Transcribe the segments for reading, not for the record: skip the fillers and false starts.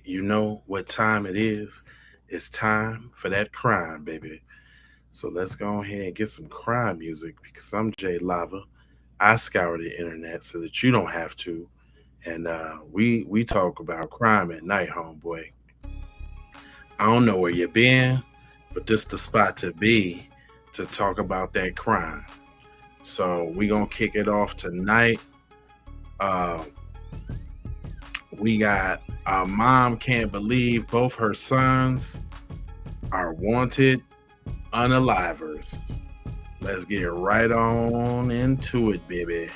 you know what time it is. It's time for that crime, baby. So let's go ahead and get some crime music because I'm Jay Lava. I scour the internet so that you don't have to. And we talk about crime at night, homeboy. I don't know where you been, but this the spot to be to talk about that crime. So we gonna kick it off tonight. Uh, we got our mom can't believe both her sons are wanted unalivers. Let's get right on into it, baby.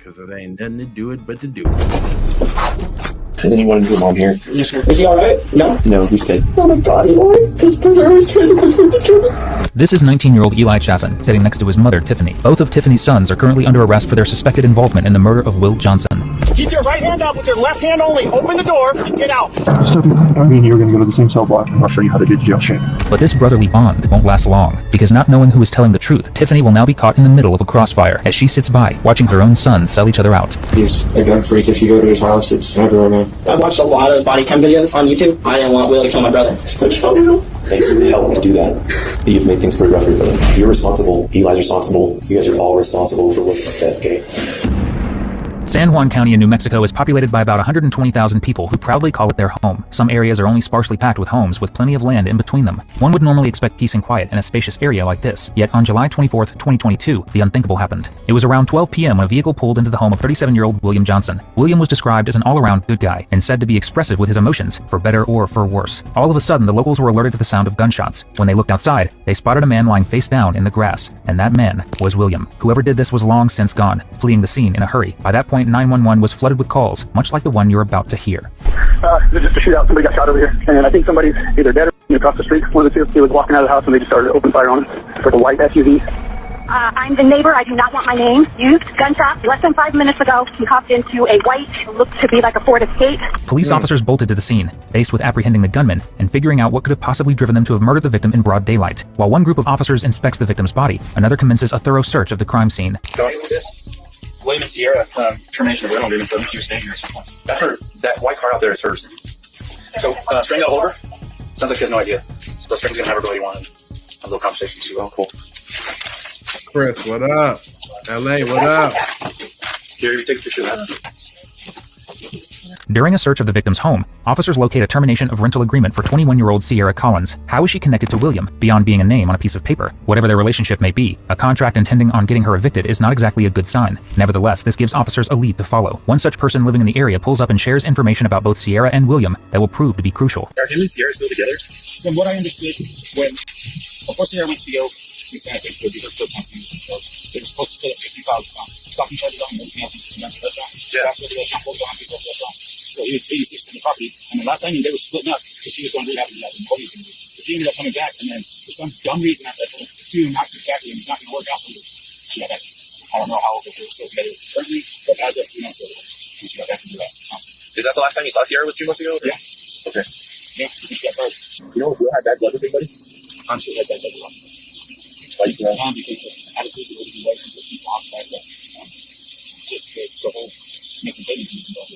Cause it ain't nothing to do it but to do it. And then you wanted your mom here. Yes, sir. Is he alright? No? No, he's dead. Oh my god, Eli. His brother always trying to complete the truth. This is 19-year-old Eli Chaffin, sitting next to his mother, Tiffany. Both of Tiffany's sons are currently under arrest for their suspected involvement in the murder of Will Johnson. Keep your right hand up with your left hand only. Open the door and get out. I mean, you're going to go to the same cell block, and I'll show you how to do jail chain. But this brotherly bond won't last long, because not knowing who is telling the truth, Tiffany will now be caught in the middle of a crossfire as she sits by, watching her own sons sell each other out. He's a gun freak. If you go to his house, it's everywhere, man. I watched a lot of body cam videos on YouTube. I didn't want Will to kill my brother. Thank you help do that. You've made things pretty rough for your brother. You're responsible. Eli's responsible. You guys are all responsible for looking like that, okay? San Juan County in New Mexico is populated by about 120,000 people who proudly call it their home. Some areas are only sparsely packed with homes with plenty of land in between them. One would normally expect peace and quiet in a spacious area like this, yet on July 24th, 2022, the unthinkable happened. It was around 12 p.m. when a vehicle pulled into the home of 37-year-old William Johnson. William was described as an all-around good guy and said to be expressive with his emotions, for better or for worse. All of a sudden, the locals were alerted to the sound of gunshots. When they looked outside, they spotted a man lying face down in the grass, and that man was William. Whoever did this was long since gone, fleeing the scene in a hurry. By that point, 911 was flooded with calls, much like the one you're about to hear. There's just a shootout. Somebody got shot over here, and I think somebody's either dead or across the street. One of the two. He was walking out of the house, and they just started to open fire on him. It's like a white SUV. I'm the neighbor. I do not want my name used. Gunshots. Less than 5 minutes ago, he hopped into a white, looked to be like a Ford Escape. Police officers bolted to the scene, faced with apprehending the gunman and figuring out what could have possibly driven them to have murdered the victim in broad daylight. While one group of officers inspects the victim's body, another commences a thorough search of the crime scene. William and Sierra, termination of rental agreement, so she was staying here at some point. That's her. That white car out there is hers. So, String got hold of her. Sounds like she has no idea. So String's gonna have her go where you want. A little conversation, see well. Cool. Chris, what up? LA, what up? Here, you take a picture of that. During a search of the victim's home, officers locate a termination of rental agreement for 21-year-old Sierra Collins. How is she connected to William, beyond being a name on a piece of paper? Whatever their relationship may be, a contract intending on getting her evicted is not exactly a good sign. Nevertheless, this gives officers a lead to follow. One such person living in the area pulls up and shares information about both Sierra and William that will prove to be crucial. Are him and Sierra still together? From what I understood, before Sierra went to go to Santa Fe to do her drug testing, so they were supposed to split up because he filed stalking charges on him, everything else in the restaurant. Yeah. That's what the restaurant was on people at the restaurant. So he was 86 from the property, and the last I knew they were splitting up because she was going to rehab and what he was going to do. But she ended up coming back, and then for some dumb reason after I told him, dude, not get back to him, it's not going to work out for you. She got back. I don't know how old they're still together currently, but as of 3 months ago, she got back into that. Is that the last time you saw Sierra was 2 months ago? Yeah. Okay. Yeah, she got hurt. You know if Will had bad blood with anybody? I'm sure he had bad blood with him. Why you say that? Because the attitude of the license of people off back then. Just the whole making babies and stuff.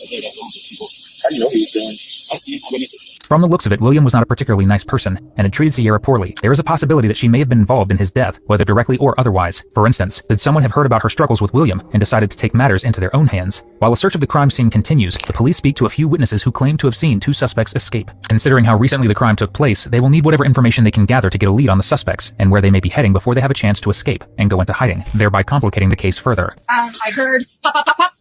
I say that wrong to people. How do you know he was doing? I see him. I witnessed it. From the looks of it, William was not a particularly nice person and had treated Sierra poorly. There is a possibility that she may have been involved in his death, whether directly or otherwise. For instance, did someone have heard about her struggles with William and decided to take matters into their own hands? While a search of the crime scene continues, the police speak to a few witnesses who claim to have seen two suspects escape. Considering how recently the crime took place, they will need whatever information they can gather to get a lead on the suspects and where they may be heading before they have a chance to escape and go into hiding, thereby complicating the case further. I heard pop, pop, pop, pop,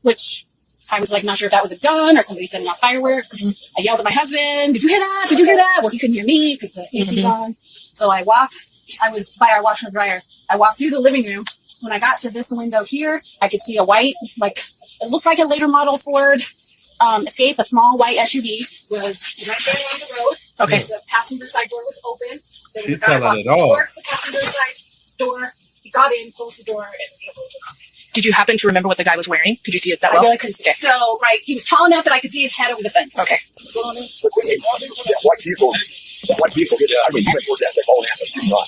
which I was like, not sure if that was a gun or somebody setting off fireworks. I yelled at my husband, did you hear that? Did you hear that? Well, he couldn't hear me because the AC's on. So I was by our washer and dryer. I walked through the living room. When I got to this window here, I could see a white, it looked like a later model Ford Escape, a small white SUV was right there on the road. Okay. The passenger side door was open. There was a guy walking towards the passenger side door. He got in, closed the door, and the vehicle took off. Did you happen to remember what the guy was wearing? Could you see it that I well? really couldn't see. So, right, he was tall enough that I could see his head over the fence. Okay. That white vehicle, I mean, he went towards that, it's like hauling ass, I was shooting on.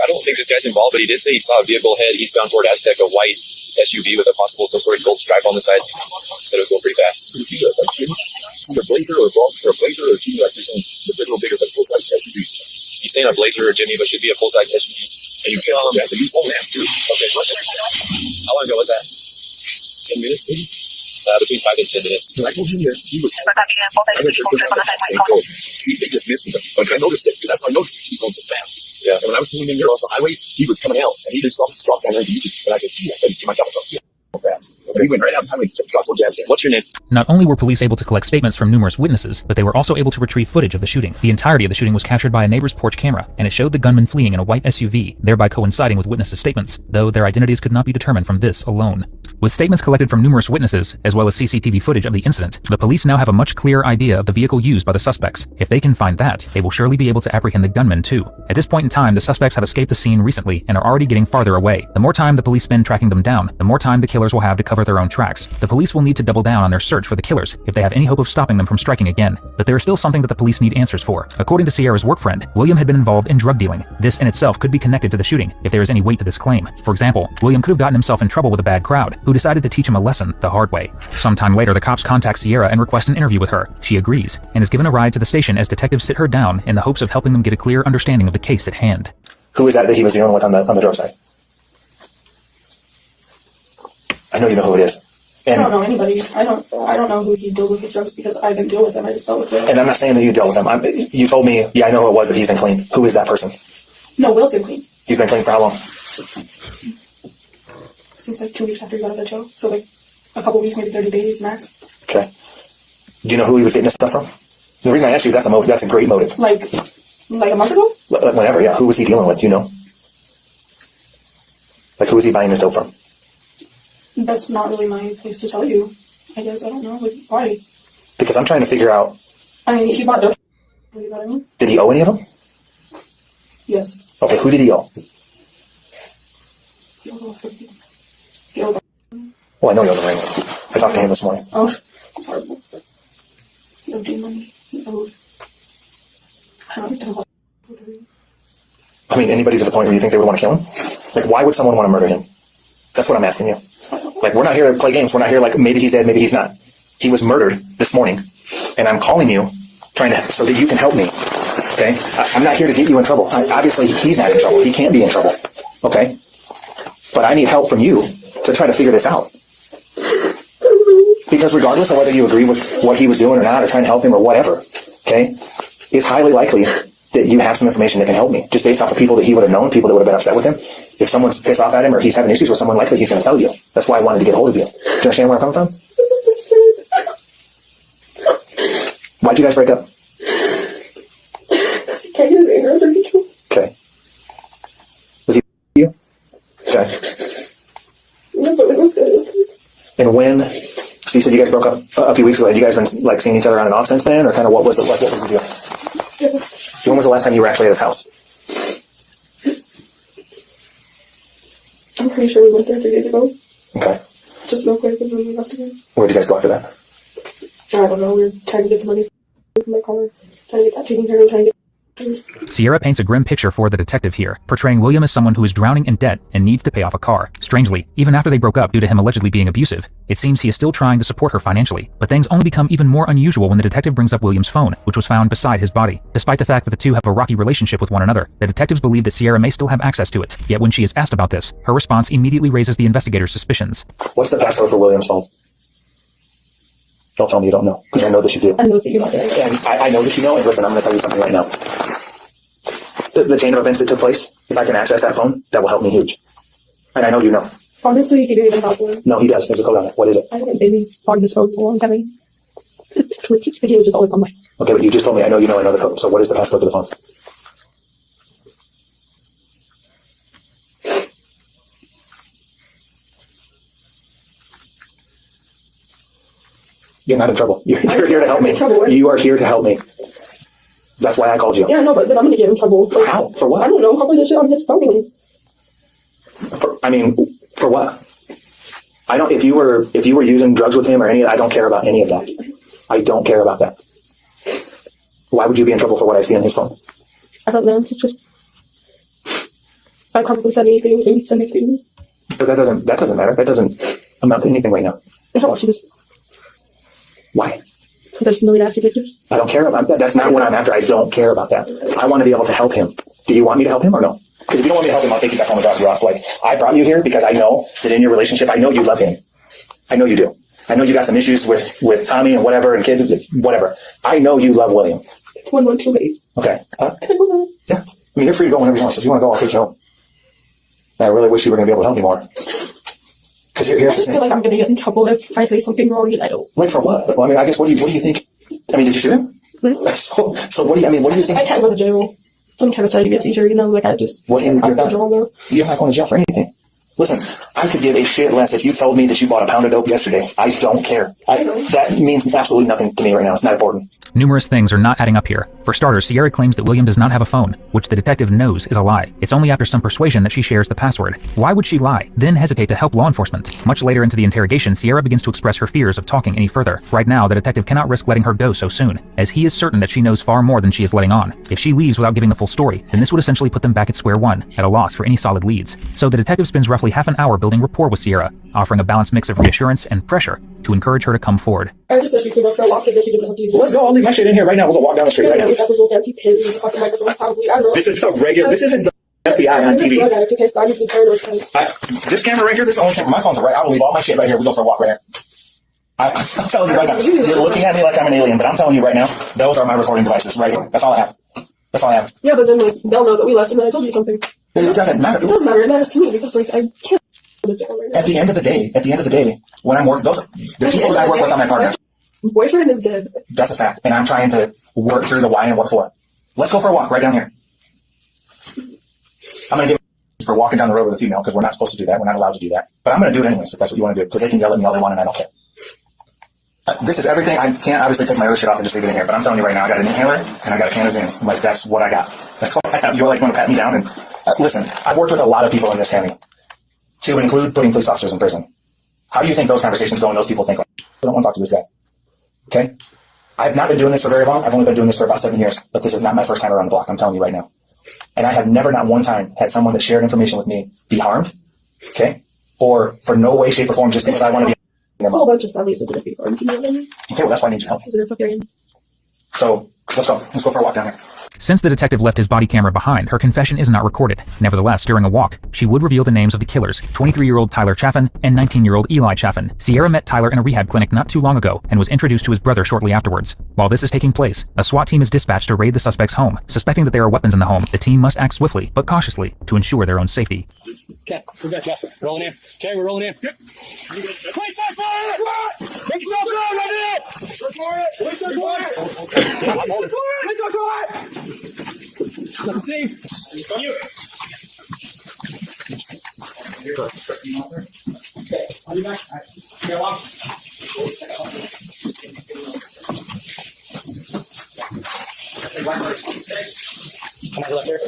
I don't think this guy's involved, but he did say he saw a vehicle head eastbound toward Aztec, a white SUV with a possible some sort of gold stripe on the side. Said it was going pretty fast. You see a Jimmy? Either Blazer or a Blazer or a Jimmy, like the little bigger than full-size SUV. He's saying a Blazer or Jimmy, but should be a full-size SUV. And you get so you own that too. Okay, how long ago was that? 10 minutes, maybe? Between 5 and 10 minutes. When I told him that he was, they just missed me. But I noticed it, because that's what I noticed. He was going so fast. Yeah. And when I was pulling in here off the highway, he was coming out, and he just saw the stop sign, and I said, gee, I said to myself, he went right out of the highway and shot towards Jazz. What's your name? Not only were police able to collect statements from numerous witnesses, but they were also able to retrieve footage of the shooting. The entirety of the shooting was captured by a neighbor's porch camera, and it showed the gunman fleeing in a white SUV, thereby coinciding with witnesses' statements, though their identities could not be determined from this alone. With statements collected from numerous witnesses, as well as CCTV footage of the incident, the police now have a much clearer idea of the vehicle used by the suspects. If they can find that, they will surely be able to apprehend the gunman too. At this point in time, the suspects have escaped the scene recently and are already getting farther away. The more time the police spend tracking them down, the more time the killers will have to cover their own tracks. The police will need to double down on their search for the killers if they have any hope of stopping them from striking again. But there is still something that the police need answers for. According to Sierra's work friend, William had been involved in drug dealing. This in itself could be connected to the shooting, if there is any weight to this claim. For example, William could have gotten himself in trouble with a bad crowd, who decided to teach him a lesson the hard way. Sometime later, the cops contact Sierra and request an interview with her. She agrees, and is given a ride to the station as detectives sit her down in the hopes of helping them get a clear understanding of the case at hand. Who is that he was dealing with on the drug side? I know you know who it is. And I don't know anybody. I don't know who he deals with drugs because I didn't deal with them. I just dealt with it. And I'm not saying that you dealt with him. You told me, yeah, I know who it was, but he's been clean. Who is that person? No, Will's been clean. He's been clean for how long? Since like 2 weeks after he got out of jail. So like a couple weeks, maybe 30 days max. Okay. Do you know who he was getting this stuff from? The reason I asked you is that's a great motive. Like a month ago? Whenever, yeah. Who was he dealing with? Do you know? Like, who was he buying this dope from? That's not really my place to tell you. I guess I don't know. Like, why? Because I'm trying to figure out. I mean, he bought dope. You know what I mean? Did he owe any of them? Yes. Okay, who did he owe? He owed. Well, I know he owed the ring. I talked to him this morning. Oh, it's horrible. He owed G money. He owed. I don't know. I mean, anybody to the point where you think they would want to kill him? Like, why would someone want to murder him? That's what I'm asking you. Like, we're not here to play games. We're not here like, maybe he's dead, maybe he's not. He was murdered this morning, and I'm calling you so that you can help me, okay? I'm not here to get you in trouble. Obviously, he's not in trouble. He can't be in trouble, okay? But I need help from you to try to figure this out. Because regardless of whether you agree with what he was doing or not, or trying to help him or whatever, okay, it's highly likely that you have some information that can help me, just based off of people that he would have known, people that would have been upset with him. If someone's pissed off at him or he's having issues with someone, likely he's going to tell you. That's why I wanted to get hold of you. Do you understand where I'm coming from? Why'd you guys break up? Okay. Was he you? Okay. No, but it was good. It was good. And when, so you said you guys broke up a few weeks ago. Had you guys been like seeing each other on and off since then, or kind of what was the deal? When was the last time you were actually at his house? I'm pretty sure we went there 3 days ago. Okay. Just real quick, and then we left again. Where'd you guys go after that? I don't know. We were trying to get the money from my car, trying to get that taken care of, trying to get. Sierra paints a grim picture for the detective here, portraying William as someone who is drowning in debt and needs to pay off a car. Strangely, even after they broke up due to him allegedly being abusive, it seems he is still trying to support her financially. But things only become even more unusual when the detective brings up William's phone, which was found beside his body. Despite the fact that the two have a rocky relationship with one another, the detectives believe that Sierra may still have access to it. Yet when she is asked about this, her response immediately raises the investigators' suspicions. What's the password for William's phone? Don't tell me you don't know, because I know that you do. I know that you know. And I know that you know, and listen, I'm going to tell you something right now. The chain of events that took place, if I can access that phone, that will help me huge. And I know you know. Honestly, he didn't even help me. No, he does. There's a code on it. What is it? I haven't been on this phone for a long time. Twitch videos just always on my. Okay, but you just told me I know you know I know the code. So what is the password to the phone? You're not in trouble. You're here to help me. You are here to help me. That's why I called you. Yeah, I know, but then I'm gonna get in trouble. How? For what? I don't know. Cover this shit on his phone. For what? I don't. If you were using drugs with him or any, I don't care about any of that. I don't care about that. Why would you be in trouble for what I see on his phone? I don't know. It's just I probably said anything, so he said anything. But that doesn't matter. That doesn't amount to anything right now. How about she just? Why? Because I just really nasty pictures. I don't care about that. That's not what I'm after. I don't care about that. I want to be able to help him. Do you want me to help him or no? Because if you don't want me to help him, I'll take you back home and drop you off. Like, I brought you here because I know that in your relationship, I know you love him. I know you do. I know you got some issues with Tommy and whatever and kids, whatever. I know you love William. 1 month away. Okay. Can I go there? Yeah. I mean, you're free to go whenever you want. So if you want to go, I'll take you home. I really wish you were going to be able to help me more. Because I just feel like I'm going to get in trouble if I say something wrong and I don't. Like for what? Well, I mean, I guess what do you think? I mean, did you shoot him? So what do you think? I can't go to jail. I'm kind of starting to get seizure, you know, like I just. Well, you're not going to jail for anything. Listen, I could give a shit less if you told me that you bought a pound of dope yesterday. I don't care. That means absolutely nothing to me right now. It's not important. Numerous things are not adding up here. For starters, Sierra claims that William does not have a phone, which the detective knows is a lie. It's only after some persuasion that she shares the password. Why would she lie, then hesitate to help law enforcement? Much later into the interrogation, Sierra begins to express her fears of talking any further. Right now, the detective cannot risk letting her go so soon, as he is certain that she knows far more than she is letting on. If she leaves without giving the full story, then this would essentially put them back at square one, at a loss for any solid leads. So the detective spends roughly half an hour building rapport with Sierra, offering a balanced mix of reassurance and pressure to encourage her to come forward. I just wish we could go for a walk and then you didn't have to use it. Let's go. I'll leave my shit in here right now. We'll go walk down the street right now. Those little fancy pins and fucking microphones probably. I don't know. This is a regular. This isn't the FBI on TV. Okay, so I need to turn those things. This camera right here, this only camera. My phone's right. I will leave all my shit right here. We go for a walk right here. I'm telling you right now. You're looking at me like I'm an alien, but I'm telling you right now, those are my recording devices right here. That's all I have. That's all I have. Yeah, but then like they'll know that we left and then I told you something. It doesn't matter. It does matter. It matters to me because like I can't. At the end of the day, when I'm working, the people that I work with are my partners. Boyfriend is dead. That's a fact, and I'm trying to work through the why and what for. Let's go for a walk right down here. I'm gonna give for walking down the road with a female because we're not supposed to do that. We're not allowed to do that. But I'm gonna do it anyways if that's what you want to do because they can yell at me all they want and I don't care. This is everything. I can't obviously take my other shit off and just leave it in here. But I'm telling you right now, I got an inhaler and I got a can of Zins. Like that's what I got. That's what I have. You're like want to pat me down and listen. I've worked with a lot of people in this county. To include putting police officers in prison. How do you think those conversations go and those people think, like, I don't want to talk to this guy? Okay? I've not been doing this for very long. I've only been doing this for about 7 years. But this is not my first time around the block. I'm telling you right now. And I have never, not one time, had someone that shared information with me be harmed. Okay? Or for no way, shape, or form, just because I want to be a whole bunch of families are going to be harmed. You know what I mean? Okay, well, that's why I need your help. So, let's go. Let's go for a walk down here. Since the detective left his body camera behind, her confession is not recorded. Nevertheless, during a walk, she would reveal the names of the killers, 23-year-old Tyler Chaffin and 19-year-old Eli Chaffin. Sierra met Tyler in a rehab clinic not too long ago and was introduced to his brother shortly afterwards. While this is taking place, a SWAT team is dispatched to raid the suspect's home. Suspecting that there are weapons in the home, the team must act swiftly but cautiously to ensure their own safety. Okay, we're good. Yeah, rolling in. Okay, we're rolling in. Yep. Police are fired! Make yourself known right now! Report it! Police are quiet! Police are quiet! Let me see. It's on you. Okay, I'll be back. All right. Go off. Come on, left here.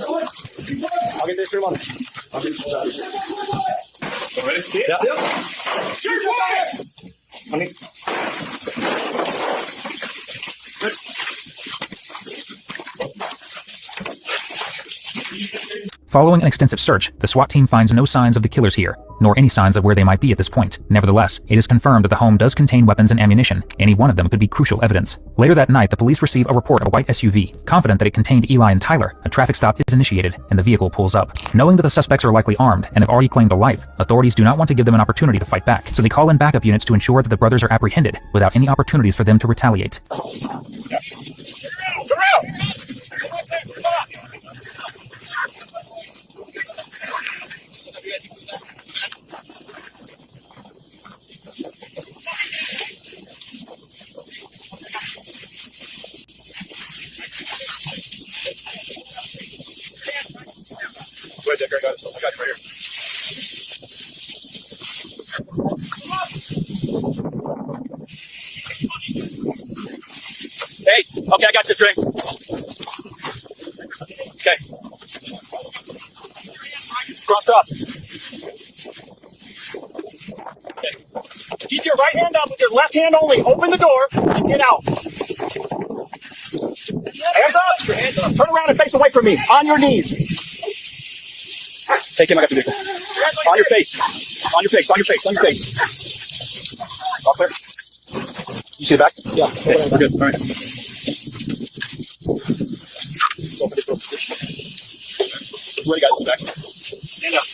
I'll get this room on. I'll get this room on. Ready? Yep. Yep. Shoot fire! Honey. Following an extensive search, the SWAT team finds no signs of the killers here, nor any signs of where they might be at this point. Nevertheless, it is confirmed that the home does contain weapons and ammunition. Any one of them could be crucial evidence. Later that night, the police receive a report of a white SUV. Confident that it contained Eli and Tyler, a traffic stop is initiated, and the vehicle pulls up. Knowing that the suspects are likely armed and have already claimed a life, authorities do not want to give them an opportunity to fight back, so they call in backup units to ensure that the brothers are apprehended without any opportunities for them to retaliate. Wait, Dick, I got it right here. Hey, okay, I got you, string. Okay. Cross. Okay. Keep your right hand up with your left hand only. Open the door and get out. Hands up. Turn around and face away from me. On your knees. Take him, I got the vehicle. On your face. On your face, on your face, on your face. All clear? You see the back? Yeah. Okay, we're good. All right. Open this door, please. What do you got in the back? Stand up.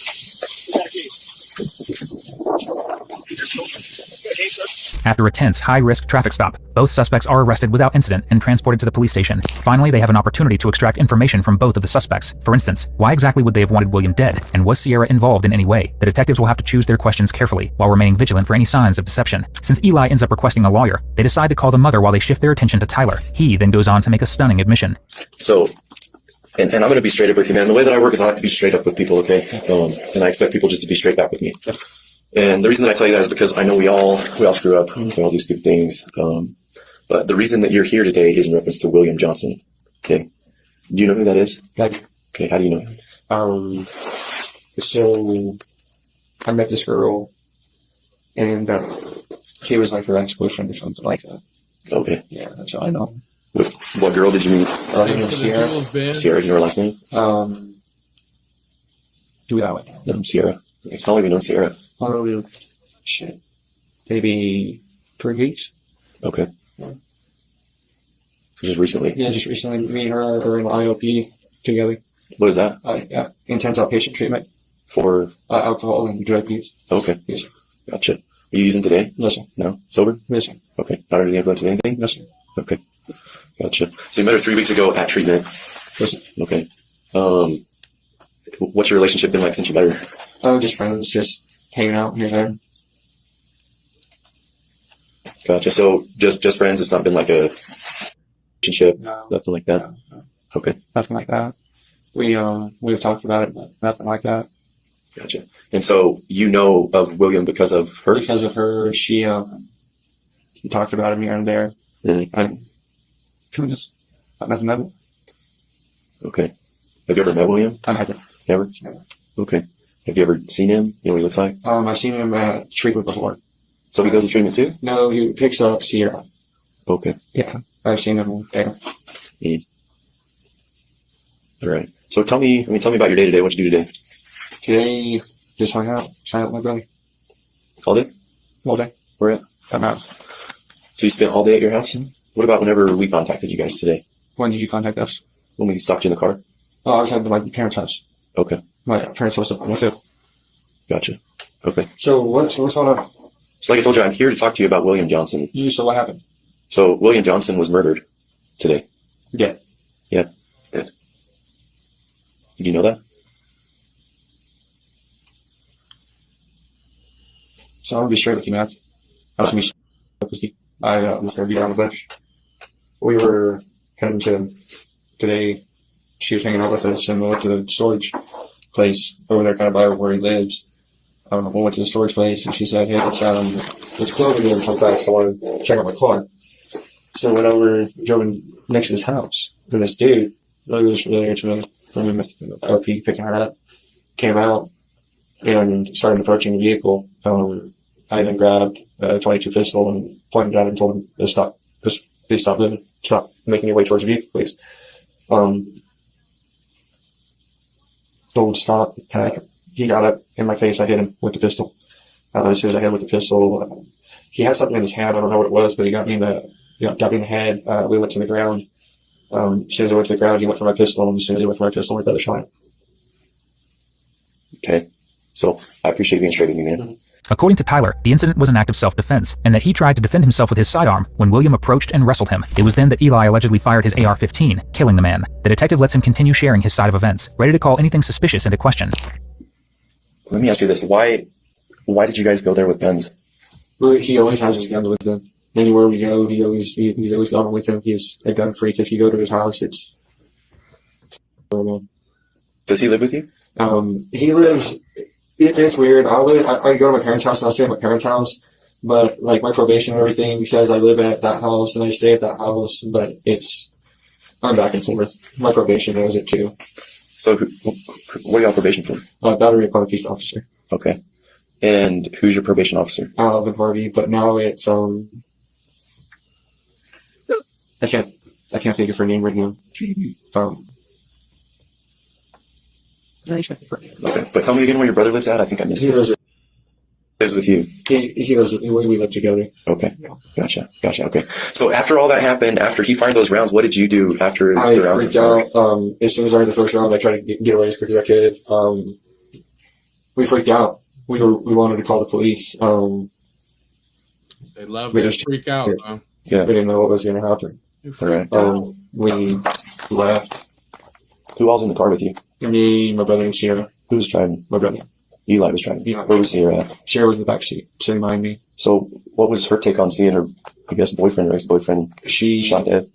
After a tense, high-risk traffic stop, both suspects are arrested without incident and transported to the police station. Finally, they have an opportunity to extract information from both of the suspects. For instance, why exactly would they have wanted William dead, and was Sierra involved in any way? The detectives will have to choose their questions carefully, while remaining vigilant for any signs of deception. Since Eli ends up requesting a lawyer, they decide to call the mother while they shift their attention to Tyler. He then goes on to make a stunning admission. So, and I'm going to be straight up with you, man. The way that I work is I like to be straight up with people, okay? And I expect people just to be straight back with me. And the reason that I tell you that is because I know we all screw up. We all do stupid things. But the reason that you're here today is in reference to William Johnson. Okay. Do you know who that is? Okay. How do you know him? So I met this girl, and he was like her ex-boyfriend or something like that. Okay. Yeah, that's how I know. What girl did you meet? Her name was Sierra. Sierra, do you know her last name? Do that way. No, Sierra. How long have you known Sierra? Probably, maybe 3 weeks. Okay. So just recently? Yeah, just recently. Me and her are in IOP together. What is that? Yeah, intense outpatient treatment. For? Alcohol and drug use. Okay. Yes, sir. Gotcha. Are you using today? Yes, sir. No? Sober? Yes, sir. Okay. Not under the influence of anything? Yes, sir. Okay. Gotcha. So you met her 3 weeks ago at treatment? Yes, sir. Okay. What's your relationship been like since you met her? Oh, just friends, just hanging out here and there. Gotcha. So just friends. It's not been like a relationship. No. Nothing like that. No. Okay. Nothing like that. We've talked about it, but nothing like that. Gotcha. And so you know of William because of her? Because of her, she talked about him here and there. Mm-hmm. Just nothing of it. Okay. Have you ever met William? I haven't. Never? Okay. Have you ever seen him? You know what he looks like? I've seen him at treatment before. So he goes to treatment too? No, he picks up Sierra. Okay. Yeah, I've seen him there. All right. So tell me about your day today. What'd you do today? Today, just hung out with my brother. All day? All day. Where at? At my house. So you spent all day at your house? What about whenever we contacted you guys today? When did you contact us? When we stopped you in the car? Oh, I was at my parents' house. Okay. My parents' house up with it. Gotcha. Okay. So what's going on? So like I told you, I'm here to talk to you about William Johnson. So what happened? So William Johnson was murdered today. Yeah. Yeah. Good. Did you know that? So I'm gonna be straight with you, Matt. I was gonna be straight with you. I was gonna be down the bush. We were heading to today. She was hanging out with us, and we went to the storage place over there, kind of by where he lives. We went to the storage place, and she said, "Hey, it's closing here so fast. I want to check out my car." So I went over, drove next to his house. And this dude, really familiar to me, from the LP picking her up, came out and started approaching the vehicle. I then grabbed a .22 pistol and pointed at him and told him to stop. Please stop moving. Stop making your way towards the vehicle, please. Told to stop. He got up in my face. I hit him with the pistol. As soon as I hit him with the pistol, he had something in his hand. I don't know what it was, but he got me in the head. We went to the ground. As soon as I went to the ground, he went for my pistol. And as soon as he went for my pistol, I got a shot. Okay. So I appreciate you being straight with me, man. Mm-hmm. According to Tyler, the incident was an act of self-defense, and that he tried to defend himself with his sidearm when William approached and wrestled him. It was then that Eli allegedly fired his AR-15, killing the man. The detective lets him continue sharing his side of events, ready to call anything suspicious into question. Let me ask you this. Why did you guys go there with guns? Well, he always has his guns with him. Anywhere we go, he's always got them with him. He's a gun freak. If you go to his house, it's... Does he live with you? He lives... It's weird. I go to my parents' house and I stay at my parents' house, but like my probation and everything says I live at that house and I stay at that house, but I'm back and forth. My probation knows it too. So what are you on probation for? Battery upon peace officer. Okay. And who's your probation officer? Alvin Harvey, but now it's I can't think of her name right now. Okay, but tell me again where your brother lives at. I think I missed it. Lives with you. He lives with me. We live together. Okay, gotcha. Okay, so after all that happened, after he fired those rounds, what did you do after I the rounds freaked were out. fired? As soon as I heard the first round, I tried to get away as quick as I could. We freaked out. We wanted to call the police. They love that freak out, huh? Yeah. We didn't know what was going to happen. All right. We left. Who all's in the car with you? Me, my brother, and Sierra. Who was driving? My brother. Eli was driving. Yeah. Where was Sierra at? Sierra was in the back seat, sitting behind me. So what was her take on seeing her, I guess, boyfriend or ex-boyfriend She shot dead?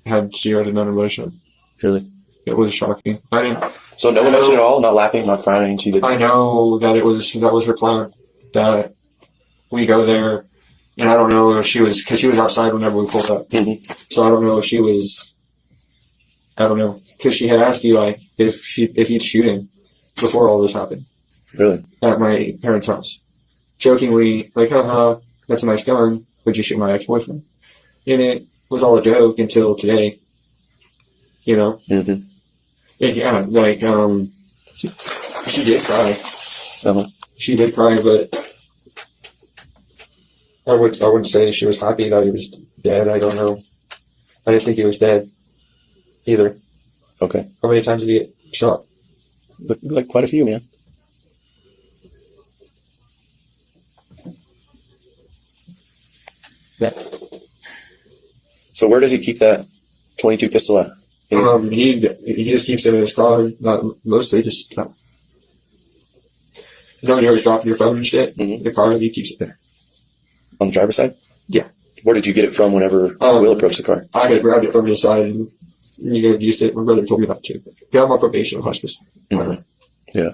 had zero to none emotion. Really? It was shocking. I didn't. So no emotion at all? Not laughing, not crying? She did. I know that that was her plan. That we go there, and I don't know if she was, because she was outside whenever we pulled up. Mm-hmm. So I don't know if she was. I don't know, because she had asked Eli if he'd shoot him before all this happened. Really? At my parents' house, jokingly, like, haha, that's a nice gun. Would you shoot my ex-boyfriend? And it was all a joke until today. You know. Mm-hmm. And yeah, like she did cry. Uh-huh. She did cry, but I wouldn't say she was happy that he was dead. I don't know. I didn't think he was dead either. Okay. How many times did he get shot? Like quite a few, man. Yeah. So where does he keep that 22 pistol at? He just keeps it in his car. Not mostly, just you know when you're always dropping your phone and shit. Mm-hmm. The car, he keeps it there. On the driver's side? Yeah. Where did you get it from whenever Will approached the car? I had grabbed it from his side and used it. My brother told me not to. Yeah, I'm on probation in hospice. Mm-hmm. Yeah.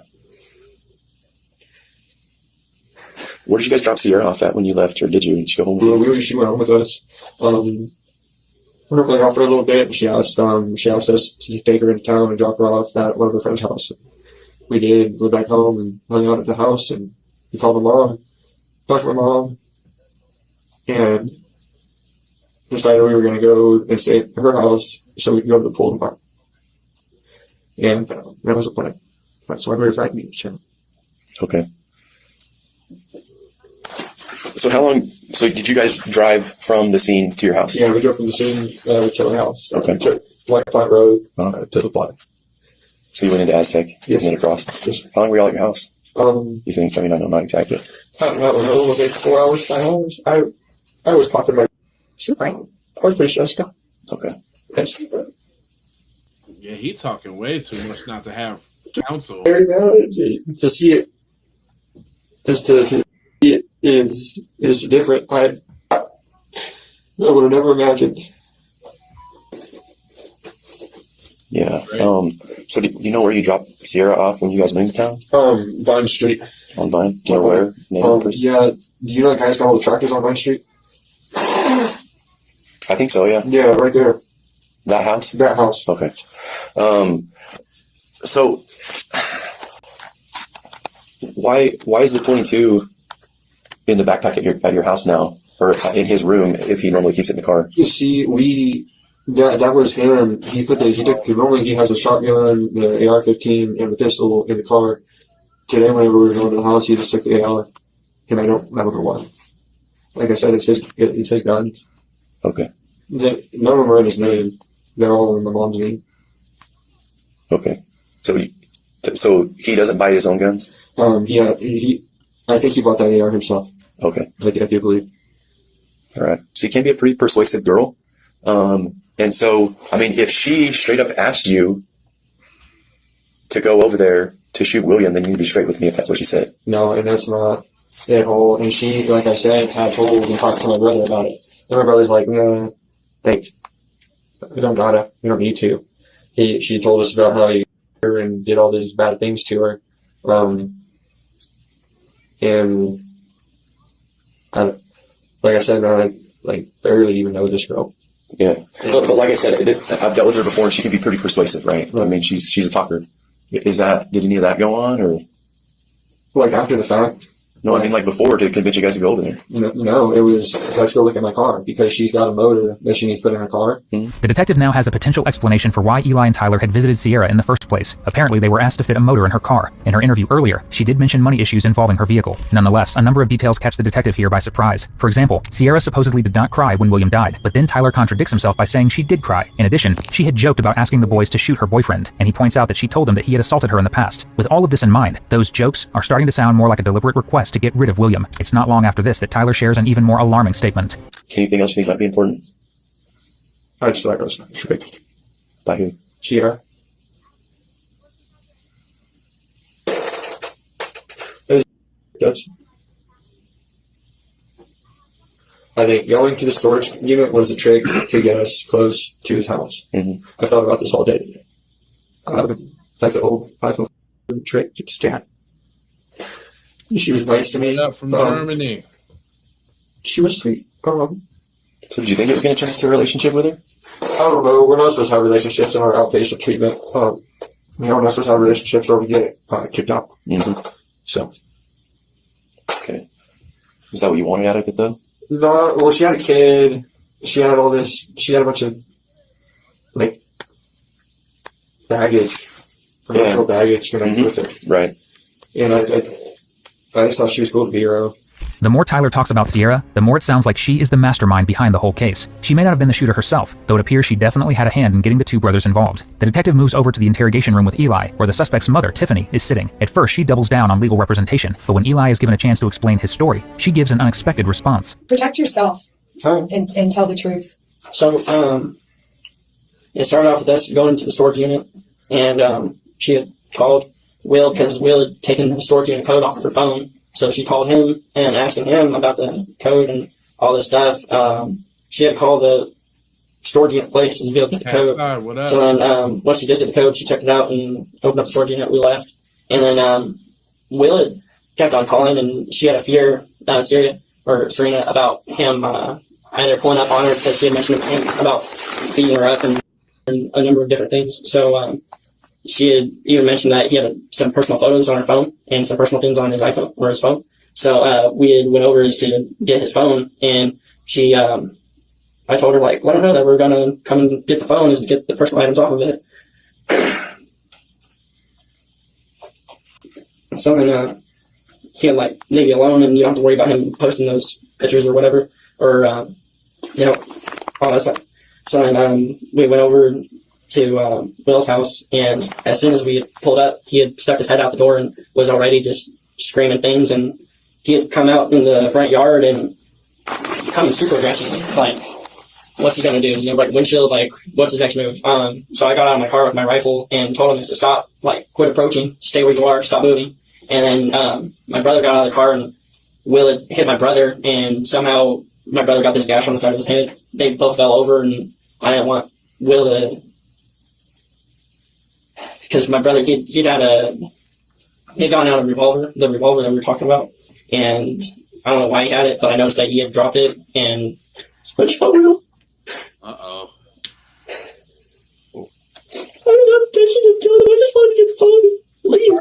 Where did you guys drop Sierra off at when you left, or did you? Did you go home? She went home with us. We were playing off for a little bit, and she asked us to take her into town and drop her off at one of her friend's house. We did. We went back home and hung out at the house, and we called my mom, talked to my mom, and decided we were going to go and stay at her house so we could go to the pool tomorrow. And that was the plan. That's why we were back in each other. Okay. So how long? So did you guys drive from the scene to your house? Yeah, we drove from the scene to our house. Okay. To White Plant Road to the plot. So you went into Aztec Yes. and then across. Yes. How long were y'all at your house? You think? I mean, I know not exactly. I don't know, maybe 4 hours, 5 hours. I was popping my. I was pretty stressed out. Okay. Yes. Yeah, he's talking way too much not to have counsel. Very bad. To see it, just to see it is different. I would have never imagined. Yeah. So do you know where you dropped Sierra off when you guys went into town? Vine Street. On Vine? Do you know where? Name of the person? Yeah. Do you know the guys got all the tractors on Vine Street? I think so. Yeah. Yeah, right there. That house? That house. Okay. So why is the 22 in the backpack at your house now, or in his room if he normally keeps it in the car? You see, that was him. Normally he has a shotgun, the AR-15, and the pistol in the car. Today, whenever we were going to the house, he just took the AR, and I don't know why. Like I said, it's his guns. Okay. None of them are in his name. They're all in my mom's name. Okay. So he doesn't buy his own guns? Yeah, I think he bought that AR himself. Okay. I do believe. All right. So you can be a pretty persuasive girl. And so, I mean, if she straight up asked you to go over there to shoot William, then you'd be straight with me if that's what she said. No, and that's not at all. And she, like I said, had told and talked to my brother about it. And my brother's like, no, like, we don't gotta, we don't need to. She told us about how he her and did all these bad things to her. And like I said, I barely even know this girl. Yeah. But like I said, I've dealt with her before and she can be pretty persuasive, right? I mean, she's a talker. Did any of that go on, or? Like after the fact, No, I mean like before to convince you guys to go over there. No, it was, let's go look at my car because she's got a motor that she needs to put in her car. The detective now has a potential explanation for why Eli and Tyler had visited Sierra in the first place. Apparently, they were asked to fit a motor in her car. In her interview earlier, she did mention money issues involving her vehicle. Nonetheless, a number of details catch the detective here by surprise. For example, Sierra supposedly did not cry when William died, but then Tyler contradicts himself by saying she did cry. In addition, she had joked about asking the boys to shoot her boyfriend, and he points out that she told him that he had assaulted her in the past. With all of this in mind, those jokes are starting to sound more like a deliberate request to get rid of William. It's not long after this that Tyler shares an even more alarming statement. Anything else you think might be important? I just thought it was tricked. By who? Sierra. I think going to the storage unit was a trick to get us close to his house. I thought about this all day today. Like the old iPhone trick, scam. She was nice to me. From Germany. She was sweet. So did you think it was going to turn into a relationship with her? I don't know. We're not supposed to have relationships in our outpatient treatment. We're not supposed to have relationships or we get kicked out. So. Okay. Is that what you wanted out of it, though? No, well, she had a kid. She had all this. She had a bunch of, like, baggage. Emotional baggage with her. Right. And I just thought she was cool to be around. The more Tyler talks about Sierra, the more it sounds like she is the mastermind behind the whole case. She may not have been the shooter herself, though it appears she definitely had a hand in getting the two brothers involved. The detective moves over to the interrogation room with Eli, where the suspect's mother, Tiffany, is sitting. At first, she doubles down on legal representation, but when Eli is given a chance to explain his story, she gives an unexpected response. Protect yourself and tell the truth. So, it started off with us going to the storage unit, and she had called Will because Will had taken the storage unit code off of her phone. So she called him and asking him about the code and all this stuff. She had called the storage unit place to be able to get the code. So then once she did get the code, she checked it out and opened up the storage unit. We left. And then Will had kept on calling, and she had a fear, Serena, about him either pulling up on her because she had mentioned to him about beating her up and a number of different things. So she had even mentioned that he had some personal photos on her phone and some personal things on his iPhone or his phone. So we had went over to get his phone, and she, I told her, like, let her know that we're going to come and get the phone is to get the personal items off of it. So then he had, like, leave you alone, and you don't have to worry about him posting those pictures or whatever, or, all that stuff. So then we went over to Will's house, and as soon as we had pulled up, he had stuck his head out the door and was already just screaming things, and he had come out in the front yard and becoming super aggressive, like, what's he gonna do? Like, windshield, like, what's his next move? So I got out of my car with my rifle and told him to stop, like, quit approaching, stay where you are, stop moving. And then my brother got out of the car, and Will had hit my brother, and somehow my brother got this gash on the side of his head. They both fell over, and I didn't want Will to, because my brother, he'd gone out the revolver that we were talking about, and I don't know why he had it, but I noticed that he had dropped it and switched on Will. Uh-oh. I didn't have intentions of killing him. I just wanted to get the phone and leave.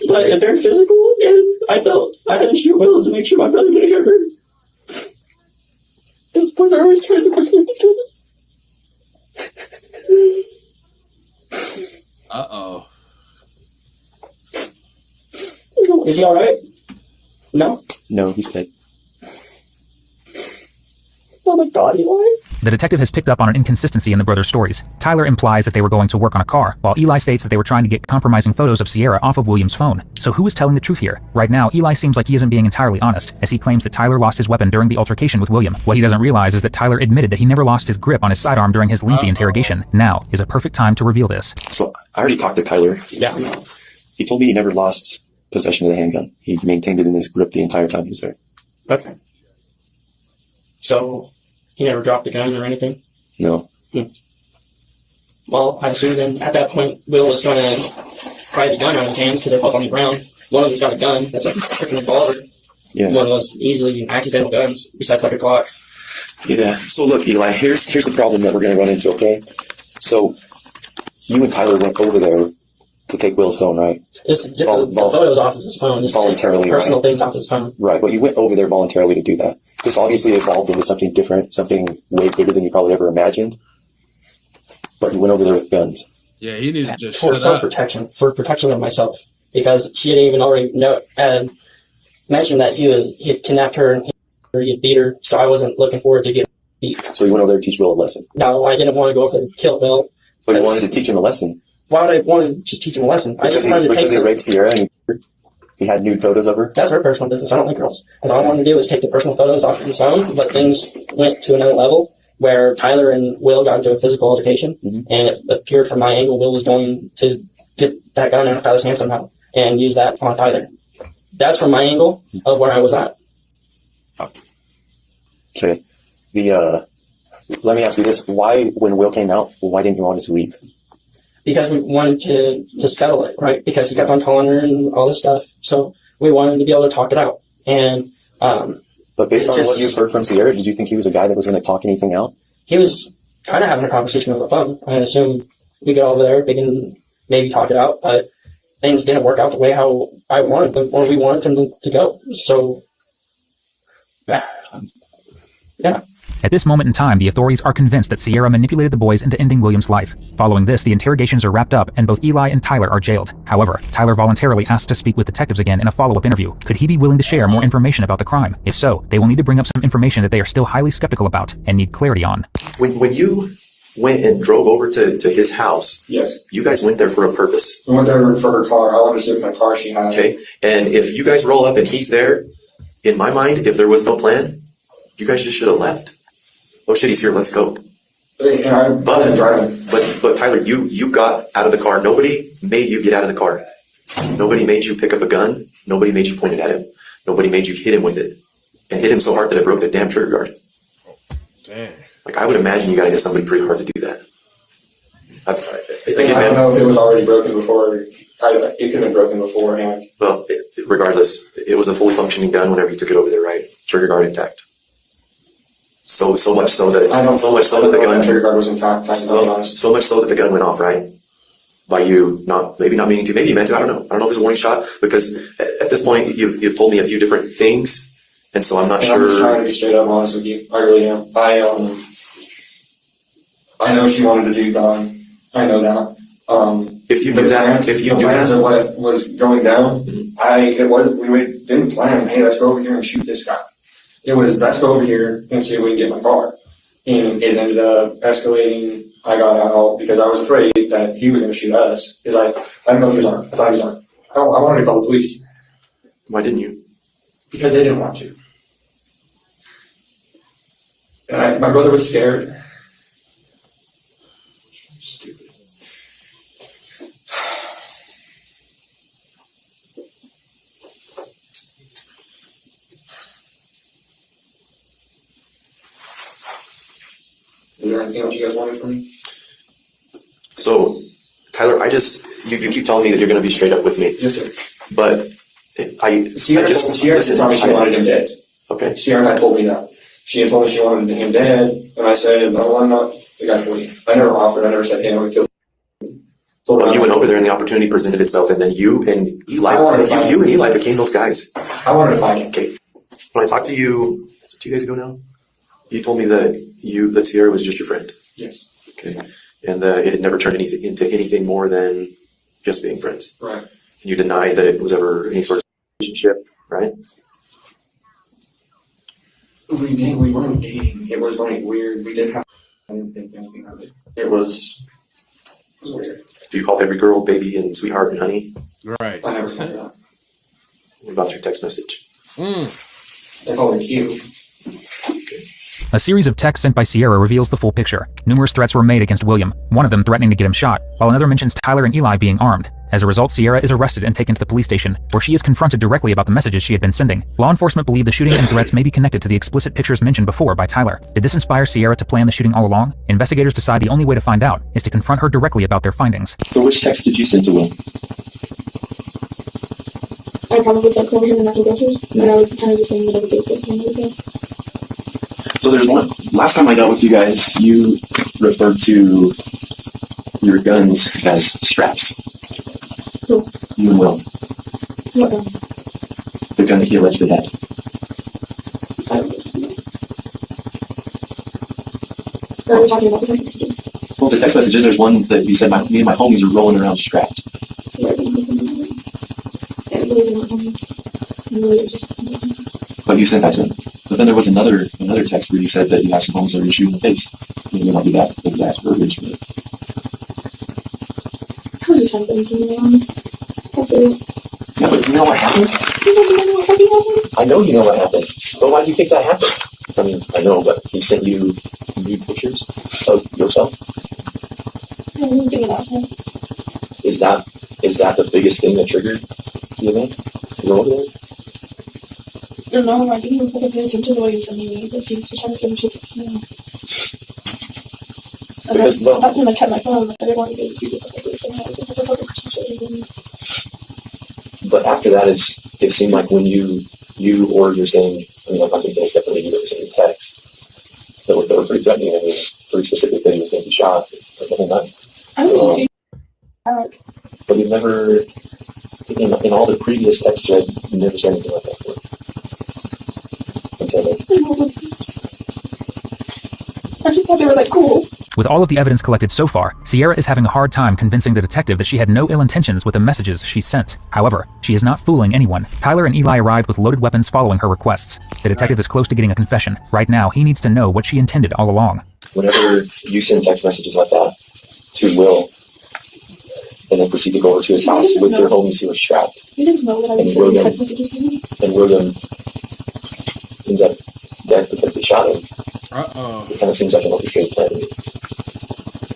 But it turned physical, and I felt I had to shoot Will to make sure my brother didn't get hurt. Those boys are always trying to push each other. Uh-oh. Is he alright? No? No, he's dead. Oh my god, Eli. The detective has picked up on an inconsistency in the brothers' stories. Tyler implies that they were going to work on a car, while Eli states that they were trying to get compromising photos of Sierra off of William's phone. So who is telling the truth here? Right now, Eli seems like he isn't being entirely honest, as he claims that Tyler lost his weapon during the altercation with William. What he doesn't realize is that Tyler admitted that he never lost his grip on his sidearm during his lengthy interrogation. Now is a perfect time to reveal this. So I already talked to Tyler. Yeah. He told me he never lost possession of the handgun. He maintained it in his grip the entire time he was there. Okay. So he never dropped the gun or anything? No. Well, I assume then at that point, Will was going to pry the gun out of his hands because they're both on the ground. One of them's got a gun that's like a freaking revolver. Yeah. One of those easily accidental guns, besides like a clock. Yeah. So look, Eli, here's the problem that we're going to run into, okay? So you and Tyler went over there to to take Will's phone, right? Just get the photos off of his phone. Just voluntarily, take personal right? things off his phone. Right, but you went over there voluntarily to do that. This obviously evolved into something different, something way bigger than you probably ever imagined. But you went over there with guns. Yeah, he needed to just for shut up. self-protection, for protection of myself, because she had even already mentioned that he had kidnapped her and he had beat her, so I wasn't looking forward to getting beat. So you went over there to teach Will a lesson? No, I didn't want to go over there and kill Will. But you wanted to teach him a lesson. Why would I want to just teach him a lesson? I just wanted to take he raped Sierra and he had nude photos of her? That's her personal business. I don't like girls. Because all I wanted to do was take the personal photos off of his phone, but things went to another level where Tyler and Will got into a physical altercation, and it appeared from my angle Will was going to get that gun out of Tyler's hand somehow and use that on Tyler. That's from my angle of where I was at. Okay. Let me ask you this. Why, when Will came out, why didn't you want us to leave? Because we wanted to settle it, right? Because he kept on calling her and all this stuff. So we wanted to be able to talk it out. And, but based on what you've heard from Sierra, did you think he was a guy that was going to talk anything out? He was kind of having a conversation over the phone. I assume we get over there, we can maybe talk it out, but things didn't work out the way how I wanted them, or we wanted them to go. So, yeah. At this moment in time, the authorities are convinced that Sierra manipulated the boys into ending William's life. Following this, the interrogations are wrapped up and both Eli and Tyler are jailed. However, Tyler voluntarily asked to speak with detectives again in a follow-up interview. Could he be willing to share more information about the crime? If so, they will need to bring up some information that they are still highly skeptical about and need clarity on. When you went and drove over to his house, yes, you guys went there for a purpose. We went there for her car. I wanted to see what kind of car she had. Okay, and if you guys roll up and he's there, in my mind, if there was no plan, you guys just should have left. Oh shit, he's here, let's go. But Tyler, you got out of the car. Nobody made you get out of the car. Nobody made you pick up a gun. Nobody made you point it at him. Nobody made you hit him with it. And hit him so hard that it broke the damn trigger guard. Damn. Like, I would imagine you gotta hit somebody pretty hard to do that. I don't know if it was already broken before. It could have been broken beforehand. Well, regardless, it was a fully functioning gun whenever you took it over there, right? Trigger guard intact. So much so that the gun trigger guard was intact. So much so that the gun went off, right? By you maybe not meaning to, maybe you meant to. I don't know if it was a warning shot, because at this point you've told me a few different things, and so I'm not sure. I'm just trying to be straight up honest with you. I really am. I know she wanted to do gun. I know that. If you do that, plans of what was going down, we didn't plan. Hey, let's go over here and shoot this guy. It was, let's go over here and see if we can get my car. And it ended up escalating. I got out because I was afraid that he was going to shoot us. He's like, I don't know if he was armed. I thought he was armed. I wanted to call the police. Why didn't you? Because they didn't want to. And my brother was scared. Stupid. Is there anything else you guys wanted from me? So, Tyler, you keep telling me that you're going to be straight up with me. Yes, sir. But Sierra told me she wanted him dead. Okay. Sierra had told me that. She had told me she wanted him dead, and I said, no, I'm not the guy for you. I never offered, I never said, hey, I'm going to kill you. Well, you went over there and the opportunity presented itself, and then you and Eli became those guys. I wanted to find him. Okay. When I talked to you, was it 2 days ago now? You told me that Sierra was just your friend. Yes. Okay. And it had never turned into anything more than just being friends. Right. And you denied that it was ever any sort of relationship, right? We weren't dating. It was like weird. We did have. I didn't think anything of it. It was weird. Do you call every girl baby and sweetheart and honey? Right. I never did that. What about through text message? They call it cute. A series of texts sent by Sierra reveals the full picture. Numerous threats were made against William, one of them threatening to get him shot, while another mentions Tyler and Eli being armed. As a result, Sierra is arrested and taken to the police station, where she is confronted directly about the messages she had been sending. Law enforcement believe the shooting and threats may be connected to the explicit pictures mentioned before by Tyler. Did this inspire Sierra to plan the shooting all along? Investigators decide the only way to find out is to confront her directly about their findings. So which text did you send to Will? I probably said over here in the natural groceries, but I was kind of just saying whatever gave this one was there. So there's one. Last time I dealt with you guys, you referred to your guns as straps. Who? You and Will. What guns? The gun that he allegedly had. I don't know. Are we talking about the text messages? Well, the text messages, there's one that you said, me and my homies are rolling around strapped. Yeah, I believe in what homies. I really just. But you sent that to him. But then there was another text where you said that you have some homies that are going to shoot you in the face. You may not be that exact verbiage, but... I was just trying to get anything around. That's it. Yeah, but you know what happened? I know you know what happened. But why do you think that happened? I mean, I know, but he sent you nude pictures of yourself? I didn't think about that. Is that the biggest thing that triggered the event? You go over there? I don't know, I didn't even pay attention to the way you sent me, because he was just trying to send me shit to me. Because, well, That's when I kept my phone, like, I didn't want to get to see this stuff like this, and I was like, it's a fucking Christmas shit. but after that, it seemed like when you or you're saying, I mean, I'm not going to definitely you were sending texts that were pretty threatening. I mean, pretty specific that he was going to be shot the whole night. I was just but you've never, in all the previous text threads, you never said anything like that before. Until then. I just thought they were, like, cool. With all of the evidence collected so far, Sierra is having a hard time convincing the detective that she had no ill intentions with the messages she sent. However, she is not fooling anyone. Tyler and Eli arrived with loaded weapons following her requests. The detective is close to getting a confession. Right now, he needs to know what she intended all along. Whenever you send text messages like that to Will, and then proceed to go over to his house with your homies who are strapped, You didn't know that I was sending text messages to you? and William ends up dead because they shot him. It kind of seems like an orchestrated plan to me.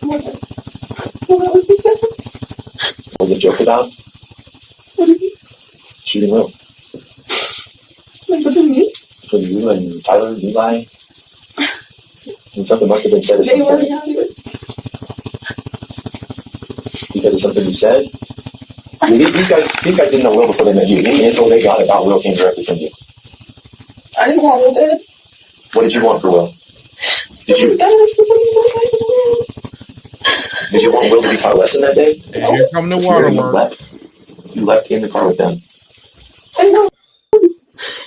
Was it? Well, that was the stuff. Was it a joke about What do you mean? shooting Will? Like, between me? Between you and Tyler and Eli? And something must have been said at They some were point. happy with. Because of something you said? I mean, these guys didn't know Will before they met you. The info they got about Will came directly from you. I didn't want Will dead. What did you want for Will? Did you want Will to be caught lesson that day? And here come the waterworks. You left in the car with them. I didn't know.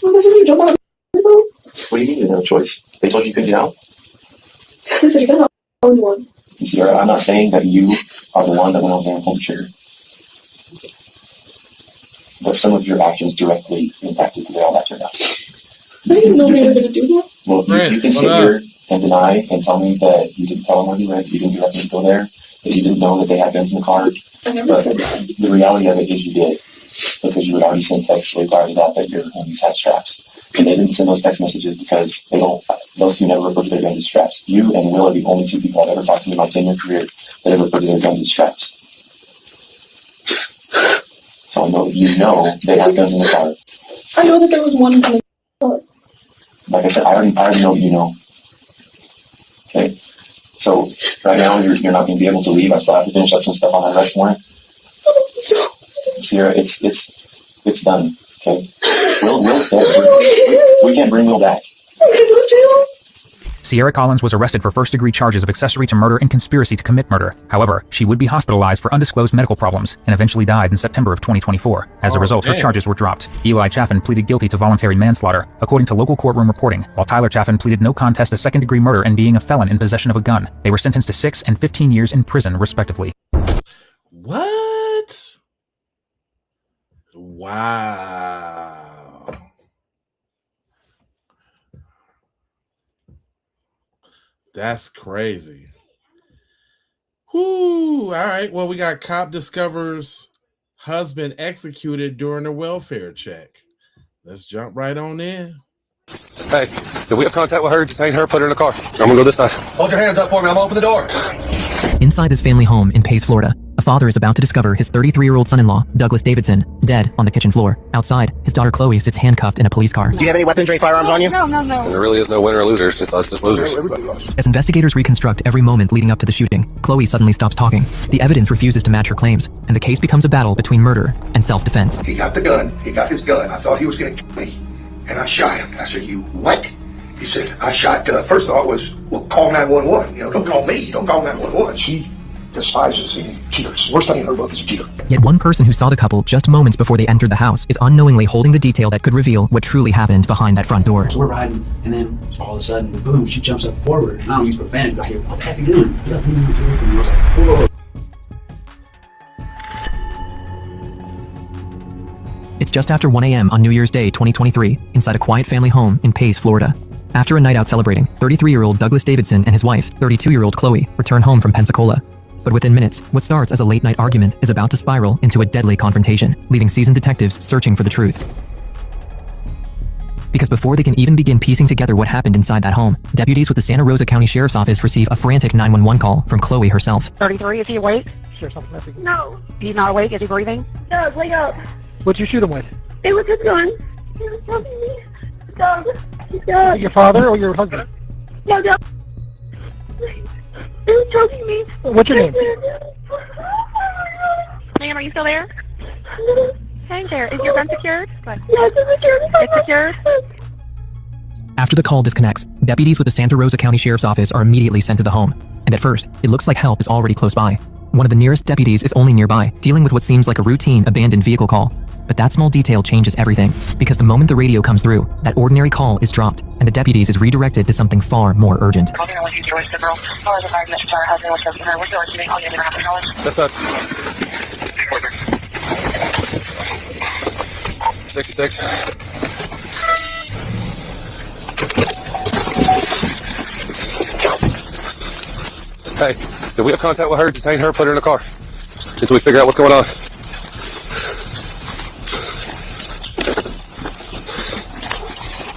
What do you jump on a phone? What do you mean you had no choice? They told you you couldn't get out? They said you got on one. You see, I'm not saying that you are the one that went over there and pulled the trigger. But some of your actions directly impacted the way all that turned out. I didn't know they were going to do that. Well, you can sit here and deny and tell me that you didn't tell them where you went, you didn't direct them to go there, that you didn't know that they had guns in the car. I never said that. The reality of it is you did, because you had already sent texts way prior to that your homies had straps. And they didn't send those text messages because those two never referred to their guns as straps. You and Will are the only two people I've ever talked to in my 10-year career that ever referred to their guns as straps. So I know that you know they had guns in the car. I know that there was one in the car. Like I said, I already know you know. Okay? So, right now, you're not going to be able to leave. I still have to finish up some stuff on that arrest warrant. Sierra, it's done. Okay? Will's dead. We can't bring Will back. Sierra Collins was arrested for first-degree charges of accessory to murder and conspiracy to commit murder. However, she would be hospitalized for undisclosed medical problems and eventually died in September of 2024. As a result, her charges were dropped. Eli Chaffin pleaded guilty to voluntary manslaughter, according to local courtroom reporting, while Tyler Chaffin pleaded no contest to second-degree murder and being a felon in possession of a gun. They were sentenced to 6 and 15 years in prison, respectively. What? Wow. That's crazy. Whoo. All right. Well, we got cop discovers husband executed during a welfare check. Let's jump right on in. Hey, did we have contact with her? Detain her, put her in the car. I'm gonna go this side. Hold your hands up for me. I'm gonna open the door. Inside this family home in Pace, Florida, a father is about to discover his 33-year-old son-in-law, Douglas Davidson, dead on the kitchen floor. Outside, his daughter Chloe sits handcuffed in a police car. Do you have any weapons or any firearms on you? No. There really is no winner or losers. It's us just losers. As investigators reconstruct every moment leading up to the shooting, Chloe suddenly stops talking. The evidence refuses to match her claims, and the case becomes a battle between murder and self-defense. He got the gun. He got his gun. I thought he was going to kill me, and I shot him. I said, "You what?" He said, "I shot." First thought was, "Well, call 911. You know, don't call me. Don't call 911." despises cheaters. The worst thing in her book is a cheater. Yet one person who saw the couple just moments before they entered the house is unknowingly holding the detail that could reveal what truly happened behind that front door. So we're riding, and then all of a sudden, boom, she jumps up forward, and I don't use profanity, but I hear, what the heck are you doing? Get up, move away from me. I was like, whoa. It's just after 1 a.m. on New Year's Day 2023 inside a quiet family home in Pace, Florida. After a night out celebrating, 33-year-old Douglas Davidson and his wife, 32-year-old Chloe, return home from Pensacola. But within minutes, what starts as a late-night argument is about to spiral into a deadly confrontation, leaving seasoned detectives searching for the truth. Because before they can even begin piecing together what happened inside that home, deputies with the Santa Rosa County Sheriff's Office receive a frantic 911 call from Chloe herself. 33, is he awake? Sure, something missing. No. He's not awake? Is he breathing? Doug, wake up. What'd you shoot him with? It was his gun. He was choking me. Doug. Doug. Your father or your husband? No, Doug. He was choking me. What's your name? Ma'am, are you still there? Hang there. Is your gun secured? Yes, it's secured. It's secured? After the call disconnects, deputies with the Santa Rosa County Sheriff's Office are immediately sent to the home. And at first, it looks like help is already close by. One of the nearest deputies is only nearby, dealing with what seems like a routine abandoned vehicle call. But that small detail changes everything, because the moment the radio comes through, that ordinary call is dropped, and the deputies is redirected to something far more urgent. That's us. 66. Hey, did we have contact with her? Detain her, put her in the car until we figure out what's going on.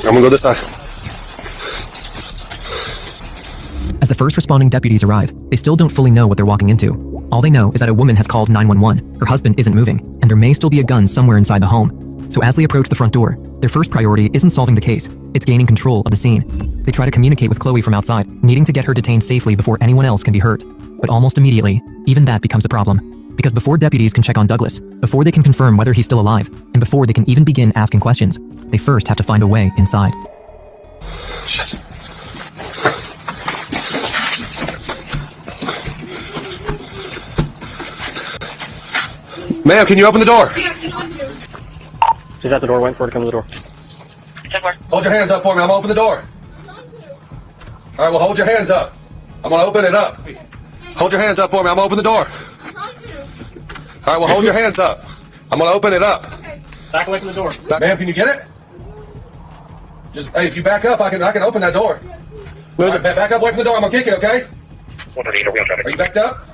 I'm gonna go this side. As the first responding deputies arrive, they still don't fully know what they're walking into. All they know is that a woman has called 911, her husband isn't moving, and there may still be a gun somewhere inside the home. So as they approach the front door, their first priority isn't solving the case, it's gaining control of the scene. They try to communicate with Chloe from outside, needing to get her detained safely before anyone else can be hurt. But almost immediately, even that becomes a problem. Because before deputies can check on Douglas, before they can confirm whether he's still alive, and before they can even begin asking questions, they first have to find a way inside. Shit. Ma'am, can you open the door? She's at the door, waiting for her to come to the door. Hold your hands up for me. I'm gonna open the door. All right, well, hold your hands up. I'm gonna open it up. Hold your hands up for me. I'm gonna open the door. All right, well, hold your hands up. I'm gonna open it up. Back away from the door. Ma'am, can you get it? Just, hey, if you back up, I can open that door. All right, back up away from the door. I'm gonna kick it, okay? Are you backed up?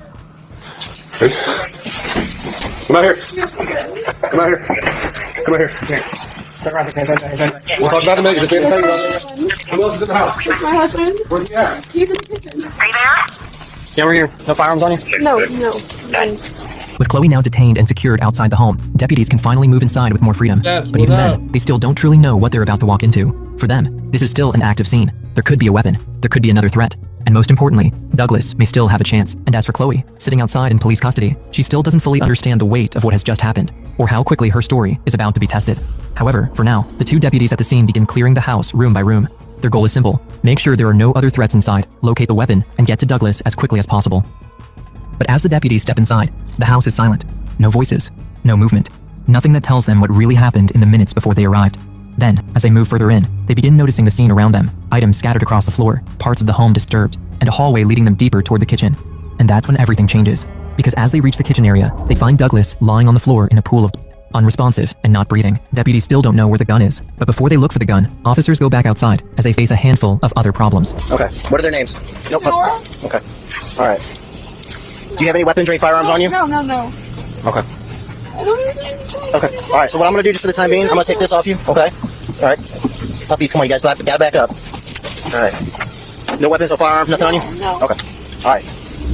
Come out here. Come out here. Come out here. We'll talk about it in a minute. Who else is in the house? It's my husband. Where's he at? He's in the kitchen. Are you there? Yeah, we're here. No firearms on you? No. With Chloe now detained and secured outside the home, deputies can finally move inside with more freedom. But even then, they still don't truly know what they're about to walk into. For them, this is still an active scene. There could be a weapon. There could be another threat. And most importantly, Douglas may still have a chance. And as for Chloe, sitting outside in police custody, she still doesn't fully understand the weight of what has just happened, or how quickly her story is about to be tested. However, for now, the two deputies at the scene begin clearing the house room by room. Their goal is simple: make sure there are no other threats inside, locate the weapon, and get to Douglas as quickly as possible. But as the deputies step inside, the house is silent. No voices, no movement, nothing that tells them what really happened in the minutes before they arrived. Then, as they move further in, they begin noticing the scene around them, items scattered across the floor, parts of the home disturbed, and a hallway leading them deeper toward the kitchen. And that's when everything changes, because as they reach the kitchen area, they find Douglas lying on the floor in a pool of unresponsive and not breathing. Deputies still don't know where the gun is, but before they look for the gun, officers go back outside as they face a handful of other problems. Okay, what are their names? Nope. Okay, all right. Do you have any weapons or any firearms on you? No. Okay. I don't understand. Okay, all right, so what I'm going to do just for the time being, I'm going to take this off you, okay? All right. Puppies, come on, you guys gotta back up. All right. No weapons or firearms, nothing on you? No. Okay, all right.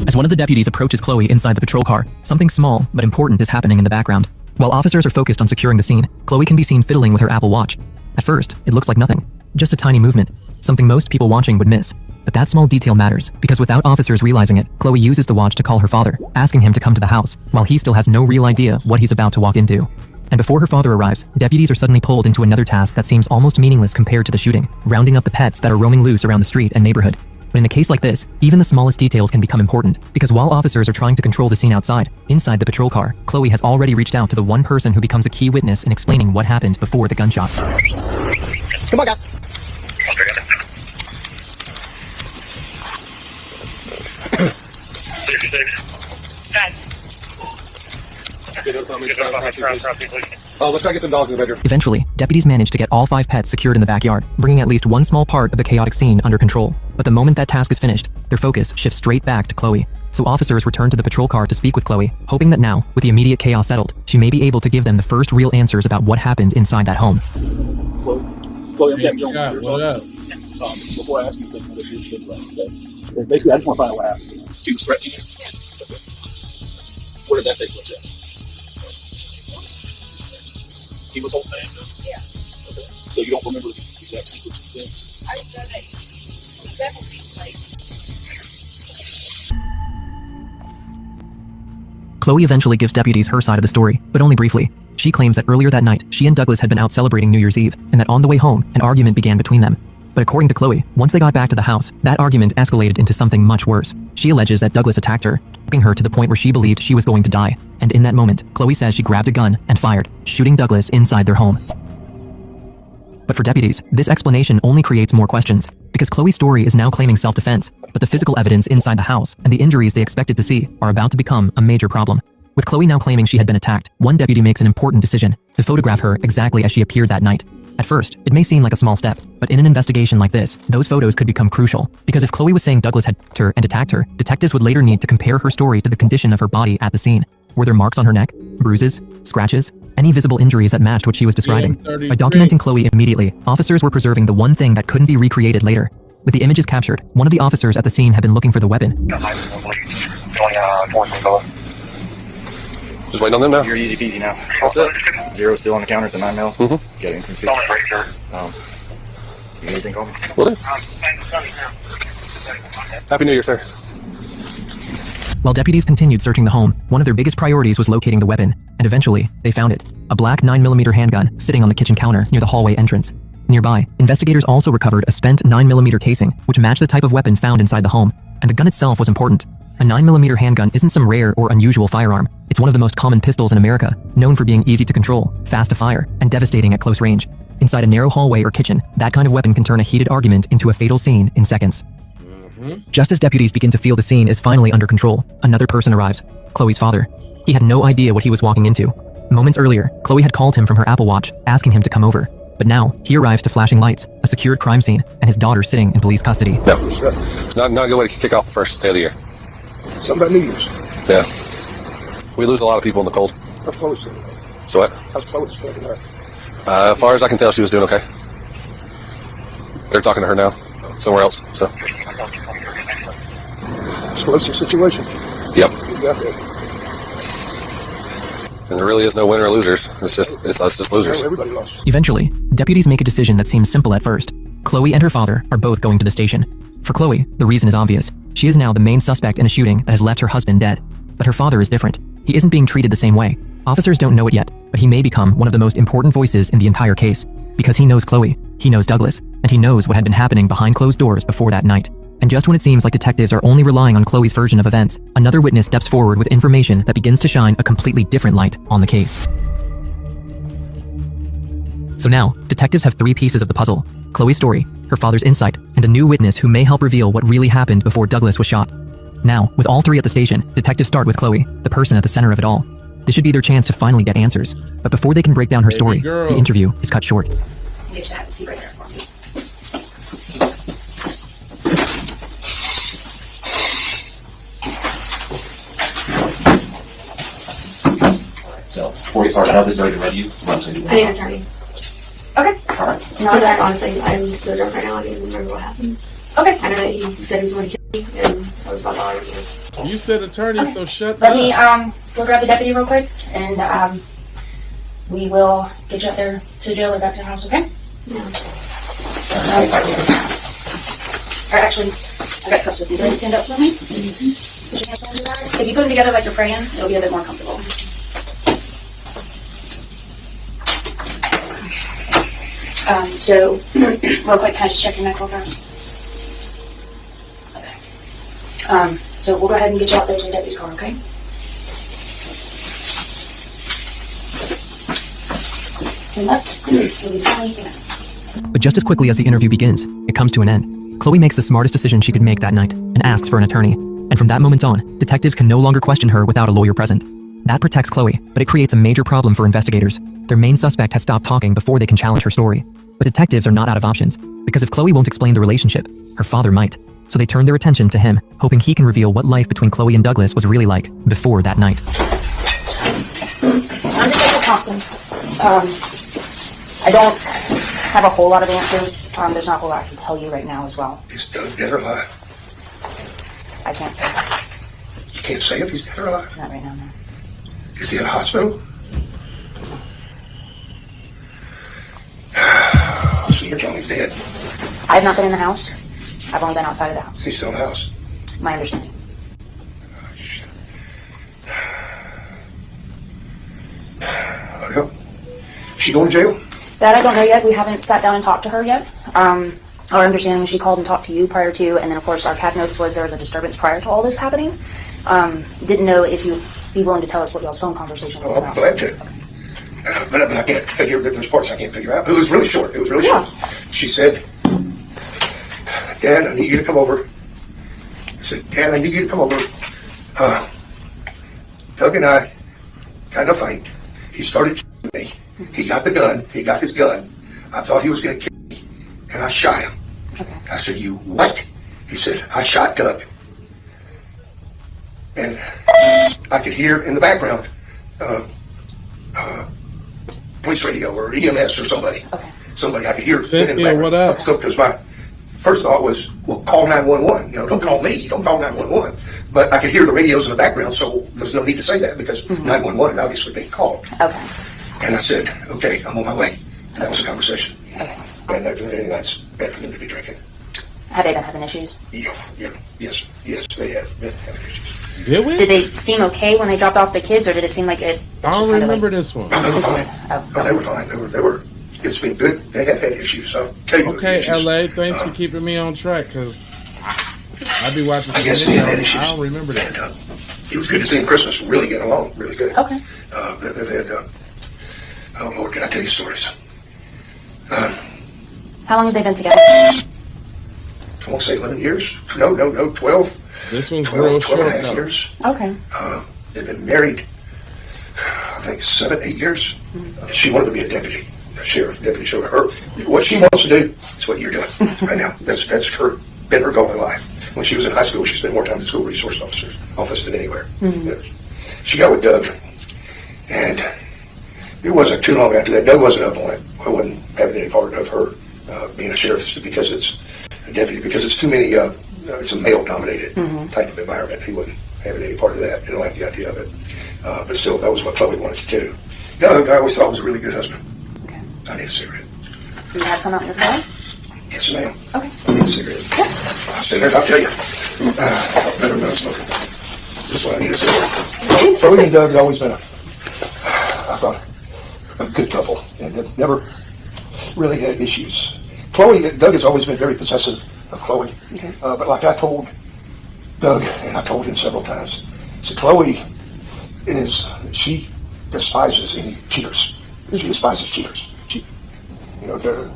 As one of the deputies approaches Chloe inside the patrol car, something small but important is happening in the background. While officers are focused on securing the scene, Chloe can be seen fiddling with her Apple Watch. At first, it looks like nothing, just a tiny movement, something most people watching would miss. But that small detail matters, because without officers realizing it, Chloe uses the watch to call her father, asking him to come to the house, while he still has no real idea what he's about to walk into. And before her father arrives, deputies are suddenly pulled into another task that seems almost meaningless compared to the shooting, rounding up the pets that are roaming loose around the street and neighborhood. But in a case like this, even the smallest details can become important, because while officers are trying to control the scene outside, inside the patrol car, Chloe has already reached out to the one person who becomes a key witness in explaining what happened before the gunshot. Come on, guys. Oh, let's try to get them dogs in the bedroom. Eventually, deputies manage to get all 5 pets secured in the backyard, bringing at least one small part of the chaotic scene under control. But the moment that task is finished, their focus shifts straight back to Chloe. So officers return to the patrol car to speak with Chloe, hoping that now, with the immediate chaos settled, she may be able to give them the first real answers about what happened inside that home. Chloe, I'm Captain Jones. What up? Before I ask you to take another shit last day, basically, I just want to find out what happened. He was threatening you? Where did that take place at? He was holding the handgun? Yeah. Okay. So you don't remember the exact sequence of events? I just know that he definitely Chloe eventually gives deputies her side of the story, but only briefly. She claims that earlier that night, she and Douglas had been out celebrating New Year's Eve, and that on the way home, an argument began between them. But according to Chloe, once they got back to the house, that argument escalated into something much worse. She alleges that Douglas attacked her, choking her to the point where she believed she was going to die. And in that moment, Chloe says she grabbed a gun and fired, shooting Douglas inside their home. But for deputies, this explanation only creates more questions, because Chloe's story is now claiming self-defense, but the physical evidence inside the house and the injuries they expected to see are about to become a major problem. With Chloe now claiming she had been attacked, one deputy makes an important decision: to photograph her exactly as she appeared that night. At first, it may seem like a small step, but in an investigation like this, those photos could become crucial, because if Chloe was saying Douglas had hit her and attacked her, detectives would later need to compare her story to the condition of her body at the scene. Were there marks on her neck, bruises, scratches, any visible injuries that matched what she was describing? By documenting Chloe immediately, officers were preserving the one thing that couldn't be recreated later. With the images captured, one of the officers at the scene had been looking for the weapon. Just waiting on them now. You're easy peasy now. What's up? Zero still on the counters at 9 mil. Mm-hmm. Get increase. You need anything, call me? Will do. Happy New Year, sir. While deputies continued searching the home, one of their biggest priorities was locating the weapon, and eventually, they found it. A black 9mm handgun sitting on the kitchen counter near the hallway entrance. Nearby, investigators also recovered a spent 9mm casing, which matched the type of weapon found inside the home, and the gun itself was important. A 9mm handgun isn't some rare or unusual firearm. It's one of the most common pistols in America, known for being easy to control, fast to fire, and devastating at close range. Inside a narrow hallway or kitchen, that kind of weapon can turn a heated argument into a fatal scene in seconds. Just as deputies begin to feel the scene is finally under control, another person arrives: Chloe's father. He had no idea what he was walking into. Moments earlier, Chloe had called him from her Apple Watch, asking him to come over. But now, he arrives to flashing lights, a secured crime scene, and his daughter sitting in police custody. No, it's not a good way to kick off the first day of the year. Something about New Year's. Yeah. We lose a lot of people in the cold. How's Chloe's doing? So what? How's Chloe's feeling her? As far as I can tell, she was doing okay. They're talking to her now, somewhere else. So. Explosive situation. Yep. You got that. And there really is no winner or losers. It's us just losers. Everybody lost. Eventually, deputies make a decision that seems simple at first. Chloe and her father are both going to the station. For Chloe, the reason is obvious. She is now the main suspect in a shooting that has left her husband dead. But her father is different. He isn't being treated the same way. Officers don't know it yet, but he may become one of the most important voices in the entire case. Because he knows Chloe, he knows Douglas, and he knows what had been happening behind closed doors before that night. And just when it seems like detectives are only relying on Chloe's version of events, another witness steps forward with information that begins to shine a completely different light on the case. So now, detectives have 3 pieces of the puzzle: Chloe's story, her father's insight, and a new witness who may help reveal what really happened before Douglas was shot. Now, with all 3 at the station, detectives start with Chloe, the person at the center of it all. This should be their chance to finally get answers. But before they can break down her story, the interview is cut short. Get you to have a seat right there for me. So, before we start, I know this is very ready. I need an attorney. Okay. Alright. No, Zach, honestly, I'm so drunk right now, I don't even remember what happened. Okay. I know that he said he was going to kill me, and that was about all I remember. You said attorney, so shut Let up. me go grab the deputy real quick, and we will get you out there to jail or back to the house, okay? Yeah. Or actually, I got cuffs with you. Can you stand up for me? Put your hands on your back. If you put them together like you're praying, it'll be a bit more comfortable. So, real quick, can I just check your neck real fast? So we'll go ahead and get you out there to the deputy's car, okay? But just as quickly as the interview begins, it comes to an end. Chloe makes the smartest decision she could make that night and asks for an attorney. And from that moment on, detectives can no longer question her without a lawyer present. That protects Chloe, but it creates a major problem for investigators. Their main suspect has stopped talking before they can challenge her story. But detectives are not out of options, because if Chloe won't explain the relationship, her father might. So they turn their attention to him, hoping he can reveal what life between Chloe and Douglas was really like before that night. I'm Detective Thompson. I don't have a whole lot of answers. There's not a whole lot I can tell you right now as well. Is Doug dead or alive? I can't say. You can't say if he's dead or alive? Not right now, no. Is he at a hospital? So you're telling me he's dead? I have not been in the house. I've only been outside of the house. He's still in the house? My understanding. Oh, shit. Well, is she going to jail? That I don't know yet. We haven't sat down and talked to her yet. Our understanding is she called and talked to you prior to, and then of course our CAD notes was there was a disturbance prior to all this happening. Didn't know if you'd be willing to tell us what y'all's phone conversation was about. I'm glad to. But I can't figure, there's parts I can't figure out. It was really short. Short. She said, Dad, I need you to come over. I said, Dad, I need you to come over. Doug and I got in a fight. He started shooting me. He got the gun. He got his gun. I thought he was going to kill me, and I shot him. Okay. I said, you what? He said, I shot Doug. And I could hear in the background police radio or EMS or somebody. Okay. Somebody I could hear in the Cynthia, background. what up? So, because my first thought was, well, call 911. Don't call me. Don't call 911. But I could hear the radios in the background, so there's no need to say that because 911 is obviously being called. Okay. And I said, okay, I'm on my way. And that was the conversation. Okay. And that's bad for them to be drinking. Have they been having issues? Yes, they have been having issues. Did we? Did they seem okay when they dropped off the kids, or did it seem like it? I don't remember this one. No, they were fine. They were fine. They were. It's been good. They have had issues. I'll tell you. Okay, LA, thanks for keeping me on track, because I be watching. I guess they had issues. I don't remember that. And, it was good to see them Christmas. Really get along. Really good. Okay. They've had. Oh Lord, can I tell you stories? How long have they been together? I won't say 11 years. No, 12. This one's 12, real 12 and a short. half years. Okay. They've been married, I think, 7, 8 years. She wanted to be a deputy sheriff. Her, what she wants to do is what you're doing right now. That's been her goal in life. When she was in high school, she spent more time in the school resource office than anywhere. She got with Doug, and it wasn't too long after that. Doug wasn't up on it. I wasn't having any part of her being a sheriff because it's a deputy, because it's too many. It's a male-dominated type of environment. He wasn't having any part of that. He didn't like the idea of it. But still, that was what Chloe wanted to do. Doug, I always thought was a really good husband. Okay. I need a cigarette. Do you have some out in your car? Yes, ma'am. Okay. I need a cigarette. I'll sit there and I'll tell you. Better not smoking. That's why I need a cigarette. Chloe and Doug have always been I thought, a good couple. And they've never really had issues. Doug has always been very possessive of Chloe. Okay. But like I told Doug, and I told him several times, so Chloe she despises any cheaters. She despises cheaters. The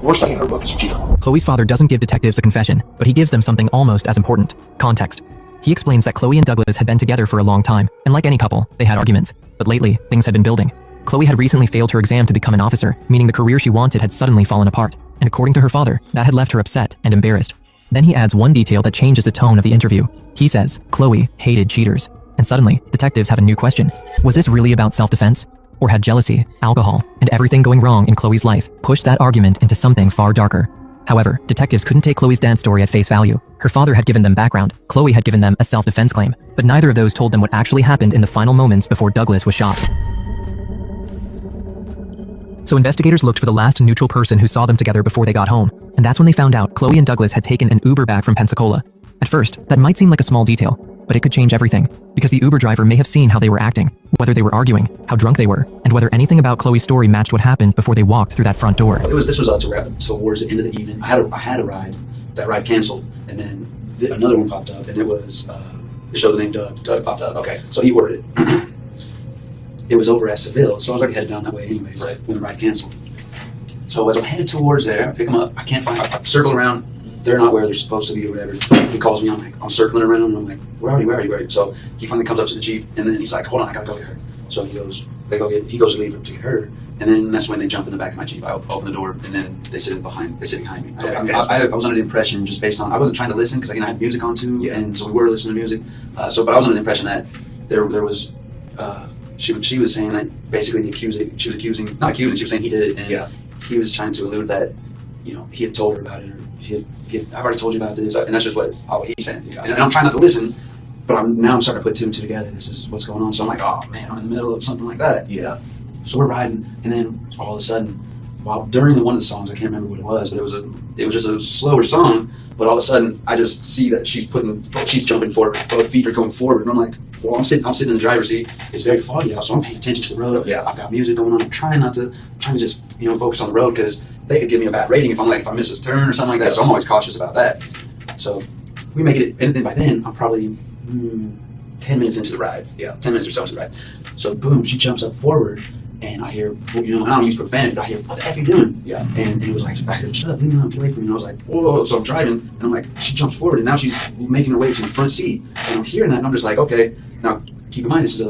worst thing in her book is a cheater. Chloe's father doesn't give detectives a confession, but he gives them something almost as important: context. He explains that Chloe and Douglas had been together for a long time, and like any couple, they had arguments. But lately, things had been building. Chloe had recently failed her exam to become an officer, meaning the career she wanted had suddenly fallen apart. And according to her father, that had left her upset and embarrassed. Then he adds one detail that changes the tone of the interview. He says, Chloe hated cheaters. And suddenly, detectives have a new question. Was this really about self-defense? Or had jealousy, alcohol, and everything going wrong in Chloe's life pushed that argument into something far darker? However, detectives couldn't take Chloe's dad's story at face value. Her father had given them background, Chloe had given them a self-defense claim, but neither of those told them what actually happened in the final moments before Douglas was shot. So investigators looked for the last neutral person who saw them together before they got home, and that's when they found out Chloe and Douglas had taken an Uber back from Pensacola. At first, that might seem like a small detail, but it could change everything, because the Uber driver may have seen how they were acting, whether they were arguing, how drunk they were, and whether anything about Chloe's story matched what happened before they walked through that front door. This was towards the end of the evening. I had a ride. That ride canceled, and then another one popped up, and it was the show the name Doug. Doug popped up. Okay. So he ordered it. It was over at Seville, so I was already headed down that way anyways. Right. When the ride canceled. So as I'm headed towards there, I pick them up. I can't find. I circle around. They're not where they're supposed to be or whatever. He calls me. I'm circling around, and I'm like, where are you? Where are you? Where are you? So he finally comes up to the Jeep, and then he's like, hold on, I gotta go get her. So he goes to leave her to get her, and then that's when they jump in the back of my Jeep. I open the door, and then they sit behind me. Okay. I was under the impression, just based on, I wasn't trying to listen because I had music on too, and so we were listening to music. But I was under the impression that there was. She was saying that basically she was saying he did it, and he was trying to allude that, he had told her about it, or I've already told you about this, and that's just what he said. And I'm trying not to listen, but I'm starting to put two and two together. This is what's going on. So I'm like, oh man, I'm in the middle of something like that. Yeah. So we're riding, and then all of a sudden, during one of the songs, I can't remember what it was, but it was just a slower song. But all of a sudden, I just see that she's jumping forward, both feet are going forward, and I'm like, well, I'm sitting in the driver's seat. It's very foggy out, so I'm paying attention to the road. Yeah. I've got music going on. I'm trying to just focus on the road because they could give me a bad rating if I miss a turn or something like that. So I'm always cautious about that. So we make it, and then by then I'm probably 10 minutes into the ride. Yeah. 10 minutes or so into the ride. So boom, she jumps up forward, and I hear, I don't use profanity, but I hear, what the F are you doing? Yeah. And it was like, I heard, shut up, leave me alone, get away from me. And I was like, whoa. So I'm driving, and I'm like, she jumps forward, and now she's making her way to the front seat. And I'm hearing that, and I'm just like, okay. Now, keep in mind, this is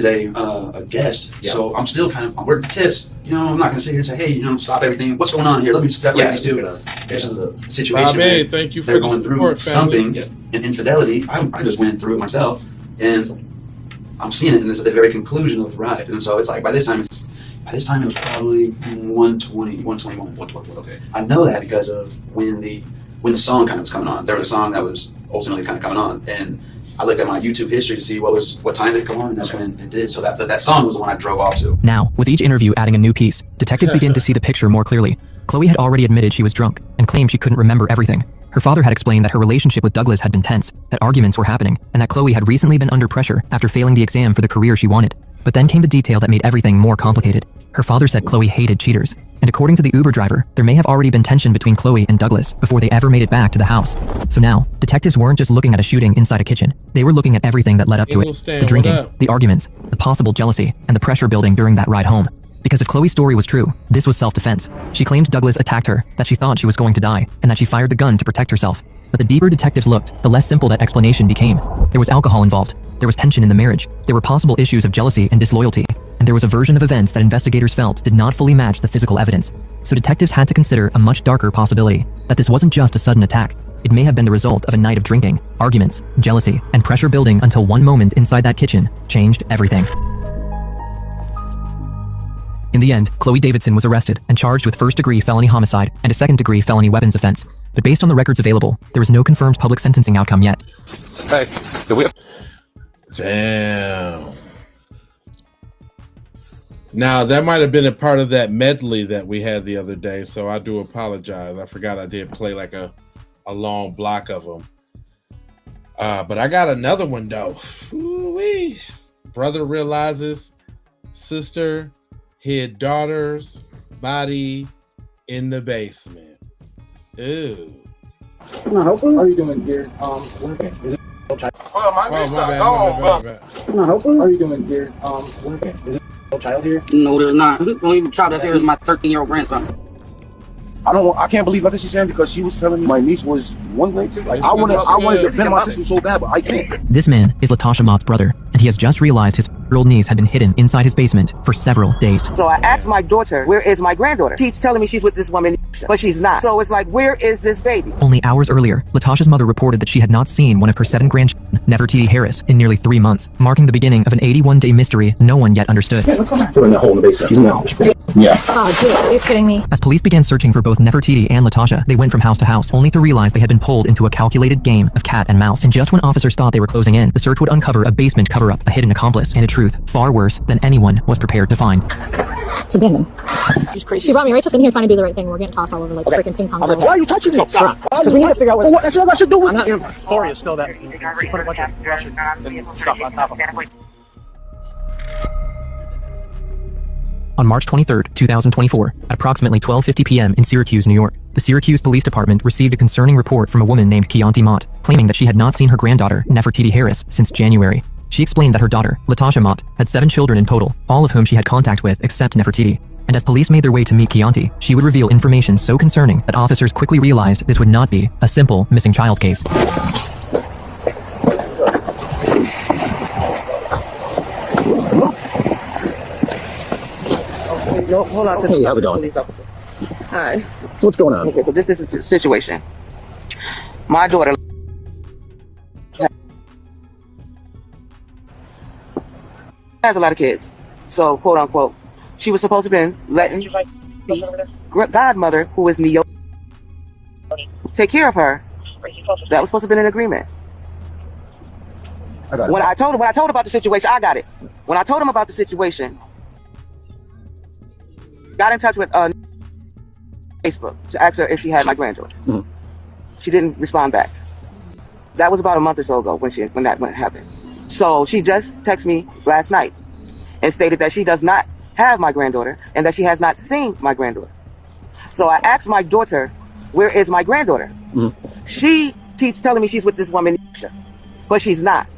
a guest, so I'm still I'm working the tips. I'm not going to sit here and say, hey, stop everything. What's going on here? Let me separate these two. This is a situation where thank you for they're going through something, an infidelity. I just went through it myself, and I'm seeing it, and it's at the very conclusion of the ride. And so it's like, by this time it was probably 121. Okay. I know that because of when the song kind of was coming on. There was a song that was ultimately kind of coming on, and I looked at my YouTube history to see what time did it come on, and that's when it did. So that song was the one I drove off to. Now, with each interview adding a new piece, detectives begin to see the picture more clearly. Chloe had already admitted she was drunk and claimed she couldn't remember everything. Her father had explained that her relationship with Douglas had been tense, that arguments were happening, and that Chloe had recently been under pressure after failing the exam for the career she wanted. But then came the detail that made everything more complicated. Her father said Chloe hated cheaters, and according to the Uber driver, there may have already been tension between Chloe and Douglas before they ever made it back to the house. So now, detectives weren't just looking at a shooting inside a kitchen. They were looking at everything that led up to it. The drinking, the arguments, the possible jealousy, and the pressure building during that ride home. Because if Chloe's story was true, this was self-defense. She claimed Douglas attacked her, that she thought she was going to die, and that she fired the gun to protect herself. But the deeper detectives looked, the less simple that explanation became. There was alcohol involved. There was tension in the marriage. There were possible issues of jealousy and disloyalty. And there was a version of events that investigators felt did not fully match the physical evidence. So detectives had to consider a much darker possibility, that this wasn't just a sudden attack. It may have been the result of a night of drinking, arguments, jealousy, and pressure building until one moment inside that kitchen changed everything. In the end, Chloe Davidson was arrested and charged with first-degree felony homicide and a second-degree felony weapons offense. But based on the records available, there was no confirmed public sentencing outcome yet. Hey, Damn. Now, that might have been a part of that medley that we had the other day, so I do apologize. I forgot I did play like a long block of them. But I got another one, though. Ooh-wee. Brother realizes sister hid daughter's body in the basement. Ooh. Can I help you? How are you doing here? Working. Is it Well, my bad. Can I help you? How are you doing here? Working. Is it child here? No, there's not. The only child that's here is my 13-year-old grandson. I can't believe nothing she's saying because she was telling me my niece was one grade. Like I wanted to defend my sister so bad, but I can't. This man is Latasha Mott's brother, and he has just realized his 4-year-old niece had been hidden inside his basement for several days. So I asked my daughter, where is my granddaughter? She's telling me she's with this woman, but she's not. So it's like, where is this baby? Only hours earlier, Latasha's mother reported that she had not seen one of her 7 grandchildren, Nefertiti Harris, in nearly 3 months, marking the beginning of an 81-day mystery no one yet understood. Put her in the hole in the basement. She's in the hole. Yeah. Oh, dude, are you kidding me? As police began searching for both Nefertiti and Latasha, they went from house to house, only to realize they had been pulled into a calculated game of cat and mouse. And just when officers thought they were closing in, the search would uncover a basement cover-up, a hidden accomplice, and a truth far worse than anyone was prepared to find. It's abandoned. She's crazy. She brought me right to in here trying to do the right thing. We're getting tossed all over like freaking ping pong balls. Why are you touching me? Because we need to figure out what that's what I should do. I'm not. The story is still that she put a bunch of Russian and stuff on top of it. On March 23, 2024, at approximately 12:50 p.m. in Syracuse, New York, the The Syracuse Police Department received a concerning report from a woman named Keontae Mott, claiming that she had not seen her granddaughter, Nefertiti Harris, since January. She explained that her daughter, Latasha Mott, had 7 children in total, all of whom she had contact with except Nefertiti. And as police made their way to meet Keontae, she would reveal information so concerning that officers quickly realized this would not be a simple missing child case. No, hold on. Hey, how's it going? Police officer. Hi. So what's going on? Okay, so this is the situation. My daughter has a lot of kids. So, quote unquote, she was supposed to have been letting godmother, who is Neo, take care of her. That was supposed to have been an agreement. When I told him about the situation, I got it. When I told him about the situation, got in touch with Facebook to ask her if she had my granddaughter. She didn't respond back. That was about a month or so ago when that happened. So she just texted me last night and stated that she does not have my granddaughter and that she has not seen my granddaughter. So I asked my daughter, where is my granddaughter? She keeps telling me she's with this woman, but she's not.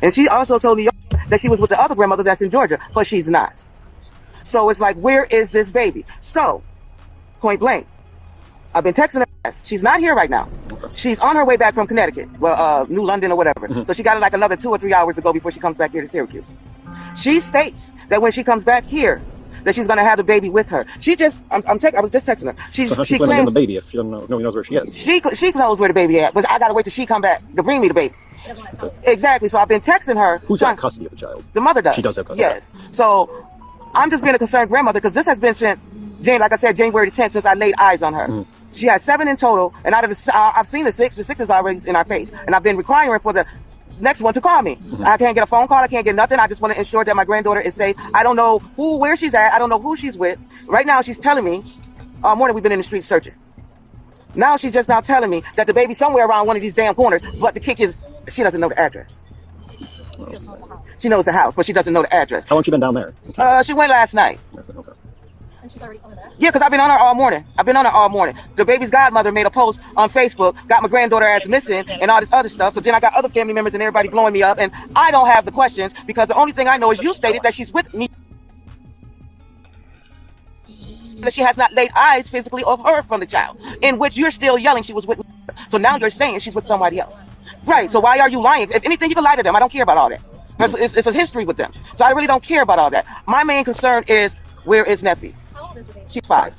And she also told me that she was with the other grandmother that's in Georgia, but she's not. So it's like, where is this baby? So, point blank, I've been texting her. She's not here right now. She's on her way back from Connecticut, well, New London or whatever. So she got like another 2 or 3 hours to go before she comes back here to Syracuse. She states that when she comes back here, that she's gonna have the baby with her. She just, I was just texting her. So how's she planning on the baby if she doesn't know, nobody knows where she is? She knows where the baby is, but I gotta wait till she come back to bring me the baby. Exactly. So I've been texting her. Who's got custody of the child? The mother does. She does have custody. Yes. So I'm just being a concerned grandmother because this has been since like I said, January the 10th since I laid eyes on her. She has 7 in total, and out of the I've seen the 6. The 6 is already in our face, and I've been requiring for the next one to call me. I can't get a phone call. I can't get nothing. I just want to ensure that my granddaughter is safe. I don't know where she's at. I don't know who she's with. Right now, she's telling me all morning we've been in the street searching. Now she's just now telling me that the baby's somewhere around one of these damn corners, but the kick is she doesn't know the address. She knows the house, but she doesn't know the address. How long she been down there? She went last night. Okay. And she's already coming back? Yeah, because I've been on her all morning. The baby's godmother made a post on Facebook, got my granddaughter as missing and all this other stuff. So then I got other family members and everybody blowing me up. And I don't have the questions because the only thing I know is you stated that she's with me. That she has not laid eyes physically of her from the child, in which you're still yelling she was with me. So now you're saying she's with somebody else. Right, so why are you lying? If anything, you can lie to them. I don't care about all that. It's a history with them. So I really don't care about all that. My main concern is, where is Neffy? How old is the baby? She's 5.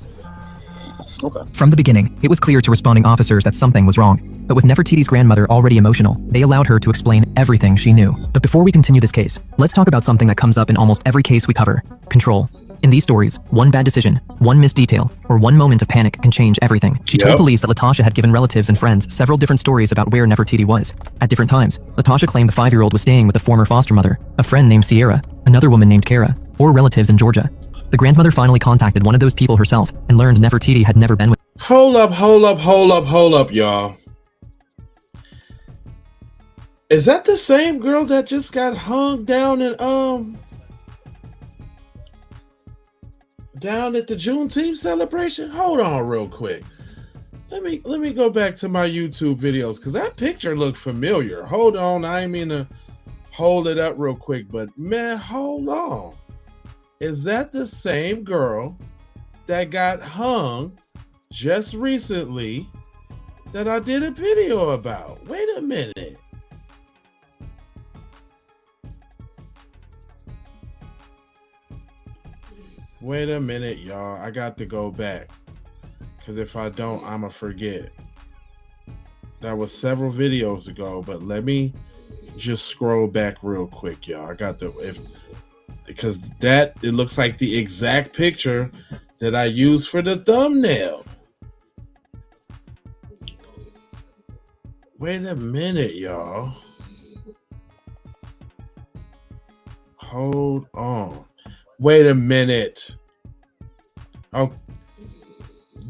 Okay. From the beginning, it was clear to responding officers that something was wrong. But with Nefertiti's grandmother already emotional, they allowed her to explain everything she knew. But before we continue this case, let's talk about something that comes up in almost every case we cover: control. In these stories, one bad decision, one missed detail, or one moment of panic can change everything. She told police that Latasha had given relatives and friends several different stories about where Nefertiti was. At different times, Latasha claimed the 5-year-old was staying with a former foster mother, a friend named Sierra, another woman named Kara, or relatives in Georgia. The grandmother finally contacted one of those people herself and learned Nefertiti had never been with. Hold up, y'all. Is that the same girl that just got hung down in down at the Juneteenth celebration? Hold on real quick. Let me go back to my YouTube videos because that picture looked familiar. Hold on, I ain't mean to hold it up real quick, but man, hold on. Is that the same girl that got hung just recently that I did a video about? Wait a minute. Wait a minute, y'all. I got to go back. Because if I don't, I'ma forget. That was several videos ago, but let me just scroll back real quick, y'all. I got because it looks like the exact picture that I used for the thumbnail. Wait a minute, y'all. Hold on. Wait a minute. Oh,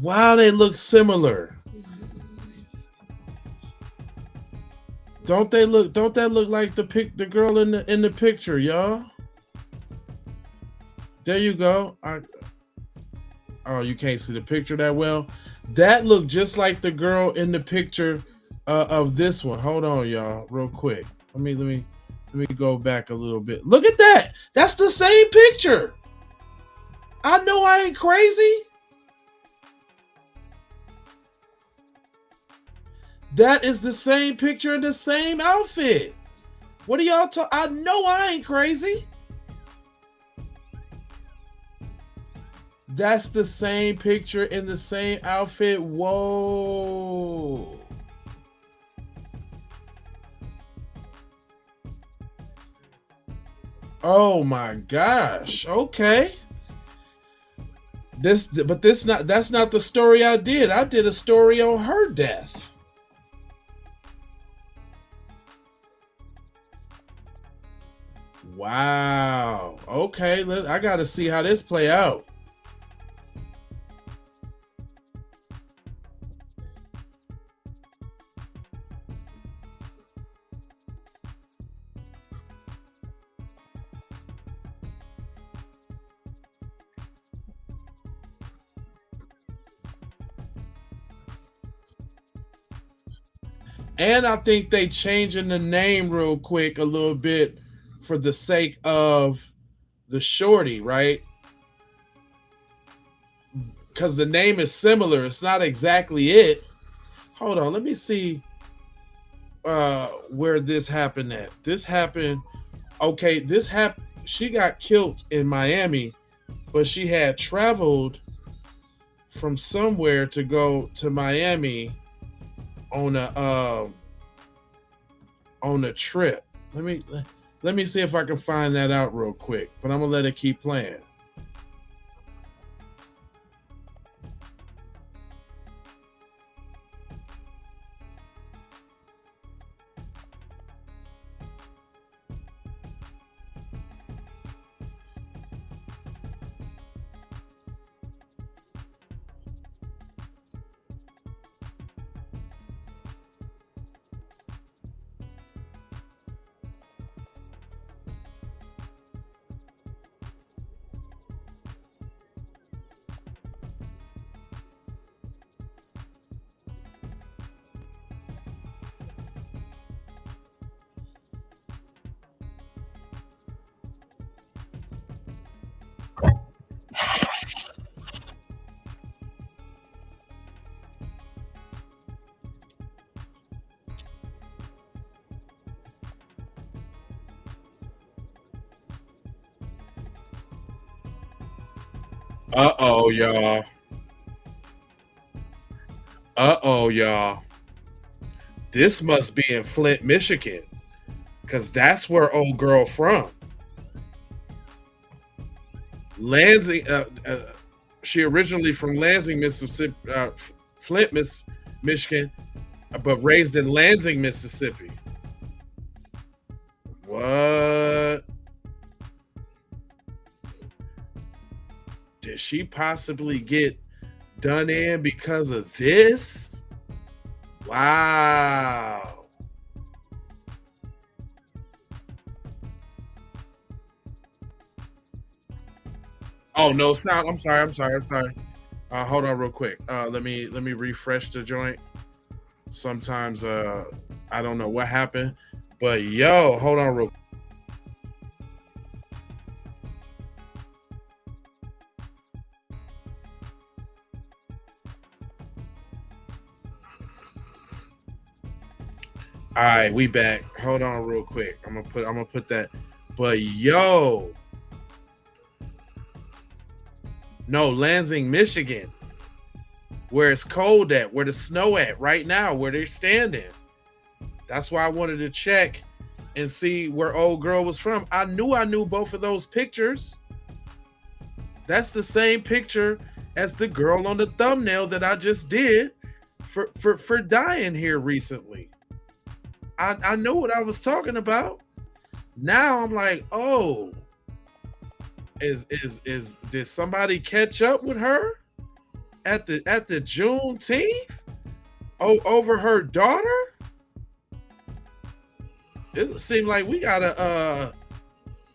wow, they look similar. Don't that look like the girl in the picture, y'all? There you go. Oh, you can't see the picture that well. That looked just like the girl in the picture of this one. Hold on, y'all, real quick. Let me go back a little bit. Look at that. That's the same picture. I know I ain't crazy. That is the same picture in the same outfit. What are y'all talking? I know I ain't crazy. That's the same picture in the same outfit. Whoa. Oh my gosh. Okay. That's not the story I did. I did a story on her death. Wow. Okay, I got to see how this play out. And I think they changing the name real quick a little bit for the sake of the shorty, right? Because the name is similar. It's not exactly it. Hold on, let me see where this happened at. This happened. Okay, this happened. She got killed in Miami, but she had traveled from somewhere to go to Miami on a trip. Let me see if I can find that out real quick, but I'm gonna let it keep playing. Uh-oh, y'all. Uh-oh, y'all. This must be in Flint, Michigan, because that's where old girl from. Lansing, she originally from Lansing, Mississippi, Flint, Michigan, but raised in Lansing, Mississippi. What? Did she possibly get done in because of this? Wow. Oh no, sound. I'm sorry. Hold on real quick. Let me refresh the joint. Sometimes I don't know what happened, but yo, hold on real. All right, we back. Hold on real quick. I'm gonna put that. But yo, no, Lansing, Michigan, where it's cold at, where the snow at right now, where they're standing. That's why I wanted to check and see where old girl was from. I knew both of those pictures. That's the same picture as the girl on the thumbnail that I just did for dying here recently. I know what I was talking about. Now I'm like, oh, did somebody catch up with her at the Juneteenth? Oh, over her daughter? It seemed like we got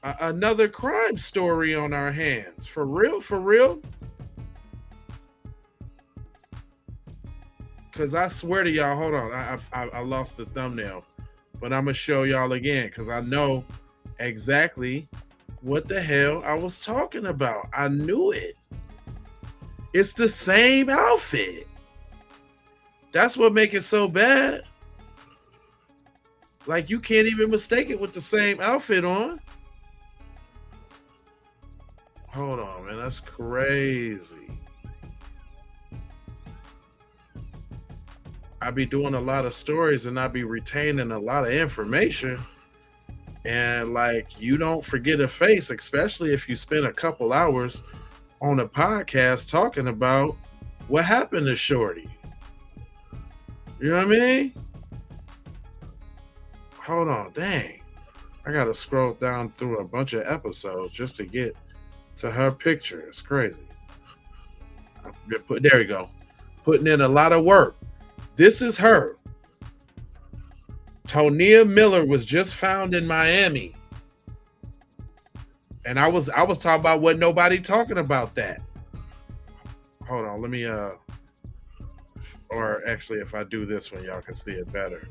another crime story on our hands. For real, for real. Because I swear to y'all, hold on, I lost the thumbnail, but I'm gonna show y'all again because I know exactly what the hell I was talking about. I knew it. It's the same outfit. That's what makes it so bad. Like, you can't even mistake it with the same outfit on. Hold on, man. That's crazy. I be doing a lot of stories and I be retaining a lot of information. And like, you don't forget a face, especially if you spend a couple hours on a podcast talking about what happened to Shorty. You know what I mean? Hold on, dang. I gotta scroll down through a bunch of episodes just to get to her picture. It's crazy. There we go. Putting in a lot of work. This is her. Tonia Miller was just found in Miami. And I was talking about what nobody talking about that. Hold on, let me or actually if I do this one, y'all can see it better.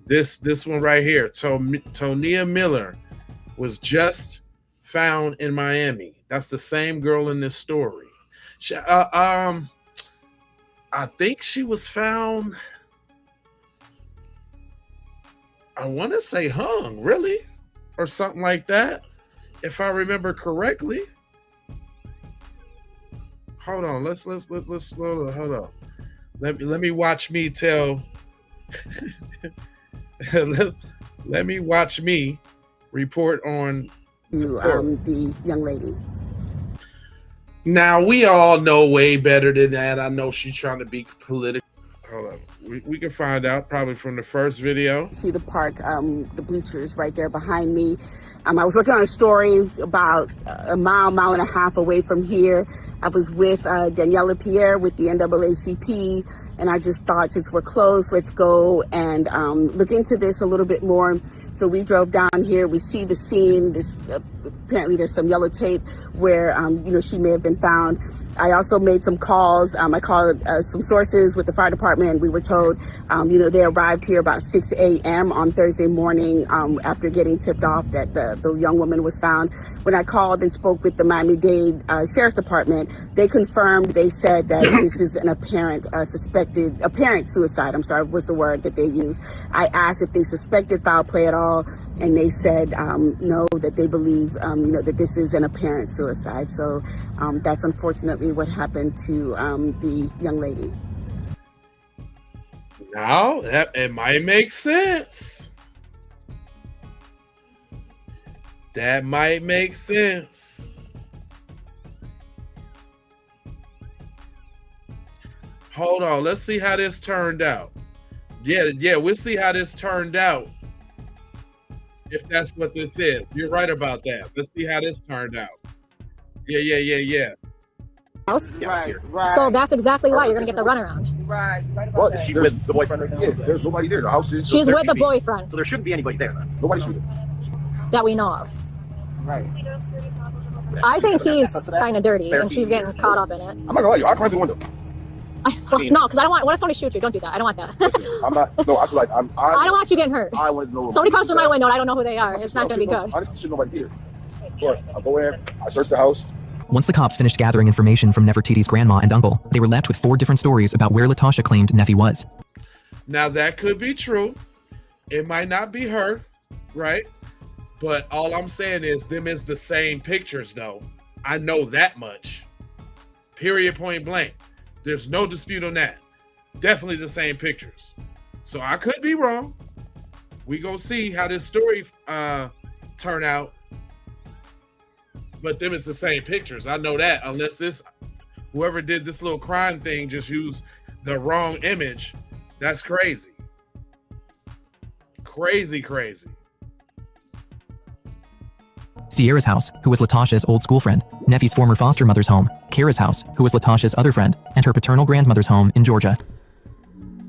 This one right here, Tonia Miller was just found in Miami. That's the same girl in this story. I think she was found, I want to say hung, really, or something like that, if I remember correctly. Hold on, let's hold up. Let me watch me tell. let me watch me report on the young lady. Now, we all know way better than that. I know she's trying to be political. Hold on. We can find out probably from the first video. See the park, the bleachers right there behind me. I was working on a story about a mile and a half away from here. I was with Daniela Pierre with the NAACP, and I just thought, since we're closed, let's go and look into this a little bit more. So we drove down here. We see the scene. Apparently there's some yellow tape where she may have been found. I also made some calls. I called some sources with the fire department. We were told, they arrived here about 6 a.m. on Thursday morning after getting tipped off that the young woman was found. When I called and spoke with the Miami-Dade Sheriff's Department, they confirmed. They said that this is an apparent suicide. I'm sorry, was the word that they used. I asked if they suspected foul play at all, and they said no, that they believe that this is an apparent suicide. So that's unfortunately what happened to the young lady. Now, it might make sense. That might make sense. Hold on, let's see how this turned out. Yeah, we'll see how this turned out. If that's what this is. You're right about that. Let's see how this turned out. Yeah. House. Right. So that's exactly why you're gonna get the runaround. Right. What? Is she with the boyfriend right now? Yeah, there's nobody there. The house is. She's with the boyfriend. So there shouldn't be anybody there. Nobody's with her. That we know of. Right. I think he's kind of dirty, and she's getting caught up in it. I'm not gonna lie, I climbed the window. No, because I don't want. What if somebody shoots you? Don't do that. I don't want that. Listen, I'm not. No, I was like, I don't want you getting hurt. I want to know. Somebody comes through my window and I don't know who they are. It's not gonna be good. Honestly, should nobody here. But I go in, I search the house. Once the cops finished gathering information from Nefertiti's grandma and uncle, they were left with 4 different stories about where Latasha claimed Neffy was. Now, that could be true. It might not be her, right? But all I'm saying is them is the same pictures, though. I know that much. Period, point blank. There's no dispute on that. Definitely the same pictures. So I could be wrong. We gonna see how this story turn out. But them is the same pictures. I know that, unless whoever did this little crime thing just used the wrong image. That's crazy. Crazy. Sierra's house, who was Latasha's old school friend, Neffy's former foster mother's home, Kara's house, who was Latasha's other friend, and her paternal grandmother's home in Georgia.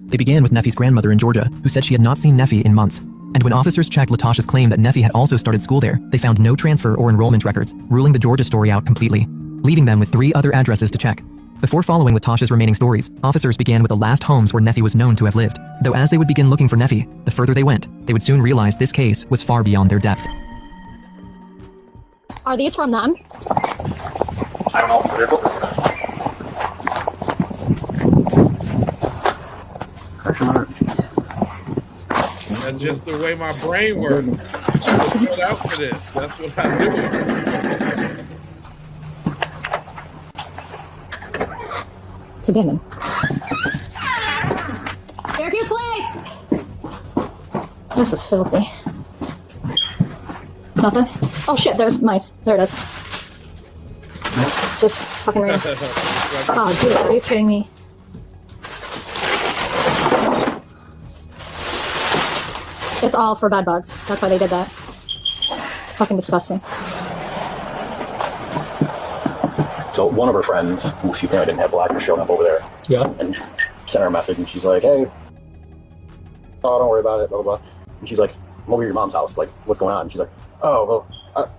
They began with Neffy's grandmother in Georgia, who said she had not seen Neffy in months. And when officers checked Latasha's claim that Neffy had also started school there, they found no transfer or enrollment records, ruling the Georgia story out completely, leaving them with 3 other addresses to check. Before following Latasha's remaining stories, officers began with the last homes where Neffy was known to have lived. Though as they would begin looking for Neffy, the further they went, they would soon realize this case was far beyond their depth. Are these from them? I don't know. That's just the way my brain works. I'm built out for this. That's what I do. It's abandoned. Syracuse Place! This is filthy. Nothing? Oh shit, there's mice. There it is. Just fucking ran. Oh dude, are you kidding me? It's all for bed bugs. That's why they did that. It's fucking disgusting. So one of her friends, who she apparently didn't have black, showed up over there. Yeah. And sent her a message, and she's like, "Hey, oh, don't worry about it, blah blah blah." And she's like, "I'm over at your mom's house. Like, what's going on?" And she's like, "Oh, well,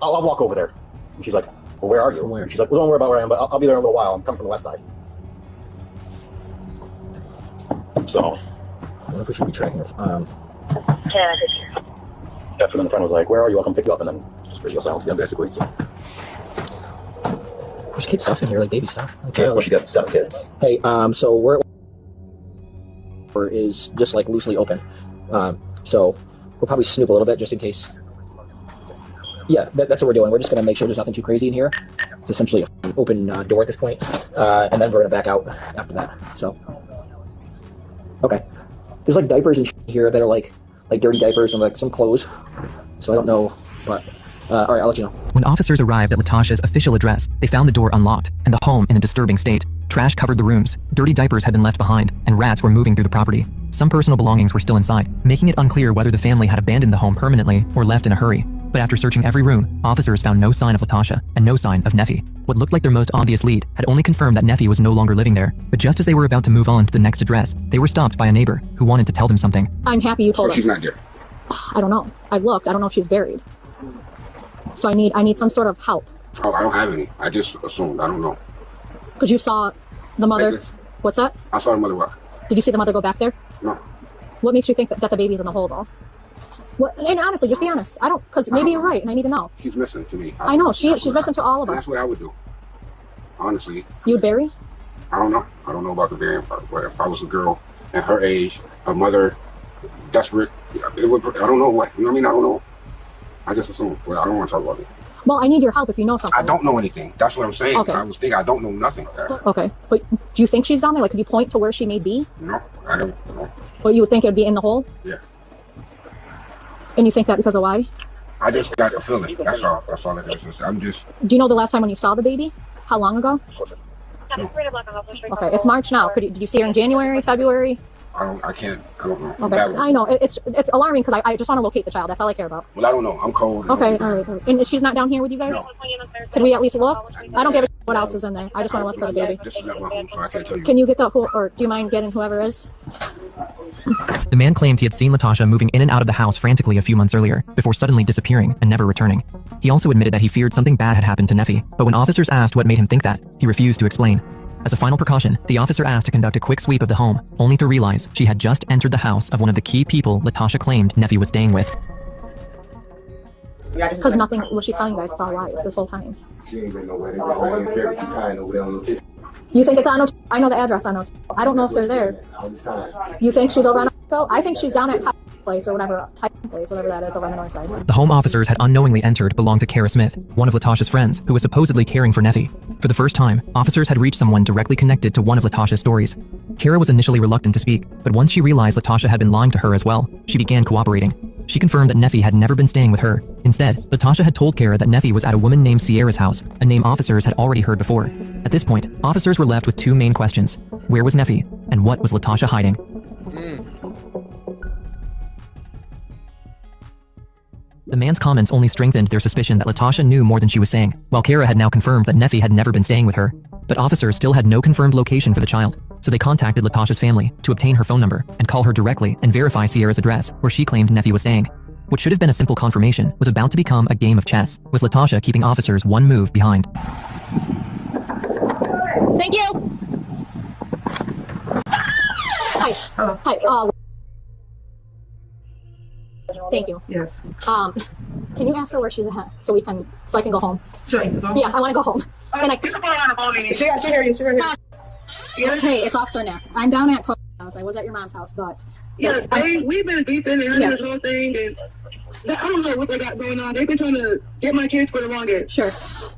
I'll walk over there." And she's like, "Well, where are you?" And she's like, "Well, don't worry about where I am, but I'll be there in a little while. I'm coming from the west side." So, I wonder if we should be tracking her. After then the friend was like, "Where are you? I'll come pick you up," and then just radio silence again, basically. So. There's kid stuff in here, like baby stuff. Okay. Yeah, well, she got 7 kids. Hey, so where is just like loosely open. So we'll probably snoop a little bit just in case. Yeah, that's what we're doing. We're just going to make sure there's nothing too crazy in here. It's essentially an open door at this point. And then we're going to back out after that. So, okay. There's like diapers and shit here that are like dirty diapers and like some clothes. So I don't know, but all right, I'll let you know. When officers arrived at Latasha's official address, they found the door unlocked and the home in a disturbing state. Trash covered the rooms, dirty diapers had been left behind, and rats were moving through the property. Some personal belongings were still inside, making it unclear whether the family had abandoned the home permanently or left in a hurry. But after searching every room, officers found no sign of Latasha and no sign of Neffy. What looked like their most obvious lead had only confirmed that Neffy was no longer living there. But just as they were about to move on to the next address, they were stopped by a neighbor who wanted to tell them something. I'm happy you told us. She's not there. I don't know. I've looked. I don't know if she's buried. So I need some sort of help. Oh, I don't have any. I just assumed. I don't know. Because you saw the mother. What's that? I saw the mother what? Did you see the mother go back there? No. What makes you think that the baby's in the hole, though? What, and honestly, just be honest. I don't, because maybe you're right, and I need to know. She's missing to me. I know she's missing to all of us. That's what I would do. Honestly. You would bury? I don't know. I don't know about the burying part. But if I was a girl at her age, a mother, desperate, it would. I don't know what. You know what I mean? I don't know. I just assume. Well, I don't want to talk about it. Well, I need your help if you know something. I don't know anything. That's what I'm saying. Okay. I was thinking I don't know nothing. Okay, but do you think she's down there? Like, could you point to where she may be? No, I don't know. Well, you would think it would be in the hole? Yeah. And you think that because of why? I just got a feeling. That's all. That's all it is. I'm just. Do you know the last time when you saw the baby? How long ago? No. Okay, it's March now. Did you see her in January, February? I can't. I don't know. Okay, I know. It's alarming because I just want to locate the child. That's all I care about. Well, I don't know. I'm cold. Okay, all right. And she's not down here with you guys? No. Can we at least look? I don't give a shit what else is in there. I just want to look for the baby. This is not my home, so I can't tell you. Can you get the or do you mind getting whoever is? The man claimed he had seen Latasha moving in and out of the house frantically a few months earlier, before suddenly disappearing and never returning. He also admitted that he feared something bad had happened to Neffy, but when officers asked what made him think that, he refused to explain. As a final precaution, the officer asked to conduct a quick sweep of the home, only to realize she had just entered the house of one of the key people Latasha claimed Neffy was staying with. Because nothing, what she's telling you guys, it's all lies this whole time. She ain't been nowhere. They got right in Syracuse High over there on the You think it's on Ocho? I know the address on Ocho. I don't know if they're there. You think she's over on Ocho? I think she's down at Tyson Place or whatever, Tyson Place, whatever that is over on the north side. The home officers had unknowingly entered belonged to Kara Smith, one of Latasha's friends, who was supposedly caring for Neffy. For the first time, officers had reached someone directly connected to one of Latasha's stories. Kara was initially reluctant to speak, but once she realized Latasha had been lying to her as well, she began cooperating. She confirmed that Neffy had never been staying with her. Instead, Latasha had told Kara that Neffy was at a woman named Sierra's house, a name officers had already heard before. At this point, officers were left with two main questions. Where was Neffy, and what was Latasha hiding? The man's comments only strengthened their suspicion that Latasha knew more than she was saying, while Kara had now confirmed that Neffy had never been staying with her. But officers still had no confirmed location for the child, so they contacted Latasha's family to obtain her phone number and call her directly and verify Sierra's address where she claimed Neffy was staying. What should have been a simple confirmation was about to become a game of chess, with Latasha keeping officers one move behind. Thank you. Hi. Hello. Hi. Thank you. Yes. Can you ask her where she's at so I can go home? Sure. Yeah, I want to go home. And I. She hear you. She hear you. Yes. Hey, it's Officer Nath. I'm down at Chloe's house. I was at your mom's house, but. Yes, we've been beefing and this whole thing, and I don't know what they got going on. They've been trying to get my kids for the longest. Sure.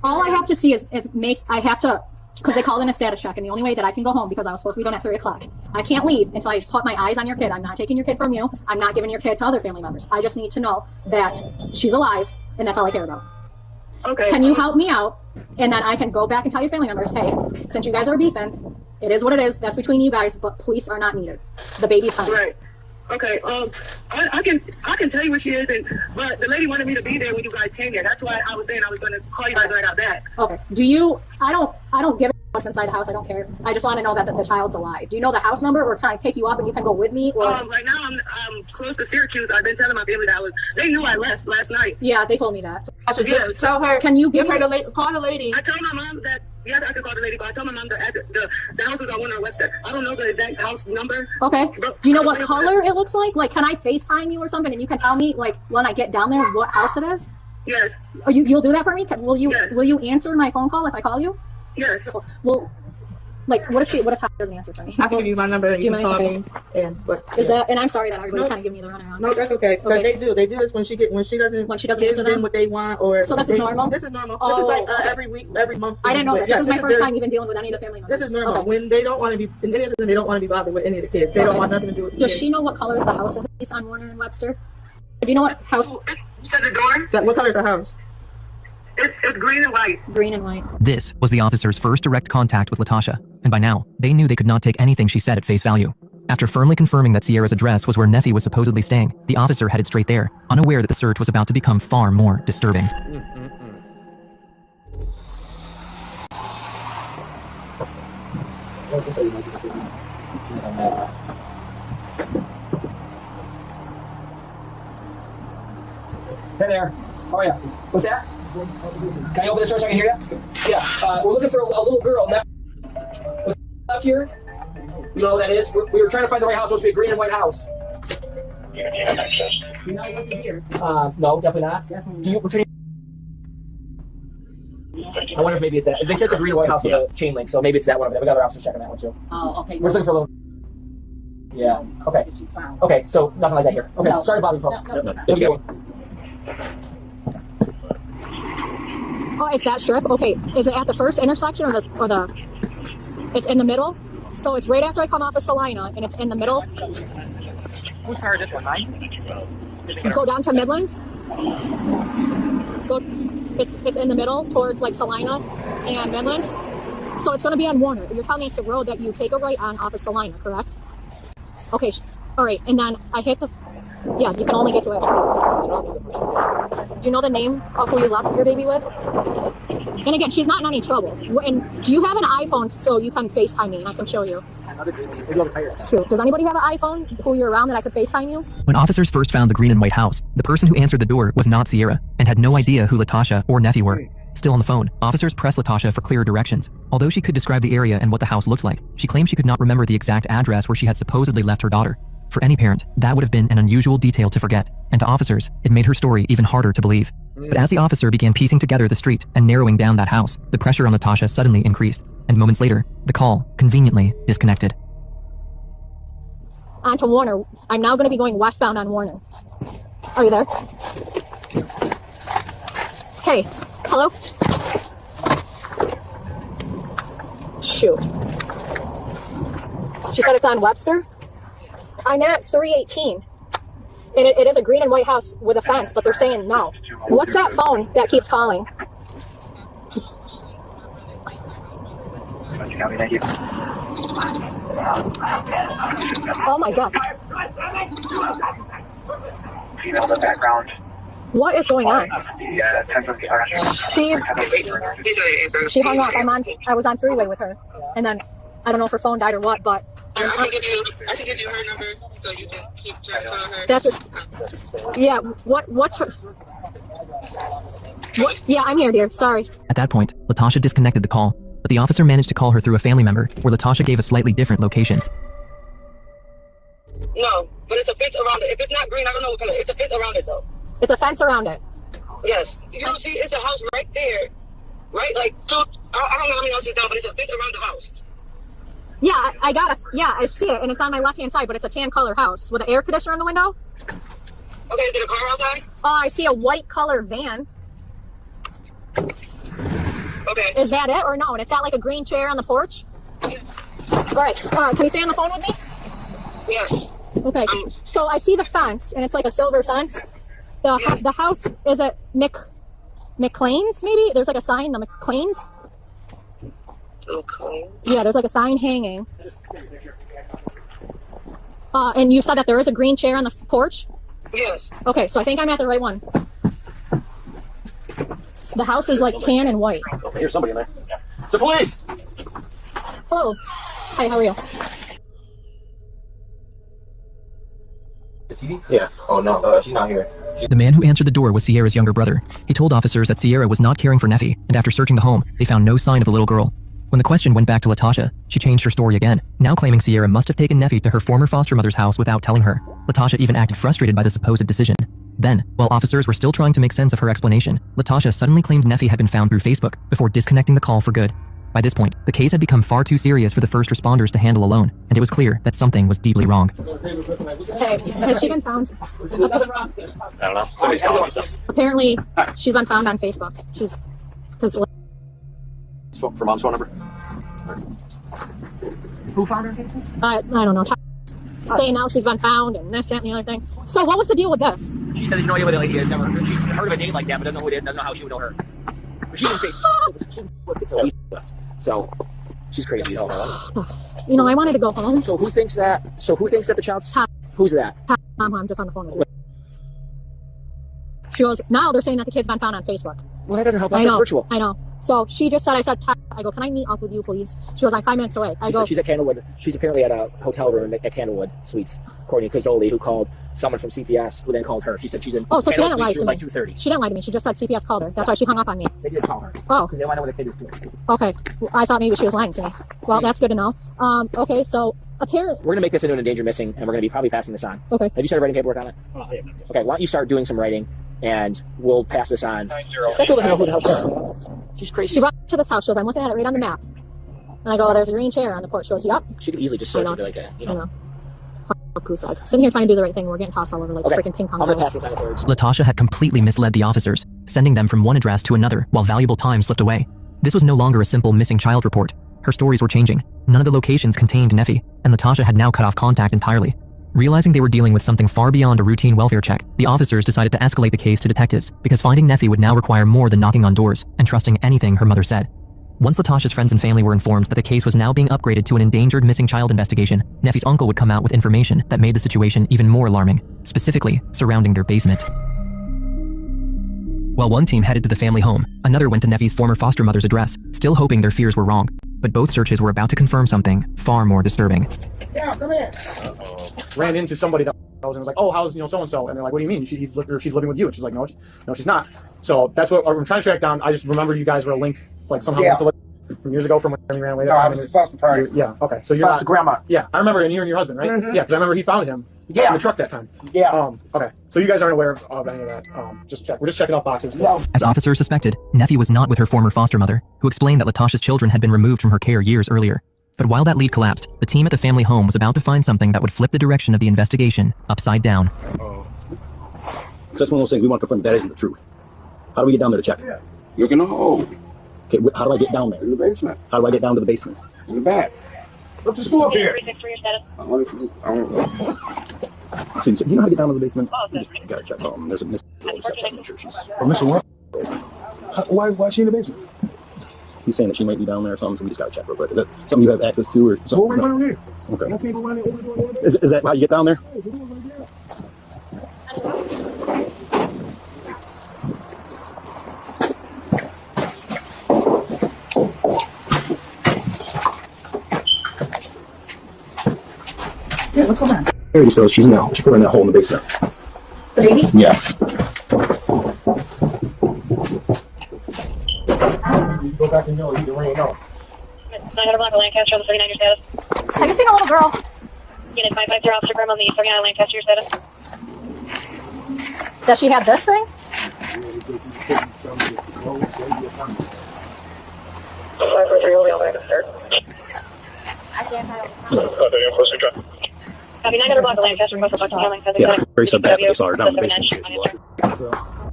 All I have to see is because they called in a status check, and the only way that I can go home, because I was supposed to be done at 3 o'clock, I can't leave until I put my eyes on your kid. I'm not taking your kid from you. I'm not giving your kid to other family members. I just need to know that she's alive, and that's all I care about. Okay. Can you help me out? And then I can go back and tell your family members, hey, since you guys are beefing, it is what it is. That's between you guys, but police are not needed. The baby's fine. Right. Okay. I can tell you where she is, but the lady wanted me to be there when you guys came there. That's why I was saying I was going to call you guys when I got back. Okay. I don't give a what's inside the house. I don't care. I just want to know that the child's alive. Do you know the house number, or can I pick you up and you can go with me? Or right now I'm close to Syracuse. I've been telling my family that they knew I left last night. Yeah, they told me that. I should tell her. Can you give her call the lady? I told my mom that yes, I could call the lady, but I told my mom that the house was on Winter Webster. I don't know the exact house number. Okay. Do you know what color it looks like? Like, can I FaceTime you or something, and you can tell me, like, when I get down there, what house it is? Yes. Oh, you'll do that for me? Will you answer my phone call if I call you? Yes. Well, like, what if Tyler doesn't answer for me? I can give you my number. And you can call me. And I'm sorry that everybody's kind of giving me the runaround. No, that's okay. They do this when she doesn't answer them what they want, or so this is normal. This is normal. Oh, this is like every week, every month. I didn't know this. This is my first time even dealing with any of the family members. This is normal. When they don't want to be, they don't want to be bothered with any of the kids. They don't want nothing to do with. Does she know what color the house is on Warner and Webster? Do you know what house? You said the door. What color is the house? It's green and white. Green and white. This was the officer's first direct contact with Latasha, and by now, they knew they could not take anything she said at face value. After firmly confirming that Sierra's address was where Neffy was supposedly staying, the officer headed straight there, unaware that the search was about to become far more disturbing. Hey there. How are you? What's that? Can I open this door so I can hear you? Yeah. We're looking for a little girl. Was left here? You know what that is? We were trying to find the right house. It's supposed to be a green and white house. Do you have access? You're not looking here. No, definitely not. What's your name? I wonder if maybe it's that. They said it's a green and white house with a chain link, so maybe it's that one over there. We got other officers checking that one too. Oh, okay. We're just looking for a little. Yeah. Okay. Okay. So nothing like that here. Okay. No. Sorry to bother you, folks. No. Have a good one. Oh, it's that strip? Okay. Is it at the first intersection or the it's in the middle? So it's right after I come off of Salina, and it's in the middle. Whose car is this one? Mine? Go down to Midland. It's in the middle towards like Salina and Midland. So it's going to be on Warner. You're telling me it's a road that you take a right on off of Salina, correct? Okay. All right. And then I hit the. Yeah, you can only get to it. Do you know the name of who you left your baby with? And again, she's not in any trouble. And do you have an iPhone so you can FaceTime me and I can show you? Sure. Does anybody have an iPhone who you're around that I could FaceTime you? When officers first found the green and white house, the person who answered the door was not Sierra and had no idea who Latasha or Neffy were. Still on the phone, officers pressed Latasha for clearer directions. Although she could describe the area and what the house looked like, she claimed she could not remember the exact address where she had supposedly left her daughter. For any parent, that would have been an unusual detail to forget, and to officers, it made her story even harder to believe. But as the officer began piecing together the street and narrowing down that house, the pressure on Latasha suddenly increased, and moments later, the call conveniently disconnected. On to Warner. I'm now going to be going westbound on Warner. Are you there? Hey, hello? Shoot. She said it's on Webster? I'm at 318. And it is a green and white house with a fence, but they're saying no. What's that phone that keeps calling? Oh my God. Female in the background. What is going on? She hung up. I was on three-way with her. And then I don't know if her phone died or what, but I can give you her number so you can keep track of her. That's her. Yeah, what's her? What? Yeah, I'm here, dear. Sorry. At that point, Latasha disconnected the call. but the officer managed to call her through a family member, where Latasha gave a slightly different location. No, but it's a fence around it. If it's not green, I don't know what color. It's a fence around it, though. It's a fence around it. Yes. You don't see, it's a house right there. Right? Like, I don't know how many houses down, but it's a fence around the house. Yeah, I see it, and it's on my left-hand side, but it's a tan color house with an air conditioner in the window. Okay, is there a car outside? I see a white color van. Okay. Is that it or no? And it's got like a green chair on the porch. All right. Can you stay on the phone with me? Yes. Okay. So I see the fence, and it's like a silver fence. The house is at McLean's, maybe? There's like a sign, the McLean's. Okay. Yeah, there's like a sign hanging. And you said that there is a green chair on the porch? Yes. Okay, so I think I'm at the right one. The house is like tan and white. Okay, here's somebody in there. It's the police! Hello. Hi, how are you? The TV? Yeah. Oh, no, she's not here. The man who answered the door was Sierra's younger brother. He told officers that Sierra was not caring for Neffy, and after searching the home, they found no sign of the little girl. When the question went back to Latasha, she changed her story again, now claiming Sierra must have taken Neffy to her former foster mother's house without telling her. Latasha even acted frustrated by the supposed decision. Then, while officers were still trying to make sense of her explanation, Latasha suddenly claimed Neffy had been found through Facebook before disconnecting the call for good. By this point, the case had become far too serious for the first responders to handle alone, and it was clear that something was deeply wrong. Okay, has she been found? I don't know. Somebody's calling me something. Apparently, she's been found on Facebook. For mom's phone number? Who found her? I don't know. Saying now she's been found and this, that, and the other thing. So what was the deal with this? She said there's no idea what the lady is. She's heard of a name like that, but doesn't know who it is. Doesn't know how she would know her. But she didn't say. She looked until we left. So she's crazy. All her life. You know, I wanted to go home. So who thinks that? The child's? Who's that? Mom, I'm just on the phone with her. She goes, now they're saying that the kid's been found on Facebook. Well, that doesn't help us. I know. It's virtual. I know. So she just said, I go, can I meet up with you, please? She goes, I'm 5 minutes away. She's at Candlewood. She's apparently at a hotel room at Candlewood Suites, according to Kazoli, who called someone from CPS, who then called her. She said she's in. Oh, so she didn't lie to me. By 2:30. She didn't lie to me. She just said CPS called her. That's why she hung up on me. They did call her. Oh. Because they want to know what the kid is doing. Okay. Well, I thought maybe she was lying to me. Well, that's good to know. Okay, so apparently we're gonna make this into an endangered missing, and we're gonna be probably passing this on. Okay. Have you started writing paperwork on it? Yeah. Okay. Why don't you start doing some writing, and we'll pass this on. That girl doesn't know who the hell she is. She's crazy. She brought me to this house. She goes, I'm looking at it right on the map. And I go, there's a green chair on the porch. She goes, yup. She could easily just search and be like, you know. Sitting here trying to do the right thing. We're getting tossed all over like freaking ping pong I'm gonna balls. pass this on afterwards. Latasha had completely misled the officers, sending them from one address to another while valuable time slipped away. This was no longer a simple missing child report. Her stories were changing. None of the locations contained Neffy, and Latasha had now cut off contact entirely. Realizing they were dealing with something far beyond a routine welfare check, the officers decided to escalate the case to detectives because finding Neffy would now require more than knocking on doors and trusting anything her mother said. Once Latasha's friends and family were informed that the case was now being upgraded to an endangered missing child investigation, Neffy's uncle would come out with information that made the situation even more alarming, specifically surrounding their basement. While one team headed to the family home, another went to Neffy's former foster mother's address, still hoping their fears were wrong. But both searches were about to confirm something far more disturbing. Yeah, come here. Ran into somebody that was and was like, oh, how's so-and-so? And they're like, what do you mean? She's living with you. And she's like, no, she's not. So that's what I'm trying to track down. I just remember you guys were a link, like somehow from years ago from when he ran away. No, I was foster parent. Yeah, okay. So you're foster grandma. Yeah, I remember, and you and your husband, right? Mm-hmm. Yeah, because I remember he found him in the truck that time. Yeah. Okay. So you guys aren't aware of any of that. We're just checking off boxes. No. As officers suspected, Neffy was not with her former foster mother, who explained that Latasha's children had been removed from her care years earlier. But while that lead collapsed, the team at the family home was about to find something that would flip the direction of the investigation upside down. That's one of those things we want to confirm that isn't the truth. How do we get down there to check? Look in the hole. Okay, how do I get down there? In the basement. How do I get down to the basement? In the back. Look, just go up here. So you know how to get down to the basement? You just gotta check something. There's a miss. Make sure she's. Oh, Mr. What? Why is she in the basement? He's saying that she might be down there or something, so we just gotta check real quick. Is that something you have access to or something? Go right down here. Okay. Okay, go right there. Is that how you get down there? Yeah, what's going on? There she goes. She put her in that hole in the basement. The baby? Yeah. You go back and know you can rain out. 900 block of Lancaster on the 39 your status. Have you seen a little girl? Unit 550 Officer Grim on the 39 Lancaster your status. Does she have this thing? 543 will be on Lancaster. I can't tell. Copy 900 block of Lancaster, request for Buckingham Lancaster. Yeah, very said that, but they saw her down in the basement.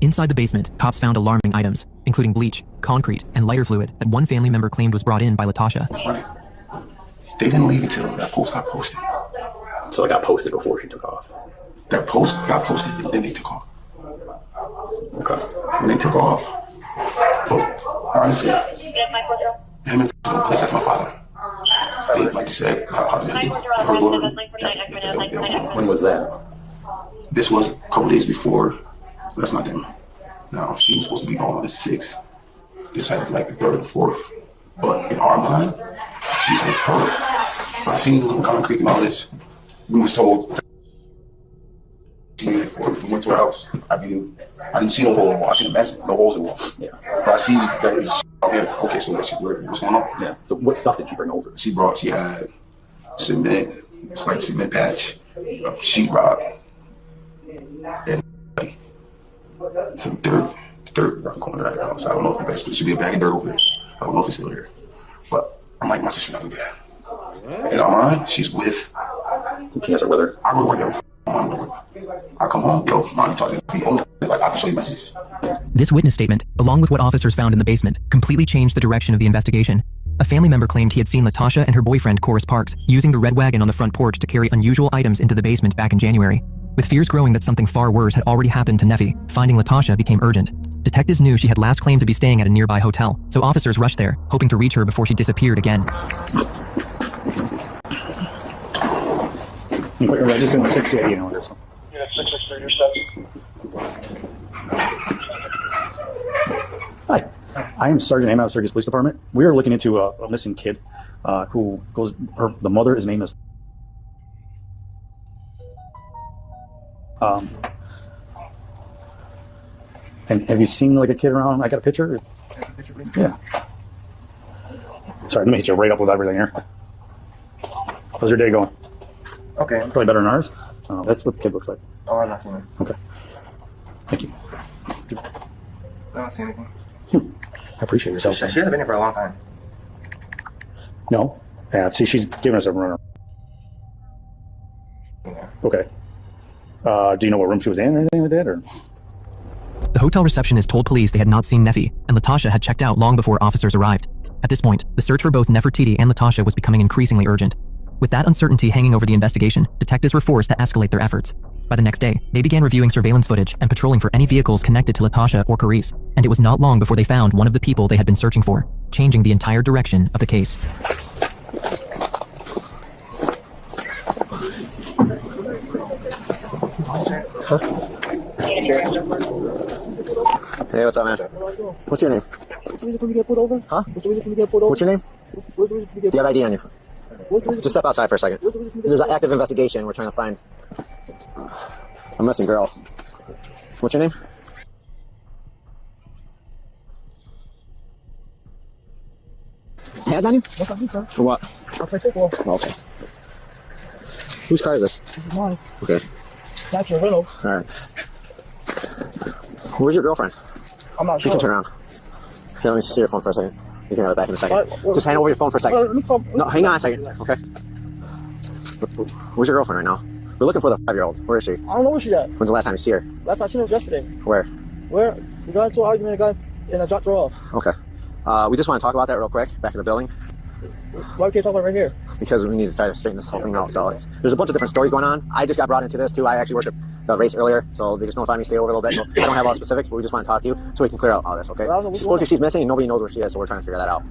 Inside the basement, cops found alarming items, including bleach, concrete, and lighter fluid that one family member claimed was brought in by Latasha. They didn't leave until that post got posted. So it got posted before she took off. That post got posted and then they took off. Okay. When they took off, but honestly, him and don't click. That's my father. They, like you said, how did they do? Her daughter. When was that? This was a couple days before. That's not them. Now she was supposed to be gone on the 6th. This had like the 3rd or 4th. But in our mind, she's with her. I seen the concrete and all this. We was told. We went to her house. I didn't see no hole in the wall. I seen a mess, no holes in the wall. Yeah. But I see that it's out here. Okay, so what's going on? Yeah. So what stuff did you bring over? She had cement. It's like cement patch, sheetrock, and some dirt around the corner of the house. I don't know if it should be a bag of dirt over here. I don't know if it's still here. But I'm like, my sister not gonna do that. In our mind, she's with. She has her with her. I go to work every morning. I come home, yo, mom, you talking to me? Like, I can show you messages. This witness statement, along with what officers found in the basement, completely changed the direction of the investigation. A family member claimed he had seen Latasha and her boyfriend, Corus Parks, using the red wagon on the front porch to carry unusual items into the basement back in January. With fears growing that something far worse had already happened to Neffy, finding Latasha became urgent. Detectives knew she had last claimed to be staying at a nearby hotel, so officers rushed there, hoping to reach her before she disappeared again. We're just doing 6 CID in order. So. Yeah, 663 your status. Hi, I am Sergeant Am out of Syracuse Police Department. We are looking into a missing kid who goes. The mother, his name is. And have you seen like a kid around? I got a picture. Yeah. Sorry, let me hit you right up with everything here. How's your day going? Okay. Probably better than ours. That's what the kid looks like. Oh, I'm not seeing it. Okay. Thank you. I don't see anything. I appreciate your She hasn't been here for a long time. No. Yeah, see, she's giving us a runner. Yeah. Okay. Do you know what room she was in or anything like that? Or? The hotel receptionist told police they had not seen Neffy, and Latasha had checked out long before officers arrived. At this point, the search for both Nefertiti and Latasha was becoming increasingly urgent. With that uncertainty hanging over the investigation, detectives were forced to escalate their efforts. By the next day, they began reviewing surveillance footage and patrolling for any vehicles connected to Latasha or Carice, and it was not long before they found one of the people they had been searching for, changing the entire direction of the case. Huh? Hey, what's up, man? What's your name? What's the reason for me to get pulled over? Huh? What's the reason for me to get pulled over? What's your name? What's the reason for me to get Do you have ID on you? What's the reason? Just step outside for a second. There's an active investigation. We're trying to find a missing girl. What's your name? Pads on you? What's on you, sir? For what? I'll play football. Oh, okay. Whose car is this? This is mine. Okay. That's your rental. All right. Where's your girlfriend? I'm not You sure. can turn around. Here, let me see your phone for a second. You can have it back in a second. Just hand over your phone for a second. Let me come. No, hang on a second. Okay. Where's your girlfriend right now? We're looking for the 5-year-old. Where is she? I don't know where she's at. When's the last time you see her? Last time I seen her was yesterday. Where? Where? We got into an argument and I dropped her off. Okay. We just want to talk about that real quick, back in the building, Why we can't talk about it right here? because we need to try to straighten this whole thing out. So there's a bunch of different stories going on. I just got brought into this too. I actually worked at the race earlier, so they just notified me to stay over a little bit. So I don't have all the specifics, but we just want to talk to you so we can clear out all this, okay? Well, I don't know what's Supposedly going on. she's missing and nobody knows where she is, so we're trying to figure that out.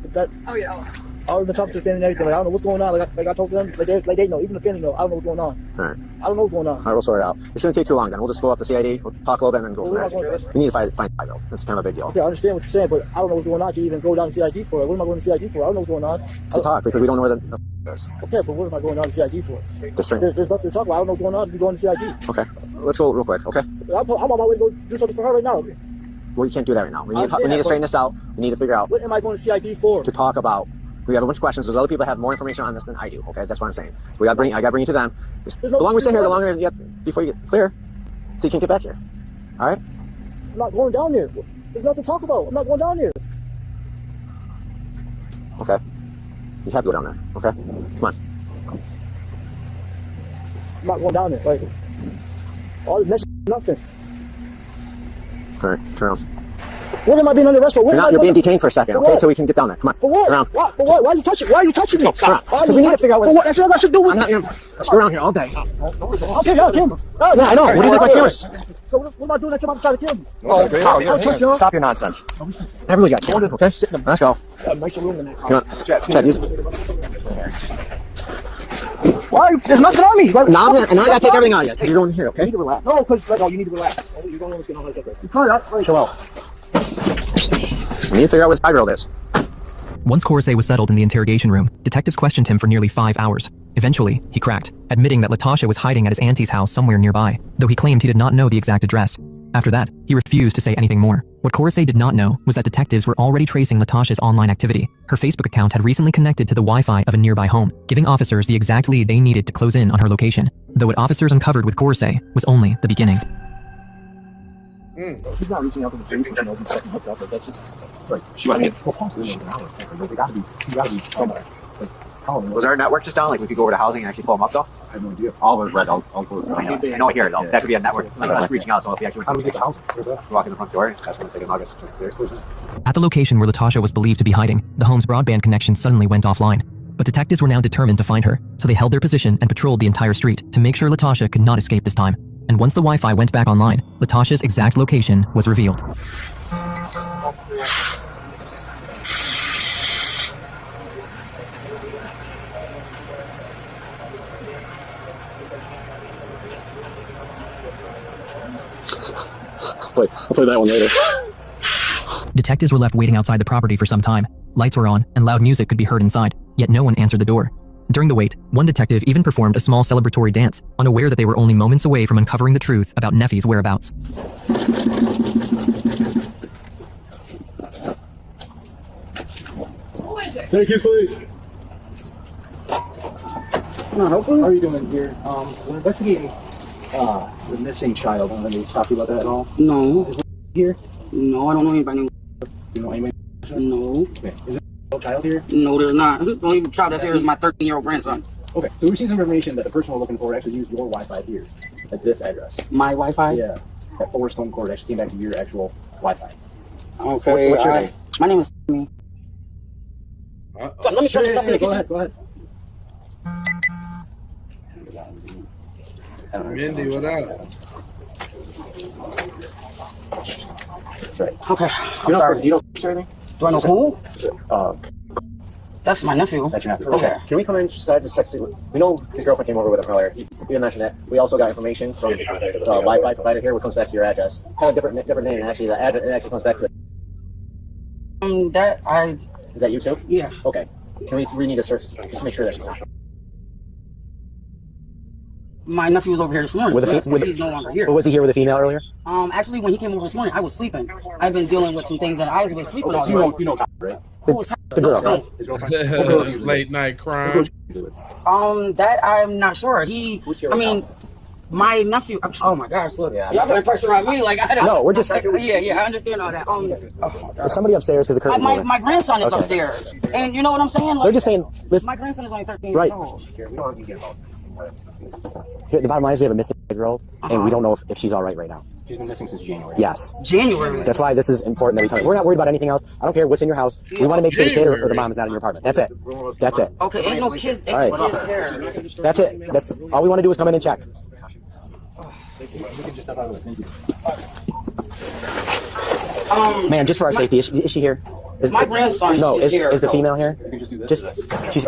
Oh yeah. I already been talking to the family and everything. Like, I don't know what's going on. Like I told them, like they know. Even the family know. I don't know what's going on. All right. I don't know what's going on. All right, we'll sort it out. It shouldn't take too long then. We'll just go up to CID, we'll talk a little bit, and then go Well, from we're there. not going- We need to find the 5-year-old. That's kind of a big deal. Okay, I understand what you're saying, but I don't know what's going on to even go down to CID for it. What am I going to CID for? I don't know what's going on. To talk, because we don't know where the is. Okay, but what am I going down to CID for? The string. There's nothing to talk about. I don't know what's going on to be going to CID. Okay. Let's go real quick, okay? I'm on my way to go do something for her right now. Well, you can't do that right now. We I need understand to that, straighten this out. We need to figure out What am I going to CID for? to talk about We have a bunch of questions. There's other people that have more information on this than I do. Okay, that's what I'm saying. I gotta bring you to them. The longer we stay here, the longer you have, before you get clear, so you can get back here. All right? I'm not going down there. There's nothing to talk about. I'm not going down there. Okay. You have to go down there. Okay. Come on. I'm not going down there. Like, all this mess, nothing. All right. Turn around. What am I being under arrest for? You're being detained for a second, okay? Until we can get down there. Come on. For what? Turn around. What? For what? Why are you touching? Why are you touching me? Stop. Because we need to figure out for what. That's what I should do. I'm not gonna screw around here all day. Okay, yeah, camera. Yeah, I know. What do you think my camera? So what am I doing that you're about to try to kill me? Oh, stop your nonsense. Everybody got camera, okay? Let's go. Nicer room than that. Come on. Chad, use it. Why? There's nothing on me. Like, now I gotta take everything out of you because you're going here, okay? You need to relax. No, because you need to relax. You're going to get all that. You can't. Like, chill out. We need to figure out where this 5-year-old is. Once Coruscant was settled in the interrogation room, detectives questioned him for nearly 5 hours. Eventually, he cracked, admitting that Latasha was hiding at his auntie's house somewhere nearby, though he claimed he did not know the exact address. After that, he refused to say anything more. What Coruscant did not know was that detectives were already tracing Latasha's online activity. Her Facebook account had recently connected to the Wi-Fi of a nearby home, giving officers the exact lead they needed to close in on her location. Though what officers uncovered with Coruscant was only the beginning. She's not reaching out to the police and she knows he's setting hooked up. Like, that's just like she wasn't They gotta be somewhere. Like, was our network just down? Like we could go over to housing and actually pull them up though? I have no idea. All of us right. I'll go. I know here though. That could be a network. Us reaching out. So if we actually how do we get to housing? Walk in the front door. That's when they can log us. At the location where Latasha was believed to be hiding, the home's broadband connection suddenly went offline. But detectives were now determined to find her, so they held their position and patrolled the entire street to make sure Latasha could not escape this time. And once the Wi-Fi went back online, Latasha's exact location was revealed. I'll play that one later. Detectives were left waiting outside the property for some time. Lights were on, and loud music could be heard inside, yet no one answered the door. During the wait, one detective even performed a small celebratory dance, unaware that they were only moments away from uncovering the truth about Neffy's whereabouts. Syracuse Police. How are you doing here? We're investigating the missing child. Did they talk to you about that at all? No. Is here? No, I don't know anybody. You know anybody? No. Okay. Is there no child here? No, there's not. The only child that's here is my 13-year-old grandson. Okay, so we received information that the person we're looking for actually used your Wi-Fi here at this address. My Wi-Fi? Yeah. At Forest Stone Court actually came back to your actual Wi-Fi. Okay. What's your name? My name is me. So let me turn this stuff in the kitchen. Go ahead. Mindy, what up? Right. Okay. I'm sorry. Do you know anything? Do I know who? That's my nephew. That's your nephew. Okay. Can we come inside to text? We know his girlfriend came over with him earlier. We didn't mention that. We also got information from the Wi-Fi provider here, which comes back to your address. Kind of different name. Actually, the address it actually comes back to. Is that you too? Yeah. Okay. We need a search just to make sure that's. My nephew was over here this morning. He's no longer here. Was he here with a female earlier? Actually, when he came over this morning, I was sleeping. I've been dealing with some things that I was been sleeping on. You know, right? The girl. Late night crime. That I'm not sure. My nephew. Oh my gosh! Look, y'all putting pressure on me. Like I don't. No, we're just. Yeah, I understand all that. There's somebody upstairs because the curtain's moving. My grandson is upstairs, and you know what I'm saying? Like, they're just saying. My grandson is only 13 right. years old. Here, the bottom line is we have a missing 5-year-old, and we don't know if she's all right now. She's been missing since January. Yes. January. That's why this is important that we come. We're not worried about anything else. I don't care what's in your house. We want to make sure the kid or the mom is not in your apartment. That's it. That's it. Okay, ain't no kids. All right. That's it. That's all we want to do is come in and check. Ma'am, just for our safety, is she here? My grandson is here. Is the female here?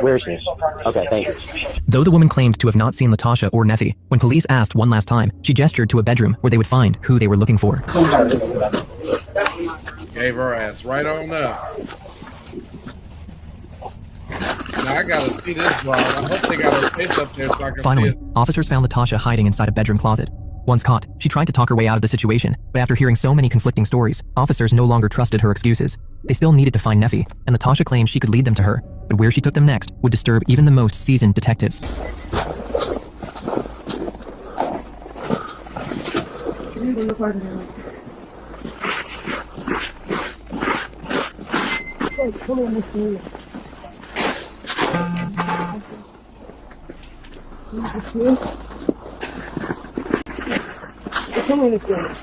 Where is she? Okay, thank you. Though the woman claimed to have not seen Latasha or Neffy, when police asked one last time, she gestured to a bedroom where they would find who they were looking for. Gave her ass right on up. Now I gotta see this vlog. I hope they got her face up there so I can Finally, see it. officers found Latasha hiding inside a bedroom closet. Once caught, she tried to talk her way out of the situation, but after hearing so many conflicting stories, officers no longer trusted her excuses. They still needed to find Neffy, and Latasha claimed she could lead them to her. but where she took them next would disturb even the most seasoned detectives. Come on, Miss Julia. Come on, Miss Julia.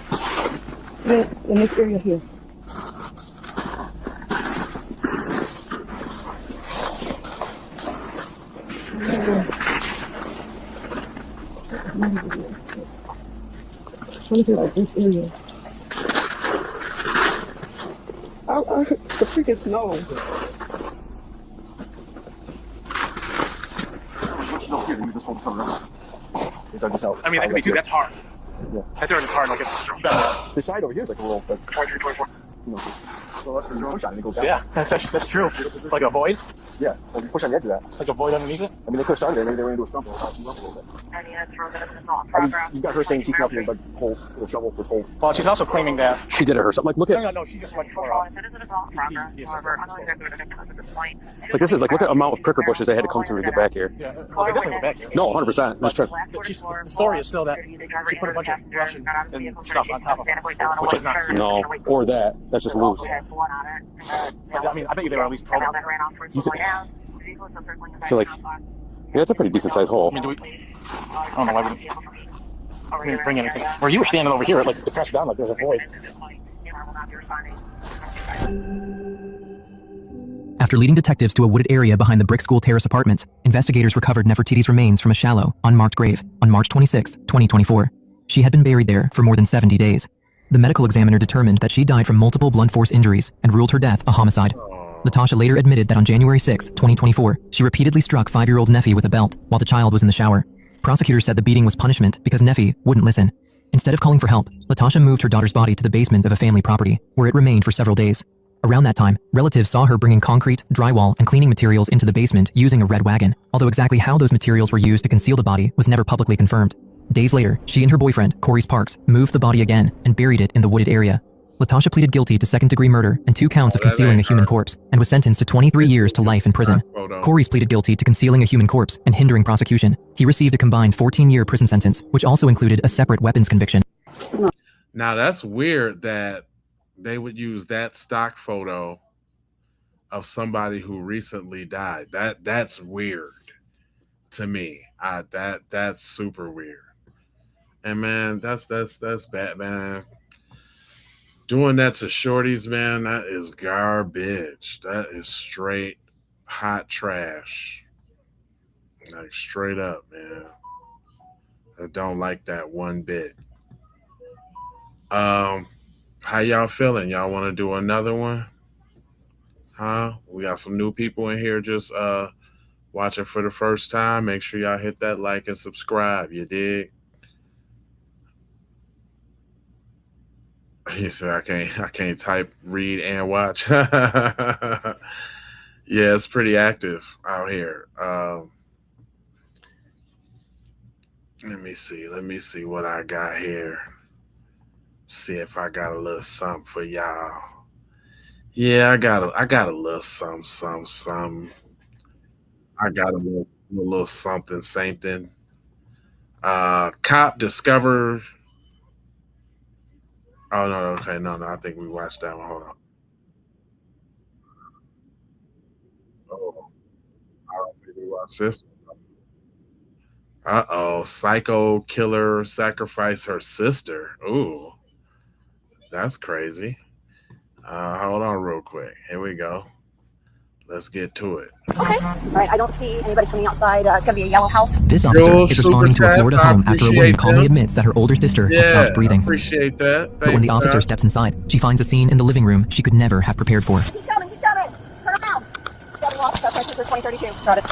In this area here. Let me see, like this area. The freaking snow. I mean, that could be too. That's hard. Yeah. That's already hard. Like it's the side over here is like a little. Like, 24. So let's push on it and it goes down. Yeah, that's true. Like a void. Yeah, like you push on the edge of that. Like a void underneath it. I mean, they pushed on there. Maybe they ran into a stump. You got her saying she's not here, but holes, the shovel with holes. Well, she's also claiming that she did it herself. Like, look at. No, she just went for Like this is like look at the amount of pricker bushes they had to come through to get back here. Yeah, well, they definitely went back here. No, 100%. Let's try. The story is still that she put a bunch of Russian and stuff on top of it, which is not true. No, or that. That's just loose. I mean, I bet you they were at least programmed. I feel like, yeah, it's a pretty decent sized hole. I mean, I don't know why we didn't bring anything. Or you were standing over here, like pressed down, like there's a void. After leading detectives to a wooded area behind the Brick School Terrace apartments, investigators recovered Nefertiti's remains from a shallow, unmarked grave on March 26, 2024. She had been buried there for more than 70 days. The medical examiner determined that she died from multiple blunt force injuries and ruled her death a homicide. Latasha later admitted that on January 6, 2024, she repeatedly struck 5-year-old Neffy with a belt while the child was in the shower. Prosecutors said the beating was punishment because Neffy wouldn't listen. Instead of calling for help, Latasha moved her daughter's body to the basement of a family property, where it remained for several days. Around that time, relatives saw her bringing concrete, drywall, and cleaning materials into the basement using a red wagon, although exactly how those materials were used to conceal the body was never publicly confirmed. Days later, she and her boyfriend, Corey Sparks, moved the body again and buried it in the wooded area. Latasha pleaded guilty to second-degree murder and 2 counts of concealing a human corpse and was sentenced to 23 years to life in prison. Corey's pleaded guilty to concealing a human corpse and hindering prosecution. He received a combined 14-year prison sentence, which also included a separate weapons conviction. Now, that's weird that they would use that stock photo of somebody who recently died. That's weird to me. That's super weird. And man, that's bad, man. Doing that to shorties, man, that is garbage. That is straight hot trash. Like straight up, man. I don't like that one bit. How y'all feeling? Y'all want to do another one? Huh? We got some new people in here just watching for the first time. Make sure y'all hit that like and subscribe. You dig? He said, I can't type, read, and watch. Yeah, it's pretty active out here. Let me see what I got here. See if I got a little something for y'all. Yeah, I got a little something. I got a little something. Cop discovered. Oh, no, okay, no, I think we watched that one. Hold on. Oh, I don't think we watched this one. Uh-oh, psycho killer sacrificed her sister. Ooh, that's crazy. Hold on real quick. Here we go. Let's get to it. Okay. All right, I don't see anybody coming outside. It's going to be a yellow house. This officer is responding to a Florida home after a woman calmly admits that her older sister has stopped breathing. Appreciate that. But when the officer steps inside, she finds a scene in the living room she could never have prepared for. He's coming. Turn around. 7 lost. That's right. This is 2032. Got it.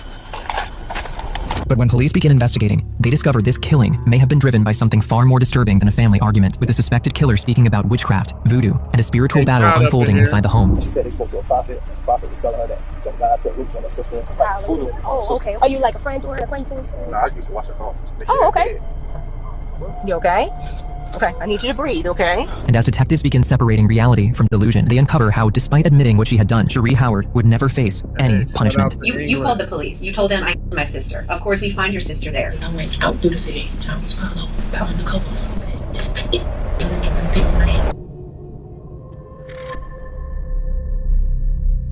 But when police begin investigating, they discover this killing may have been driven by something far more disturbing than a family argument, with the suspected killer speaking about witchcraft, voodoo, and a spiritual battle unfolding inside the home. She said they spoke to a prophet, and the prophet was telling her that some guy put roots on her sister. Like voodoo. Oh, okay. Are you like a friend or an acquaintance? No, I used to watch her home. Oh, okay. You okay? Okay, I need you to breathe, okay? And as detectives begin separating reality from delusion, they uncover how, despite admitting what she had done, Cherie Howard would never face any punishment. You called the police. You told them I killed my sister. Of course, we find your sister there. I went out through the city. I was followed about in the couples.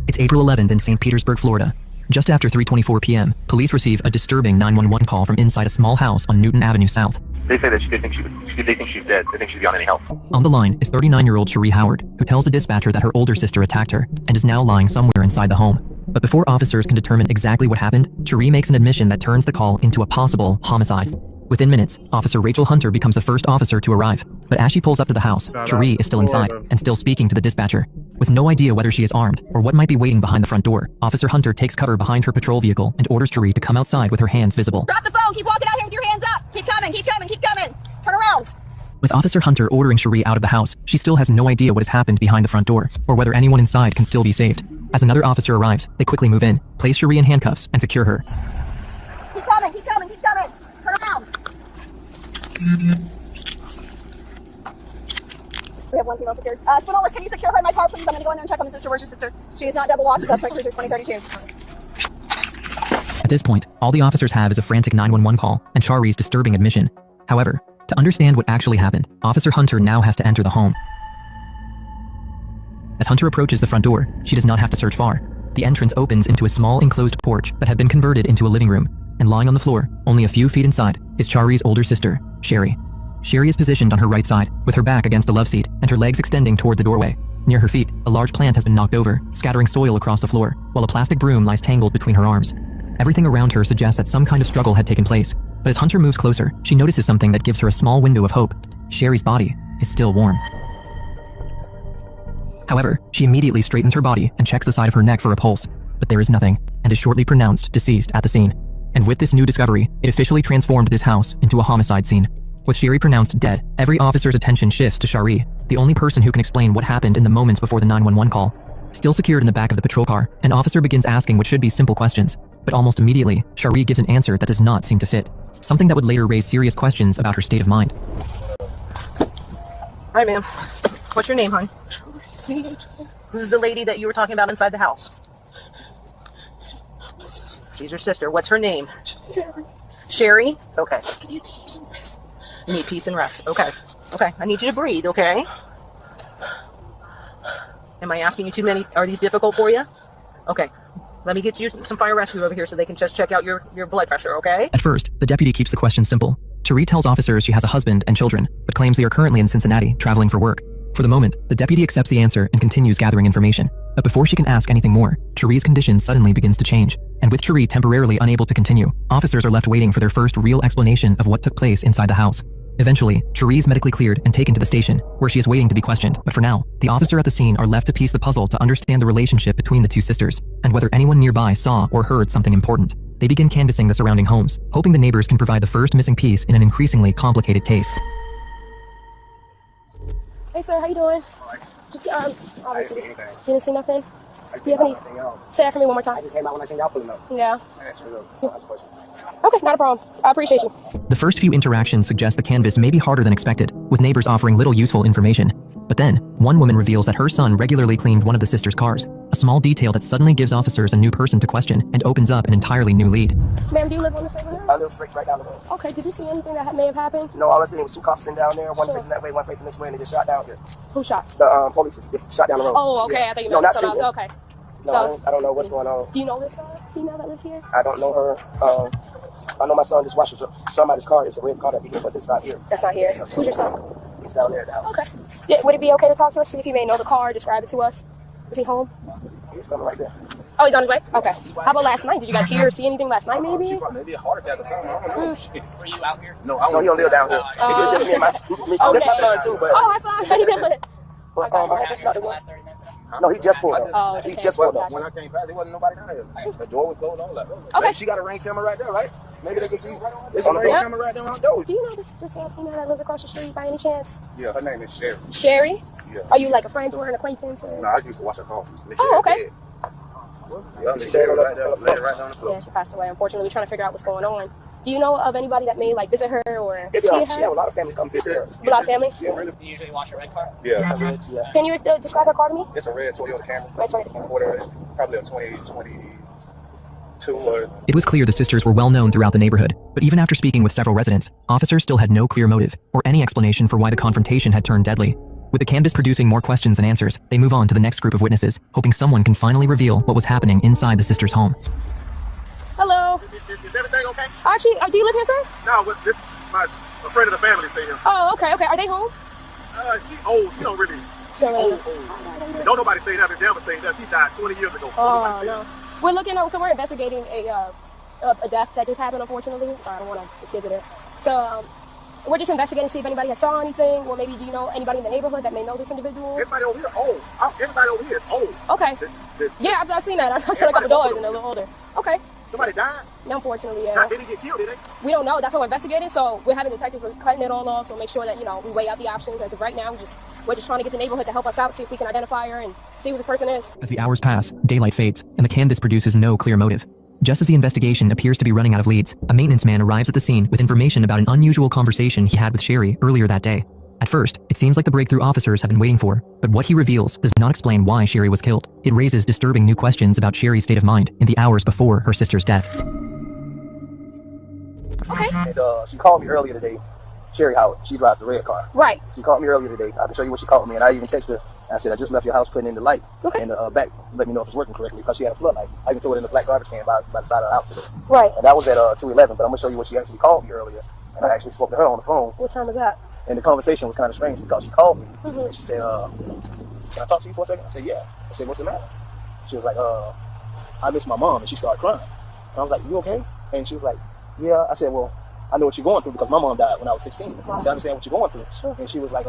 It's April 11th in St. Petersburg, Florida. Just after 3:24 p.m., police receive a disturbing 911 call from inside a small house on Newton Avenue South. They say that they think she's dead. They think she's beyond any help. On the line is 39-year-old Cherie Howard, who tells the dispatcher that her older sister attacked her and is now lying somewhere inside the home. But before officers can determine exactly what happened, Cherie makes an admission that turns the call into a possible homicide. Within minutes, Officer Rachel Hunter becomes the first officer to arrive. But as she pulls up to the house, Cherie is still inside and still speaking to the dispatcher. With no idea whether she is armed or what might be waiting behind the front door, Officer Hunter takes cover behind her patrol vehicle and orders Cherie to come outside with her hands visible. Drop the phone. Keep walking out here with your hands up. Keep coming. Keep coming. Keep coming. Turn around. With Officer Hunter ordering Cherie out of the house, she still has no idea what has happened behind the front door, or whether anyone inside can still be saved. As another officer arrives, they quickly move in, place Cherie in handcuffs, and secure her. Keep coming. Keep coming. Keep coming. Turn around. We have one female secured. Spinolis, can you secure her in my car, please? I'm going to go in there and check on the sister. Where's your sister? She is not double watched. That's Cruiser 2032. At this point, all the officers have is a frantic 911 call and Cherie's disturbing admission. However, to understand what actually happened, Officer Hunter now has to enter the home. As Hunter approaches the front door, she does not have to search far. The entrance opens into a small enclosed porch that had been converted into a living room, and lying on the floor, only a few feet inside, is Cherie's older sister, Sherry. Sherry is positioned on her right side, with her back against the love seat and her legs extending toward the doorway. Near her feet, a large plant has been knocked over, scattering soil across the floor, while a plastic broom lies tangled between her arms. Everything around her suggests that some kind of struggle had taken place, but as Hunter moves closer, she notices something that gives her a small window of hope. Sherry's body is still warm. However, she immediately straightens her body and checks the side of her neck for a pulse, but there is nothing, and is shortly pronounced deceased at the scene. And with this new discovery, it officially transformed this house into a homicide scene. With Sherry pronounced dead, every officer's attention shifts to Cherie, the only person who can explain what happened in the moments before the 911 call. Still secured in the back of the patrol car, an officer begins asking what should be simple questions, but almost immediately, Cherie gives an answer that does not seem to fit, something that would later raise serious questions about her state of mind. Hi, ma'am. What's your name, hon? Who's the lady that you were talking about inside the house? She's your sister. What's her name? Sherry? Okay. You need peace and rest. Okay. Okay. I need you to breathe, okay? Am I asking you too many? Are these difficult for you? Okay. Let me get you some fire rescue over here so they can just check out your blood pressure, okay? At first, the deputy keeps the question simple. Cherie tells officers she has a husband and children, but claims they are currently in Cincinnati, traveling for work. For the moment, the deputy accepts the answer and continues gathering information. But before she can ask anything more, Cherie's condition suddenly begins to change. And with Cherie temporarily unable to continue, officers are left waiting for their first real explanation of what took place inside the house. Eventually, Cherie is medically cleared and taken to the station, where she is waiting to be questioned. But for now, the officer at the scene are left to piece the puzzle to understand the relationship between the two sisters, and whether anyone nearby saw or heard something important. They begin canvassing the surrounding homes, hoping the neighbors can provide the first missing piece in an increasingly complicated case. Hey, sir, how you doing? Obviously, you didn't see nothing? Do you have any? Say that for me one more time. I just came out when I seen y'all pulling up. Yeah. That's a question. Okay, not a problem. I appreciate you. The first few interactions suggest the canvass may be harder than expected, with neighbors offering little useful information. But then, one woman reveals that her son regularly cleaned one of the sisters' cars, a small detail that suddenly gives officers a new person to question and opens up an entirely new lead. Ma'am, do you live on this neighborhood? I live right down the road. Okay, did you see anything that may have happened? No, all I seen was two cops sitting down there, one facing that way, one facing this way, and they just shot down here. Who shot? The police just shot down the road. Oh, okay, Yeah. I thought you No, meant not someone shooting. else. Okay. No, So, I don't know what's going on. do you know this female that lives here? I don't know her. I know my son just washed somebody's car. It's a red car that be here, but it's not here. That's not here. Who's your son? He's down there at the house. Okay. Yeah, would it be okay to talk to us, see if he may know the car, describe it to us? Is he home? He's coming right there. Oh, he's on his way? Okay. How about last night? Did you guys hear or see anything last night, maybe? Maybe a heart attack or something. I don't know. Were you out here? No, he don't live down here. It's just me and my that's my son too, but. Oh, my son. How you doing? But that's not the one. No, he just pulled up. Oh, He okay. just pulled up. Gotcha. When I came back, there wasn't nobody down here. The door was closed, all that. Okay. She got a ring camera right there, right? Maybe they can see. There's a ring camera right there on the door. Do you know this female that lives across the street by any chance? Yeah, her name is Sherry. Sherry? Yeah. Are you like a friend or an acquaintance? Or? No, I used to watch her car. Oh, okay. Yeah, she dead right there on the floor. Yeah, she passed away. Unfortunately, we're trying to figure out what's going on. Do you know of anybody that may like visit her or see her? She have a lot of family come visit her. A lot of family? Yeah. You usually wash your red car? Yeah. Can you describe her car to me? It's a red Toyota Camry. Red Toyota Camry. Before that, probably a 2022 or... It was clear the sisters were well known throughout the neighborhood, but even after speaking with several residents, officers still had no clear motive or any explanation for why the confrontation had turned deadly. With the canvas producing more questions than answers, they move on to the next group of witnesses, hoping someone can finally reveal what was happening inside the sisters' home. Hello. Is everything okay? Archie, do you live here, sir? No, a friend of the family stay here. Oh, okay. Are they home? She old. She don't really. She old. Don't nobody stay there. His dad was staying there. She died 20 years ago. Oh, no. We're looking so we're investigating a death that just happened, unfortunately. I don't want the kids are there. So, we're just investigating to see if anybody has saw anything, or maybe do you know anybody in the neighborhood that may know this individual? Everybody over here old. Everybody over here is old. Okay. Yeah, I've seen that. I've got a couple dogs and they're a little older. Okay. Somebody died? No, unfortunately, yeah. Did he get killed, did they? We don't know. That's what we're investigating. So we're having detectives cutting it all off. So make sure that, we weigh out the options. As of right now, we're just trying to get the neighborhood to help us out, see if we can identify her and see who this person is. As the hours pass, daylight fades, and the canvas produces no clear motive. Just as the investigation appears to be running out of leads, a maintenance man arrives at the scene with information about an unusual conversation he had with Sherry earlier that day. At first, it seems like the breakthrough officers have been waiting for, but what he reveals does not explain why Sherry was killed. It raises disturbing new questions about Sherry's state of mind in the hours before her sister's death. Okay. And she called me earlier today. Sherry Howard, she drives the red car. Right. She called me earlier today. I can show you what she called me, and I even texted her. I said, I just left your house putting in the light. Okay. And the back, let me know if it's working correctly, because she had a floodlight. I even threw it in the black garbage can by the side of the house today. Right. And that was at 2:11, but I'm going to show you what she actually called me earlier. And I actually spoke to her on the phone. What time was that? And the conversation was kind of strange, because she called me, and she said, can I talk to you for a second? I said, yeah. I said, what's the matter? She was like, I miss my mom, and she started crying. And I was like, you okay? And she was like, yeah. I said, well, I know what you're going through, because my mom died when I was 16. So I understand what you're going through. Sure. And she was like,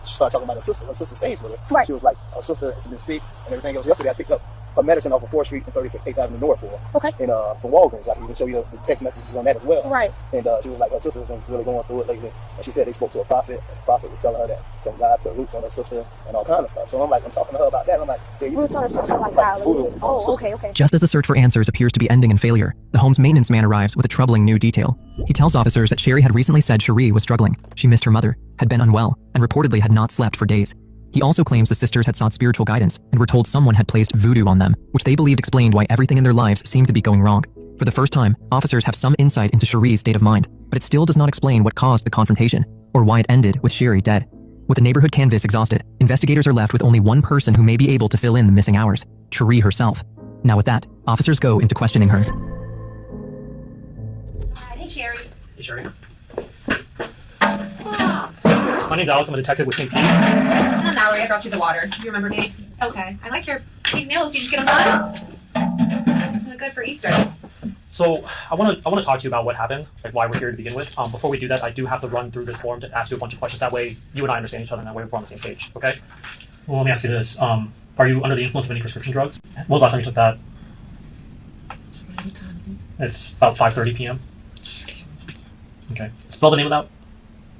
she started talking about her sister. Her sister stays with her. Right. She was like, her sister has been sick and everything else. Yesterday I picked up her medicine off of 4th Street and 38th Avenue North for her. Okay. And from Walgreens. I can even show you the text messages on that as well. Right. And she was like, her sister's been really going through it lately. And she said they spoke to a prophet, and the prophet was telling her that some guy put roots on her sister and all kind of stuff. So I'm talking to her about that. I'm like, roots on her sister, like how? Oh, okay. Just as the search for answers appears to be ending in failure, the home's maintenance man arrives with a troubling new detail. He tells officers that Sherry had recently said Cherie was struggling. She missed her mother, had been unwell, and reportedly had not slept for days. He also claims the sisters had sought spiritual guidance and were told someone had placed voodoo on them, which they believed explained why everything in their lives seemed to be going wrong. For the first time, officers have some insight into Cherie's state of mind, but it still does not explain what caused the confrontation, or why it ended with Sherry dead. With the neighborhood canvas exhausted, investigators are left with only one person who may be able to fill in the missing hours, Cherie herself. Now with that, officers go into questioning her. Hey, Sherry. Hey, Sherry. My name's Alex. I'm a detective with St. Pete. I'm Mallory. I brought you the water. Do you remember me? Okay. I like your pink nails. Did you just get them done? They're good for Easter. So I want to talk to you about what happened, like why we're here to begin with. Before we do that, I do have to run through this form to ask you a bunch of questions. That way, you and I understand each other, and that way we're on the same page. Okay? Well, let me ask you this: are you under the influence of any prescription drugs? When was the last time you took that? It's about 5:30 p.m. Okay. Spell the name of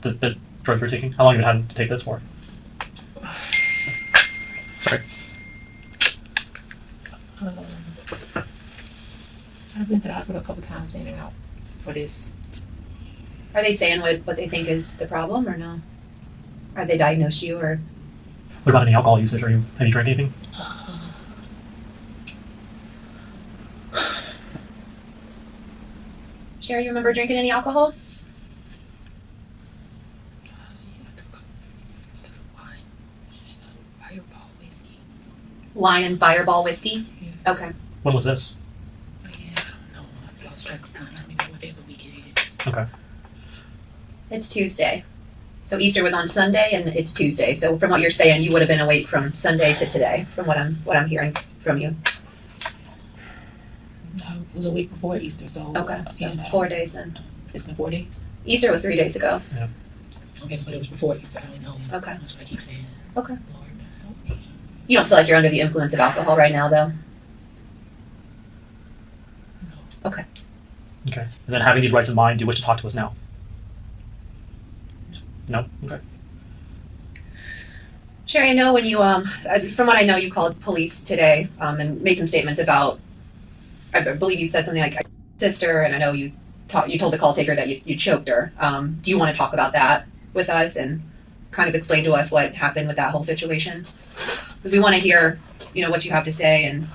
that. The drug you're taking. How long have you had to take this for? Sorry. I've been to the hospital a couple times in and out for this. Are they saying what they think is the problem or no? Are they diagnosed you or? What about any alcohol usage? Have you drank anything? Sherry, you remember drinking any alcohol? Wine and Fireball whiskey? Yeah. Okay. When was this? No, I've lost track of time. I mean, whatever week it is. Okay. It's Tuesday. So Easter was on Sunday and it's Tuesday. So from what you're saying, you would have been awake from Sunday to today, from what I'm hearing from you. I was awake before Easter, so okay. So 4 days then. It's been 4 days? Easter was 3 days ago. Yeah. Okay, so but it was before Easter. I don't know. Okay. That's what I keep saying. Okay. You don't feel like you're under the influence of alcohol right now, though? No. Okay. Okay. And then having these rights in mind, do you wish to talk to us now? No? Okay. Sherry, I know when you, from what I know, you called police today and made some statements about, I believe you said something like sister, and I know you you told the call taker that you choked her. Do you want to talk about that with us and kind of explain to us what happened with that whole situation? Because we want to hear, what you have to say, and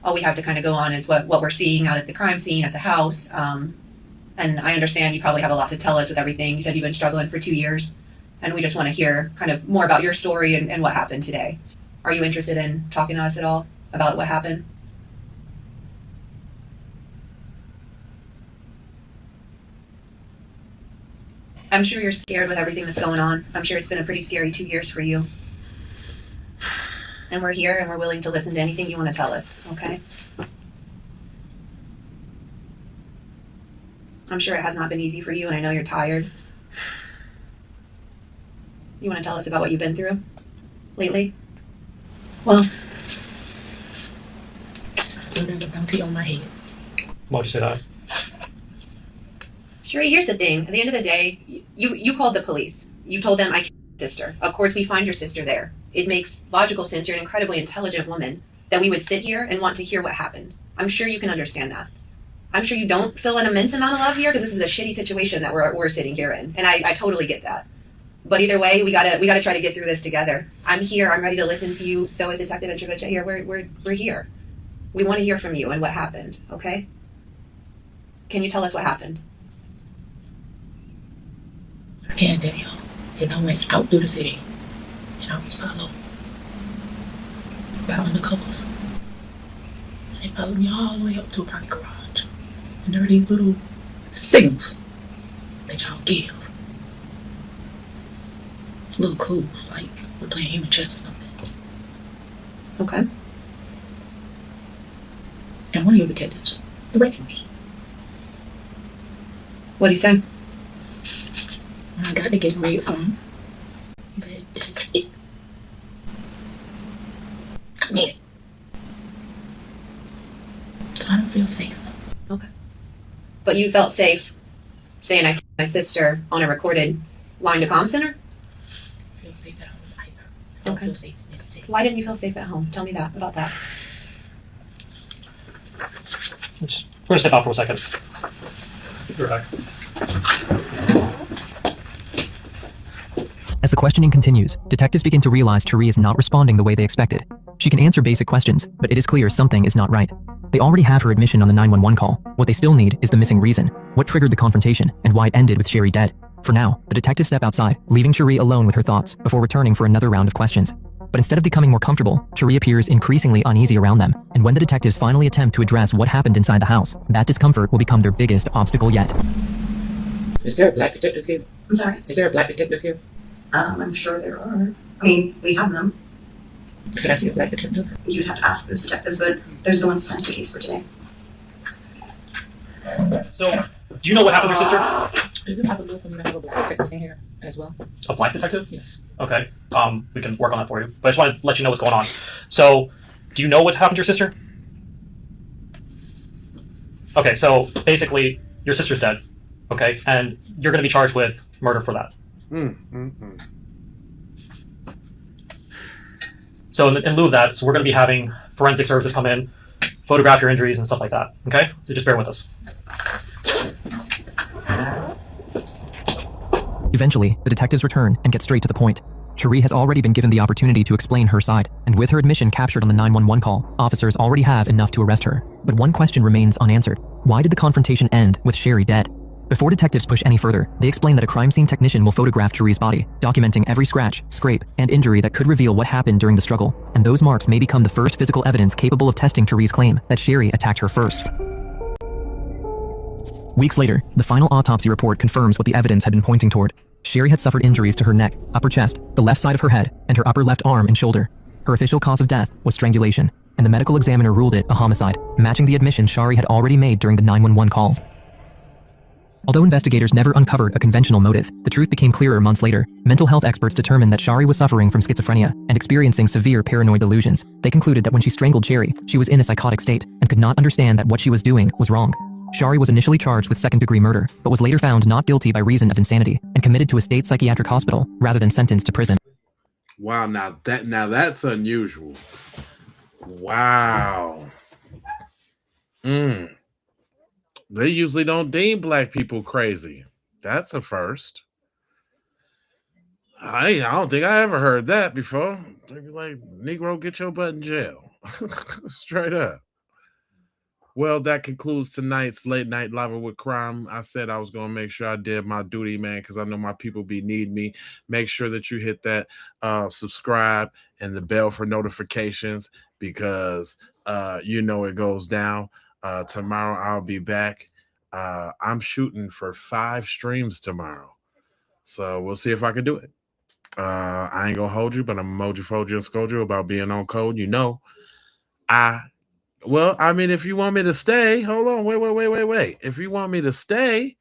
all we have to kind of go on is what we're seeing out at the crime scene at the house. And I understand you probably have a lot to tell us with everything. You said you've been struggling for 2 years, and we just want to hear kind of more about your story and what happened today. Are you interested in talking to us at all about what happened? I'm sure you're scared with everything that's going on. I'm sure it's been a pretty scary 2 years for you. And we're here and we're willing to listen to anything you want to tell us, okay? I'm sure it has not been easy for you, and I know you're tired. You want to tell us about what you've been through lately? Well, there's a bounty on my head. Why'd you say that? Sheree, here's the thing. At the end of the day, you called the police. You told them I killed your sister. Of course, we find your sister there. It makes logical sense. You're an incredibly intelligent woman that we would sit here and want to hear what happened. I'm sure you can understand that. I'm sure you don't feel an immense amount of love here because this is a shitty situation that we're sitting here in, and I totally get that. But either way, we gotta try to get through this together. I'm here. I'm ready to listen to you. So is Detective Introvicha here. We're here. We want to hear from you and what happened. Okay? Can you tell us what happened? I can't tell y'all. And I went out through the city, and I was followed by undercovers. And they followed me all the way up to a private garage. And there are these little signals that y'all give. Little clues, like we're playing human chess or something. Okay. And one of your detectives threatened me. What did he say? When I got to get ready on, he said, "This is it. I mean it." So I don't feel safe. Okay. But you felt safe saying I killed my sister on a recorded line to comm center? I feel safe at home either. I don't feel safe in this city. Why didn't you feel safe at home? Tell me about that. We're gonna step out for a second. Be right back. As the questioning continues, detectives begin to realize Cherie is not responding the way they expected. She can answer basic questions, but it is clear something is not right. They already have her admission on the 911 call. What they still need is the missing reason, what triggered the confrontation, and why it ended with Cherie dead. For now, the detectives step outside, leaving Cherie alone with her thoughts before returning for another round of questions. But instead of becoming more comfortable, Cherie appears increasingly uneasy around them, and when the detectives finally attempt to address what happened inside the house, that discomfort will become their biggest obstacle yet. Is there a black detective here? I'm sorry? Is there a black detective here? I'm sure there are. I mean, we have them. Could I see a black detective? You'd have to ask those detectives, but there's no one assigned to the case for today. So, do you know what happened to your sister? Is it possible for me to have a black detective in here as well? A black detective? Yes. Okay. We can work on that for you. But I just want to let you know what's going on. So, do you know what happened to your sister? Okay, so basically, your sister's dead. Okay, and you're going to be charged with murder for that. So in lieu of that, so we're going to be having forensic services come in, photograph your injuries and stuff like that. Okay, so just bear with us. Eventually, the detectives return and get straight to the point. Cherie has already been given the opportunity to explain her side, and with her admission captured on the 911 call, officers already have enough to arrest her. But one question remains unanswered. Why did the confrontation end with Cherie dead? Before detectives push any further, they explain that a crime scene technician will photograph Cherie's body, documenting every scratch, scrape, and injury that could reveal what happened during the struggle, and those marks may become the first physical evidence capable of testing Cherie's claim that Cherie attacked her first. Weeks later, the final autopsy report confirms what the evidence had been pointing toward. Cherie had suffered injuries to her neck, upper chest, the left side of her head, and her upper left arm and shoulder. Her official cause of death was strangulation, and the medical examiner ruled it a homicide, matching the admission Cherie had already made during the 911 call. Although investigators never uncovered a conventional motive, the truth became clearer months later. Mental health experts determined that Cherie was suffering from schizophrenia and experiencing severe paranoid delusions. They concluded that when she strangled Cherie, she was in a psychotic state and could not understand that what she was doing was wrong. Cherie was initially charged with second-degree murder, but was later found not guilty by reason of insanity and committed to a state psychiatric hospital rather than sentenced to prison. Wow, now that's unusual. Wow. They usually don't deem black people crazy. That's a first. I don't think I ever heard that before. They be like, Negro, get your butt in jail. Straight up. Well, that concludes tonight's Late Night Lava with Crime. I said I was going to make sure I did my duty, man, because I know my people need me. Make sure that you hit that subscribe and the bell for notifications because it goes down. Tomorrow I'll be back. I'm shooting for 5 streams tomorrow. So we'll see if I can do it. I ain't going to hold you, but I'm going to fold you and scold you about being on code. If you want me to stay, hold on, wait. If you want me to stay,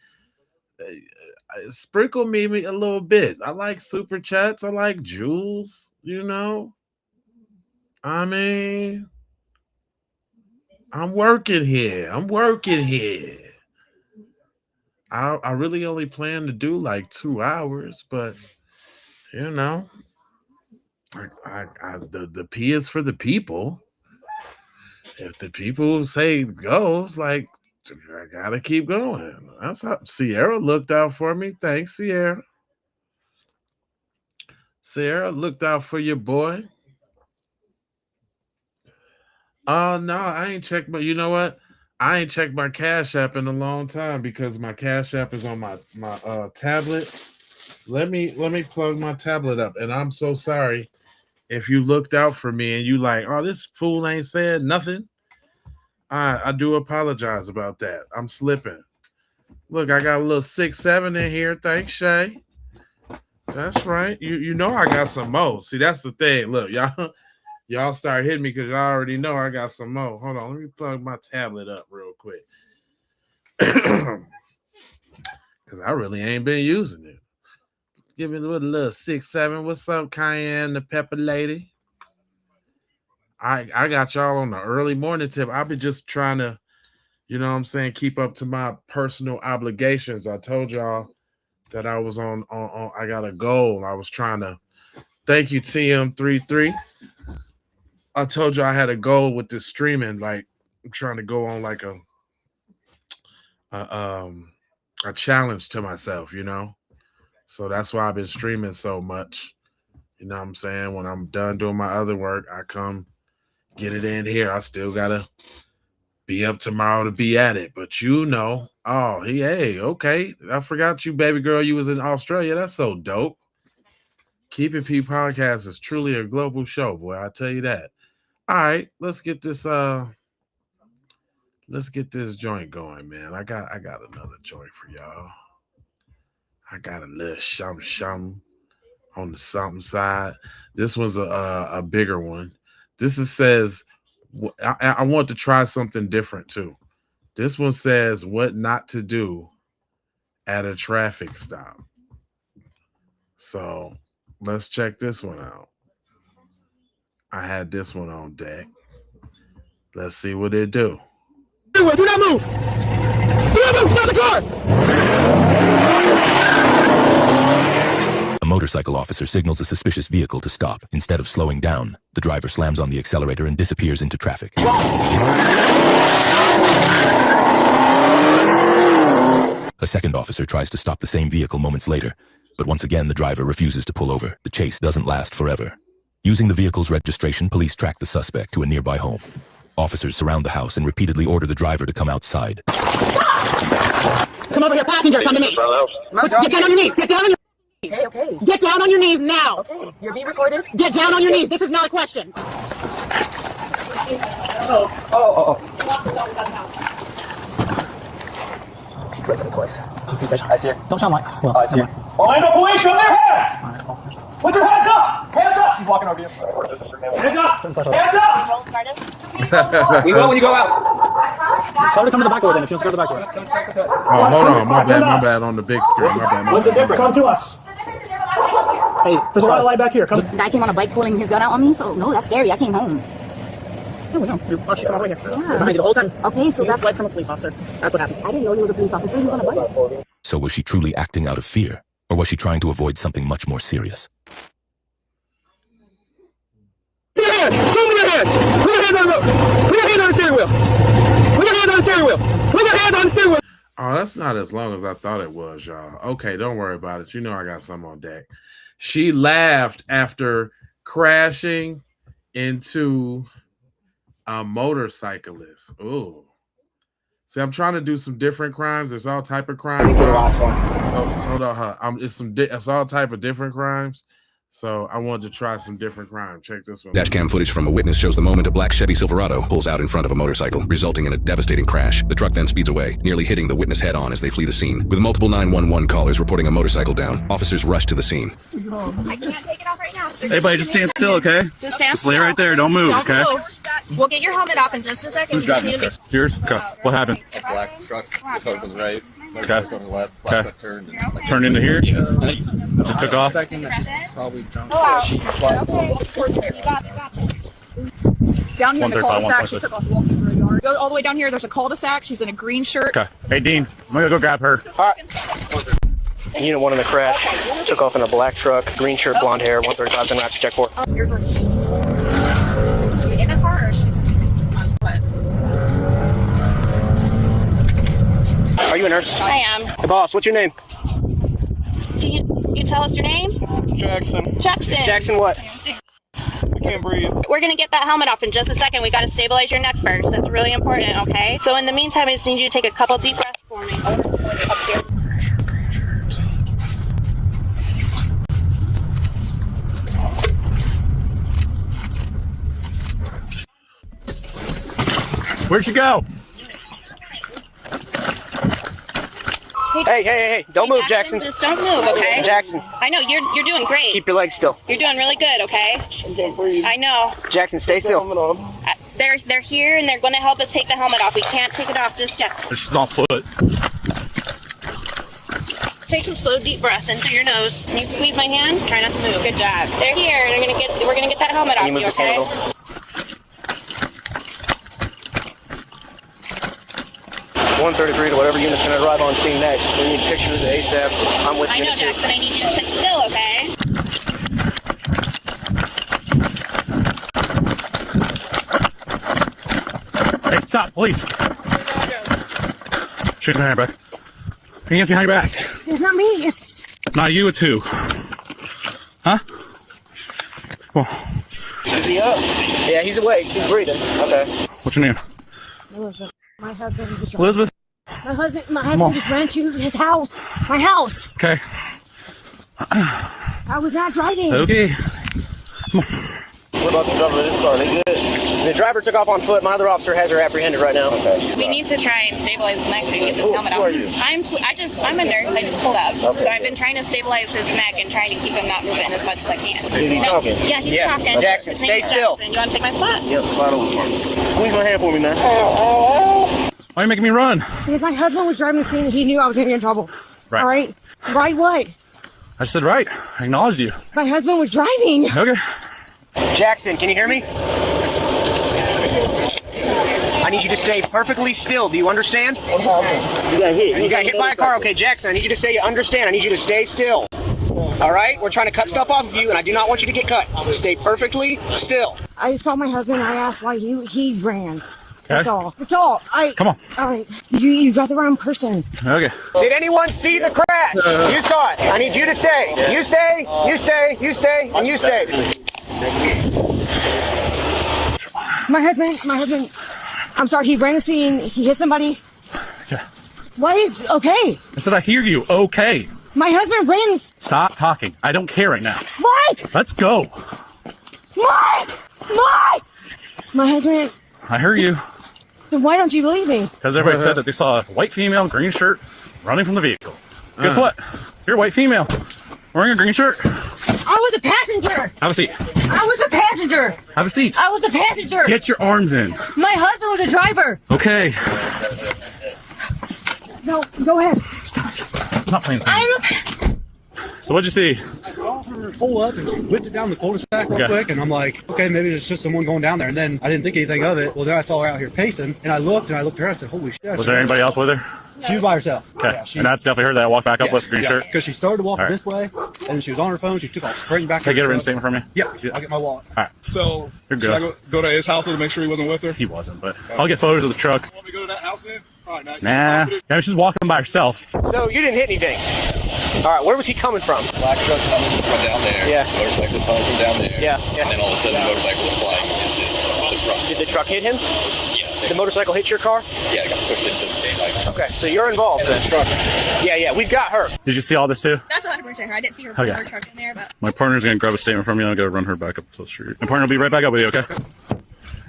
sprinkle me a little bit. I like super chats. I like jewels, I'm working here. I really only plan to do like 2 hours, but the P is for the people. If the people say go, it's like I gotta keep going. That's how Sierra looked out for me. Thanks, Sierra. Sierra looked out for your boy. Oh no, I ain't checked my. You know what? I ain't checked my Cash App in a long time because my Cash App is on my tablet. Let me plug my tablet up, and I'm so sorry if you looked out for me and you like, oh, this fool ain't said nothing. I do apologize about that. I'm slipping. Look, I got a little 6-7 in here. Thanks, Shay. That's right. You know I got some more. See, that's the thing. Look, y'all start hitting me because y'all already know I got some more. Hold on, let me plug my tablet up real quick. Because I really ain't been using it. Give me a little 6-7. What's up, Cayenne, the pepper lady? I got y'all on the early morning tip. I've been just trying to, keep up to my personal obligations. I told y'all that I was on I got a goal. I was trying to, thank you, TM33. I told you I had a goal with this streaming. Like, I'm trying to go on like a challenge to myself, So that's why I've been streaming so much. You know what I'm saying? When I'm done doing my other work, I come get it in here. I still gotta be up tomorrow to be at it. But hey, okay. I forgot you, baby girl. You was in Australia. That's so dope. Keep It P podcast is truly a global show, boy. I tell you that. All right, let's get this joint going, man. I got another joint for y'all. I got a little shum on the something side. This one's a bigger one. This says I want to try something different too. This one says what not to do at a traffic stop. So let's check this one out. I had this one on deck. Let's see what it do. Do not move! Do not move! Stop the car! A motorcycle officer signals a suspicious vehicle to stop. Instead of slowing down, the driver slams on the accelerator and disappears into traffic. A second officer tries to stop the same vehicle moments later, but once again the driver refuses to pull over. The chase doesn't last forever. Using the vehicle's registration, police track the suspect to a nearby home. Officers surround the house and repeatedly order the driver to come outside. Come over here, passenger, come to me. Get down on your knees, get down on your knees. Okay. Get down on your knees now. Okay, you're being recorded. Get down on your knees, this is not a question. She's right for the place. I see her. Don't shout like. Well, I see her. Orlando police, show their hands! Put your hands up! Hands up! She's walking over you. Hands up! Hands up! We will when you go out. Tell her to come to the back door then if she wants to go to the back door. Oh, hold on. My bad on the big screen. My bad. What's the difference? Come to us. Hey, there's a lot of light back here. Come. Guy came on a bike pulling his gun out on me, so no, that's scary. I came home. No, you're actually coming over here. Yeah. We're behind you the whole time. Okay, so that's flight from a police officer. That's what happened. I didn't know he was a police officer. He was on a bike. So was she truly acting out of fear, or was she trying to avoid something much more serious? Put your hands! Show me your hands! Put your hands on the road! Put your hands on the steering wheel! Put your hands on on the steering wheel. Put your hands on the steering wheel. Oh, that's not as long as I thought it was, y'all. Okay, don't worry about it. You know I got something on deck. She laughed after crashing into a motorcyclist. Ooh. See, I'm trying to do some different crimes. There's all type of crimes. Oh, hold on. It's all type of different crimes. So I wanted to try some different crime. Check this one. Dashcam footage from a witness shows the moment a black Chevy Silverado pulls out in front of a motorcycle, resulting in a devastating crash. The truck then speeds away, nearly hitting the witness head on as they flee the scene. With multiple 911 callers reporting a motorcycle down, officers rush to the scene. I can't take it off right now. So Hey, buddy, just stand still, okay? Just stand Just lay still. right there. Don't move, okay? We'll get your helmet off in just a second. Who's driving this car? It's yours? Okay. What happened? A black truck just opened the right. Okay. Going to the left. Black truck turned. And, Turned into here? Just took off? Probably jumped. Down here in the 135, cul-de-sac, she took off walking through a yard. Go all the way down here, there's a cul-de-sac. She's in a green shirt. Okay. Hey, Dean, I'm gonna go grab her. All right. Unit 1 in the crash. Took off in a black truck, green shirt, blonde hair, 135, then rapid check 4. You're good. She in the car or she's on foot? Are you a nurse? I am. Hey, boss, what's your name? You tell us your name? Jackson. Jackson. Jackson what? I can't breathe. We're going to get that helmet off in just a second. We got to stabilize your neck first. That's really important, okay? So in the meantime, I just need you to take a couple deep breaths for me. Up here. Where'd she go? Hey, don't move, Jackson. Just don't move, okay? Jackson. I know, you're doing great. Keep your legs still. You're doing really good, okay? I know. Jackson, stay still. They're here and they're going to help us take the helmet off. We can't take it off just yet. She's on foot. Take some slow, deep breaths in through your nose. Can you squeeze my hand? Try not to move. Good job. They're here. We're gonna get that helmet off Can you move you, this okay? handle? 133 to whatever unit's gonna arrive on scene next. We need pictures ASAP. I'm with I know, unit 2. Jackson. I need you to sit still, okay? Hey, stop, please. Shake my hand back. Hands behind your back. It's not me. It's Not you, it's who? Huh? Well, Is he up? Yeah, he's awake. He's breathing. Okay. what's your name? Elizabeth. My husband just Elizabeth? My Come on. husband just ran to his house. My house. Okay. I was not driving. Okay. What about the driver of this car? They good? The driver took off on foot. My other officer has her apprehended right now. Okay. We need to try and stabilize his neck so we can get this helmet Who off. are you? I'm a nurse. I just pulled up. Okay. So I've been trying to stabilize his neck and trying to keep him not moving as much as I can. Is he talking? Yeah, he's talking. Jackson, His stay name's still. Jackson. You want to take my spot? Yep, slide over. Squeeze my hand for me, man. Why are you making me run? Because my husband was driving the scene and he knew I was going to be in trouble. Right. All right? Right what? I just said right. I acknowledged you. My husband was driving. Okay. Jackson, can you hear me? I need you to stay perfectly still. Do you understand? You got hit. You got hit by a car. Okay, Jackson, I need you to say you understand. I need you to stay still. All right? We're trying to cut stuff off of you, and I do not want you to get cut. Stay perfectly still. I just called my husband and I asked why he ran. Okay. That's all. That's all. Come on. All right. You got the wrong person. Okay. Did anyone see the crash? You saw it. I need you to stay. You stay, you stay, you stay, and you stay. My husband, I'm sorry, he ran the scene, he hit somebody. Okay. What is okay? I said I hear you. Okay. My husband ran. Stop talking. I don't care right now. Mike! Let's go. Mike! My husband, I hear you. then why don't you believe me? Because everybody said that they saw a white female, green shirt, running from the vehicle. Guess what? You're a white female, wearing a green shirt. I was a passenger! Have a seat. I was a passenger! Have a seat. I was a passenger! Get your arms in. My husband was a driver! Okay. No, go ahead. I'm not playing something. So what'd you see? I saw her pull up and she whipped it down the cul-de-sac real Okay. quick, and I'm like, okay, maybe it's just someone going down there. And then I didn't think anything of it. Well, then I saw her out here pacing, and I looked at her. I said, holy shit. Was there anybody else with her? She was by herself. Okay. Yeah, she, and that's definitely her that I walked back up with the green shirt? Because she started walking All right. this way, and she was on her phone. She took off straight back. Can I get a written statement from you? Yeah, I'll get my wallet. All right. So, You're should I good. go to his house to make sure he wasn't with her? He wasn't, but I'll get photos of the truck. Want me to go to that house then? All right, Nah. Yeah, she's walking by herself. So you didn't hit anything. All right, where was he coming from? Black truck coming from down there. Yeah. Motorcycle's coming from down there. Yeah. And then all of a sudden, the motorcycle was flying into the truck. Did the truck hit him? Yeah. Did the motorcycle hit your car? Yeah, I got pushed into the daylight. Okay, so you're involved then. Yeah, we've got her. Did you see all this too? That's 100% her. I didn't see her Okay. her truck in there, but My partner's gonna grab a statement from you. I'm gonna run her back up to the street. My partner will be right back up with you. Okay.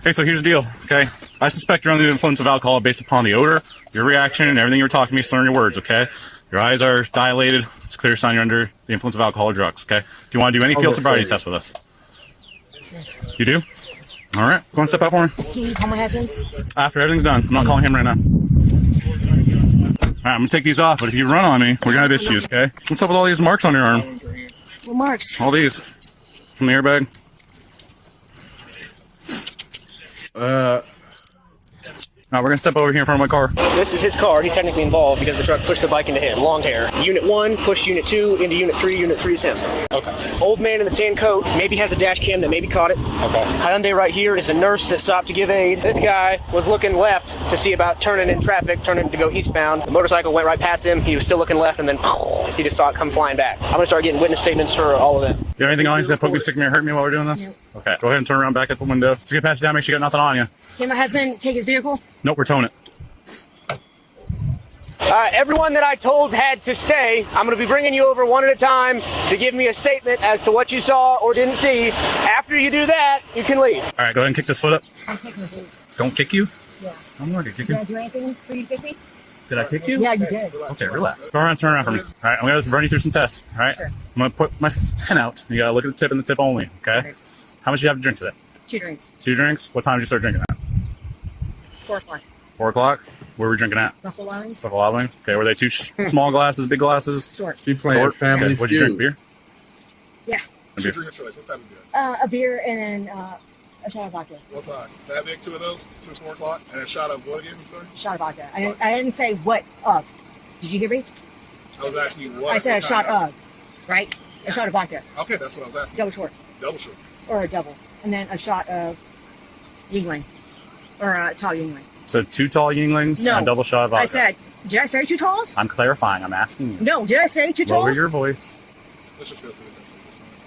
Okay, so here's the deal. Okay, I suspect you're under the influence of alcohol based upon the odor, your reaction, and everything you were talking to me, slurring your words. Okay, your eyes are dilated. It's a clear sign you're under the influence of alcohol or drugs. Okay. Do you want to do any field sobriety test with us? You do? All right. Go and step out for me. Can you call my husband? After everything's done. I'm not calling him right now. All right, I'm gonna take these off, but if you run on me, we're gonna have issues. Okay. What's up with all these marks on your arm? Well, Marks. All these from the airbag. Now we're gonna step over here in front of my car. This is his car. He's technically involved because the truck pushed the bike into him. Long hair. Unit 1 pushed Unit 2 into Unit 3. Unit 3 is him. Okay. Old man in the tan coat maybe has a dash cam that maybe caught it. Okay. Hyundai right here is a nurse that stopped to give aid. This guy was looking left to see about turning in traffic, turning to go eastbound. The motorcycle went right past him. He was still looking left, and then he just saw it come flying back. I'm gonna start getting witness statements for all of them. You have anything on you that poke me, stick me, or hurt me while we're doing this? No. Okay. Go ahead and turn around back at the window. Just get past you down. Make sure you got nothing on you. Can my husband take his vehicle? Nope, we're towing it. Everyone that I told had to stay, I'm going to be bringing you over one at a time to give me a statement as to what you saw or didn't see. After you do that, you can leave. All right, go ahead and kick this foot up. I'm taking the boots. Don't kick you. Yeah. I'm not gonna kick Did you. I do anything for you to kick me? Did I kick you? Yeah, you did. Okay, relax. Go around and turn around for me. All right, I'm gonna run you through some tests. All right. Sure. I'm gonna put my pen out. You gotta look at the tip and the tip only. Okay. How much do you have to drink today? 2 drinks. 2 drinks. What time did you start drinking at? 4 o'clock. 4 o'clock. Where were we drinking at? Buffalo Wings. Buffalo Wild Wings. Okay, were they 2 small glasses, big glasses? Short. She playing Short? Family Okay. What'd you drink? Feud. Beer? Yeah. A beer. Drink a choice. What type of beer? A beer and then a shot of vodka. What size? That big, 2 of those? 2 4 o'clock? And a shot of what again? I'm sorry? Shot of vodka. I didn't say what of. Did you hear me? I was asking you what. I said a what shot kind of, right? A shot of vodka. Okay, that's what I was asking. Double short. Double short. Or a double. And then a shot of Yingling. Or a tall Yingling. So 2 tall Yinglings No. and a double shot of vodka. I said, did I say 2 talls? I'm clarifying. I'm asking you. No, did I say 2 talls? Lower your voice. Let's just go through the test.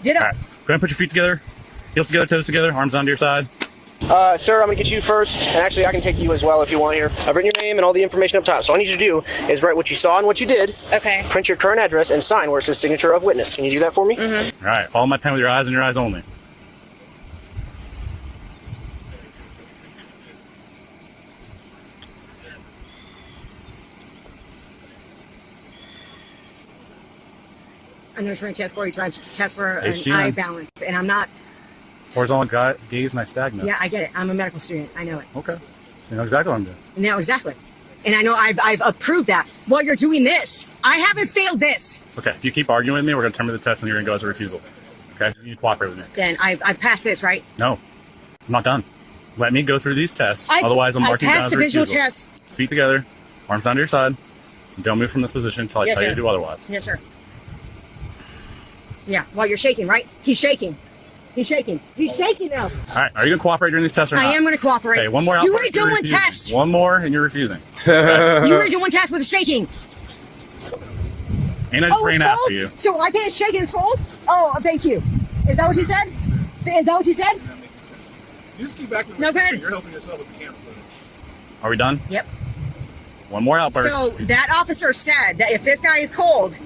Did All I? right. Go ahead and put your feet together. Heels together, toes together, arms onto your side. Sir, I'm going to get you first, and actually I can take you as well if you want here. I've written your name and all the information up top, so all I need you to do is write what you saw and what you did. okay. Print your current address and sign where it says signature of witness. Can you do that for me? Mm-hmm. All right. Follow my pen with your eyes and your eyes only. I know trying to test for you, trying to test for an HGN. eye balance, and I'm not. Horizontal gaze, nystagmus. Yeah, I get it. I'm a medical student. I know it. Okay. So you know exactly what I'm doing. No, exactly. And I know I've approved that. While you're doing this, I haven't failed this. Okay. If you keep arguing with me, we're going to terminate the test and you're going to go as a refusal. Okay? You need to cooperate with me. Then I've passed this, right? No. I'm not done. Let me go through these tests. Otherwise, I'm marking you down passed as the a visual refusal. test. Feet together, arms onto your side. Don't move from this position until I Yes, tell you sir. to do otherwise. Yes, sir. Yeah, while you're shaking, right? He's shaking. He's shaking. He's shaking now. All right. Are you going to cooperate during these tests or not? I am going to cooperate. Okay, one more You outburst, already done you're one refusing. test. One more and you're refusing. You already done one test with the shaking. Ain't I just Oh, praying it's after cold? you? So I can't shake and it's cold? Oh, thank you. Is that what you said? Is that what you said? You just keep backing No, away. good. You're helping yourself with the camera footage. Are we done? Yep. One more outburst. So that officer said that if this guy is cold,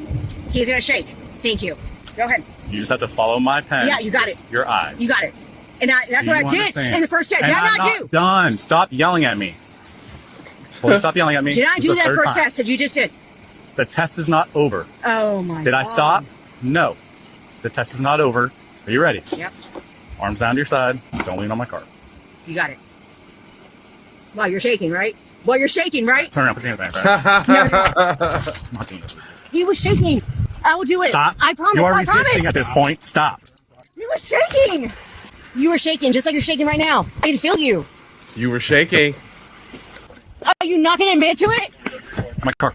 he's going to shake. Thank you. Go ahead. You just have to follow my pen. Yeah, you got it. Your eyes. You got it. And that's Do what I you did understand? in the first test. Did And I I'm not do? Done. Stop yelling at me. Please stop yelling at me. Did I This do is the that third first time. test that you just did? The test is not over. Oh my God. Did I stop? No. The test is not over. Are you ready? Yep. Arms down to your side. Don't lean on my car. You got it. Well, you're shaking, right? Well, you're shaking, right? Turn around. Put your hands back. Right? I'm not doing this. He was shaking. I will do it. Stop. I promise. You are I resisting promise. at this point. Stop. You were shaking. You were shaking, just like you're shaking right now. I can feel you. You were shaking. Are you not going to admit to it? My car.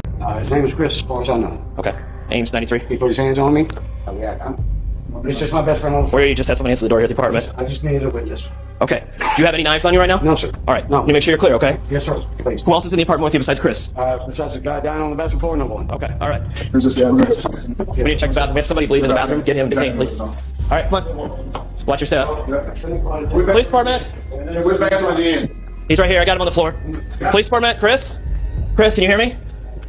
His name is Chris, as far as I know. Okay. Ames 93. He put his hands on me. Oh, yeah, he's just my best friend on the Or you just had someone answer the door here at the apartment. I just needed a witness. Okay. Do you have any knives on you right now? No, sir. All right. No. Let me make sure you're clear, okay? Yes, sir. Please. Who else is in the apartment with you besides Chris? Besides the guy down on the bathroom floor, no one. Okay. All right. Who's this guy? We need to check the bathroom. We have somebody bleeding in the bathroom. Get him detained, please. All right, come on. Watch your step. Police department. Where's back up? He's right here. I got him on the floor. Police department. Chris? Chris, can you hear me?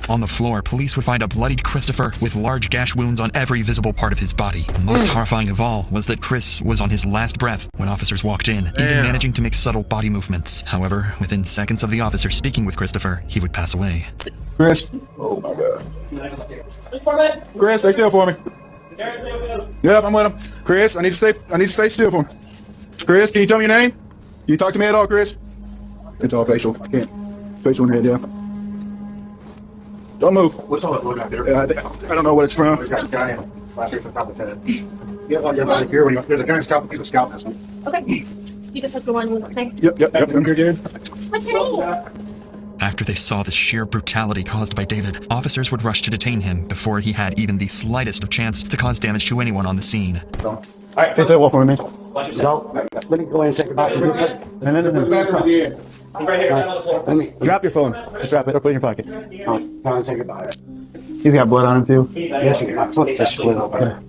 On the floor, police would find a bloodied Christopher with large gash wounds on every visible part of his body. Most horrifying of all was that Chris was on his last breath when officers walked in, even managing to make subtle body movements. However, within seconds of the officer speaking with Christopher, he would pass away. Chris. Oh my God. Chris, stay still for me. Yep, I'm with him. Chris, I need to stay still for me. Chris, can you tell me your name? Can you talk to me at all, Chris? It's all facial. I can't. Facial in head, yeah. Don't move. What's all that look out there? I don't know what it's from. There's a guy last year from the top of the head. Yeah, like everybody here. There's a guy scalp. He's a scalp this one. Okay. You just have to go on with okay? Yep. I'm here, Jared. What's your name? After they saw the sheer brutality caused by David, officers would rush to detain him before he had even the slightest of chance to cause damage to anyone on the scene. All right, take that walk with me. So, let me go ahead and say goodbye to you. And then Let me drop your phone. Just drop it or put it in your pocket. I'll say goodbye. He's got blood on him too. Yes, my foot is split open.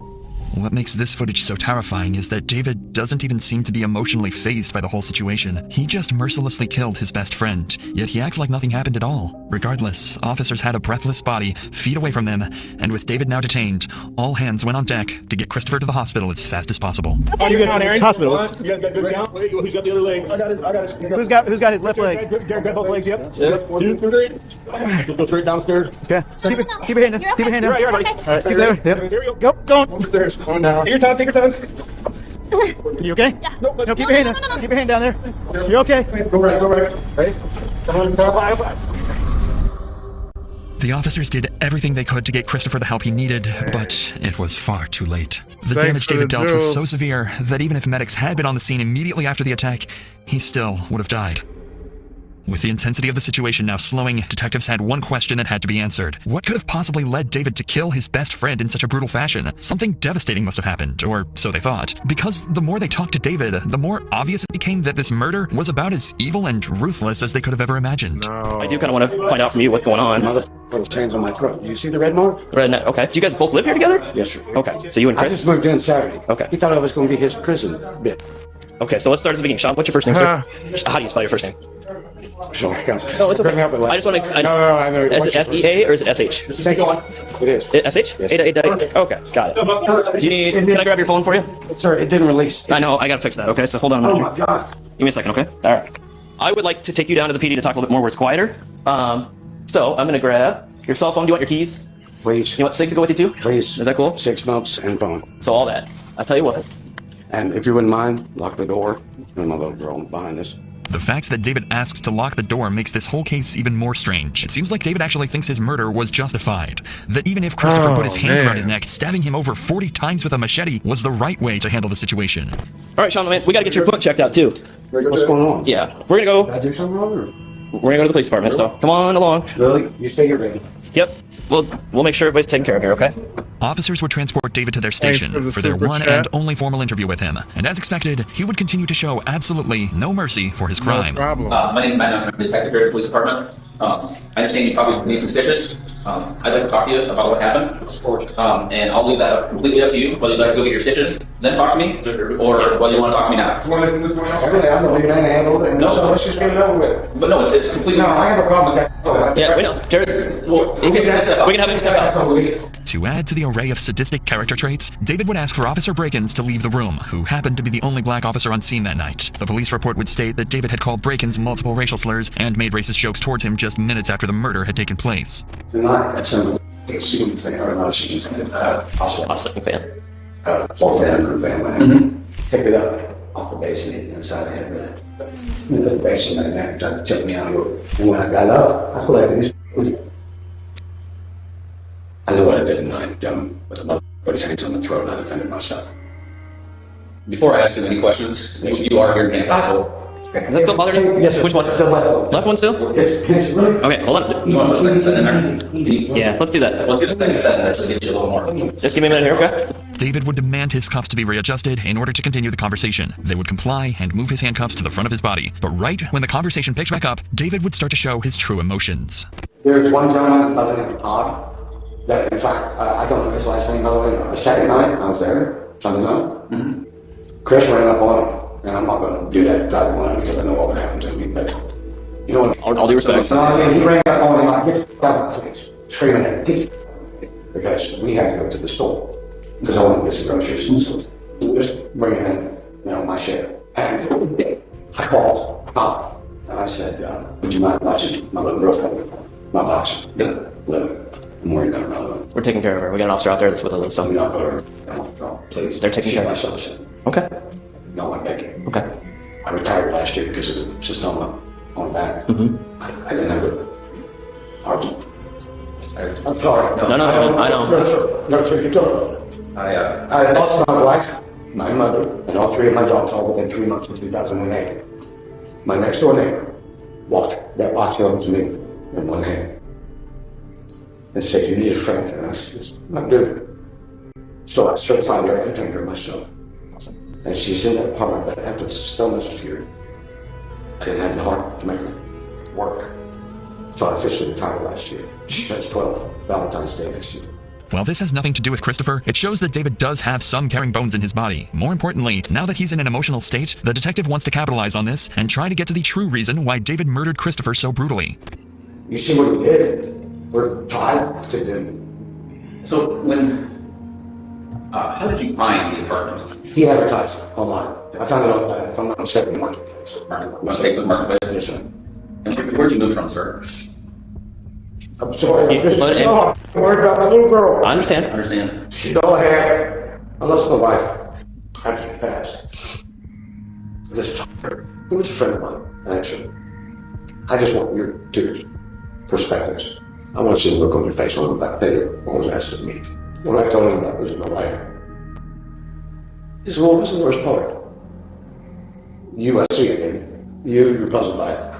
What makes this footage so terrifying is that David doesn't even seem to be emotionally fazed by the whole situation. He just mercilessly killed his best friend, yet he acts like nothing happened at all. Regardless, officers had a breathless body feet away from them, and with David now detained, all hands went on deck to get Christopher to the hospital as fast as possible. Oh, you get Aaron? Hospital. You got good count? Who's got the other leg? I got his. Who's got his left leg? Jared, grab both legs. Yep. 1, 2, 3. Go straight downstairs. Okay. Keep your hand down. Keep your hand down. You're right, buddy. All right. Keep there. Yep. Here we go. Go on. Upstairs. Going down. Take your time. Take your time. You okay? Yeah. No, keep your hand down. Keep your hand down there. You're okay. Go right. Ready? The officers did everything they could to get Christopher the help he needed, but it was far too late. The damage David dealt was so severe that even if medics had been on the scene immediately after the attack, he still would have died. With the intensity of the situation now slowing, detectives had one question that had to be answered. What could have possibly led David to kill his best friend in such a brutal fashion? Something devastating must have happened, or so they thought. Because the more they talked to David, the more obvious it became that this murder was about as evil and ruthless as they could have ever imagined. I do kind of want to find out from you what's going on. Put his hands on my throat. Do you see the red mark? Red net. Okay. Do you guys both live here together? Yes, sir. Okay. So you and I Chris? just moved in Saturday. Okay. He thought I was going to be his prison bit. Okay, so let's start at the beginning. Sean, what's your first name, sir? How do you spell your first name? Sorry. No, it's okay. I just want to... No. Is it S-E-A or is it S-H? Take one. It is. S-H? Yes. Okay, got it. Do you need... Can I grab your phone for you? Sir, it didn't release. I know, I gotta fix that, okay? So hold on a minute. Oh my God. Give me a second, okay? All right. I would like to take you down to the PD to talk a little bit more where it's quieter. So I'm gonna grab your cell phone. Do you want your keys? Please. You want Sig to go with you too? Please. Is that cool? 6 months and phone. So all that. I'll tell you what. And if you wouldn't mind, lock the door. And my little girl behind this. The fact that David asks to lock the door makes this whole case even more strange. It seems like David actually thinks his murder was justified. That even if Christopher put his hands around his neck, stabbing him over 40 times with a machete was the right way to handle the situation. All right, Sean, man, we gotta get your foot checked out too. What's going on? Yeah, we're gonna go. Did I do something wrong? Or? We're gonna go to the police department, so come on along. Lily, you stay here, baby. Yep. We'll make sure everybody's taken care of here, okay? Officers would transport David to their station for their one and only formal interview with him. And as expected, he would continue to show absolutely no mercy for his crime. No problem. My name's Matt. I'm a detective here at the police department. I understand you probably need some stitches. I'd like to talk to you about what happened. And I'll leave that completely up to you, whether you'd like to go get your stitches, then talk to me, or whether you want to talk to me now. Really, I'm going to leave it handled. And so let's just get it over with. But no, it's completely... No, I have a problem with that. Yeah, we know. Jared, we can have him step out. To add to the array of sadistic character traits, David would ask for Officer Brakins to leave the room, who happened to be the only black officer on scene that night. The police report would state that David had called Brakins multiple racial slurs and made racist jokes towards him just minutes after the murder had taken place. Tonight, at some shooting thing, or not a shooting thing, Austin fan. 4-family family. Picked it up off the base and hit the inside of the head. Put the base in my neck, tried to choke me out of it. And when I got up, I collected his. I knew what I did and I done, but the mother put his hands on the throat and I defended myself. Before I ask you any questions, you are here in counsel. Does that still bother you? Yes, sir. Which one? The left one. Left one still? Yes, pinch it really. Okay, hold on. You want to put a second set in there? Easy. Yeah, let's do that. Let's get the second set in there so it gets you a little more. Just give me a minute here, okay? David would demand his cuffs to be readjusted in order to continue the conversation. They would comply and move his handcuffs to the front of his body. But right when the conversation picks back up, David would start to show his true emotions. There's one gentleman by the name of Todd that, in fact, I don't know his last name, by the way. The second night I was there, Sunday night, Chris ran up on him. And I'm not going to do that type of one because I know what would happen to me. But you know what? All due respect. So I mean, he ran up on me like, get the out of the face, screaming at me, get the out of the face. Because we had to go to the store. Because I wanted to get some groceries. So just bring in, my share. And I called Todd. And I said, would you mind watching my little girlfriend? My box. Yeah, I'm worried about her. We're taking care of her. We got an officer out there that's with a little son. No, please. They're taking care of her. her. Okay. No, I'm begging. Okay. I retired last year because of the cystoma on back. I didn't have a heart. I'm sorry. No, I know. No, sir, you don't. I lost my wife, my mother, and all three of my dogs all within 3 months of 2008. My next door neighbor walked that box over to me in one hand and said, you need a friend. And I said, I'm good. So I certified her and trained her myself. And she's in that apartment, but after the stillness appeared, I didn't have the heart to make her work. So I officially retired last year. She turns 12, Valentine's Day next year. While this has nothing to do with Christopher, it shows that David does have some carrying bones in his body. More importantly, now that he's in an emotional state, the detective wants to capitalize on this and try to get to the true reason why David murdered Christopher so brutally. You see what he did? We're trying to do. So how did you find the apartment? He advertised online. I found it on, if I'm not mistaken, Marketplace. Facebook Marketplace? Yes, sir. And where'd you move from, sir? I'm sorry. I'm worried about my little girl. I understand. She's all I have. I lost my wife after she passed. This who was a friend of mine, actually. I just want your two perspectives. I want to see the look on your face on the back there. What was asked of me? When I told him about losing my wife, he said, well, what's the worst part? USC again. You're puzzled by it.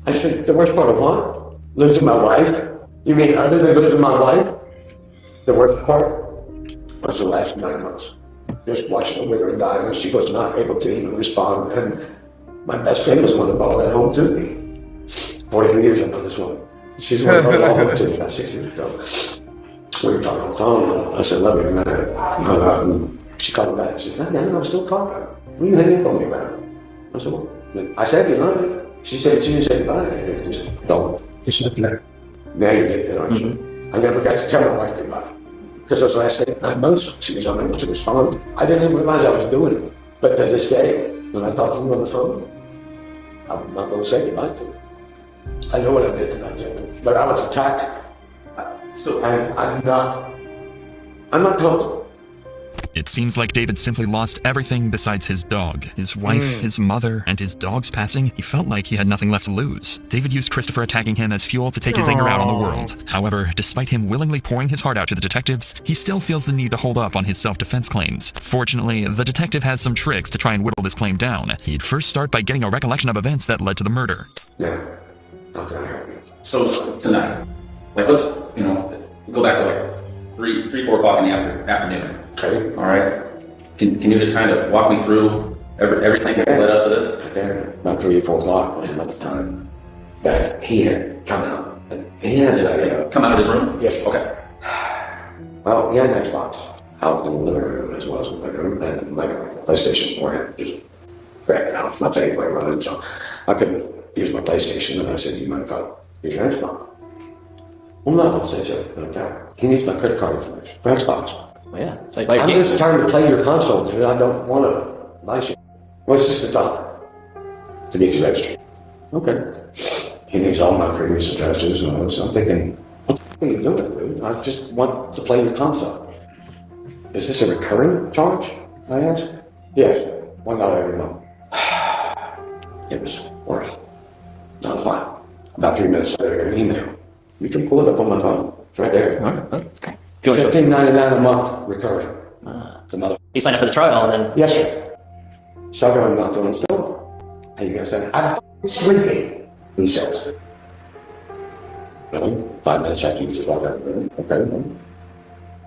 I said, the worst part of what? Losing my wife? You mean other than losing my wife? The worst part was the last 9 months. Just watching her wither and die when she was not able to even respond. And my best friend was the one that brought that home to me. 43 years I've known this woman. She's the one that brought it home to me about 6 years ago. We were talking on the phone. I said, love you, man. And she called me back. She said, no, I'm still talking. What are you hanging up on me about? I said, well, I said goodnight. She said, she didn't say goodbye. I just don't. You should have let her. Now you're getting it, aren't you? I never got to tell my wife goodbye. Because those last 9 months, she was unable to respond. I didn't even realize I was doing it. But to this day, when I talk to her on the phone, I'm not going to say goodbye to her. I know what I did to that gentleman, but I was attacked. So I'm not comfortable. It seems like David simply lost everything besides his dog. His wife, his mother, and his dog's passing. He felt like he had nothing left to lose. David used Christopher attacking him as fuel to take his anger out on the world. However, despite him willingly pouring his heart out to the detectives, he still feels the need to hold up on his self-defense claims. Fortunately, the detective has some tricks to try and whittle this claim down. He'd first start by getting a recollection of events that led to the murder. Yeah. Okay. So tonight, let's go back to 3-4 o'clock in the afternoon. Okay. All right. Can you just kind of walk me through everything that led up to this? Okay. About 3 or 4 o'clock was about the time that he had come out. He has come out of his room? Yes. Okay. Well, he had an Xbox out in the living room as well as in the bedroom, and like a PlayStation 4 had just grabbed it out. My thing went running, so I couldn't use my PlayStation, and I said, "Do you mind if I use your Xbox?" Well, no, I said, okay. He needs my credit card information for Xbox. Well, yeah. It's like I'm just trying to play your console, dude. I don't want to buy shit. What's just the top to get you registered? Okay. He needs all my previous addresses, and so I'm thinking, what the are you doing, dude? I just want to play your console. Is this a recurring charge? I asked. Yes, $1 every month. It was worth. Not fine. About 3 minutes later, I got an email. You can pull it up on my phone. It's right there. Okay. $15.99 a month recurring. He signed up for the trial and then... Yes, sir. So I got him knocked on his door. And you guys say, I'm sleeping, he says. Really? 5 minutes after you just walk out of the room? Okay.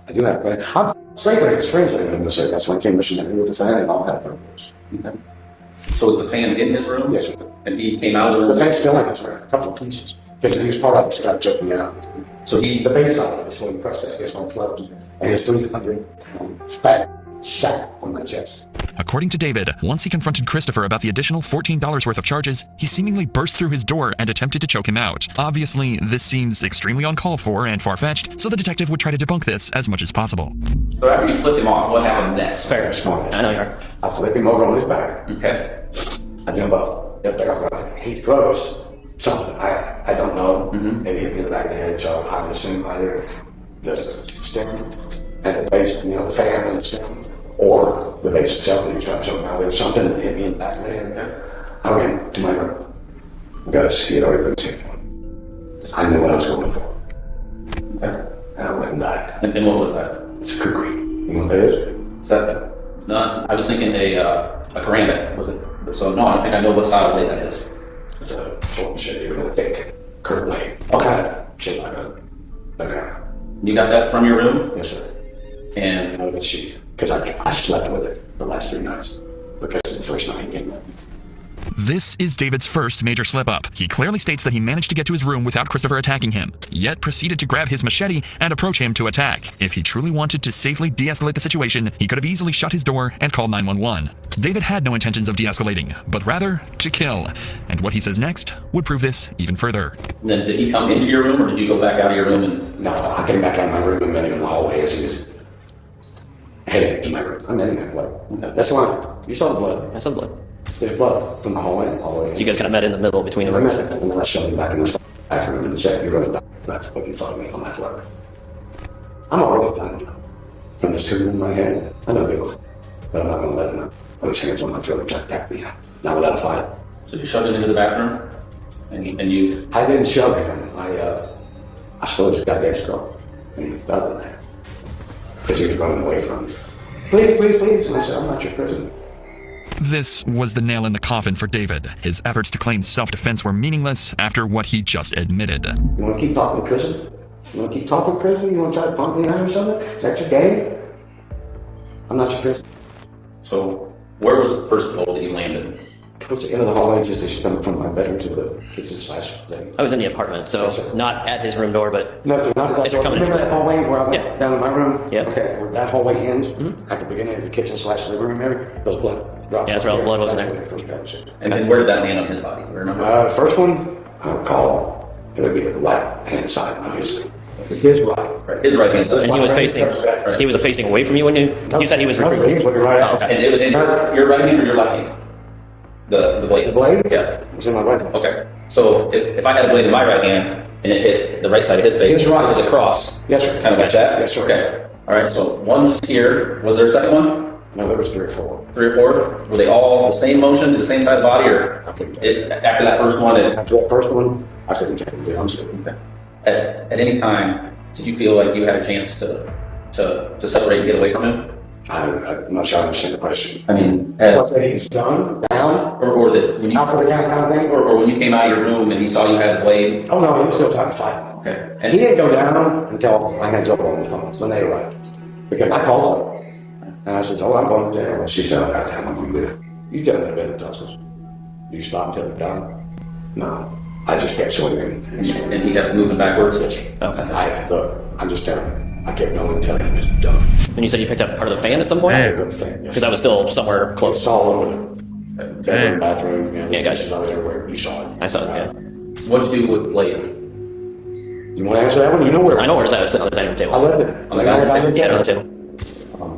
I do have a I'm sleeping. It's strangely I'm going to say that's when I came missionary with the fan and all that purpose. Okay. So was the fan in his room? Yes, sir. And he came out of the room? The fan's still in his room, a couple of pieces. Because he was part of it, so that took me out. So the base of it is when he pressed that, his one float, and his 300 spat sat on my chest. According to David, once he confronted Christopher about the additional $14 worth of charges, he seemingly burst through his door and attempted to choke him out. Obviously, this seems extremely uncalled for and far-fetched, so the detective would try to debunk this as much as possible. So after you flipped him off, what happened next? Very smart. I know you are. I flip him over on his back. Okay. I jump up. If they're running, he's close. Something. I don't know. They hit me in the back of the head, so I would assume either the stem and the base, the fan and the stem, or the base itself that he was trying to choke me out. There was something that hit me in the back of the head. I ran to my room. Because he had already been taken. I knew what I was going for. Okay. And I went and died. And what was that? It's a kukri. You know what that is? Is that? It's not. I was thinking a karambit. Was it? So no, I don't think I know what style blade that is. It's a short machete with a thick curved blade. Okay. Shit like a banana. You got that from your room? Yes, sir. And out of its sheath. Because I slept with it the last 3 nights. Because the first night he came in. This is David's first major slip-up. He clearly states that he managed to get to his room without Christopher attacking him, yet proceeded to grab his machete and approach him to attack. If he truly wanted to safely de-escalate the situation, he could have easily shut his door and called 911. David had no intentions of de-escalating, but rather to kill. And what he says next would prove this even further. And then did he come into your room, or did you go back out of your room? And No, I came back out of my room and met him in the hallway as he was heading to my room. I met him that way. Okay. That's why. You saw the blood. I saw the blood. There's blood from the hallway. So you guys kind of met in the middle between the rooms. And then I shoved him back in the bathroom and said, "You're going to die." That's what you thought of me on that floor. I'm already done from this tube in my head. I know they will, but I'm not going to let him put his hands on my throat and try to attack me. Not without a fight. So you shoved him into the bathroom, and you. I didn't shove him. I suppose he got that skull, and he fell in there because he was running away from me. Please, please, please. And I said, "I'm not your prisoner." This was the nail in the coffin for David. His efforts to claim self-defense were meaningless after what he just admitted. You want to keep talking prison? You want to keep talking prison? You want to try to pump me out or something? Is that your game? I'm not your prisoner. So, where was the first blow that you landed? Towards the end of the hallway, just as you come from my bedroom to the kitchen / thing. I was in the apartment, so not at his room door, but No, not at that door. Remember that hallway where I went down in my room? Yeah. Okay, where that hallway ends, at the beginning of the kitchen / living room area, those blood drops. Yeah, that's where all the blood was in there. And then where did that land on his body? Remember? The first one, I would call, it would be the right hand side, obviously. It's his right. His right hand side. And he was facing away from you when you said he was recruiting. He was looking right at And it was in your right hand or your left hand? The blade? The blade? Yeah. It was in my right hand. Okay. So if I had a blade in my right hand and it hit the right side of his face, His right. it was a cross. Yes, sir. Kind of like that? Yes, sir. Okay. All right. So one was here. Was there a second one? No, there was 3 or 4. 3 or 4? Were they all the same motion to the same side of the body, or after that first one? After that first one, I couldn't take it, to be honest with you. Okay. At any time, did you feel like you had a chance to separate and get away from him? I'm not sure I understand the question. I mean, Once he's done, down, or that when you out for the count kind of thing? or when you came out of your room and he saw you had the blade. Oh no, he was still trying to fight. Okay. And he didn't go down until my hands open on the phone. So they arrived. Because I called her. And I said, "Oh, I'm going to jail." And she said, "Oh, goddamn, I'm going to live. You tell me to bed in tussles. You stop until they're done." No. I just kept swinging. And he kept moving backwards? Okay. Look, I'm just telling you. I kept going until he was done. And you said you picked up part of the fan at some point? Because I was still somewhere close. It's all over the bedroom, bathroom. Yeah, gotcha. Everywhere. You saw it. I saw it, yeah. What'd you do with the blade? You want to answer that one? You know where? I know where it's at. I was sitting on the dining table. I left it. On the dining table? Yeah, on the table.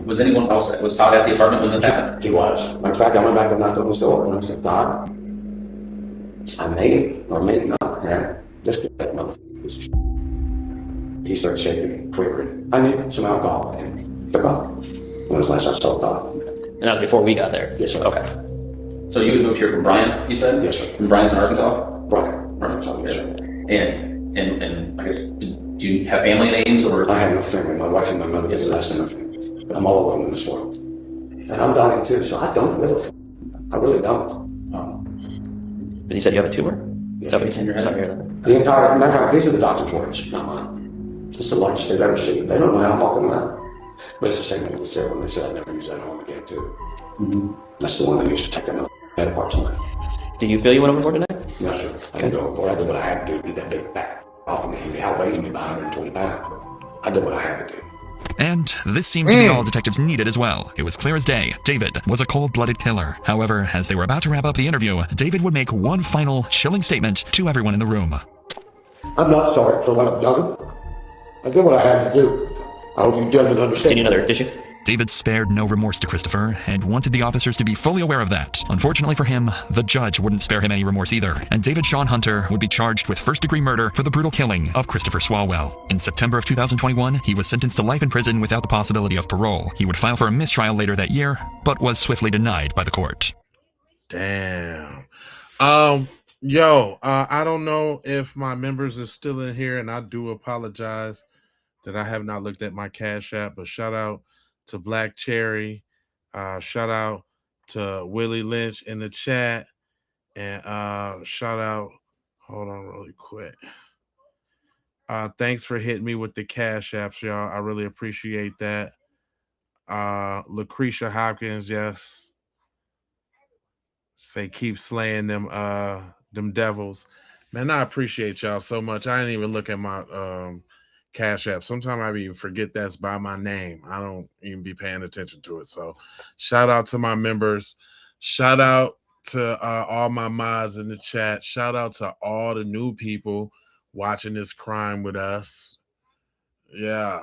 Was anyone else that was Todd at the apartment when that happened? He was. Matter of fact, I went back and knocked on his door and I said, "Todd, I made it, or maybe not. Yeah, just get that motherfucker." He started shaking, quivering. I needed some alcohol and took off. When was the last I saw Todd? And that was before we got there? Yes, sir. Okay. So you had moved here from Bryant, you said? Yes, sir. From Bryant's in Arkansas? Bryant, Arkansas, yes, sir. And I guess, do you have family names or? I have no family. My wife and my mother is the last name of family. I'm all alone in this world. And I'm dying too, so I don't live. I really don't. Because you said you have a tumor? Is that what you said? You're sorry to hear that. The entire, matter of fact, these are the doctor's words, not mine. It's the largest they've ever seen. They don't know how I'm walking around. But it's the same thing they said when they said I'd never use that home again, too. That's the one they used to take that head apart tonight. Do you feel you went overboard tonight? No, sir. I didn't go overboard. I did what I had to do to get that big fat off of me. He outweighs me by 120 pounds. I did what I had to do. And this seemed to be all detectives needed as well. It was clear as day. David was a cold-blooded killer. However, as they were about to wrap up the interview, David would make one final chilling statement to everyone in the room. I'm not sorry for what I've done. I did what I had to do. I hope you gentlemen understand. Do you need another tissue? David spared no remorse to Christopher and wanted the officers to be fully aware of that. Unfortunately for him, the judge wouldn't spare him any remorse either, and David Sean Hunter would be charged with first-degree murder for the brutal killing of Christopher Swalwell. In September of 2021, he was sentenced to life in prison without the possibility of parole. He would file for a mistrial later that year, but was swiftly denied by the court. Damn. I don't know if my members are still in here, and I do apologize that I have not looked at my Cash App, but shout out to Black Cherry, shout out to Willie Lynch in the chat, and shout out, hold on really quick. Thanks for hitting me with the Cash Apps, y'all. I really appreciate that. Lucretia Hopkins, yes. Say keep slaying them devils. Man, I appreciate y'all so much. I didn't even look at my Cash App. Sometimes I even forget that's by my name. I don't even be paying attention to it. So shout out to my members. Shout out to all my mods in the chat. Shout out to all the new people watching this crime with us. Yeah.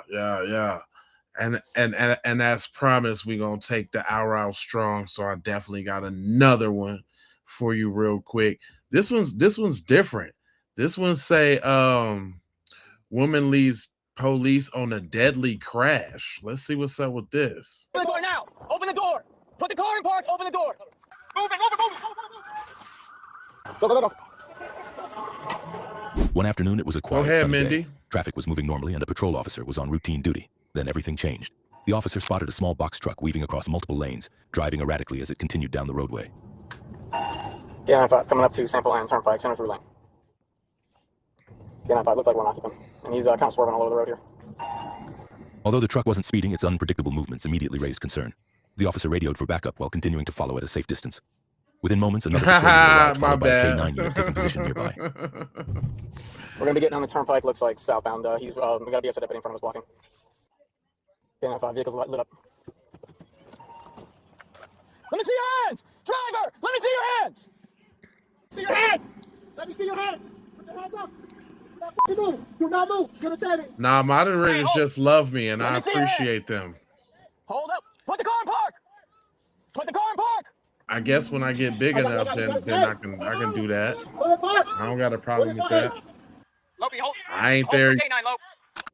And as promised, we're gonna take the hour out strong. So I definitely got another one for you real quick. This one's different. This one say woman leads police on a deadly crash. Let's see what's up with this. Open the door now! Open the door! Put the car in park, open the door! Move it! Go. One afternoon, it was a quiet ahead, sunny Mindy. day. Traffic was moving normally and a patrol officer was on routine duty. Then everything changed. The officer spotted a small box truck weaving across multiple lanes, driving erratically as it continued down the roadway. Yeah, coming up to Sample Line Turnpike, center through lane. Yeah, looks like we're an occupant. And he's kind of swerving all over the road here. Although the truck wasn't speeding, its unpredictable movements immediately raised concern. The officer radioed for backup while continuing to follow at a safe distance. Within moments, another patrol unit arrived, followed by a K-9 unit taking position nearby. We're going to be getting on the turnpike, looks like southbound. He's got to be a deputy in front of us blocking. Yeah, 5 vehicles lit up. Let me see your hands! Driver! Let me see your hands! See your hands! Let me see your hands! Put your hands up! Do not move! You're gonna say it! Nah, moderators just love me, and Let I me see your appreciate them. Hold up! Put the car in park! Put the car in park! I guess when I get big enough, then I can do that. I don't got a problem with that. I ain't there.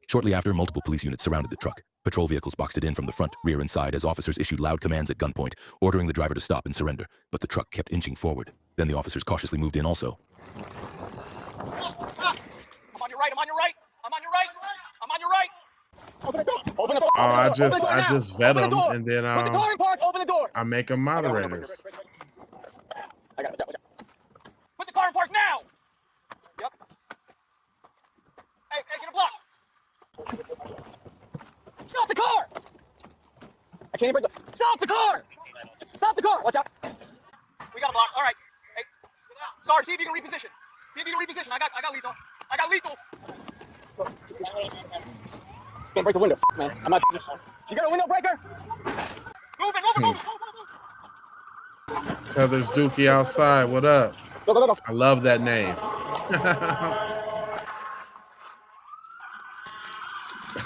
Shortly after, multiple police units surrounded the truck. Patrol vehicles boxed it in from the front, rear, and side as officers issued loud commands at gunpoint, ordering the driver to stop and surrender. But the truck kept inching forward. Then the officers cautiously moved in also. I'm on your right! I'm on your right! I'm on your right! I'm on your right! Open the door! Open the door! Oh, I now. just vet Open them, the door. and then Put the car in park, open the door! I make them moderators. I got it. Put the car in park now! Yep. Hey, get a block! Stop the car! I can't even break the... Stop the car! Stop the car! Watch out! We got a block. All right. Hey, Sarge, see if you can reposition. See if you can reposition. I got lethal. I got lethal. Can't break the window, man. I'm not. You got a window breaker? Move it. Tethers Dookie outside. What up? Go. I love that name.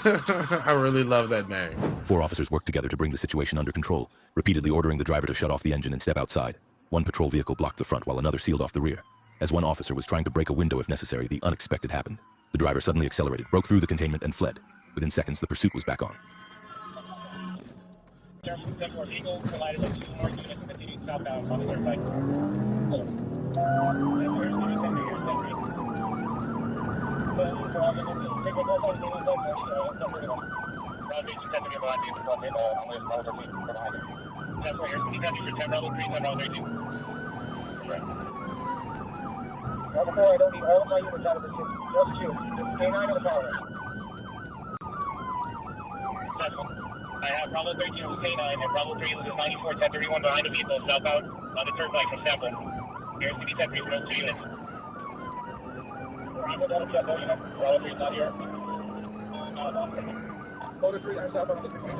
I really love that name. 4 officers worked together to bring the situation under control, repeatedly ordering the driver to shut off the engine and step outside. One patrol vehicle blocked the front while another sealed off the rear. As one officer was trying to break a window if necessary, the unexpected happened. The driver suddenly accelerated, broke through the containment, and fled. Within seconds, the pursuit was back on. Number 4, I don't need all of my units out of the scene. Just you. K9 on the power. I have Bravo 13 with K9 and Bravo 3 with 94 1031 behind the vehicle southbound on the turnpike from Sample. Here's CB 10 for those 2 units. Bravo down to no unit. Bravo 3 is not here. Bravo 3, I'm southbound on the turnpike.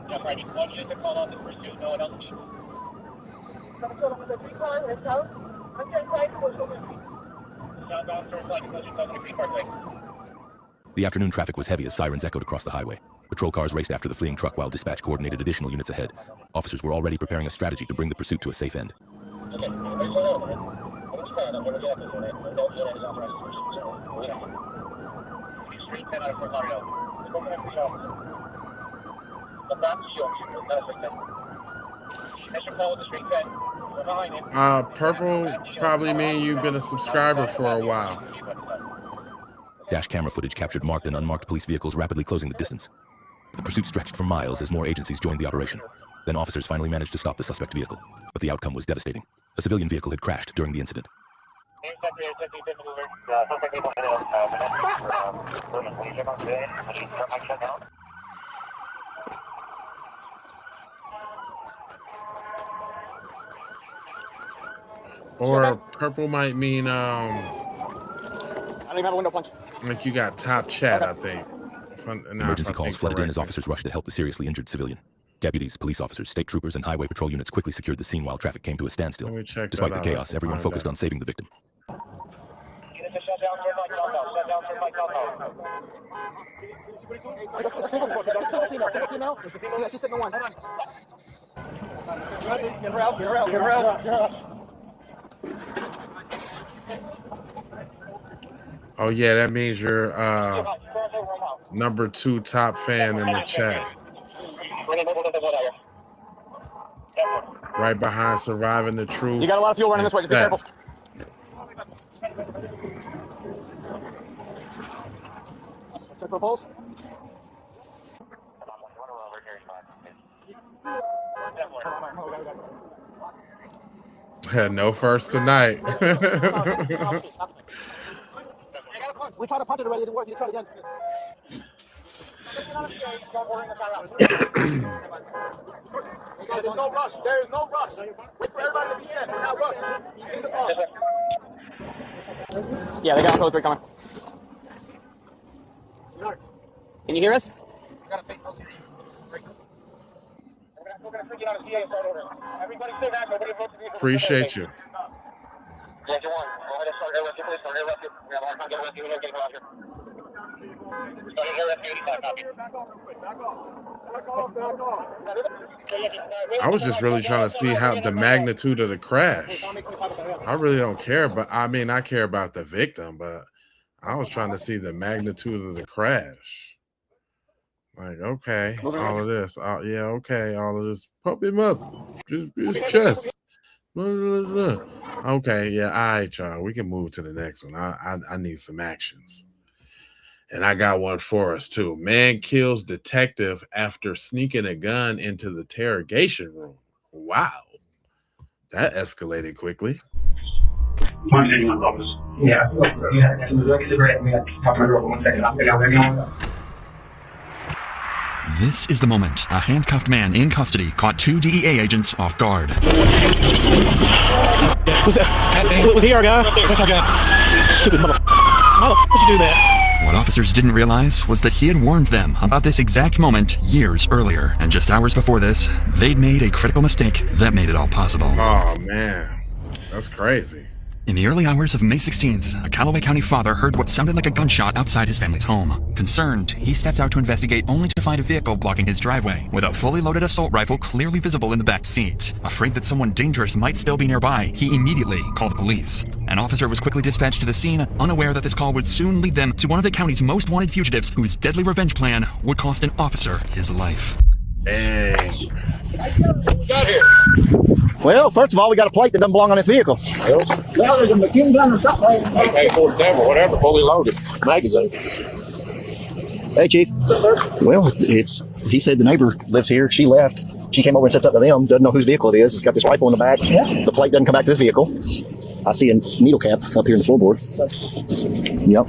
Just right, just 1 unit to call off the pursuit, no one else needs. The afternoon traffic was heavy as sirens echoed across the highway. Patrol cars raced after the fleeing truck while dispatch coordinated additional units ahead. Officers were already preparing a strategy to bring the pursuit to a safe end. Purple, probably mean you've been a subscriber for a while. Dash camera footage captured marked and unmarked police vehicles rapidly closing the distance. The pursuit stretched for miles as more agencies joined the operation. Then officers finally managed to stop the suspect vehicle, but the outcome was devastating. A civilian vehicle had crashed during the incident. Or purple might mean I don't even have a window punch. like you got top chat, I think. Emergency calls flooded in as officers rushed to help the seriously injured civilian. Deputies, police officers, state troopers, and highway patrol units quickly secured the scene while traffic came to a standstill. Despite the chaos, everyone focused on saving the victim. It's a single female. It's a female. Yeah, she's sitting in one. Get her out. Oh yeah, that means you're number 2 top fan in the chat. Right behind Surviving the Truth. You got a lot of fuel running this way. Just be careful. Check for a pulse. No first tonight. We tried to punch it already. It didn't work. You try it again. There's no rush. There is no rush. Wait for everybody to be set. We're not rushed. Yeah, they got code 3 coming. Can you hear us? Appreciate you. I was just really trying to see how the magnitude of the crash. I really don't care, but I mean, I care about the victim, but I was trying to see the magnitude of the crash. Like, okay, all of this. Yeah, okay, all of this. Pump him up. Just his chest. Okay, yeah, all right, y'all. We can move to the next one. I need some actions. And I got one for us, too. Man kills detective after sneaking a gun into the interrogation room. Wow. That escalated quickly. Yeah. This is the moment a handcuffed man in custody caught 2 DEA agents off guard. Was he our guy? That's our guy. Stupid mother. How the f*** did you do that? What officers didn't realize was that he had warned them about this exact moment years earlier, and just hours before this, they'd made a critical mistake that made it all possible. Oh, man. That's crazy. In the early hours of May 16th, a Callaway County father heard what sounded like a gunshot outside his family's home. Concerned, he stepped out to investigate only to find a vehicle blocking his driveway, with a fully loaded assault rifle clearly visible in the back seat. Afraid that someone dangerous might still be nearby, he immediately called the police. An officer was quickly dispatched to the scene, unaware that this call would soon lead them to one of the county's most wanted fugitives, whose deadly revenge plan would cost an officer his life. Dang. Got here. Well, first of all, we got a plate that doesn't belong on this vehicle. Well, there's a machine gun or something. AK-47 or whatever, fully loaded magazine. Hey, Chief. Well, he said the neighbor lives here. She left. She came over and sits up to them, doesn't know whose vehicle it is. It's got this rifle in the back. Yeah. The plate doesn't come back to this vehicle. I see a needle cap up here in the floorboard. Yep.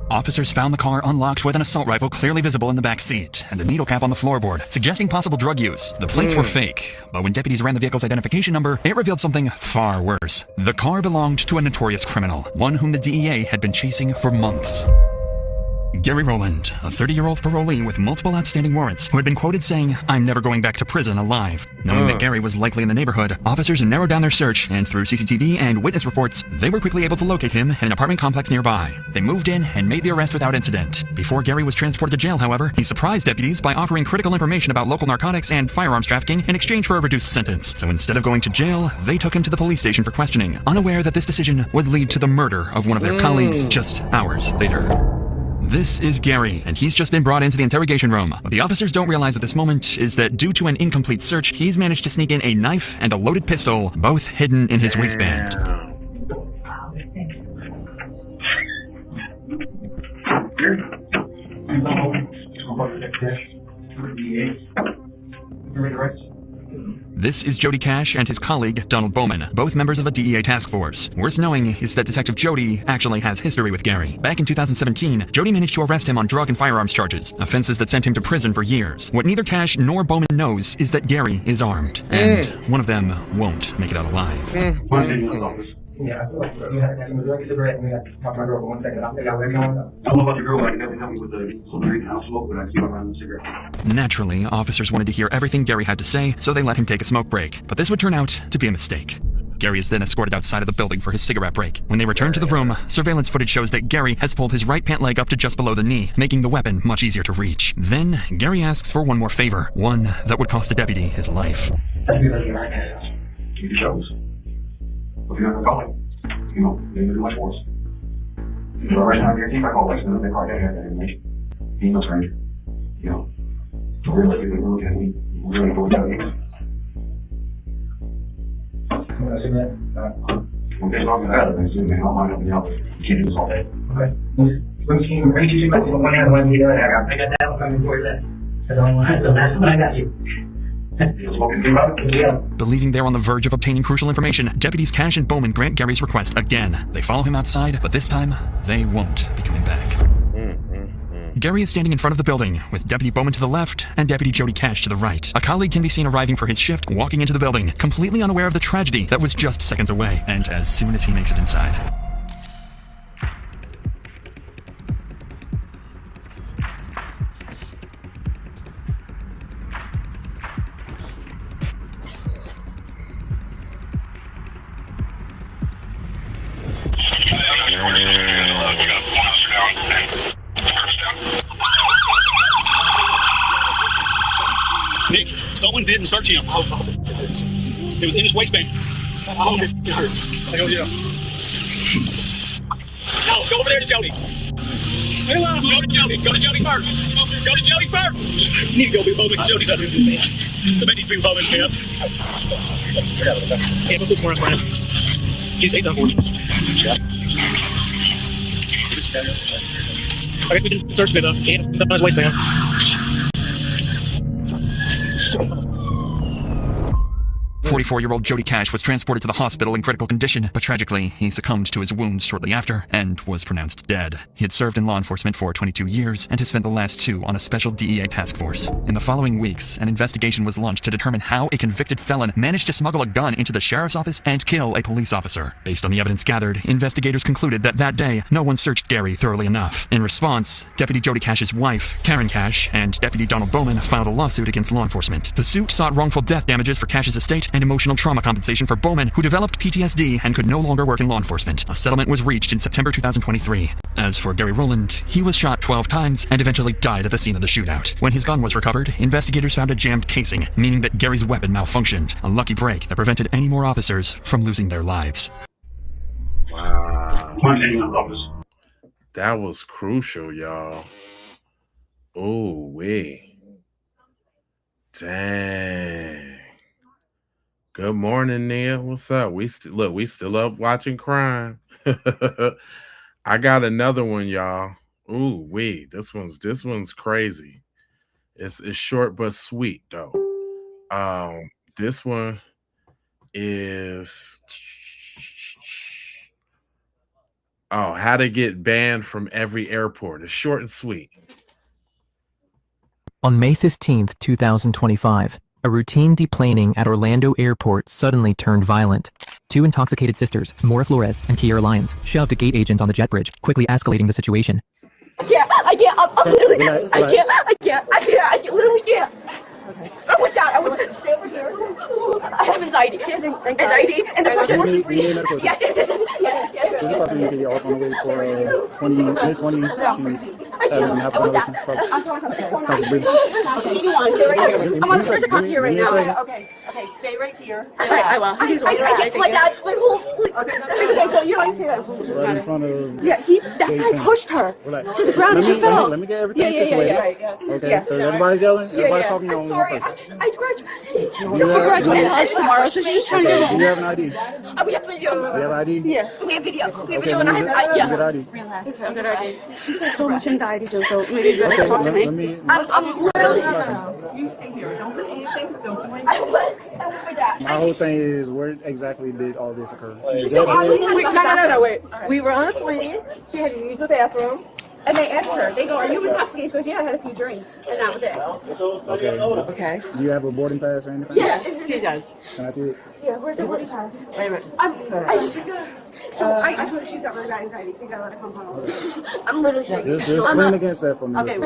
Officers found the car unlocked with an assault rifle clearly visible in the back seat, and a needle cap on the floorboard, suggesting possible drug use. The plates were fake, but when deputies ran the vehicle's identification number, it revealed something far worse. The car belonged to a notorious criminal, one whom the DEA had been chasing for months. Gary Rowland, a 30-year-old parolee with multiple outstanding warrants, who had been quoted saying, "I'm never going back to prison alive." Knowing that Gary was likely in the neighborhood, officers narrowed down their search, and through CCTV and witness reports, they were quickly able to locate him in an apartment complex nearby. They moved in and made the arrest without incident. Before Gary was transported to jail, however, he surprised deputies by offering critical information about local narcotics and firearms trafficking in exchange for a reduced sentence. So instead of going to jail, they took him to the police station for questioning, unaware that this decision would lead to the murder of one of their colleagues just hours later. This is Gary, and he's just been brought into the interrogation room. What the officers don't realize at this moment is that due to an incomplete search, he's managed to sneak in a knife and a loaded pistol, both hidden in his waistband. This is Jody Cash and his colleague, Donald Bowman, both members of a DEA task force. Worth knowing is that Detective Jody actually has history with Gary. Back in 2017, Jody managed to arrest him on drug and firearms charges, offenses that sent him to prison for years. What neither Cash nor Bowman knows is that Gary is armed, and one of them won't make it out alive. Yeah, I feel like you had to drink a cigarette and we had to talk to my girl for 1 second. I think I was going on. I don't know about your girl, but I can definitely help you with the greenhouse smoke, but I see around the cigarette. Naturally, officers wanted to hear everything Gary had to say, so they let him take a smoke break. But this would turn out to be a mistake. Gary is then escorted outside of the building for his cigarette break. When they return to the room, surveillance footage shows that Gary has pulled his right pant leg up to just below the knee, making the weapon much easier to reach. Then, Gary asks for one more favor, one that would cost a deputy his life. That'd be like your right hand. Keep your shows. If you're not going, you know, they can do much worse. You know, right now, your team, I call Lexington, they probably have that information. He's no stranger. You know, so really, we're looking at me. We're really going down here. We're just talking about it, man. I don't mind helping you out. You can't do this all day. Okay. When you reach you, one hand, one hand, I got that one coming for you then. So that's what I got you. Believing they're on the verge of obtaining crucial information, deputies Cash and Bowman grant Gary's request again. They follow him outside, but this time, they won't be coming back. Gary is standing in front of the building, with Deputy Bowman to the left and Deputy Jody Cash to the right. A colleague can be seen arriving for his shift, walking into the building, completely unaware of the tragedy that was just seconds away. And as soon as he makes it inside, Nick, someone didn't search him. It was in his waistband. Oh, it hurts. Hell yeah. No, go over there to Jody. Go to Jody. Go to Jody first. Go to Jody first. You need to go be Bowman. Jody's up here. Somebody needs to be Bowman, man. Yeah, go somewhere else, man. He's done for you. I guess we didn't search him enough. He had nothing on his waistband. 44-year-old Jody Cash was transported to the hospital in critical condition, but tragically, he succumbed to his wounds shortly after and was pronounced dead. He had served in law enforcement for 22 years and has spent the last 2 on a special DEA task force. In the following weeks, an investigation was launched to determine how a convicted felon managed to smuggle a gun into the sheriff's office and kill a police officer. Based on the evidence gathered, investigators concluded that that day, no one searched Gary thoroughly enough. In response, Deputy Jody Cash's wife, Karen Cash, and Deputy Donald Bowman filed a lawsuit against law enforcement. The suit sought wrongful death damages for Cash's estate and emotional trauma compensation for Bowman, who developed PTSD and could no longer work in law enforcement. A settlement was reached in September 2023. As for Gary Rowland, he was shot 12 times and eventually died at the scene of the shootout. When his gun was recovered, investigators found a jammed casing, meaning that Gary's weapon malfunctioned, a lucky break that prevented any more officers from losing their lives. Wow. That was crucial, y'all. Oh, wait. Dang. Good morning, Nia. What's up? We still up watching crime. I got another one, y'all. Ooh, wait. This one's crazy. It's short but sweet though. This one is how to get banned from every airport. It's short and sweet. On May 15th, 2025, a routine deplaning at Orlando Airport suddenly turned violent. Two intoxicated sisters, Maura Flores and Kiara Lyons, shoved a gate agent on the jet bridge, quickly escalating the situation. I can't, I'm literally, I literally can't. I went down, stay over here. I have anxiety. Anxiety and depression. Yes. This is about to be off on the way for mid-20s. I went down. I'm on the first copy here right now. Okay, stay right here. I will. I get like that. My whole. Okay, you don't say that. Right in front of. Yeah, that guy pushed her to the ground and she fell. Let me get everything situated. Okay, because everybody's yelling. Everybody's talking to you. Sorry, I graduated. She graduated tomorrow, so she's trying to. Do you have an ID? We have video. You have ID? Yeah, we have video. And I have Good ID. Relax. I'm good ID. She's got so much anxiety, so maybe you better talk to me. I'm literally. You stay here. Don't do anything. Don't do anything. I went with that. My whole thing is, where exactly did all this occur? No, wait. We were on a plane. She had to use the bathroom. And they asked her, they go, "Are you intoxicated?" She goes, "Yeah, I had a few drinks." And that was it. Okay. Do you have a boarding pass or anything? Yes, she does. Can I see it? Yeah, where's the boarding pass? Wait a minute. I told her she's got really bad anxiety, so you gotta let her come home. I'm literally shaking. Just lean against that for me. Okay,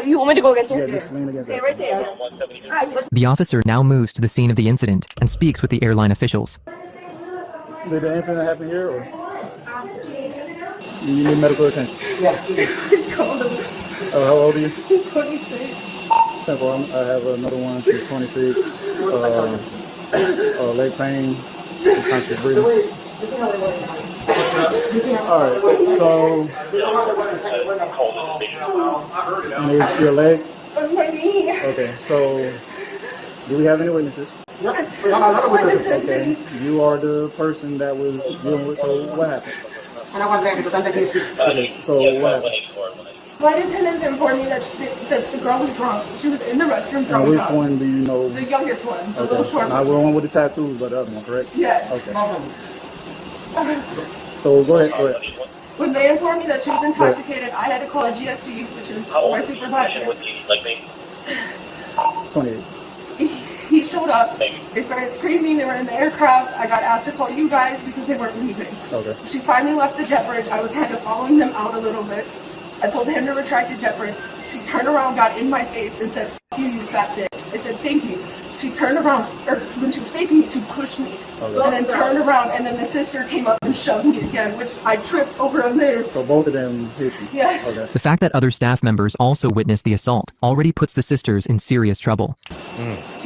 you want me to go against her? Yeah, just lean against that. Stay right there. The officer now moves to the scene of the incident and speaks with the airline officials. Did the incident happen here, or you need medical attention? Yeah. How old are you? 26. Simple. I have another one. She's 26. Leg pain. Just conscious breathing. All right. So, and your leg? My knee. Okay. So, do we have any witnesses? Okay. You are the person that was dealing with. So, what happened? Okay. So, what happened? Flight attendants informed me that the girl was drunk. She was in the restroom drunk. Which one do you know? The youngest one, the little short Not one. the one with the tattoos, but the other one, correct? Yes. Okay. So go ahead. When they informed me that she was intoxicated, I had to call a GSC, which is my supervisor. 28. He showed up. They started screaming. They were in the aircraft. I got asked to call you guys because they weren't leaving. Okay. She finally left the jet bridge. I was kind of following them out a little bit. I told him to retract the jet bridge. She turned around, got in my face, and said, "F you, you fat bitch." I said, "Thank you." She turned around, or when she was facing me, she pushed me. Okay. And then turned around, and then the sister came up and shoved me again, which I tripped over a miss. So both of them hit you? Yes. Okay. The fact that other staff members also witnessed the assault already puts the sisters in serious trouble. Do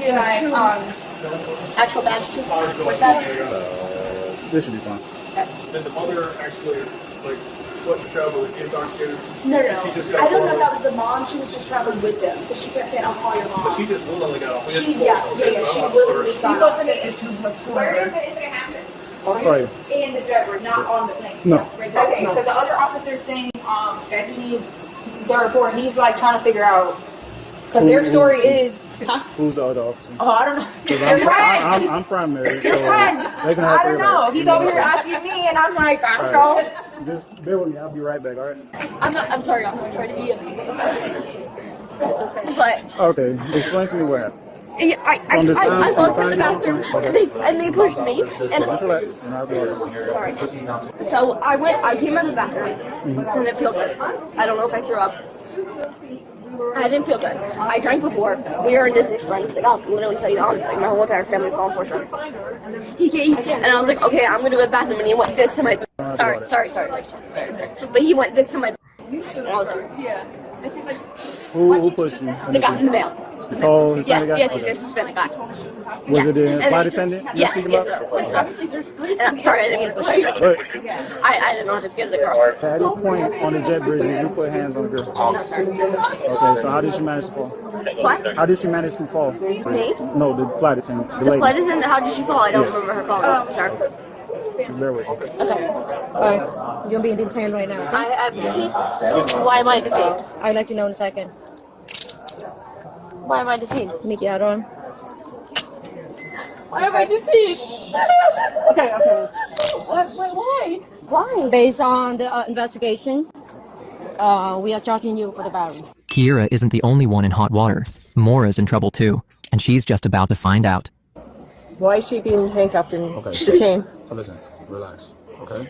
you have my actual badge too? What's that? This should be fine. Did the mother actually, what the show, but was she intoxicated? No. She just I don't know if that was the mom. She was just traveling with them because she kept saying, "I'll call your mom." But she just willingly got off. She literally she wasn't an issue whatsoever. Where did the incident happen? Right. In the jet bridge, not on the plane. No. Okay, so the other officer's saying that he needs the report. He's like trying to figure out because their story is. Huh? Who's the other officer? Oh, I don't know. Because I'm primary, so they can have I don't know. He's over here asking me, and I'm like, I don't know. Just bear with me. I'll be right back. All right. I'm sorry. I'm not trying to be but Okay. Explain to me what happened. I walked in the bathroom and they pushed me and Just relax. And I'll be all right. sorry. So I came out of the bathroom and it felt good. I don't know if I threw up. I didn't feel good. I drank before. We were in Disney Springs. Like, I'll literally tell you the honest thing. My whole entire family's law enforcement. He came and I was like, okay, I'm gonna go to the bathroom, and he went this to my. Sorry. But he went this to my. And I was like, yeah. Who pushed you? The guy in the mail. The tall Hispanic guy? Yes, Okay. Hispanic guy. Was it the flight attendant? Yes, And I'm sorry, I didn't mean to push you. I didn't know how to get it across. At any point on the jet bridge, did you put hands on the girl? No, sorry. Okay, so how did she manage to fall? What? How did she manage to fall? Me? No, the flight attendant. The lady. flight attendant, how did she fall? I don't Yes. remember her falling. Sorry. Just bear with me. Okay. Alright, you're being detained right now. I'm detained. Why am I detained? I'll let you know in a second. Why am I detained? Nikki, out on. Why am I detained? Okay. Why? Based on the investigation, we are charging you for the battery. Kiera isn't the only one in hot water. Mora's in trouble too, and she's just about to find out. Why is she being handcuffed and detained? So listen, relax, okay?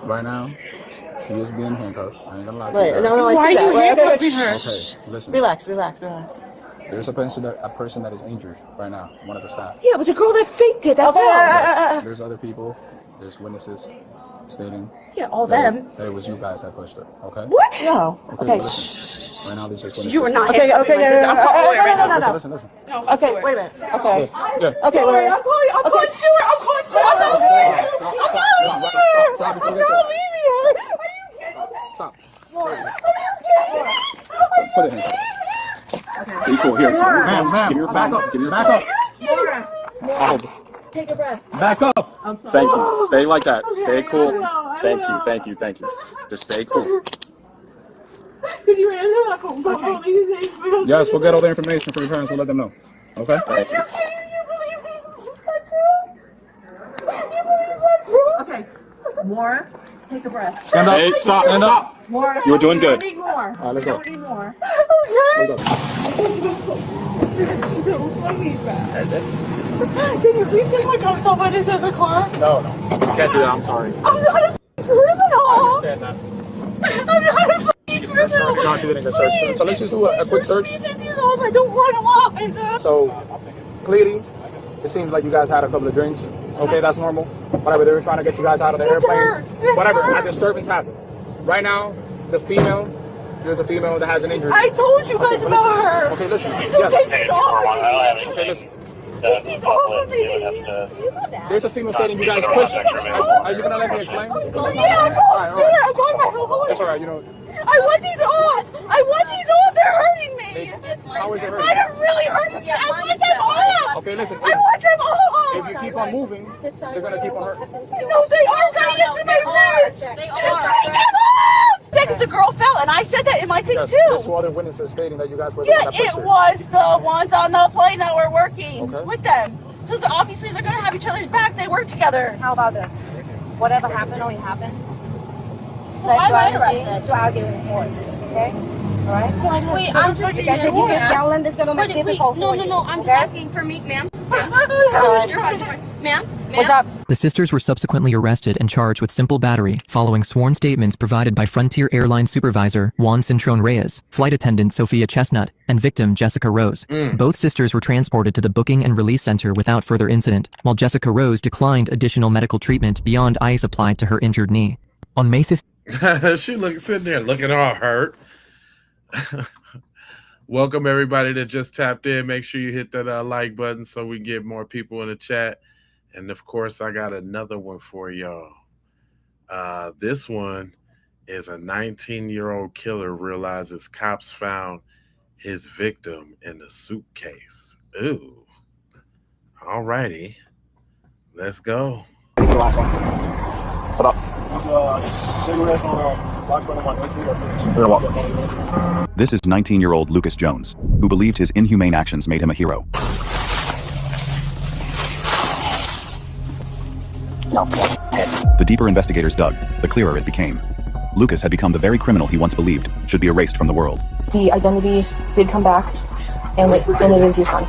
Right now, she is being handcuffed. I ain't gonna lie to you. Right, no, I see that. Why are you handcuffing her? Okay, listen. Relax. There's a person that is injured right now, one of the staff. Yeah, but the girl that faked it, that's Yes, there's other people, there's witnesses stating all that, them. that it was you guys that pushed her, okay? What? No. Okay. Listen. Right now, there's just witnesses. You were not Okay, no. Listen. Okay, wait a minute. Okay. Yeah. Okay, wait. I'm calling Stuart. I'm calling Stuart. I'm not leaving her. Stop. Put it in. Okay. Cool. Here. Ma'am. Give me your phone. Back up. Laura. Take a breath. Back up. I'm sorry. Thank you. Stay like that. Stay cool. Thank you. Just stay cool. Could you answer that phone call? Yes, we'll get all the information from your parents. We'll let them know. Okay? Okay. Laura, take a breath. Stand up. Hey, stop. Laura, You were doing good. I need more. All right, let's go. I need more. Let's go. This is so fucking bad. Can you please take my drugs off? I just in the car. No. You can't do that. I'm sorry. I'm not a criminal. I understand that. I'm not a criminal. No, she didn't get searched. So let's just do a quick search. I don't want to lie. So, clearly, it seems like you guys had a couple of drinks. Okay, that's normal. Whatever, they were trying to get you guys out of the airplane. Whatever, a disturbance happened. Right now, there's a female that has an injury. I told you guys about her. Okay, listen. So Yes. take these off. Okay, listen. Take these off of me. There's a female stating you guys pushed. Are you gonna let me explain? Yeah, I'm calling my whole That's alright, you know. I want these off. They're hurting me. How is it hurting? I don't really hurt me. I want them off. Okay, listen. I want them off. If you keep on moving, they're gonna keep on hurting. No, they are going into my wrist. They are. Take them off. Because the girl fell, and I said that in my thing Yes, too. there's two other witnesses stating that you guys were the Yeah, ones that it pushed her. was the ones on the plane that were working Okay. with them. So obviously they're gonna have each other's back. They work together. How about this? Whatever happened only happened. Well, I'm interested to argue in court. Okay? Alright? Wait, I'm just because if you get yelling, it's gonna make it difficult for you. No, I'm just asking for me, ma'am. Ma'am? What's up? The sisters were subsequently arrested and charged with simple battery following sworn statements provided by Frontier Airlines supervisor Juan Cintrón Reyes, flight attendant Sophia Chestnut, and victim Jessica Rose. Both sisters were transported to the booking and release center without further incident, while Jessica Rose declined additional medical treatment beyond ice applied to her injured knee. On May 15th, She sitting there looking all hurt. Welcome everybody that just tapped in. Make sure you hit that like button so we can get more people in the chat. And of course, I got another one for y'all. This one is a 19-year-old killer realizes cops found his victim in a suitcase. Ooh. All righty. Let's go. Last one. Hold up. Cigarette on box 106. This is 19-year-old Lucas Jones, who believed his inhumane actions made him a hero. The deeper investigators dug, the clearer it became. Lucas had become the very criminal he once believed should be erased from the world. The identity did come back, and it is your son.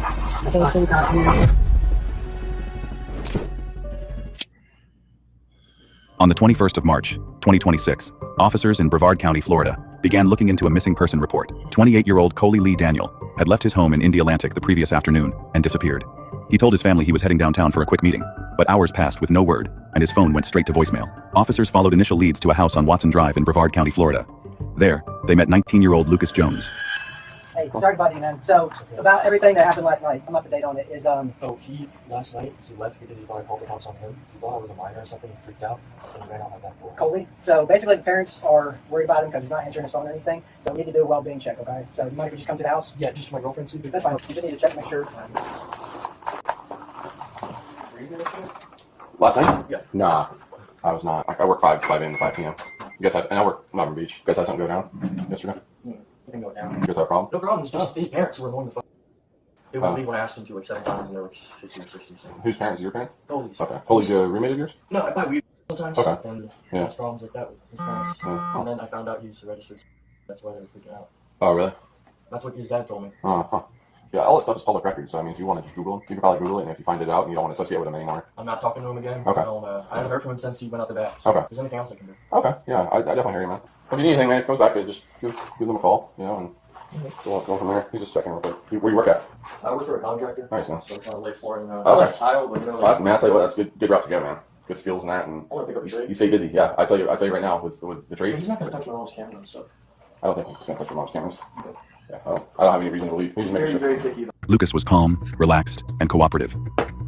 On the 21st of March, 2026, officers in Brevard County, Florida, began looking into a missing person report. 28-year-old Coley Lee Daniel had left his home in Indialantic the previous afternoon and disappeared. He told his family he was heading downtown for a quick meeting, but hours passed with no word, and his phone went straight to voicemail. Officers followed initial leads to a house on Watson Drive in Brevard County, Florida. There, they met 19-year-old Lucas Jones. Hey, sorry about you, man. So, about everything that happened last night, I'm up to date on it, is, Oh, last night, he left because he thought I called the cops on him. He thought I was a minor or something, he freaked out, and he ran out my back door. Coley. So, basically, the parents are worried about him because he's not answering his phone or anything, so we need to do a well-being check, okay? So, you mind if we just come to the house? Yeah, just my girlfriend see. That's fine. You just need to check, make sure. Last night? Yeah. Nah, I was not. I work 5 a.m. to 5 p.m. And I work Mountain Beach. You guys had something go down yesterday? You can go down. You guys have a problem? No problem. It's just these parents were annoying the fuck. They wouldn't leave when I asked them to like 7 times, and they're like 50 or 60. So. Whose parents? Your parents? Coley's. Okay. Coley's a roommate of yours? No, I buy weed sometimes. Okay. And Yeah. has problems like that with his parents. Yeah. And then I found out he's a registered. That's why they were freaking out. Oh, really? That's what his dad told me. Huh. Yeah, all that stuff is public record, so I mean, if you want to just Google him, you can probably Google it, and if you find it out and you don't want to associate with him anymore. I'm not talking to him again. Okay. I haven't heard from him since he went out the back. So Okay. if there's anything else I can do. Okay, yeah, I definitely hear you, man. If you need anything, man, if he comes back, just give them a call, you know, and go from there. He's just checking real quick. Where do you work at? I work for a contractor. Nice, man. So I'm trying to lay flooring. I Okay. like tile, but you know. Well, man, I tell you what, that's good route to go, man. Good skills in that, and I want to pick up the trade. you stay busy. Yeah, I tell you right now with the trades. He's not going to touch my mom's camera and stuff. I don't think he's gonna touch your mom's cameras. Yeah, I don't have any reason to believe. He's just making Very, sure. very picky. Lucas was calm, relaxed, and cooperative.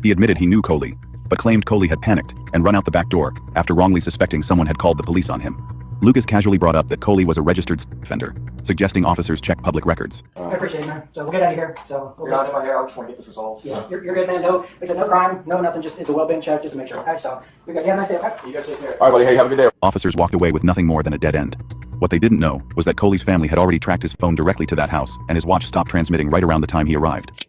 He admitted he knew Coley, but claimed Coley had panicked and run out the back door after wrongly suspecting someone had called the police on him. Lucas casually brought up that Coley was a registered offender, suggesting officers check public records. I appreciate it, man. So we'll get out of here. So You're not in my hair. I just want to get this resolved. Yeah, So. you're good, man. No, it's no crime, no nothing. Just it's a well-being check, just to make sure. Okay, so you're good. You have a nice day. Okay. You guys take care. All right, buddy. Hey, have a good day. Officers walked away with nothing more than a dead end. What they didn't know was that Coley's family had already tracked his phone directly to that house, and his watch stopped transmitting right around the time he arrived.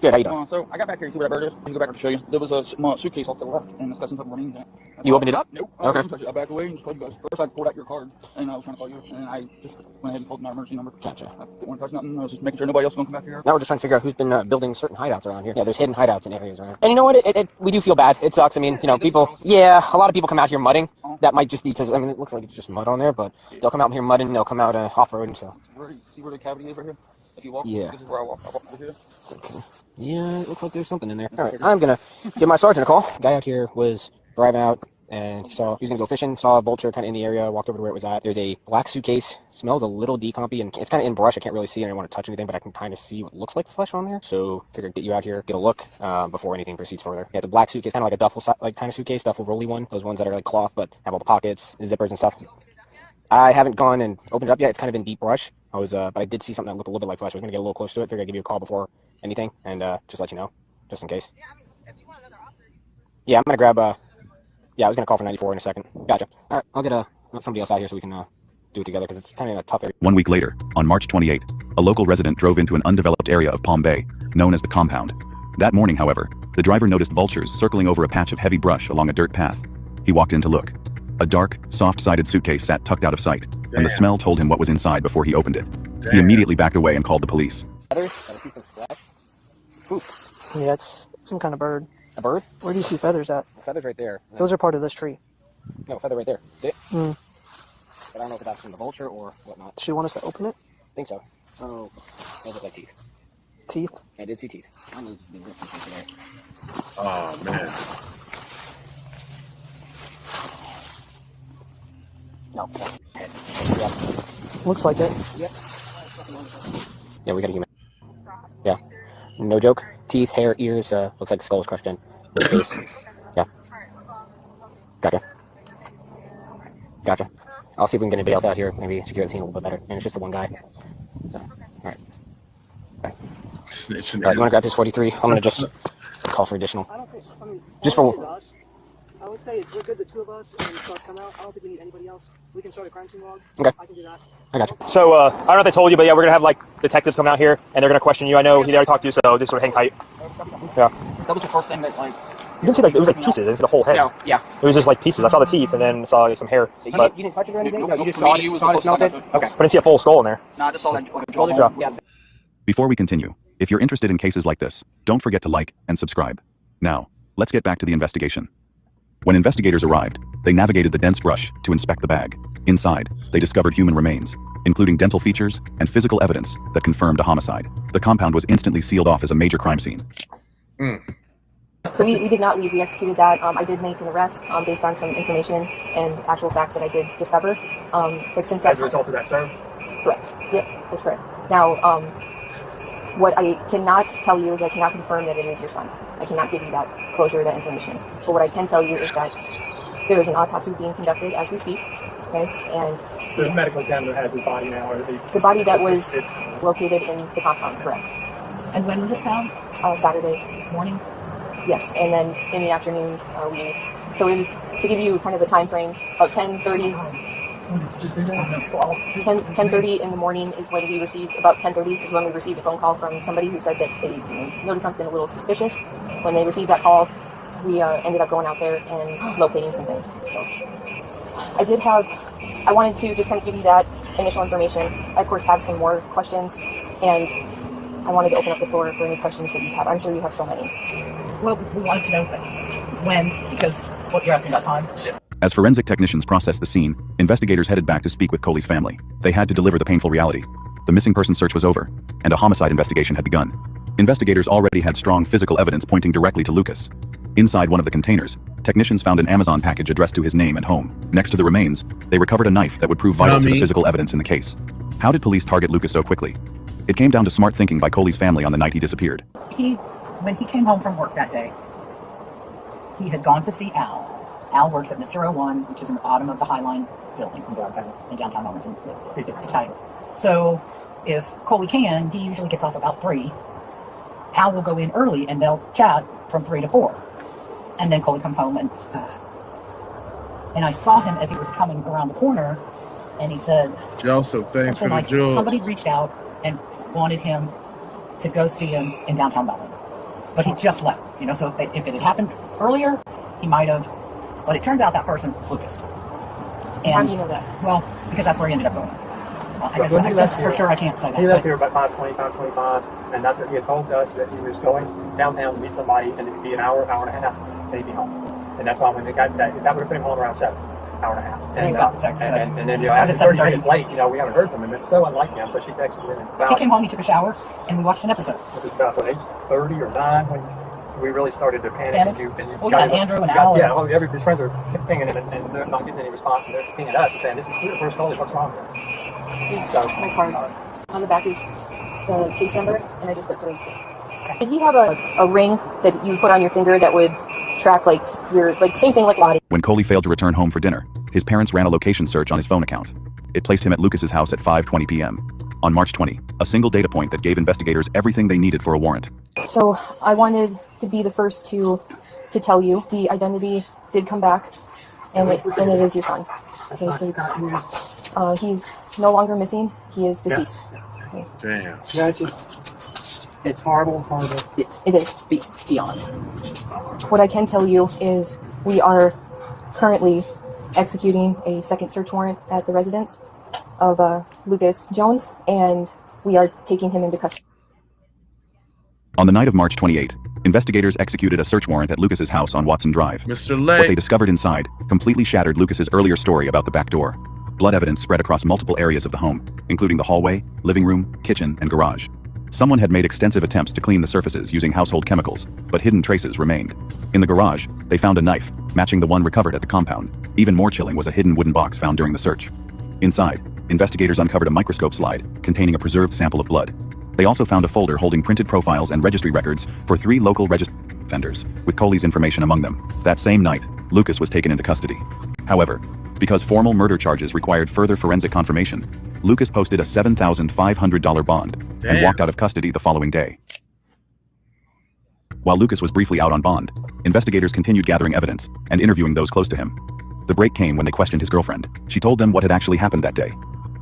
Good, how you doing? So I got back here, you see what that bird is? Let me go back and show you. There was a suitcase off to the left, and it's got some type of remains in it. You opened it up? Nope. Okay. I back away and just called you guys. First I pulled out your card, and I was trying to call you, and I just went ahead and called my emergency number. Gotcha. I didn't want to touch nothing. I was just making sure nobody else was going to come back here. Now we're just trying to figure out who's been building certain hideouts around here. Yeah, there's hidden hideouts in areas around. And you know what? We do feel bad. It sucks. I mean, you know, people. Yeah, a lot of people come out here mudding. That might just be because I mean, it looks like it's just mud on there, but they'll come out here mudding. They'll come out off road and so. See where the cavity is right here? If you walk, Yeah. this is where I walk. I walk over here. Okay. Yeah, it looks like there's something in there. All right, I'm gonna give my sergeant a call. Guy out here was driving out and he was gonna go fishing. Saw a vulture kind of in the area. Walked over to where it was at. There's a black suitcase. Smells a little decompy and it's kind of in brush. I can't really see. I don't want to touch anything, but I can kind of see what looks like flesh on there. So figured get you out here, get a look before anything proceeds further. Yeah, it's a black suitcase, kind of like a duffel like kind of suitcase, duffel rolly one. Those ones that are like cloth but have all the pockets, zippers and stuff. I haven't gone and opened it up yet. It's kind of in deep brush. But I did see something that looked a little bit like flesh. I was gonna get a little close to it. Figured I'd give you a call before anything and just let you know, just in case. Yeah, I'm gonna grab yeah, I was gonna call for 94 in a second. Gotcha. All right, I'll get somebody else out here so we can do it together because it's kind of in a tough area. 1 week later, on March 28, a local resident drove into an undeveloped area of Palm Bay, known as the Compound. That morning, however, the driver noticed vultures circling over a patch of heavy brush along a dirt path. He walked in to look. A dark, soft-sided suitcase sat tucked out of sight, and the smell told him what was inside before he opened it. He immediately backed away and called the police. Feathers? Got a piece of flesh? Oof. Yeah, that's some kind of bird. A bird? Where do you see feathers at? The feathers right there. Those are part of this tree. No, feather right there. See it? Hmm. But I don't know if that's from the vulture or whatnot. Does she want us to open it? I think so. Oh, those look like teeth. Teeth? I did see teeth. I know this is being ripped from today. Oh, man. No. Looks like it. Yep. Yeah, we got a human. Yeah. No joke. Teeth, hair, ears, looks like the skull was crushed in. No face. Yeah. Gotcha. I'll see if we can get anybody else out here, maybe secure the scene a little bit better. And it's just the one guy. So, alright. Snitching. Alright, you wanna grab his 43? I'm gonna just call for additional. Just for I would say if we're good, the two of us, and stuff come out. I don't think we need anybody else. We can start a crime scene log. Okay. I can do that. I got you. So, I don't know if they told you, but yeah, we're going to have, like, detectives come out here, and they're going to question you. I know he already talked to you, so just sort of hang tight. Yeah. That was the first thing that, like... You didn't see, like, it was, like, pieces. It was the whole head. No, yeah. It was just, like, pieces. I saw the teeth, and then saw like, some hair. But You didn't touch it or anything? No, you just for saw me, it? he was Saw it, the smelled it? closest Okay. I didn't see a full skull in there. Nah, I just saw like a Well, jaw. yeah. Before we continue, if you're interested in cases like this, don't forget to like and subscribe. Now, let's get back to the investigation. When investigators arrived, they navigated the dense brush to inspect the bag. Inside, they discovered human remains, including dental features and physical evidence that confirmed a homicide. The compound was instantly sealed off as a major crime scene. So we did not leave. We executed that. I did make an arrest based on some information and actual facts that I did discover. But since that's As a result of that charge? correct. Yep, that's correct. Now, what I cannot tell you is I cannot confirm that it is your son. I cannot give you that closure, that information. But what I can tell you is that there is an autopsy being conducted as we speak. Okay, and The medical examiner has his body now, or the body that was located in the compound, correct. And when was it found? Saturday Morning? Yes, and then in the afternoon so it was, to give you kind of a time frame, about 10:30 10:30 in the morning is when we received, about 10:30 is when we received a phone call from somebody who said that they noticed something a little suspicious. When they received that call, we ended up going out there and locating some things. So I wanted to just kind of give you that initial information. I, of course, have some more questions, and I wanted to open up the floor for any questions that you have. I'm sure you have so many. Well, we wanted to know when, because what you're asking about time. As forensic technicians processed the scene, investigators headed back to speak with Coley's family. They had to deliver the painful reality. The missing person search was over, and a homicide investigation had begun. Investigators already had strong physical evidence pointing directly to Lucas. Inside one of the containers, technicians found an Amazon package addressed to his name and home. Next to the remains, they recovered a knife that would prove vital to the physical evidence in the case. How did police target Lucas so quickly? It came down to smart thinking by Coley's family on the night he disappeared. When he came home from work that day, he had gone to see Al. Al works at Mr. 01, which is in the bottom of the Highline building in downtown Wilmington, Italian. So if Coley can, he usually gets off about 3. Al will go in early and they'll chat from 3 to 4. And then Coley comes home and I saw him as he was coming around the corner, and he said, Joseph, thanks for the like, jewels. somebody reached out and wanted him to go see him in downtown Belleville. But he just left, so if it had happened earlier, he might have. But it turns out that person was Lucas. And, how do you know that? Well, because that's where he ended up going. I guess for sure I can't say that. He left here about 5:20, 5:25, and that's what he had told us, that he was going downtown to meet somebody, and it would be an hour, hour and a half, and he'd be home. And that's why when they got that would have put him home around 7, hour and a half. And then after 30 minutes late, we haven't heard from him. It's so unlike him, so she texted him. He came home, he took a shower, and we watched an episode. It was about 8:30 or 9 when we really started to panic. Andrew and Al. His friends are pinging him, and they're not getting any response. And they're pinging us and saying, "Where's Coley? What's wrong with him?" So, my card. On the back is the case number, and I just put today's date. Did he have a ring that you put on your finger that would track your same thing like body? When Coley failed to return home for dinner, his parents ran a location search on his phone account. It placed him at Lucas's house at 5:20 p.m. On March 20, a single data point that gave investigators everything they needed for a warrant. So I wanted to be the first to tell you the identity did come back, and it is your son. Okay, so he's no longer missing. He is deceased. Okay. Damn. Yeah, it's horrible. It is beyond. What I can tell you is we are currently executing a second search warrant at the residence of Lucas Jones, and we are taking him into custody. On the night of March 28, investigators executed a search warrant at Lucas's house on Watson Drive. Mr. Lake. What they discovered inside completely shattered Lucas's earlier story about the back door. Blood evidence spread across multiple areas of the home, including the hallway, living room, kitchen, and garage. Someone had made extensive attempts to clean the surfaces using household chemicals, but hidden traces remained. In the garage, they found a knife, matching the one recovered at the compound. Even more chilling was a hidden wooden box found during the search. Inside, investigators uncovered a microscope slide containing a preserved sample of blood. They also found a folder holding printed profiles and registry records for 3 local registered offenders, with Coley's information among them. That same night, Lucas was taken into custody. However, because formal murder charges required further forensic confirmation, Lucas posted a $7,500 bond and walked out of custody the following day. While Lucas was briefly out on bond, investigators continued gathering evidence and interviewing those close to him. The break came when they questioned his girlfriend. She told them what had actually happened that day.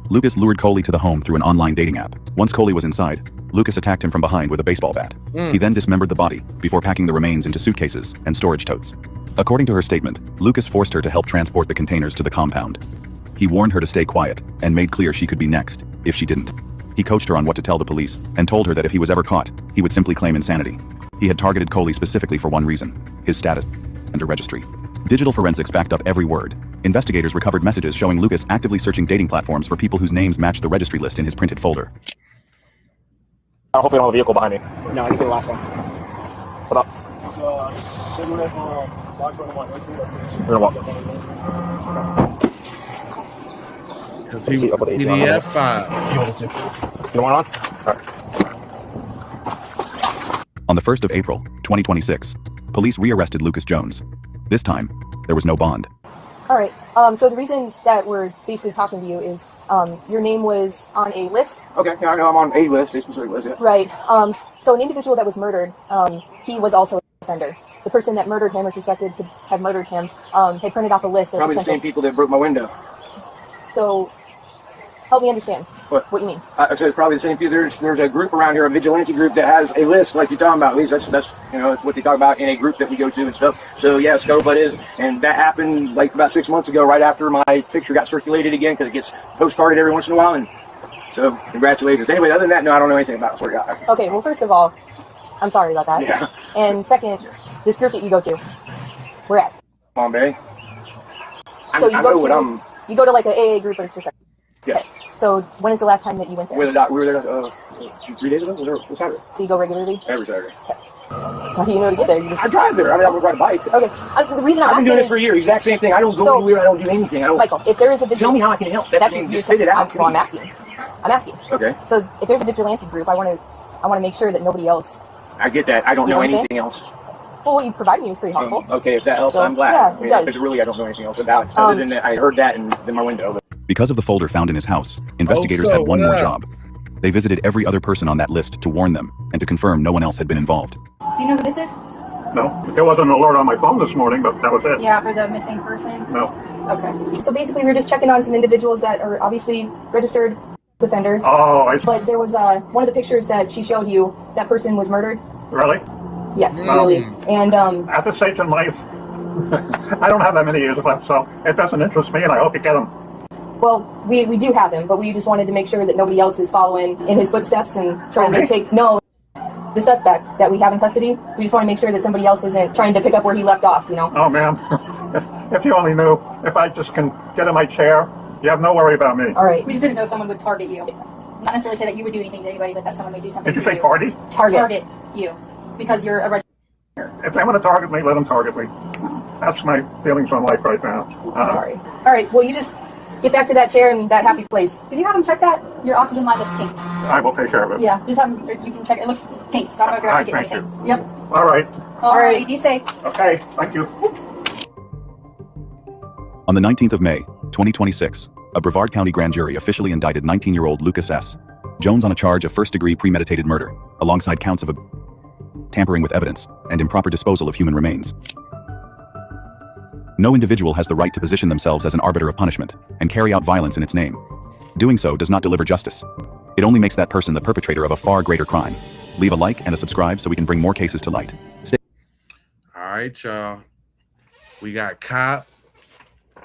Lucas lured Coley to the home through an online dating app. Once Coley was inside, Lucas attacked him from behind with a baseball bat. He then dismembered the body before packing the remains into suitcases and storage totes. According to her statement, Lucas forced her to help transport the containers to the compound. He warned her to stay quiet and made clear she could be next if she didn't. He coached her on what to tell the police and told her that if he was ever caught, he would simply claim insanity. He had targeted Coley specifically for one reason: his status under registry. Digital forensics backed up every word. Investigators recovered messages showing Lucas actively searching dating platforms for people whose names matched the registry list in his printed folder. I hope you don't have a vehicle behind me. No, you can the last one. What up? We're gonna walk. Because he was PDF 5. You want it to? You want it on? All right. On the 1st of April, 2026, police rearrested Lucas Jones. This time, there was no bond. All right. So the reason that we're basically talking to you is your name was on a list. Okay, yeah, I know I'm on a list, a specific list, yeah. Right. So an individual that was murdered, he was also an offender. The person that murdered him or suspected to have murdered him had printed off a list of probably the same people that broke my window. So, help me understand what you mean. I said it's probably the same thing. There's a group around here, a vigilante group that has a list like you're talking about. At least that's that's what they talk about in a group that we go to and stuff. So yeah, scuttlebutt is, and that happened like about 6 months ago, right after my picture got circulated again because it gets postcarded every once in a while. And so congratulations. Anyway, other than that, no, I don't know anything about it. Swear to God. Okay, well, first of all, I'm sorry about that. Yeah. And second, this group that you go to, where at? Palm Bay. So you go to like an AA group, and it's for sex. Yes. Okay. So when is the last time that you went there? We were there 3 days ago. Was Saturday. So you go regularly? Every Saturday. Okay. How do you know to get there? I drive there. I mean, I would ride a bike. Okay. The reason I've been doing this for a year. Exact same thing. I don't go anywhere. I don't do anything. Michael, if there is a tell me how I can help. That's the thing. Just spit it out. Well, I'm asking. Okay. So if there's a vigilante group, I want to make sure that nobody else. I get that. I don't know anything else. Well, what you provided me was pretty helpful. Okay, if that helps, I'm glad. Yeah, it does. Because really, I don't know anything else about it. Other than that, I heard that in my window. Because of the folder found in his house, investigators had one more job. They visited every other person on that list to warn them and to confirm no one else had been involved. Do you know who this is? No, there wasn't an alert on my phone this morning, but that was it. Yeah, for the missing person. No. Okay. So basically, we're just checking on some individuals that are obviously registered offenders. Oh, I see. But there was one of the pictures that she showed you. That person was murdered. Really? Yes, really. And at this stage in life, I don't have that many years left, so it doesn't interest me, and I hope you get them. well, we do have him, but we just wanted to make sure that nobody else is following in his footsteps and trying to take the suspect that we have in custody. We just want to make sure that somebody else isn't trying to pick up where he left off. Oh, man. If you only knew, if I just can get in my chair, you have no worry about me. All right. We just didn't know if someone would target you. Not necessarily say that you would do anything to anybody, but that someone may do something Did you to say you. party? Target you. Because you're a registered. If they want to target me, let them target me. That's my feelings on life right now. Sorry. All right. Well, you just get back to that chair and that happy place. Can you have him check that? Your oxygen line looks kinked. I will take care of it. Yeah, just have him, you can check it. It looks kinked, so I don't know if you're actually Thank getting anything. Yep. All right. All right, be safe. Okay, thank you. On the 19th of May, 2026, a Brevard County grand jury officially indicted 19-year-old Lucas S. Jones on a charge of first-degree premeditated murder, alongside counts of tampering with evidence and improper disposal of human remains. No individual has the right to position themselves as an arbiter of punishment and carry out violence in its name. Doing so does not deliver justice. It only makes that person the perpetrator of a far greater crime. Leave a like and a subscribe so we can bring more cases to light. All right, y'all. We got cops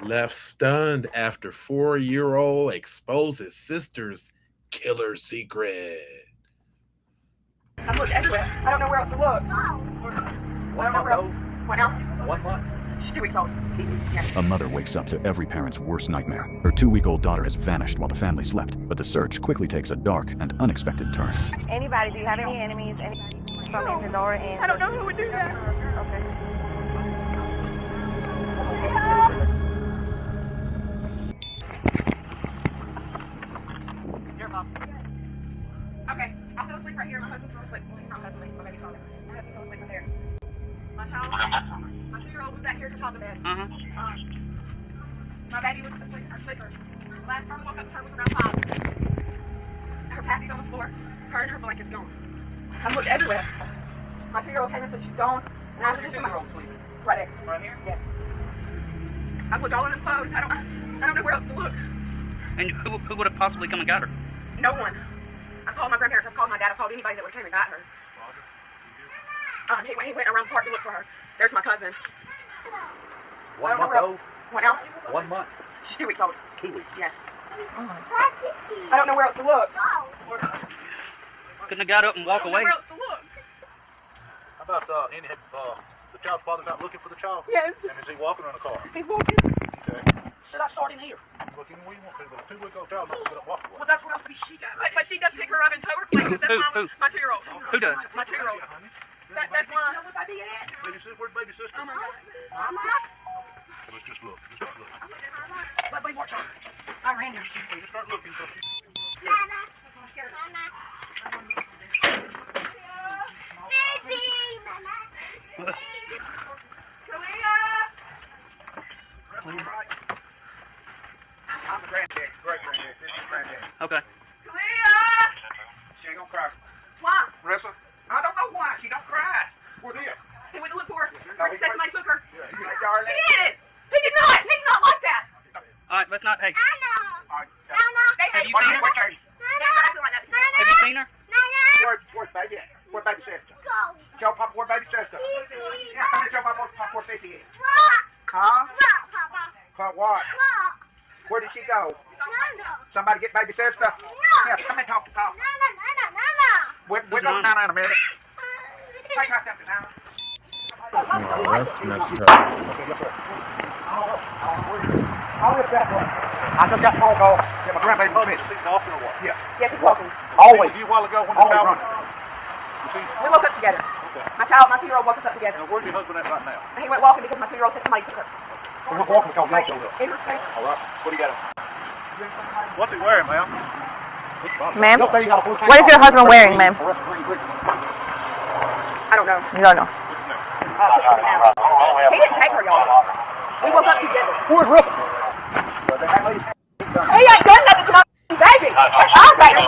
left stunned after 4-year-old exposes sister's killer secret. I looked everywhere. I don't know where else to look. What else? 1 month. She's 2 weeks old. A mother wakes up to every parent's worst nightmare. Her 2-week-old daughter has vanished while the family slept, but the search quickly takes a dark and unexpected turn. Anybody, do you have any enemies? Anybody from in the door? And I don't know who would do that. Okay. Okay, I fell asleep right here. My husband fell asleep. Well, he's not asleep. My baby father. My husband fell asleep right there. My child, my 2-year-old was back here to top the bed. My baby was asleep in her sleeper. Last time I woke up to her was around 5. Her pappy's on the floor. Her and her blanket's gone. I looked everywhere. My 2-year-old came and said she's gone. And I was just right there. Right here? Yes. I looked all in his clothes. I don't know where else to look. And who would have possibly come and got her? No one. I called my grandparents. I called my dad. I called anybody that would came and got her. He went around the park to look for her. There's my cousin. 1 month old. What else? 1 month. She's 2 weeks old. 2 weeks. Yes. I don't know where else to look. Couldn't have got up and walked away. Where else to look? How about the child's father's out looking for the child? Yes. And is he walking or in a car? He's walking. Okay. Should I start in here? Look, you know what you want to, but a 2-week-old child not going to walk away. Well, that's what else she does. But she does pick her up and tow her places. That's Who? my 2-year-old. Who does? My 2-year-old. That's why. Baby sister, where's baby sister? Oh my God. Let's just look. Just look. Let me watch her. I ran there. Just start looking. I'm a granddad. Great-granddad. This is granddad. Okay. She ain't gonna cry. Why? Marissa? I don't know why. She don't cry. Where's he at? He went to look for her. He Said somebody took her. Yeah, He did. He did not. He's not like that. All right, let's not. Hey. I know. go. Somebody get baby sister. Yeah, come and talk to Papa. We're going down in a minute. Take my stuff down. Oh, that's messed up. I just got a phone call. Yeah, my grandbaby was missing. Walking or what? Yeah. Yes, he's walking. Always. A while ago when you found him. We woke up together. My 2-year-old woke us up together. Where's your husband at right now? He went walking because my 2-year-old said somebody took her. We're walking because y'all showed up. In respect. All right. What do you got? What's he wearing, ma'am? Ma'am? What is your husband wearing, ma'am? I don't know. You don't know. He didn't take her, y'all. We woke up together. Where's Russell? He ain't done nothing to my baby. Our baby.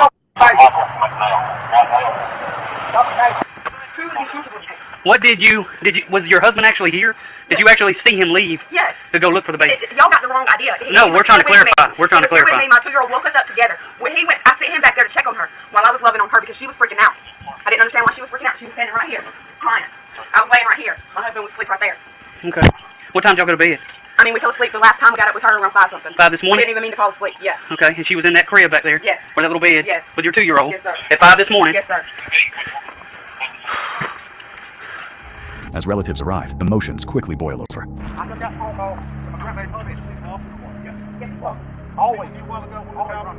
What was your husband actually here? Did you actually see him leave? Yes. To go look for the baby? Y'all got the wrong idea. No, we're trying to clarify. We're trying to clarify. My 2-year-old woke us up together. When he went, I sent him back there to check on her while I was loving on her because she was freaking out. I didn't understand why she was freaking out. She was standing right here, crying. I was laying right here. My husband was asleep right there. Okay. What time did y'all go to bed? I mean, we fell asleep the last time we got up with her around 5-something. 5 this morning? We didn't even mean to fall asleep. Yeah. Okay, and she was in that crib back there? Yes. With that little bed? Yes. With your 2-year-old? Yes, sir. At 5 this morning? Yes, sir. As relatives arrive, emotions quickly boil over. I just got a phone call. My grandbaby was missing. Yeah. Yes, he was. Always. A while ago when you found him.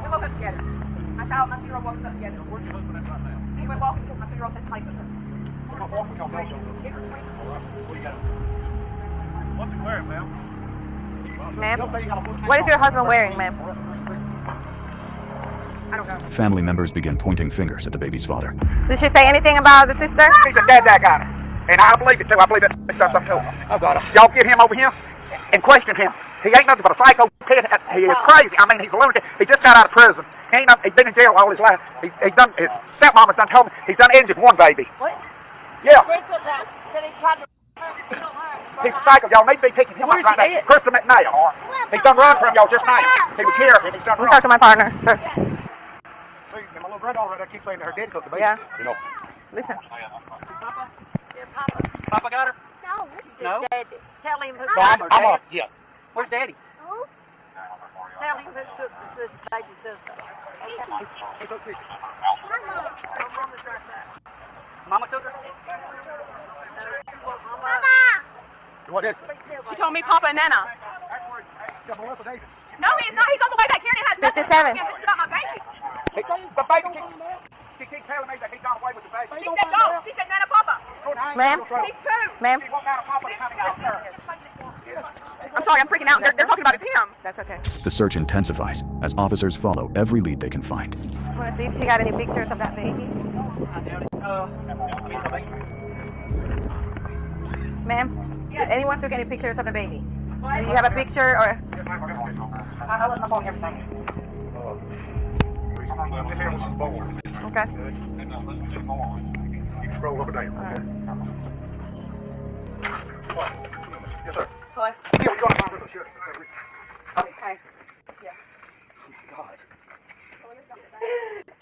We woke up together. My 2-year-old woke us up together. Where's your husband at right now? He went walking because my 2-year-old said somebody took her. We're not walking because y'all showed up. All right. What do you got? What's he wearing, ma'am? Ma'am? What is your husband wearing, ma'am? I don't know. Family members begin pointing fingers at the baby's father. Did she say anything about the sister? He's a dead guy. And I believe it too. I believe that stuff too. Oh, God. Y'all get him over here and question him. He ain't nothing but a psycho kid. He is crazy. I mean, he's a lunatic. He just got out of prison. He's been in jail all his life. His stepmama's done told me he's done injured one baby. What? Yeah. He's a psycho. Y'all need to be picking him up right now. Krista McNair. He's done run from y'all just now. He was here and he's done run. Talk to my partner, sir. See, my little granddaughter right there keeps saying that her dad cooked the baby. Yeah. You know. Listen. Papa got her? No? Daddy. Tell him who I'm up. Yeah. Where's Daddy? Tell him who took this baby sister. Mama took her? What is it? She told me Papa and Nana. No, he's not. He's on the way back here and it has nothing to do with about my baby. The baby she keeps telling me that he's gone away with the baby. She said no. She said Nana Papa. Ma'am? Me too. Ma'am? I'm sorry, I'm freaking out. They're talking about it's him. That's okay. The search intensifies as officers follow every lead they can find. Want to see if she got any pictures of that baby? Ma'am? Did anyone took any pictures of the baby? Do you have a picture or? I let my phone everything. Okay. You can scroll up and down. Yes, sir. Hello? Yeah, we got to find her. Sure. Okay. Yeah.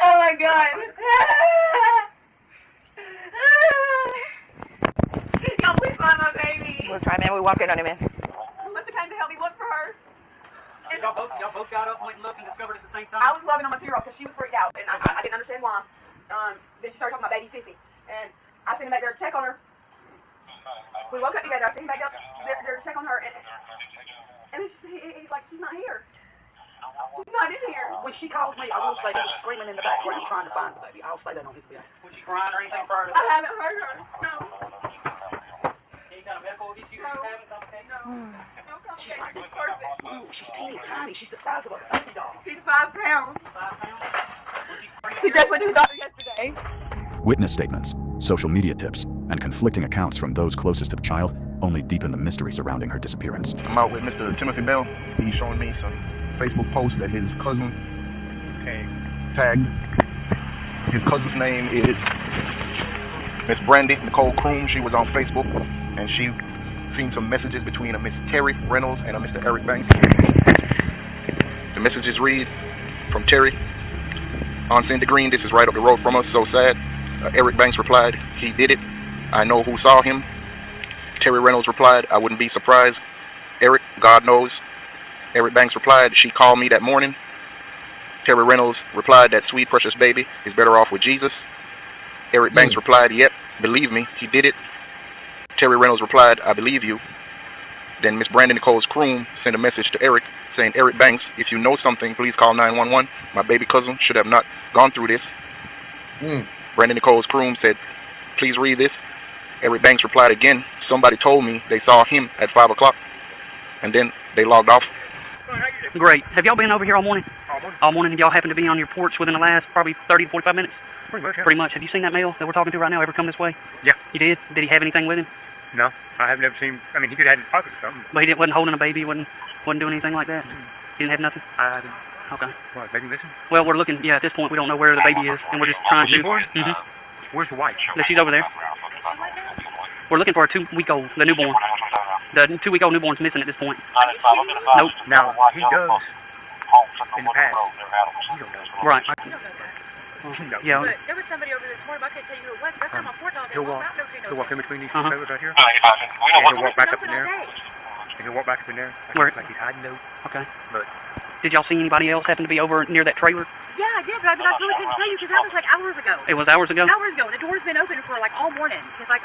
Oh my God. Y'all please find my baby. We'll try, man. We're walking on it, man. Melissa came to help me look for her. Y'all both got up, went and looked, and discovered at the same time? I was loving on my 2-year-old because she was freaked out, and I didn't understand why. Then she started talking about baby Sissy, and I sent him back there to check on her. We woke up together. I sent him back up there to check on her, and he's like, she's not here. She's not in here. When she calls me, I will say that screaming in the background trying to find the baby. I'll say that on his behalf. Was she crying or anything for her? I haven't heard her. No. Any kind of medical issues you having? No. She's like, ooh, she's teeny tiny. She's the size of a baby doll. She's 5 pounds. 5 pounds? She just went to the doctor yesterday. Witness statements, social media tips, and conflicting accounts from those closest to the child only deepen the mystery surrounding her disappearance. I'm out with Mr. Timothy Bell. He's showing me some Facebook posts that his cousin tagged. His cousin's name is Miss Brandy Nicole Kroom. She was on Facebook, and she seen some messages between a Miss Terry Reynolds and a Mr. Eric Banks. The messages read from Terry: on Cindy Green, this is right up the road from us, so sad. Eric Banks replied, he did it. I know who saw him. Terry Reynolds replied, I wouldn't be surprised. Eric, God knows. Eric Banks replied she called me that morning. Terry Reynolds replied that sweet precious baby is better off with Jesus. Eric Banks replied, yep, believe me, he did it. Terry Reynolds replied, I believe you. Then Miss Brandon Nicole's groom sent a message to Eric saying, Eric Banks, if you know something, please call 911. My baby cousin should have not gone through this. Brandon Nicole's groom said, please read this. Eric Banks replied again, somebody told me they saw him at 5 o'clock. And then they logged off. Great. Have y'all been over here all morning? All morning. Have y'all happened to be on your porch within the last probably 30 to 45 minutes? Pretty much, yeah. Pretty much. Have you seen that male that we're talking to right now ever come this way? Yeah. You did? Did he have anything with him? No, I have never seen. I mean, he could have had his pocket or something. But he wasn't holding a baby, wasn't doing anything like that? He didn't have nothing? I didn't. Okay. What, baby missing? Well, we're looking, yeah, at this point we don't know where the baby is, and we're just trying to... Where's the wife? She's over there. We're looking for a 2-week-old, the newborn. The 2-week-old newborn's missing at this point. Nope. Now, he does. In the past. He don't know. Right. Yeah. But there was somebody over this morning, but I can't tell you who it was. That's not my porch all day. He'll walk in between these two trailers right here. And he'll walk back up in there. And he'll walk back up in there. Like he's hiding those. Okay. But did y'all see anybody else happen to be over near that trailer? yeah, I did, but I really couldn't tell you because that was like hours ago. It was hours ago? Hours ago. The door's been open for like all morning. Because like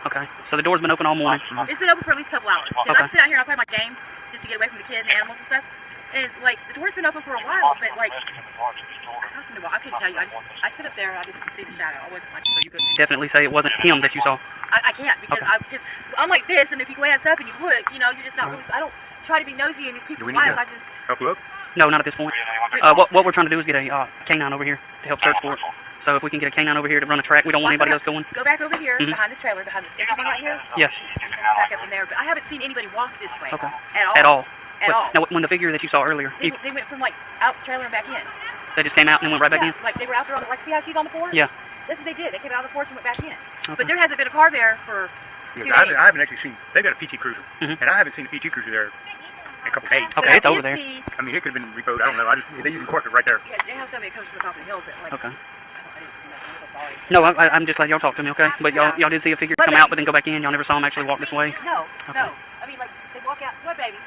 Okay. So the door's been open all morning. It's been open for at least a couple hours. Because I sit out here and I play my game just to get away from the kids and animals and stuff. And it's like the door's been open for a while, but like I couldn't tell you. I sit up there and I just see the shadow. I wasn't like so you couldn't definitely say it wasn't him that you saw. I can't because I'm like this, and if you glance up and you look, you know, you're just not. I don't try to be nosy in these people's lives. I just help look. No, not at this point. What we're trying to do is get a canine over here to help search for it. So if we can get a canine over here to run a track, we don't want anybody else going. Go back over here behind this trailer, behind this everything right here. Yes. Back up in there, but I haven't seen anybody walk this way. Okay. At all. At all. Now, when the figure that you saw earlier, they went from like out the trailer and back in. They just came out and then went right back in. Like they were out there on like see how she's on the porch. Yeah. That's what they did. They came out on the porch and went back in. Okay. But there hasn't been a car there for. I haven't actually seen. They've got a PT Cruiser, and I haven't seen a PT Cruiser there in a couple days. Okay, it's over there. I mean, it could have been repoed. I don't know. They usually park it right there. Yeah, they have somebody that comes from the top of the hills. Like, okay. No, I'm just letting y'all talk to me, okay? But y'all did see a figure come out, but then go back in. Y'all never saw him actually walk this way. No, no. I mean, like they walk out. What, baby?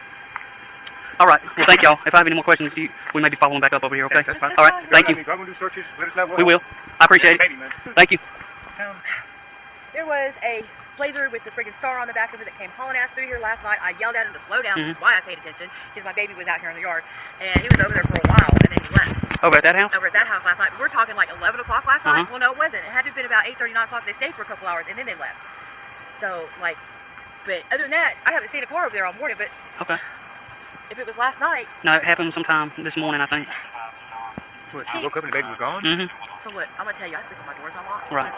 All right. Well, thank y'all. If I have any more questions, we may be following back up over here, okay? That's fine. All right. Thank you. If I'm going to do searches, let us know. We will. I appreciate it. Thank you. There was a Blazer with the friggin' star on the back of it that came hauling ass through here last night. I yelled at him to slow down. That's why I paid attention, because my baby was out here in the yard, and he was over there for a while, and then he left. Over at that house? Over at that house last night. We're talking like 11 o'clock last night. Well, no, it wasn't. It had to have been about 8:30, 9 o'clock. They stayed for a couple hours, and then they left. So, like, but other than that, I haven't seen a car over there all morning, but okay. If it was last night. No, it happened sometime this morning, I think. What, you woke up and the baby was gone? So look, I'm going to tell you, I sleep with my doors unlocked 24/7. Right.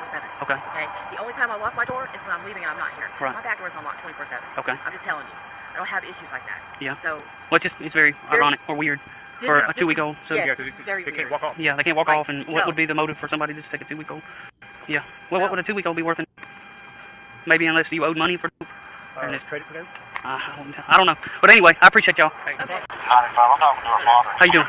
Okay. Okay? The only time I lock my door is when I'm leaving and I'm not here. Right. My back door is unlocked 24/7. Okay. I'm just telling you. I don't have issues like that. Yeah. So. Well, it's very ironic or weird for a 2-week-old. So yes, they can't walk off. Yeah, they can't walk off, and what would be the motive for somebody to just take a 2-week-old? Yeah. Well, what would a 2-week-old be worth? Maybe unless you owed money for. Credit for that? I don't know. But anyway, I appreciate y'all. How you doing?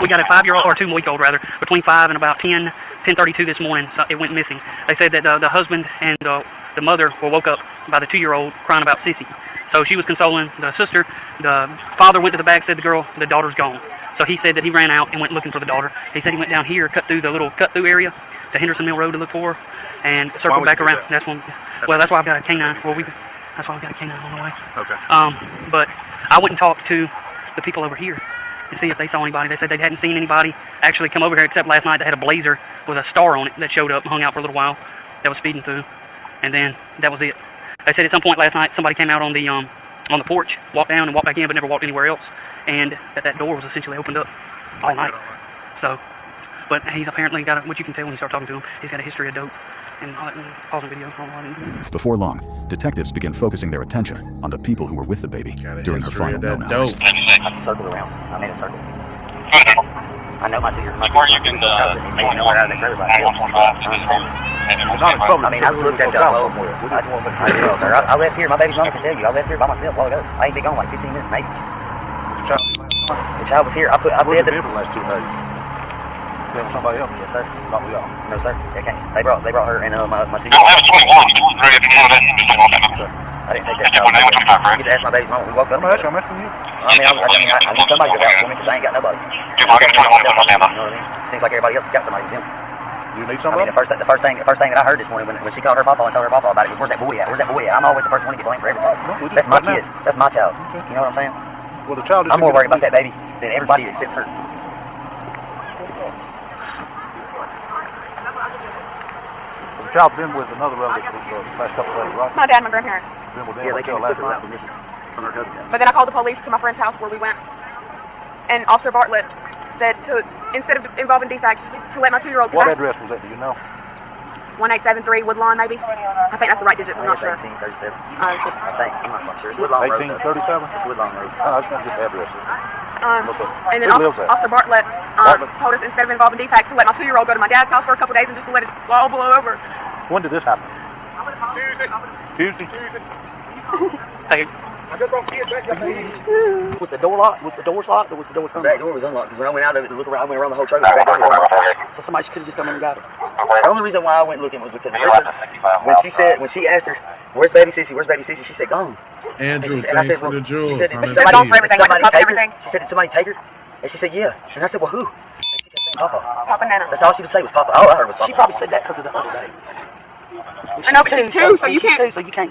We got a 5-year-old, or 2-week-old rather, between 5 and about 10:32 this morning. So it went missing. They said that the husband and the mother were woke up by the 2-year-old crying about Sissy. So she was consoling the sister. The father went to the back, said the daughter's gone. So he said that he ran out and went looking for the daughter. He said he went down here, cut through the little cut-through area to Henderson Mill Road to look for her, and circled back around. That's when. Well, that's why I've got a canine. That's why I've got a canine on the way. Okay. But I went and talked to the people over here to see if they saw anybody. They said they hadn't seen anybody actually come over here except last night. They had a Blazer with a star on it that showed up and hung out for a little while that was speeding through, and then that was it. They said at some point last night somebody came out on the porch, walked down and walked back in, but never walked anywhere else, and that door was essentially opened up all night. So, but he's apparently got what you can tell when you start talking to him. He's got a history of dope. And pausing video. Before long, detectives began focusing their attention on the people who were with the baby during her final known hours. Circle around. I made a circle. I know my 2-year-old. Where you can make an order out of the trailer. I mean, I looked at the whole. I left here. My baby's mama can tell you. I left here by myself a while ago. I ain't been gone like 15 minutes, maybe. The child was here. I said the last 2 days. Somebody else? Yes, sir. Not we all. No, sir. They can't. They brought her and my 2-year-old. I have 21. 2 or 3 if you know that. I didn't take that child. I get to ask my baby's mom. We woke up. I'm asking you. I need somebody to vouch for me because I ain't got nobody. You know what I mean? Seems like everybody else has got somebody. You need somebody? I mean, the first thing that I heard this morning when she called her papa and told her papa about it was, where's that boy at? Where's that boy at? I'm always the first one to get blamed for everything. That's my kid. That's my child. You know what I'm saying? Well, the child. I'm more worried about that baby than everybody except her. The child's been with another relative for the last couple of days, right? My dad and my grandparents. Been with them Yeah, they came until and last took her night. out from her cousin. But then I called the police to my friend's house where we went, and Officer Bartlett said instead of involving defects, to let my 2-year-old. What address was that? Do you know? 1873 Woodlawn, maybe. I think that's the right digit. I'm not sure. 1837. I think. I'm not sure. It's Woodlawn Road. 1837? It's Woodlawn Road. Oh, I just want to get the address. And then Officer Bartlett told us instead of involving defects to let my 2-year-old go to my dad's house for a couple days and just to let it all blow over. When did this happen? Tuesday. Hey. Was the door locked? Was the doors locked, or was the door unlocked? The back door was unlocked. Because when I went out of it to look around, I went around the whole trailer. The back door was unlocked. So somebody could have just come in and got her. The only reason why I went looking was because when she asked her, "Where's baby Sissy? Where's baby Sissy?" She said, "Gone." Andrew, and I thanks said, for the jewels. She said, "Did somebody take her?" She said, "Did somebody take her?" And she said, "Yeah." And I said, "Well, who?" And she said, "Papa." Papa Nana. That's all she would say was Papa. All I heard was Papa. She probably said that because of the other day. I know, but she's 2, so you can't. So you can't.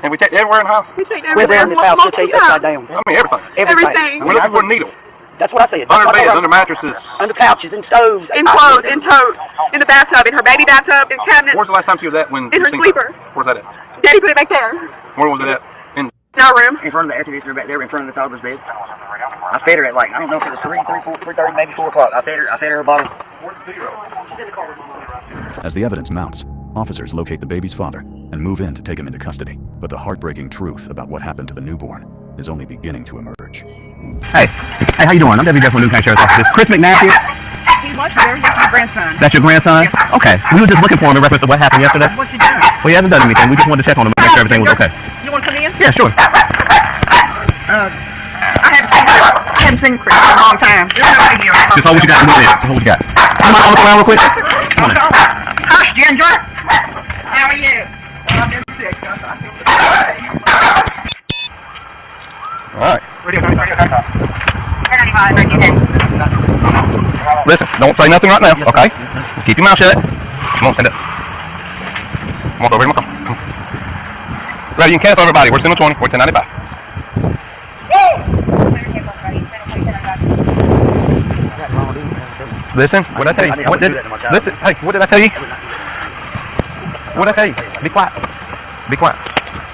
And we take everywhere in the house? We take We're there in this house. We'll take you upside down. I mean, everything. Everything. We're looking for a needle. That's what I said. Under beds, under mattresses. Under couches, in stoves. In clothes, in totes, in the bathtub, in her baby bathtub, in cabinets. Where's the last time she was at when? In her sleeper. Where's that at? Daddy put it back there. Where was it at? In our room. In front of the air conditioner back there, in front of the toddler's bed. I fed her at like, I don't know if it was 3:30, maybe 4 o'clock. I fed her a bottle. As the evidence mounts, officers locate the baby's father and move in to take him into custody. But the heartbreaking truth about what happened to the newborn is only beginning to emerge. Hey, how you doing? I'm Deputy Jeffrey County Sheriff's Office. Chris McNabb here. He's much better. That's my grandson. That's your grandson? Okay. We were just looking for him in reference to what happened yesterday. What's he doing? Well, he hasn't done anything. We just wanted to check on him and make sure everything was okay. You want to come in? Yeah, sure. I haven't seen Chris in a long time. Just hold what you got and move in. Just hold what you got. You mind looking around real quick? Come on in. Hush, Ginger. How are you? I've been sick. All right. Listen, don't say nothing right now, okay? Just keep your mouth shut. Come on, stand up. Come on, over here. Come on. Right, you can cancel everybody. We're still on 20. We're 1095. Listen, what did I tell you? Listen, hey, what did I tell you? What did I tell you? Be quiet. Be quiet.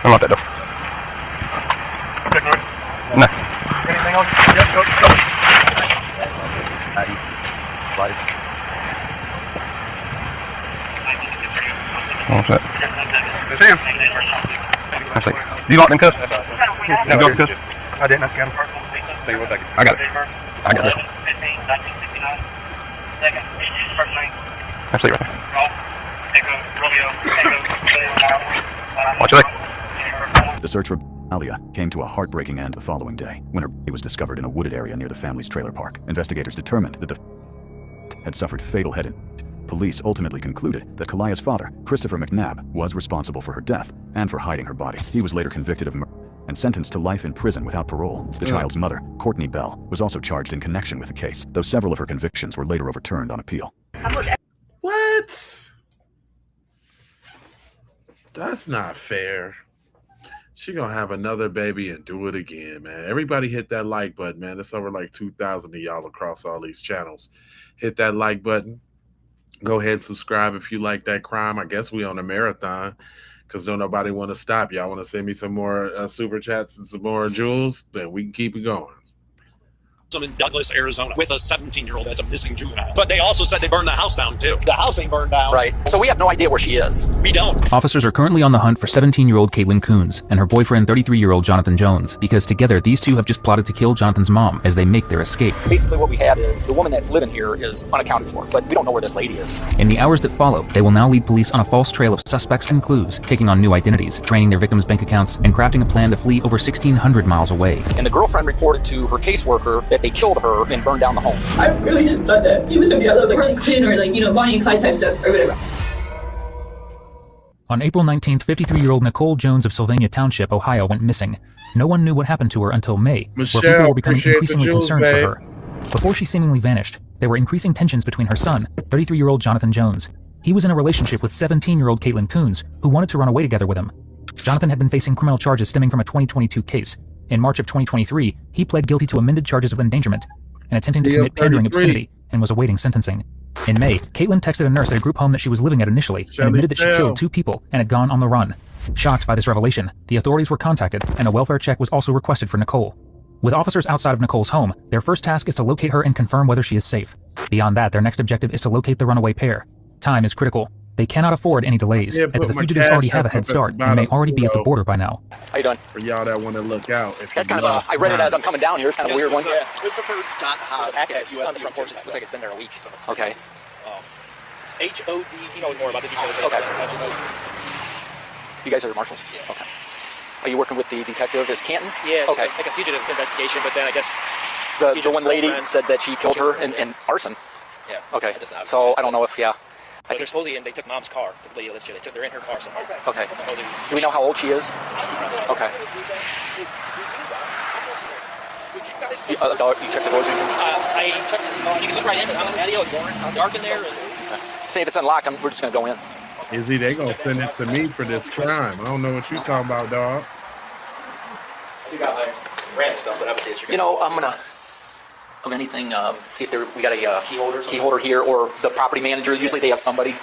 Unlock that door. No. Anything else? Yep, go. What's that? That's him. That's it. You locked in cuffs? You locked in cuffs? I didn't. I got him. I got it. I got it. That's it right there. Watch your leg. The search for Alia came to a heartbreaking end the following day when her body was discovered in a wooded area near the family's trailer park. Investigators determined that the had suffered fatal head injury. Police ultimately concluded that Kalaya's father, Christopher McNabb, was responsible for her death and for hiding her body. He was later convicted of murder and sentenced to life in prison without parole. The child's mother, Courtney Bell, was also charged in connection with the case, though several of her convictions were later overturned on appeal. What? That's not fair. She gonna have another baby and do it again, man. Everybody hit that like button, man. It's over like 2,000 of y'all across all these channels. Hit that like button. Go ahead and subscribe if you like that crime. I guess we on a marathon because don't nobody want to stop. Y'all want to send me some more super chats and some more jewels? Then we can keep it going. In Douglas, Arizona, with a 17-year-old that's a missing juvenile. But they also said they burned the house down, too. The house ain't burned down. Right. So we have no idea where she is. We don't. Officers are currently on the hunt for 17-year-old Caitlin Coons and her boyfriend, 33-year-old Jonathan Jones, because together these two have just plotted to kill Jonathan's mom as they make their escape. Basically what we have is the woman that's living here is unaccounted for, but we don't know where this lady is. In the hours that follow, they will now lead police on a false trail of suspects and clues, taking on new identities, draining their victims' bank accounts, and crafting a plan to flee over 1,600 miles away. And the girlfriend reported to her caseworker that they killed her and burned down the home. I really just thought that he was gonna be like Harley Quinn or like, Bonnie and Clyde type stuff or whatever. On April 19th, 53-year-old Nicole Jones of Sylvania Township, Ohio, went missing. No one knew what happened to her until May, Michelle, where people were becoming appreciate the increasingly jewels, concerned babe. for her. Before she seemingly vanished, there were increasing tensions between her son, 33-year-old Jonathan Jones. He was in a relationship with 17-year-old Caitlin Coons, who wanted to run away together with him. Jonathan had been facing criminal charges stemming from a 2022 case. In March of 2023, he pled guilty to amended charges of endangerment and attempting to commit pandering obscenity and was awaiting sentencing. In May, Caitlin texted a nurse at a group home that she was living at initially and admitted that she killed 2 people and had gone on the run. Shocked by this revelation, the authorities were contacted and a welfare check was also requested for Nicole. With officers outside of Nicole's home, their first task is to locate her and confirm whether she is safe. Beyond that, their next objective is to locate the runaway pair. Time is critical. They cannot afford any delays, as the fugitives already have a head start and may already be at the border by now. How you doing? For y'all that want to look out. If That's kind of I read it as I'm coming down here. It's kind of a weird one. Yeah, Christopher.Hodge. The packet is on the front porch. It looks like it's been there a week. Okay. HOD. He knows more about the details. Okay. You guys are marshals? Yeah. Okay. Are you working with the detective? Is Canton? Yeah. Okay. Like a fugitive investigation, but then I guess the one lady said that she killed her in arson. Yeah. Okay. So I don't know if But they're supposedly they took mom's car. The lady lives here. They're in her car somewhere. Okay. Supposedly. Do we know how old she is? Okay. You checked the doors? I checked. You can look right in. It's on the patio. It's dark in there. Say if it's unlocked, we're just gonna go in. Izzy, they gonna send it to me for this crime. I don't know what you talking about, dog. You got like random stuff, but obviously it's your. You know, I'm gonna of anything. See if we got a key holder here, or the property manager. Usually they have somebody.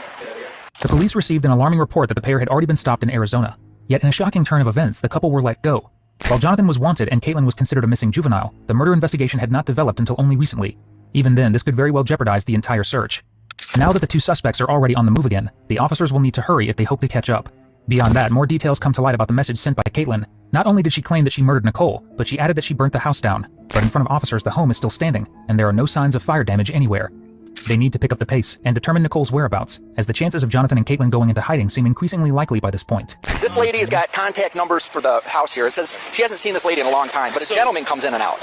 The police received an alarming report that the pair had already been stopped in Arizona. Yet in a shocking turn of events, the couple were let go. While Jonathan was wanted and Caitlin was considered a missing juvenile, the murder investigation had not developed until only recently. Even then, this could very well jeopardize the entire search. Now that the 2 suspects are already on the move again, the officers will need to hurry if they hope to catch up. Beyond that, more details come to light about the message sent by Caitlin. Not only did she claim that she murdered Nicole, but she added that she burnt the house down. But in front of officers, the home is still standing, and there are no signs of fire damage anywhere. They need to pick up the pace and determine Nicole's whereabouts, as the chances of Jonathan and Caitlin going into hiding seem increasingly likely by this point. This lady has got contact numbers for the house here. It says she hasn't seen this lady in a long time, but a gentleman comes in and out.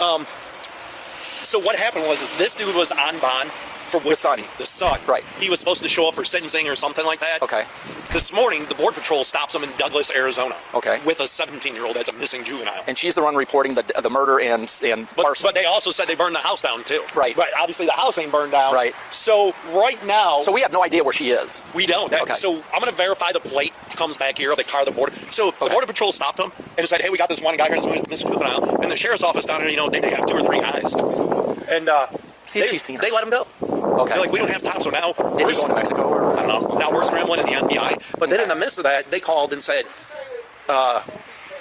So what happened was this dude was on bond for the son. The son. Right. He was supposed to show up for sentencing or something like that. Okay. This morning, the Border Patrol stops him in Douglas, Arizona. Okay. With a 17-year-old that's a missing juvenile. And she's the one reporting the murder and arson. But they also said they burned the house down too. Right. But obviously the house ain't burned down. Right. So right now. So we have no idea where she is. We don't. Okay. So I'm going to verify the plate comes back here of the car the border. So the Border Patrol stopped him and said, hey, we got this one guy here that's missing juvenile. And the sheriff's office down here, they have 2 or 3 guys. And see if she's seen her. They let him go. Okay. They're like, we don't have time, so now did he go to Mexico? Or? I don't know. Now we're scrambling in the FBI. But then in the midst of that, they called and said,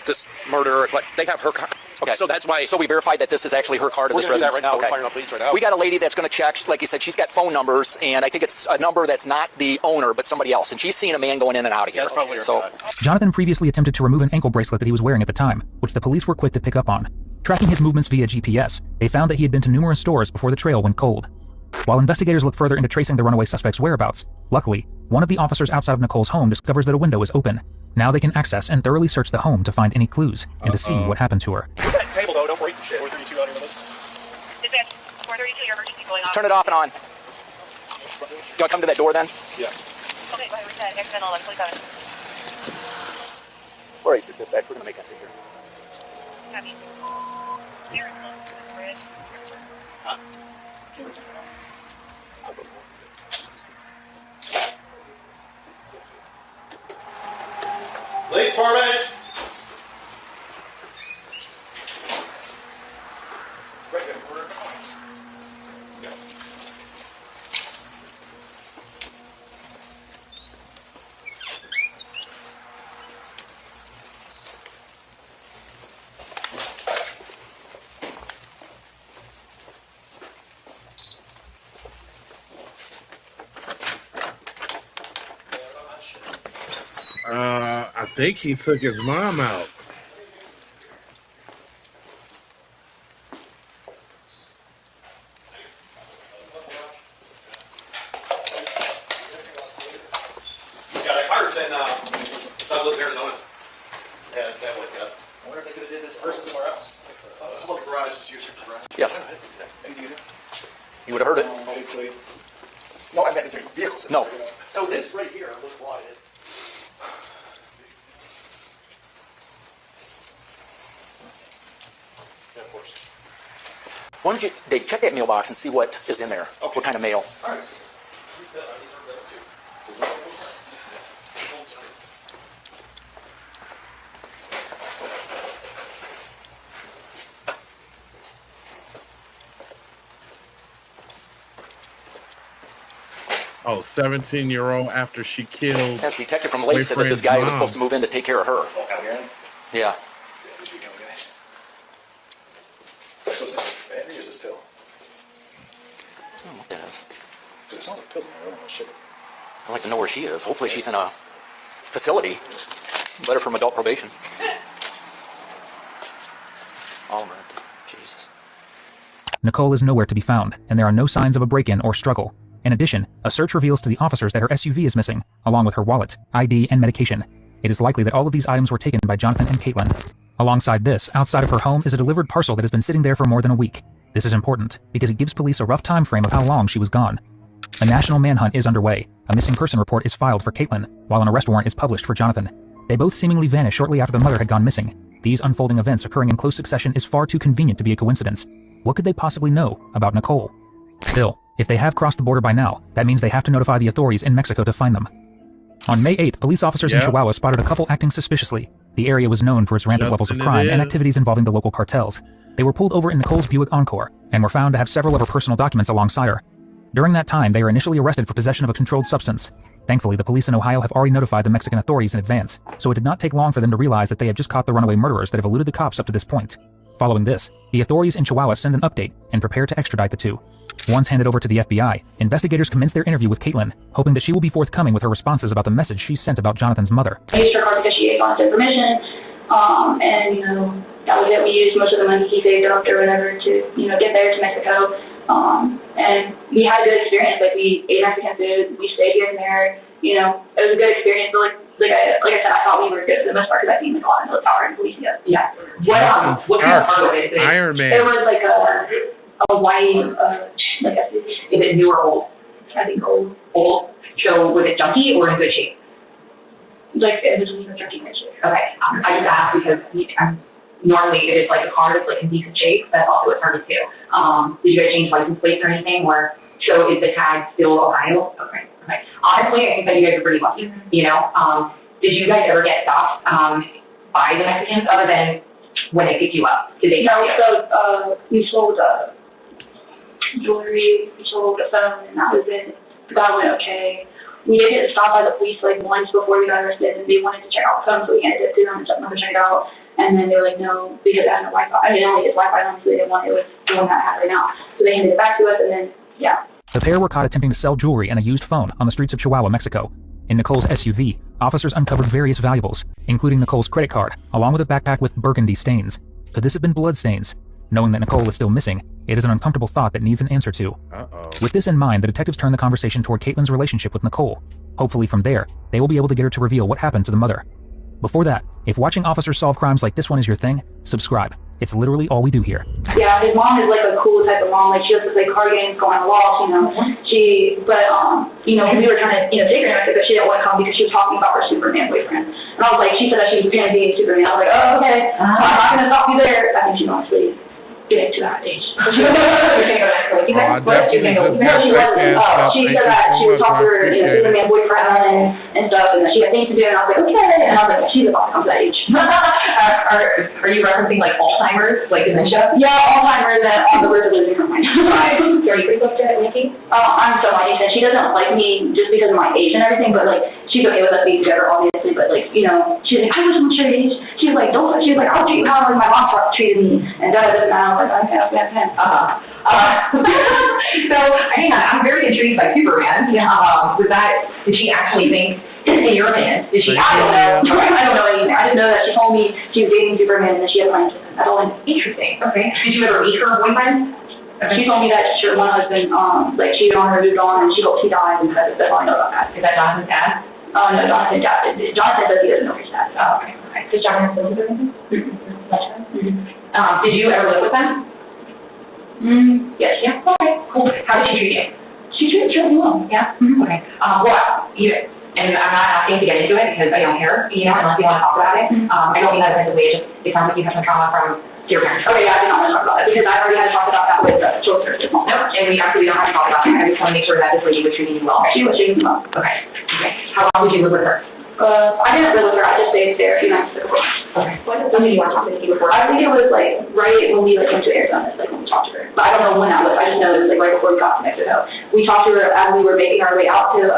this murderer, but they have her car. Okay. So that's why. So we verified that this is actually her car to this residence. We're going to do that right now. Okay. We're firing up leads right now. We got a lady that's going to check. Like you said, she's got phone numbers, and I think it's a number that's not the owner, but somebody else. And she's seen a man going in and out of here. That's probably so. Jonathan previously attempted to remove an ankle bracelet that he was wearing at the time, which the police were quick to pick up on. Tracking his movements via GPS, they found that he had been to numerous stores before the trail went cold. While investigators look further into tracing the runaway suspect's whereabouts, luckily, one of the officers outside of Nicole's home discovers that a window is open. Now they can access and thoroughly search the home to find any clues and to see what happened to her. Look at that table, though. Don't break the shit. 432 out here with us. Dispatch, 432, your emergency going on. Turn it off and on. Do you want to come to that door then? Yeah. Okay, go ahead, reset. Accidental 1127. 486 dispatch. We're going to make that figure. Copy. Here is the bridge. Huh? Police department! I think he took his mom out. We got a carts in Douglas, Arizona. Yeah, that would. I wonder if they could have did this person somewhere else. How about the garage? Just use your garage. Yes. You would have heard it. No, I meant it's vehicles. No. So this right here, let's watch it. Why don't you, Dave, check that mailbox and see what is in there. Okay. What kind of mail? All right. Oh, 17-year-old after she killed. That's the detective from Lake said that this guy was supposed to move in to take care of her. Yeah. This weekend, guys. So is this battery or is this pill? I don't know what that is. Because it sounds like pills in there. I don't know shit. I'd like to know where she is. Hopefully she's in a facility. Letter from adult probation. All right. Jesus. Nicole is nowhere to be found, and there are no signs of a break-in or struggle. In addition, a search reveals to the officers that her SUV is missing, along with her wallet, ID, and medication. It is likely that all of these items were taken by Jonathan and Caitlin. Alongside this, outside of her home is a delivered parcel that has been sitting there for more than a week. This is important, because it gives police a rough time frame of how long she was gone. A national manhunt is underway. A missing person report is filed for Caitlin, while an arrest warrant is published for Jonathan. They both seemingly vanished shortly after the mother had gone missing. These unfolding events occurring in close succession is far too convenient to be a coincidence. What could they possibly know about Nicole? Still, if they have crossed the border by now, that means they have to notify the authorities in Mexico to find them. On May 8th, police officers in Chihuahua spotted a couple acting suspiciously. The area was known for its rampant levels of crime and activities involving the local cartels. They were pulled over in Nicole's Buick Encore and were found to have several of her personal documents alongside her. During that time, they were initially arrested for possession of a controlled substance. Thankfully, the police in Ohio have already notified the Mexican authorities in advance, so it did not take long for them to realize that they had just caught the runaway murderers that have eluded the cops up to this point. Following this, the authorities in Chihuahua send an update and prepare to extradite the two. Once handed over to the FBI, investigators commence their interview with Caitlin, hoping that she will be forthcoming with her responses about the message she sent about Jonathan's mother. I used her card because she had gone to permission, and, that was it. We used most of the money he saved up or whatever to, get there to Mexico, and we had a good experience. Like, we ate Mexican food, we stayed here and there, it was a good experience, but like I said, I thought we were good for the most part because I think a lot of power and police together. Yeah. What kind of part of it? Iron Man. It was like a white, Is it new or old? I think old. Old. So was it junky or in good shape? Like it was in junky shape. Okay. I just asked because normally if it's like a car that's like in decent shape, that's also a target too. Did you guys change license plates or anything? Or so is the tag still Ohio? Okay. Okay. Honestly, I think that you guys are pretty lucky. Did you guys ever get stopped by the Mexicans other than when they picked you up? Did they? No. So we sold jewelry, we sold a phone, and that was it. That went okay. We did get stopped by the police like once before we got arrested, and they wanted to check out the phone, so we handed it to them and told them to check it out. And then they were like, no, because it had no Wi-Fi. I mean, only it's Wi-Fi on, so they didn't want it was the one that I had right now. So they handed it back to us, and then, yeah. The pair were caught attempting to sell jewelry and a used phone on the streets of Chihuahua, Mexico. In Nicole's SUV, officers uncovered various valuables, including Nicole's credit card, along with a backpack with burgundy stains. Could this have been blood stains? Knowing that Nicole is still missing, it is an uncomfortable thought that needs an answer to. With this in mind, the detectives turn the conversation toward Caitlin's relationship with Nicole. Hopefully from there, they will be able to get her to reveal what happened to the mother. Before that, if watching officers solve crimes like this one is your thing, subscribe. It's literally all we do here. Yeah, his mom is like a cool type of mom. Like she has to play card games, go on the walls, when we were trying to, take her to Mexico, she didn't want to come because she was talking about her Superman boyfriend. And I was like, she said that she was going to date Superman. I was like, oh, okay, I'm not going to stop you there. I think she's honestly getting to that age. I definitely just got that stuff. She said that she was talking to her Superman boyfriend and stuff, and that she had things to do, and I was like, okay. And I was like, she's about to come to that age. Are you referencing like Alzheimer's, like dementia? Yeah, Alzheimer's and on the verge of losing her mind. Right. Are you pretty close to Nikki? I'm so much, and she doesn't like me just because of my age and everything, but like she's okay with us being together, obviously. But like, she's like, I wasn't sure age. She's like, don't. She's like, I'll treat you how like my mom treated me, and da da da. And I was like, okay. So I mean, I'm very intrigued by Superman. Did she actually think? In your opinion, did she? I don't know. I don't know anything. I just know that she told me she was dating Superman and that she had plans with him. That's all I know. Interesting. Okay. Did you ever meet her boyfriend? Okay. She told me that her one husband, cheated on her, moved on, and she hopes he dies, and that's all I know about that. Is that Jonathan's dad? No, Jonathan's dad. Jonathan says he doesn't know his dad. Oh, okay. Okay. Does Jonathan live with him? Did you ever live with them? Yes. Yeah. Okay. Cool. How did she treat you? She treated me well. Yeah. Okay. And I'm not asking to get into it. because I don't care, you know, unless you want to talk about it. I don't mean that offensively, it sounds like you have some trauma from your parents. Okay, yeah, I do not want to talk about it because I already had to talk about that with the children. Nope, and we absolutely don't have to talk about that. I just want to make sure that this lady was treating you well. She was treating you well. Okay. How long did you live with her? I didn't live with her. I just stayed there a few nights before. Okay. When did you want to talk to me before? I think it was like right when we like went to Arizona, like when we talked to her. But I don't know when that was. I just know it was like right before we got to Mexico. We talked to her as we were making our way out to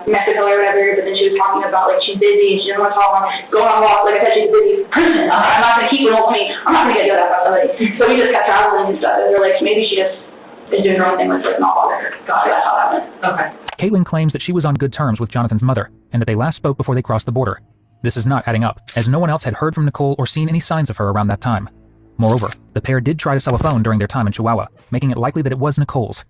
Mexico or whatever. But then she was talking about like she's busy and she didn't want to talk on going on walks. Like I said, she's a busy person. I'm not gonna keep her. I'm not gonna get yelled at by somebody. So we just kept traveling and stuff. And they're like maybe she just is doing her own thing with like not bother her. So that's how that went. Okay. Caitlin claims that she was on good terms with Jonathan's mother and that they last spoke before they crossed the border. This is not adding up, as no one else had heard from Nicole or seen any signs of her around that time. Moreover, the pair did try to sell a phone during their time in Chihuahua, making it likely that it was Nicole's.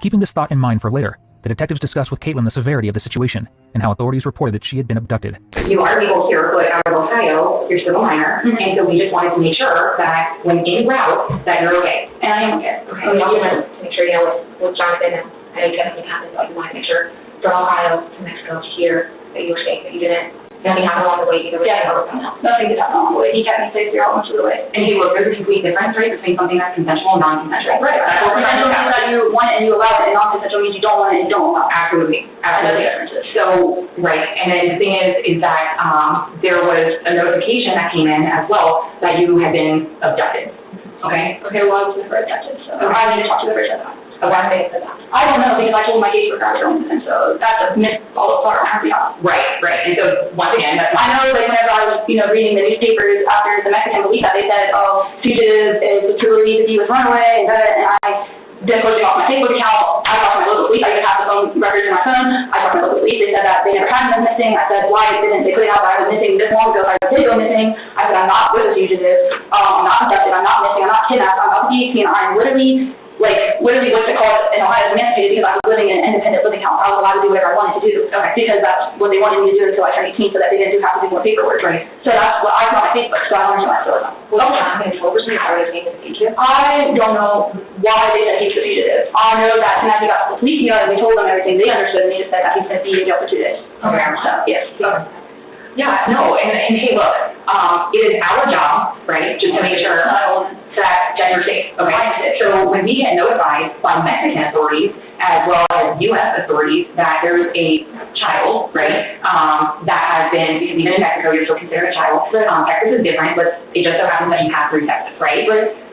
Keeping this thought in mind for later, the detectives discussed with Caitlin the severity of the situation and how authorities reported that she had been abducted. You are legal here, but out of Ohio, you're still a minor, and so we just wanted to make sure that when en route, that you're okay. And I am okay. Okay. We also wanted to make sure, you know, with Jonathan, I know you had something happen, but you wanted to make sure from Ohio to Mexico to here that you were safe, that you didn't. Nothing happened along the way either. Yeah, nothing did happen along the way. He kept me safe throughout much of the way. And he looked, there's a complete difference, right, between something that's consensual and non-consensual. Right. That's what we're consensual means that you want it and you allow it, and non-consensual means you don't want it and you don't allow it. Absolutely. So, right, and then the thing is that there was a notification that came in as well that you had been abducted. Okay? Okay, well, I was never abducted, so I need to talk to the person about that. Why did they say that? I don't know, because I told my caseworker I was going, and so that's a myth all apart on her behalf. Right. And so, once again, that's I know, like, whenever I was, reading the newspapers after the Mexican police, they said, fugitive is to believe that he was runaway, and I then posted off my Facebook account. I talked to my local police. I even have the phone records in my phone. I talked to my local police. They said that they never had him missing. I said, why didn't they put it out that I was missing this long ago? If I did go missing, I said, I'm not with a fugitive. I'm not abducted. I'm not missing. I'm not kidnapped. I'm not DHP, and I'm literally what's it called in Ohio, emancipated because I was living in an independent living house. I was allowed to do whatever I wanted to do. Okay. Because that's what they wanted me to do until I turned 18 so that they didn't have to do more paperwork. Right. So that's what I got on my Facebook, so I wanted to myself. Well, I'm going to focus on how to make the fugitive. I don't know why they said he's the fugitive. I know that when he got to the police, and we told them everything, they understood, and they just said that he's going to be in jail for 2 days. Okay. So, yes. Okay. Yeah, no, and hey, look, it is our job, right, just to make sure that you're safe, okay? So when we get notified by Mexican authorities as well as U.S. authorities that there's a child, right, that has been, because even in Mexico you're still considered a child. Texas is different, but it just so happens that you pass through Texas, right?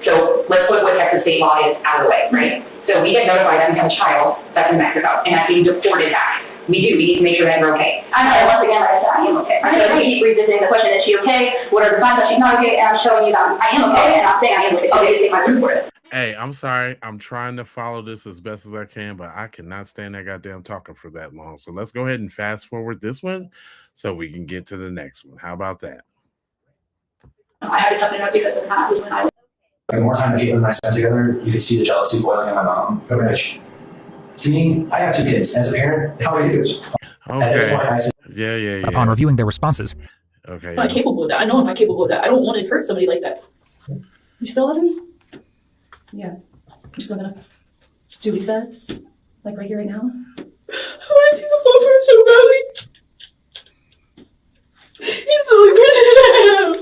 So let's put what Texas state law is out of the way, right? So we get notified that we have a child that's in Mexico and that's being deported back. We do. We need to make sure that you're okay. I know. Once again, like I said, I am okay. I know we keep revisiting the question: is she okay? What are the signs that she's not okay? And I'm showing you that I am okay, and I'm saying I am okay. Okay, take my word for it. Hey, I'm sorry. I'm trying to follow this as best as I can, but I cannot stand that goddamn talking for that long. So let's go ahead and fast forward this one so we can get to the next one. How about that? I had to something up because of the time when I. The more time that Caitlin and I spent together, you could see the jealousy boiling in my mom. Okay. To me, I have 2 kids. As a parent, how many kids? Okay. At this point, I said, Yeah. Upon reviewing their responses. Okay. I'm not capable of that. I know I'm not capable of that. I don't want to hurt somebody like that. You still love him? Yeah. You're still gonna do what he says? Like right here, right now? I want to see the phone for him so badly. He's the only person I have.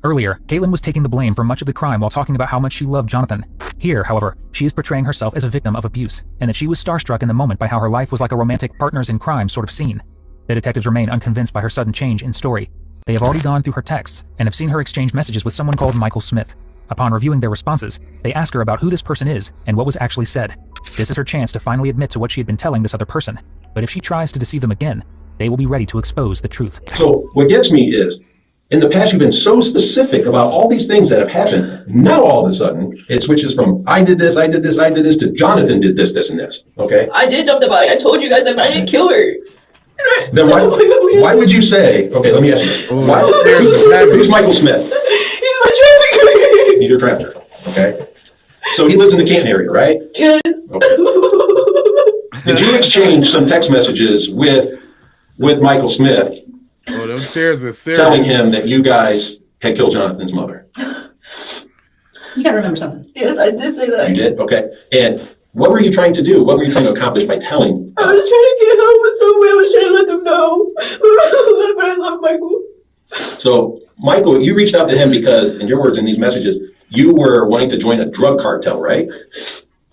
Earlier, Caitlin was taking the blame for much of the crime while talking about how much she loved Jonathan. Here, however, she is portraying herself as a victim of abuse, and that she was starstruck in the moment by how her life was like a romantic partners in crime sort of scene. The detectives remain unconvinced by her sudden change in story. They have already gone through her texts and have seen her exchange messages with someone called Michael Smith. Upon reviewing their responses, they ask her about who this person is and what was actually said. This is her chance to finally admit to what she had been telling this other person. But if she tries to deceive them again, they will be ready to expose the truth. So what gets me is, in the past, you've been so specific about all these things that have happened. Now, all of a sudden, it switches from I did this, to Jonathan did this, and this. Okay? I did dump the body. I told you guys that I didn't kill her. Then why would you say, okay, let me ask you this. Who's Michael Smith? He's my trafficker. He's your trafficker. Okay? So he lives in the Canton area, right? Yeah. Okay. Did you exchange some text messages with Michael Smith? Oh, those chairs are serious. Telling him that you guys had killed Jonathan's mother. You gotta remember something. Yes, I did say that. You did? Okay. And what were you trying to do? What were you trying to accomplish by telling? I was trying to get help with someone. I was trying to let them know. But I So, Michael, you reached out to him because, in your words in these messages, you were wanting to join a drug cartel, right?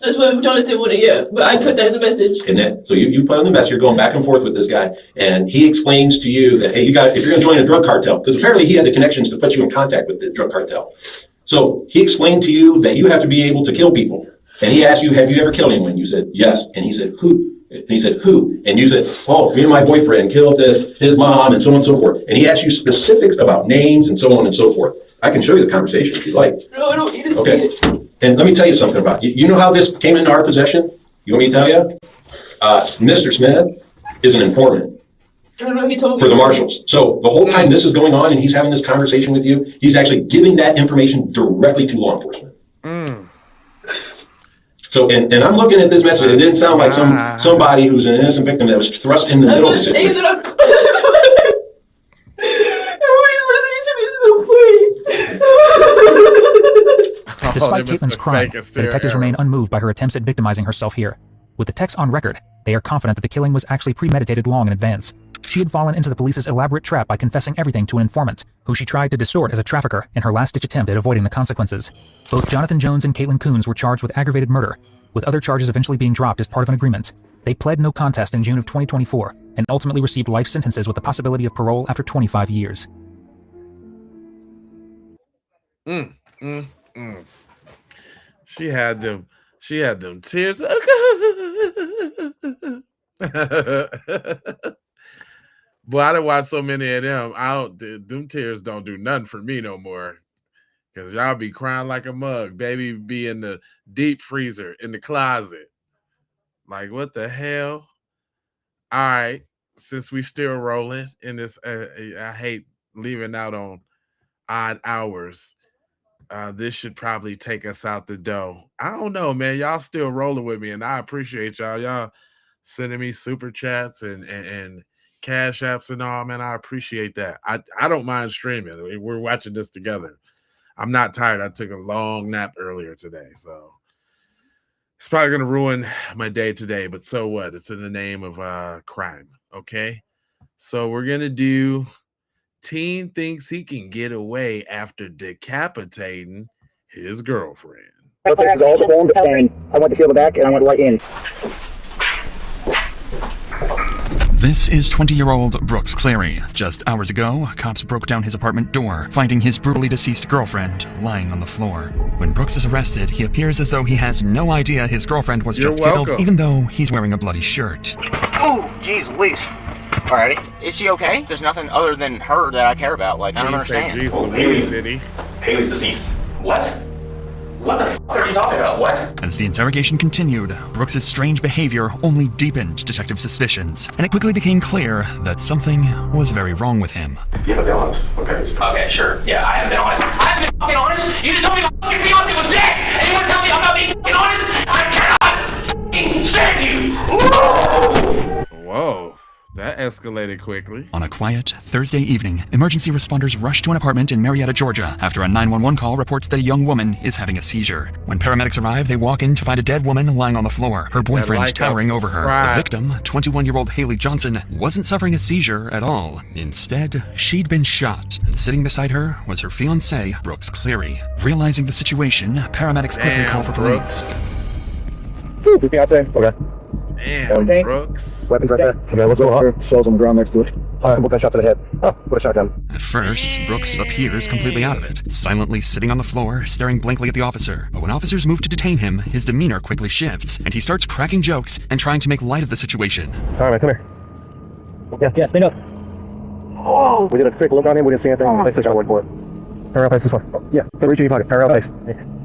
That's what Jonathan wanted, yeah. But I put that in the message. And then, so you put on the message, you're going back and forth with this guy, and he explains to you that, hey, if you're going to join a drug cartel, because apparently he had the connections to put you in contact with the drug cartel. So he explained to you that you have to be able to kill people. And he asked you, have you ever killed anyone? You said, yes. And he said, who? And he said, who? And you said, oh, me and my boyfriend killed his mom, and so on and so forth. And he asked you specifics about names and so on and so forth. I can show you the conversation if you'd like. No, I don't need to see Okay. it. And let me tell you something about it. You know how this came into our possession? You want me to tell you? Mr. Smith is an informant I don't know, he told me. for the marshals. So the whole time this is going on and he's having this conversation with you, he's actually giving that information directly to law enforcement. So, and I'm looking at this message, it didn't sound like somebody who's an innocent victim that was thrust in the middle of the situation. Despite Caitlin's crime, the detectives remain unmoved by her attempts at victimizing herself here. With the texts on record, they are confident that the killing was actually premeditated long in advance. She had fallen into the police's elaborate trap by confessing everything to an informant, who she tried to distort as a trafficker in her last-ditch attempt at avoiding the consequences. Both Jonathan Jones and Caitlin Coons were charged with aggravated murder, with other charges eventually being dropped as part of an agreement. They pled no contest in June of 2024, and ultimately received life sentences with the possibility of parole after 25 years. She had them tears. Boy, I done watched so many of them. Them tears don't do nothing for me no more. Cause y'all be crying like a mug. Baby be in the deep freezer in the closet. Like, what the hell? All right. Since we still rolling in this, I hate leaving out on odd hours. This should probably take us out the door. I don't know, man. Y'all still rolling with me, and I appreciate y'all. Y'all sending me super chats and cash apps and all, man. I appreciate that. I don't mind streaming. We're watching this together. I'm not tired. I took a long nap earlier today, so it's probably gonna ruin my day today. But so what? It's in the name of crime. Okay, so we're gonna do. Teen thinks he can get away after decapitating his girlfriend. This is all formed, and I want to feel the back, and I want to write in. This is 20-year-old Brooks Cleary. Just hours ago, cops broke down his apartment door, finding his brutally deceased girlfriend lying on the floor. When Brooks is arrested, he appears as though he has no idea his girlfriend was just killed, even though he's wearing a bloody shirt. Oh, geez, Louise. Alrighty. Is she okay? There's nothing other than her that I care about. Like, I don't understand. Jeez Louise, did he? Haley's deceased. What? What the f*** are you talking about? What? As the interrogation continued, Brooks' strange behavior only deepened detective suspicions, and it quickly became clear that something was very wrong with him. You haven't been honest. Okay. Okay, sure. Yeah, I haven't been honest. I haven't been fucking honest. You just told me my fucking fiance was dead, and you want to tell me I'm not being fucking honest? I cannot fucking stand you. Whoa. That escalated quickly. On a quiet Thursday evening, emergency responders rush to an apartment in Marietta, Georgia, after a 911 call reports that a young woman is having a seizure. When paramedics arrive, they walk in to find a dead woman lying on the floor, her boyfriend towering over her. The victim, 21-year-old Haley Johnson, wasn't suffering a seizure at all. Instead, she'd been shot, and sitting beside her was her fiancé, Brooks Cleary. Realizing the situation, paramedics quickly call for police. Your fiancé? Okay. Damn, Brooks. Weapons right there. Okay, let's go. Shells on the ground next to it. Alright, we'll get shot to the head. Oh, put a shotgun. At first, Brooks appears completely out of it, silently sitting on the floor, staring blankly at the officer. But when officers move to detain him, his demeanor quickly shifts, and he starts cracking jokes and trying to make light of the situation. Alright, come here. Yeah, stand up. Oh! We did a quick look on him, we didn't see anything. Place this word for it. Turn around, place this one. Yeah, reach in your pocket. Turn around, place.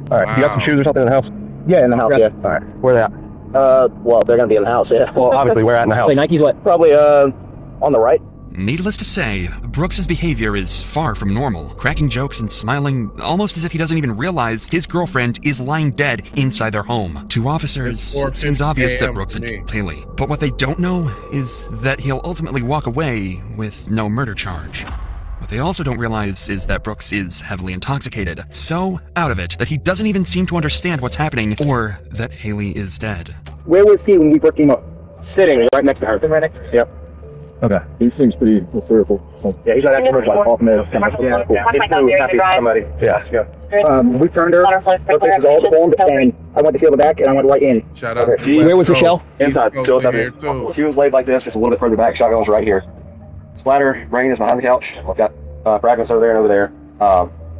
Alright, you got some shoes or something in the house? Yeah, in the house, yeah. Alright, where they at? Well, they're gonna be in the house, yeah. Well, obviously, where at in the house? Wait, Nike's what? Probably, on the right. Needless to say, Brooks' behavior is far from normal, cracking jokes and smiling almost as if he doesn't even realize his girlfriend is lying dead inside their home. To officers, it seems obvious that Brooks had killed Haley, but what they don't know is that he'll ultimately walk away with no murder charge. What they also don't realize is that Brooks is heavily intoxicated, so out of it that he doesn't even seem to understand what's happening or that Haley is dead. Where was he when we broke him up? Sitting right next to her. Right next to her? Yep. Okay. He seems pretty hysterical. Yeah, he's not acting like off minutes. Yeah, cool. He's so happy with somebody. Yeah, let's go. We turned her. Her face is all deformed, and I went to feel the back, and I went right in. Shout out to Where was Rochelle? Inside. Still up here. She was laid like this, just a little bit further back. Shotgun was right here. Splatter, brain is behind the couch. I've got fragments over there and over there.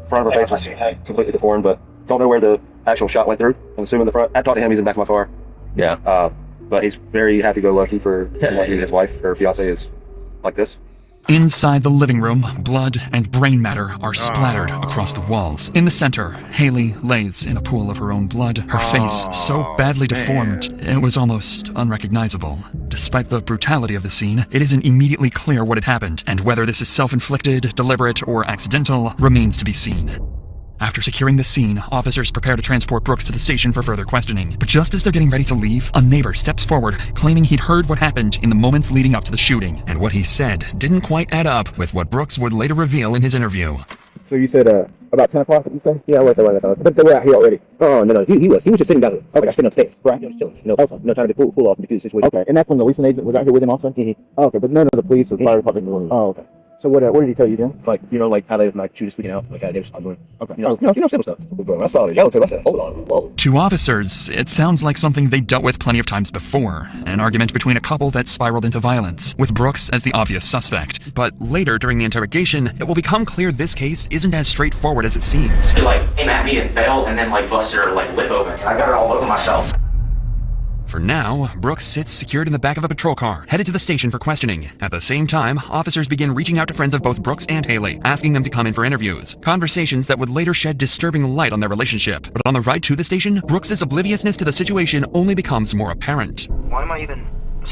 Front of her face was completely deformed, but don't know where the actual shot went through. I'm assuming the front. I talked to him. He's in the back of my car. Yeah. But he's very happy-go-lucky for someone who his wife or fiance is like this. Inside the living room, blood and brain matter are splattered across the walls. In the center, Haley lays in a pool of her own blood, her face so badly deformed it was almost unrecognizable. Despite the brutality of the scene, it isn't immediately clear what had happened, and whether this is self-inflicted, deliberate, or accidental remains to be seen. After securing the scene, officers prepare to transport Brooks to the station for further questioning. But just as they're getting ready to leave, a neighbor steps forward, claiming he'd heard what happened in the moments leading up to the shooting. And what he said didn't quite add up with what Brooks would later reveal in his interview. So you said about 10 o'clock, you say? Yeah, I was. But they were out here already. Oh, no, he was just sitting down there. Okay, sitting upstairs. Right. Trying to be full off and defuse the situation. Okay, and that's when the leasing agent was out here with him also? Mm-hmm. Okay, but none of the police or fire department were. Oh, okay. So what did he tell you then? Like, how they was like shooters freaking out, like how they was doing. Okay. Simple stuff. I saw it. I said, hold on. Whoa. To officers, it sounds like something they dealt with plenty of times before. An argument between a couple that spiraled into violence, with Brooks as the obvious suspect. But later during the interrogation, it will become clear this case isn't as straightforward as it seems. She aim at me and fell, and then busted her lip open. I got her all over myself. For now, Brooks sits secured in the back of a patrol car, headed to the station for questioning. At the same time, officers begin reaching out to friends of both Brooks and Haley, asking them to come in for interviews. Conversations that would later shed disturbing light on their relationship. But on the ride to the station, Brooks' obliviousness to the situation only becomes more apparent. Why am I even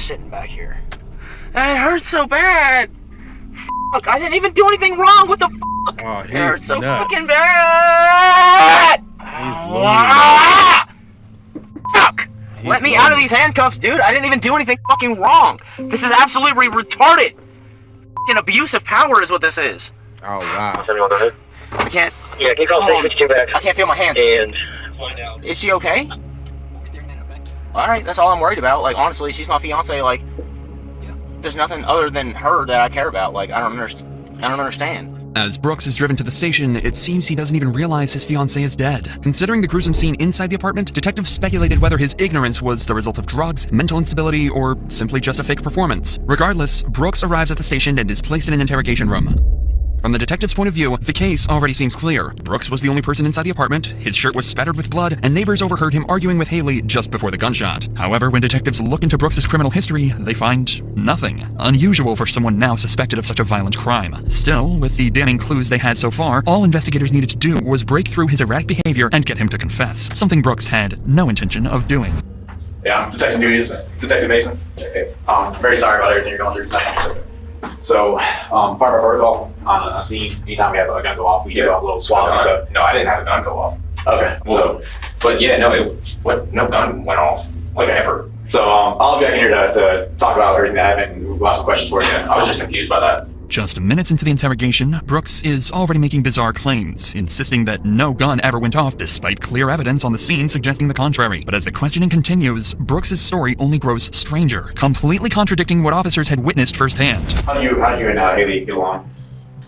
sitting back here? It hurts so bad. Fuck, I didn't even do anything wrong. What the fuck? Oh, he's it hurts so nuts. fucking bad. He's lonely. Fuck. Let me out of these handcuffs, dude. I didn't even do anything fucking wrong. This is absolutely retarded. An abuse of power is what this is. Oh, wow. I can't. Yeah, can you call station 52 back? I can't feel my hands. And find out. Is she okay? Alright, that's all I'm worried about. Honestly, she's my fiance. There's nothing other than her that I care about. I don't understand. As Brooks is driven to the station, it seems he doesn't even realize his fiancée is dead. Considering the gruesome scene inside the apartment, detectives speculated whether his ignorance was the result of drugs, mental instability, or simply just a fake performance. Regardless, Brooks arrives at the station and is placed in an interrogation room. From the detective's point of view, the case already seems clear. Brooks was the only person inside the apartment, his shirt was spattered with blood, and neighbors overheard him arguing with Haley just before the gunshot. However, when detectives look into Brooks' criminal history, they find nothing. Unusual for someone now suspected of such a violent crime. Still, with the damning clues they had so far, all investigators needed to do was break through his erratic behavior and get him to confess, something Brooks had no intention of doing. Yeah, Detective Duties, Detective Mason. Okay. Very sorry about everything you're going through tonight. So, part of our protocol on a scene, anytime we have a gun go off, we give a little swab and stuff. No, I didn't have a gun go off. Okay. Well, but yeah, no gun went off, ever. So, I'll be back here to talk about everything that happened and we'll have some questions for you. I was just confused by that. Just minutes into the interrogation, Brooks is already making bizarre claims, insisting that no gun ever went off despite clear evidence on the scene suggesting the contrary. But as the questioning continues, Brooks' story only grows stranger, completely contradicting what officers had witnessed firsthand. How do you and Haley get along?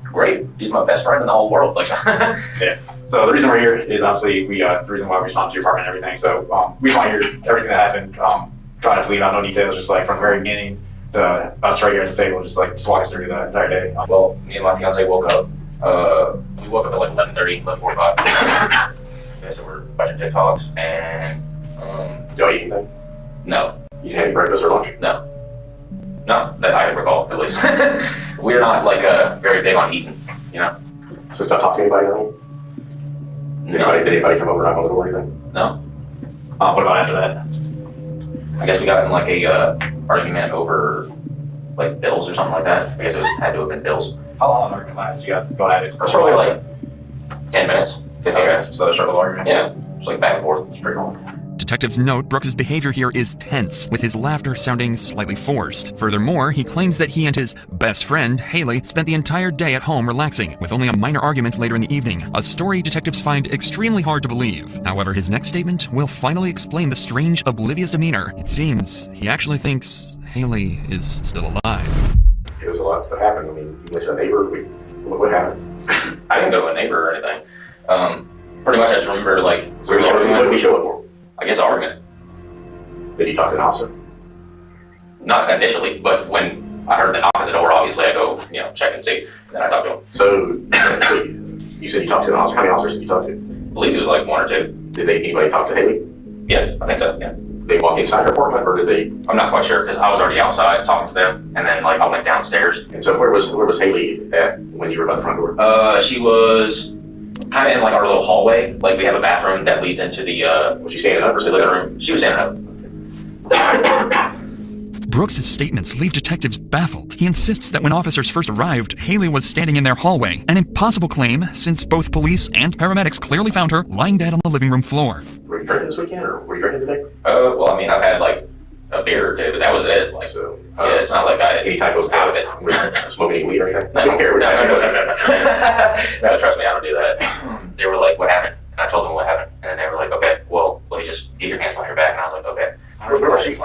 Great. He's my best friend in the whole world. Yeah. So the reason we're here is obviously the reason why we responded to your apartment and everything. So we want to hear everything that happened. Trying to leave out no details, just from the very beginning. Us right here at the table, just walk us through the entire day. Well, me and my fiance woke up. We woke up at 11:30, 11:45. Yeah, so we're watching TikToks and do you eat anything? No. You had any breakfast or lunch? No. No, that I can recall at least. We're not very big on eating, So stop talking to anybody. Did anybody come over and knock on the door or anything? No. What about after that? I guess we got in a argument over bills or something like that. I guess it had to have been bills. How long the argument last? You got going at it? It's probably 10 minutes, 15 minutes. So the circle argument? Yeah, it's back and forth. It's pretty long. Detectives note Brooks' behavior here is tense, with his laughter sounding slightly forced. Furthermore, he claims that he and his best friend, Haley, spent the entire day at home relaxing, with only a minor argument later in the evening, a story detectives find extremely hard to believe. However, his next statement will finally explain the strange, oblivious demeanor. It seems he actually thinks Haley is still alive. stuff happened? I mean, you went to a neighbor. What happened? I didn't go to a neighbor or anything. Pretty much I just remember like. So what did we show up for? I guess argument. Did you talk to an officer? Not initially, but when I heard the knock at the door, obviously I go, check and see. And then I talked to him. So you said you talked to an officer. How many officers did you talk to? I believe it was like 1 or 2. Did anybody talk to Haley? Yes, I think so, yeah. Did they walk inside her apartment, or did they? I'm not quite sure, because I was already outside talking to them, and then like I went downstairs. And so where was Haley at when you were by the front door? She was kind of in like our little hallway. Like we have a bathroom that leads into the, was she standing up or the living room? She was standing up. Brooks's statements leave detectives baffled. He insists that when officers first arrived, Haley was standing in their hallway, an impossible claim since both police and paramedics clearly found her lying dead on the living room floor. Were you drinking this weekend, or were you drinking today? Well, I mean, I've had like a beer or 2, but that was it. Like, so, yeah, it's not like I any type of out of it. Smoking weed or anything? No, I don't care. no, trust me, I don't do that. They were like, "What happened?" And I told them what happened, and they were like, "Okay, well, let me just get your hands on your back." And I was like, "Okay." Where was she?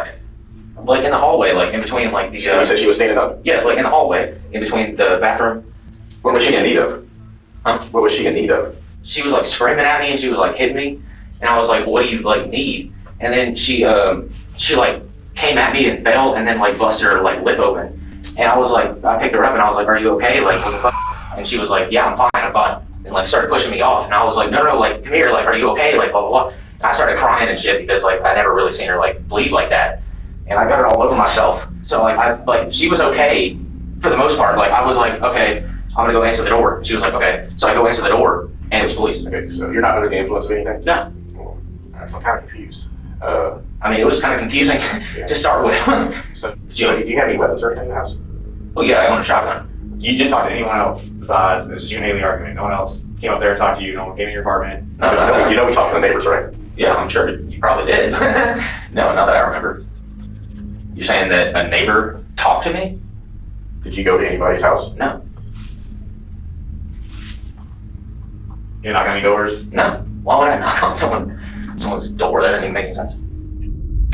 Like in the hallway, like in between, like the. You said she was standing up? Yeah, like in the hallway, in between the bathroom. What was she in need of? Huh? What was she in need of? She was like screaming at me, and she was like hitting me, and I was like, "What do you like need?" And then she like came at me and fell, and then like busted her like lip open, and I was like, I picked her up, and I was like, "Are you okay? Like what the fuck?" And she was like, "Yeah, I'm fine, I'm fine," and like started pushing me off, and I was like, "No, like come here, like are you okay? Like blah blah blah." And I started crying and shit because like I never really seen her like bleed like that. And I got it all over myself. So like she was okay for the most part. Like I was like, okay, I'm gonna go answer the door. She was like, okay. So I go answer the door, and it was police. Okay, so you're not under the influence of anything? No. I'm kind of confused. I mean, it was kind of confusing to start with. So do you have any weapons or anything in the house? Well, yeah, I own a shotgun. You didn't talk to anyone else besides this you and Haley argument. No one else came up there and talked to you. No one came in your apartment. No, you know we talked to the neighbors, right? Yeah, I'm sure you probably did. No, not that I remember. You're saying that a neighbor talked to me? Did you go to anybody's house? No. You're not going to doors? No. Why would I knock on someone's door? That doesn't even make any sense.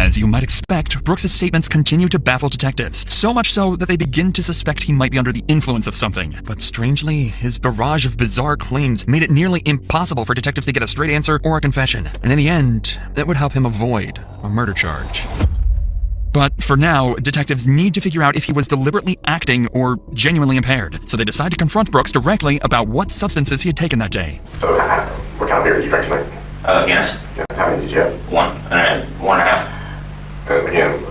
As you might expect, Brooks's statements continue to baffle detectives, so much so that they begin to suspect he might be under the influence of something. But strangely, his barrage of bizarre claims made it nearly impossible for detectives to get a straight answer or a confession. And in the end, that would help him avoid a murder charge. But for now, detectives need to figure out if he was deliberately acting or genuinely impaired, so they decide to confront Brooks directly about what substances he had taken that day. So, what kind of beer did you drink tonight? Guinness. How many did you have? 1.5. Again,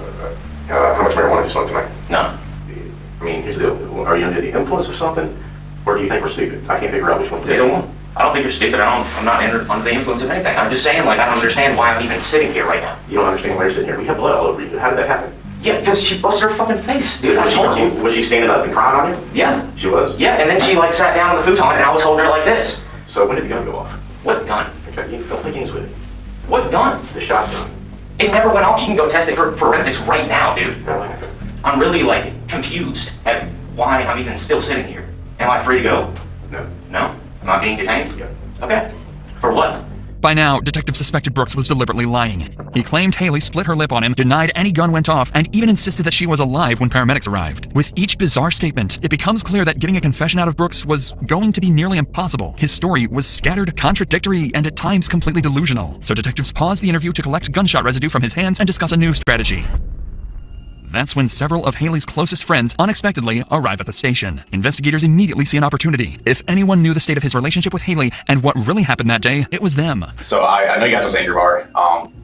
how much marijuana did you smoke tonight? No. I mean, are you under the influence of something, or do you think we're stupid? I can't figure out which one. Either one. I don't think you're stupid. I'm not under the influence of anything. I'm just saying, like, I don't understand why I'm even sitting here right now. You don't understand why you're sitting here? We have blood all over you. How did that happen? Yeah, because she busted her fucking face, dude. I told you. Was she standing up and crying on you? Yeah. She was? Yeah, and then she, like, sat down on the futon, and I was holding her like this. So when did the gun go off? What gun? Okay, you don't think games with it. What gun? The shotgun. It never went off. You can go test it for forensics right now, dude. I'm really, like, confused at why I'm even still sitting here. Am I free to go? No. No? Am I being detained? Yeah. Okay. For what? By now, detectives suspected Brooks was deliberately lying. He claimed Haley split her lip on him, denied any gun went off, and even insisted that she was alive when paramedics arrived. With each bizarre statement, it becomes clear that getting a confession out of Brooks was going to be nearly impossible. His story was scattered, contradictory, and at times completely delusional. So detectives paused the interview to collect gunshot residue from his hands and discuss a new strategy. That's when several of Haley's closest friends unexpectedly arrive at the station. Investigators immediately see an opportunity. If anyone knew the state of his relationship with Haley and what really happened that day, it was them. So I know you guys was Anchor Bar.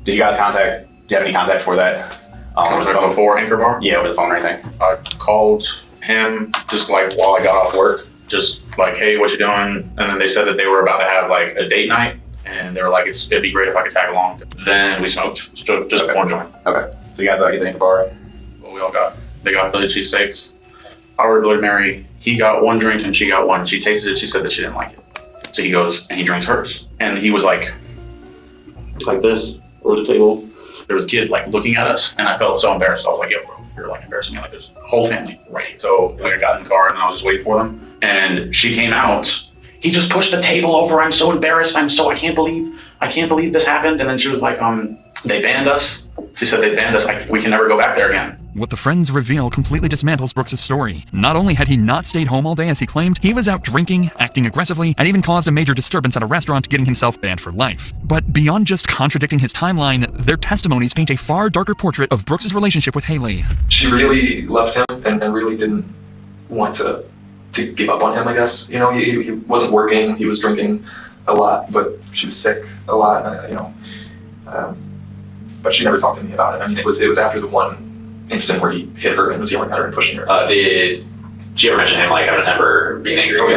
Do you have any contact for that? Was it before Anchor Bar? Yeah, with the phone or anything. I called him just like while I got off work, just like, hey, what you doing? And then they said that they were about to have like a date night, and they were like, it'd be great if I could tag along. Then we smoked just one joint. Okay. So you guys get the Anchor Bar? They got Philly cheesesteaks. I ordered Bloody Mary. He got one drink and she got one. She tasted it. She said that she didn't like it. So he goes and he drinks hers. And he was like this over the table. There was a kid like looking at us, and I felt so embarrassed. I was like, yo, bro, you're like embarrassing me like this whole family, right? So I got in the car and I was just waiting for them. And she came out. He just pushed the table over. I'm so embarrassed. I can't believe this happened. And then she was like, they banned us. She said they banned us. We can never go back there again. What the friends reveal completely dismantles Brooks' story. Not only had he not stayed home all day as he claimed, he was out drinking, acting aggressively, and even caused a major disturbance at a restaurant, getting himself banned for life. But beyond just contradicting his timeline, their testimonies paint a far darker portrait of Brooks' relationship with Haley. She really loved him and really didn't want to give up on him, I guess. You know, he wasn't working, he was drinking a lot, but she was sick a lot, but she never talked to me about it. I mean, it was after the one incident where he hit her and was yelling at her and pushing her. Did she ever mention him, like, having a temper, being angry? Oh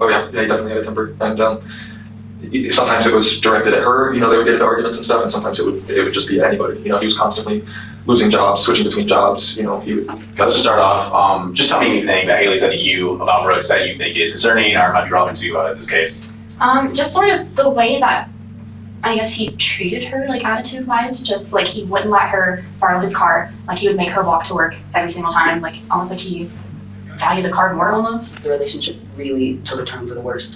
yeah, he definitely had a temper. And sometimes it was directed at her, you know, they would get into arguments and stuff, and sometimes it would just be at anybody. You know, he was constantly losing jobs, switching between jobs, you know, he would... Let's start off, just tell me anything that Haley said to you about Brooks that you think is concerning or might be relevant to this case. Just sort of the way that, I guess, he treated her, like, attitude-wise, just, like, he wouldn't let her borrow his car, like, he would make her walk to work every single time, like, almost like he valued the car more, almost. The relationship really took a turn for the worst,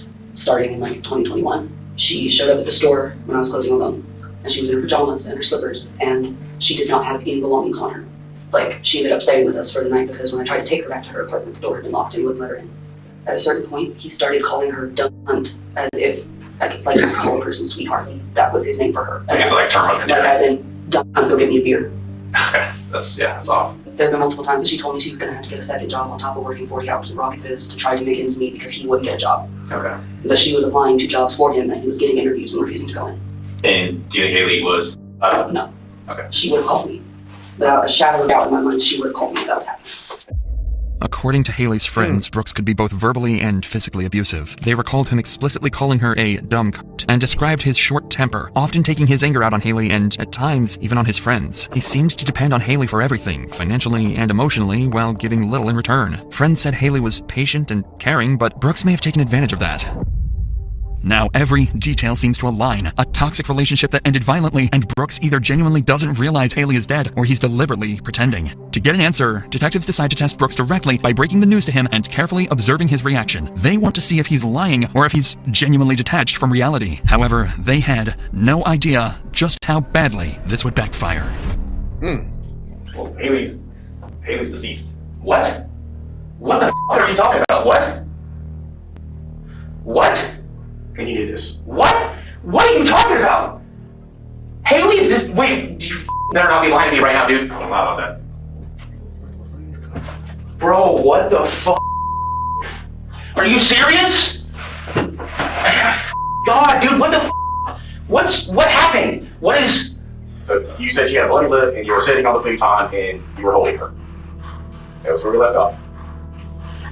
starting in, like, 2021. She showed up at the store when I was closing alone, and she was in her pajamas and her slippers, and she did not have any belongings on her. Like, she ended up staying with us for the night because when I tried to take her back to her apartment, the door had been locked and he wouldn't let her in. At a certain point, he started calling her dumb cunt, as if, like you call a person sweetheart. That was his name for her. Like term of Like, as in, dumb cunt, go get me a beer. That's off. There have been multiple times that she told me she was going to have to get a second job on top of working 40 hours in Rocket Fizz to try to make ends meet because he wouldn't get a job. Okay. But she was applying to jobs for him and he was getting interviews and refusing to go in. And do you think Haley was... No. Okay. She would have called me. Without a shadow of a doubt in my mind, she would have called me about that. According to Haley's friends, Brooks could be both verbally and physically abusive. They recalled him explicitly calling her a dumb cunt and described his short temper, often taking his anger out on Haley and, at times, even on his friends. He seemed to depend on Haley for everything, financially and emotionally, while giving little in return. Friends said Haley was patient and caring, but Brooks may have taken advantage of that. Now every detail seems to align. A toxic relationship that ended violently, and Brooks either genuinely doesn't realize Haley is dead, or he's deliberately pretending. To get an answer, detectives decide to test Brooks directly by breaking the news to him and carefully observing his reaction. They want to see if he's lying or if he's genuinely detached from reality. However, they had no idea just how badly this would backfire. Well, Haley's deceased. What? What the f*** are you talking about? What? What? Can you hear this? What? What are you talking about? Haley is this... Wait, you better not be lying to me right now, dude. I'm not about that. Bro, what the fuck? Are you serious? God, dude, what the f***? What happened? What is... you said she had a bloody lip and you were sitting on the futon and you were holding her. That was where we left off.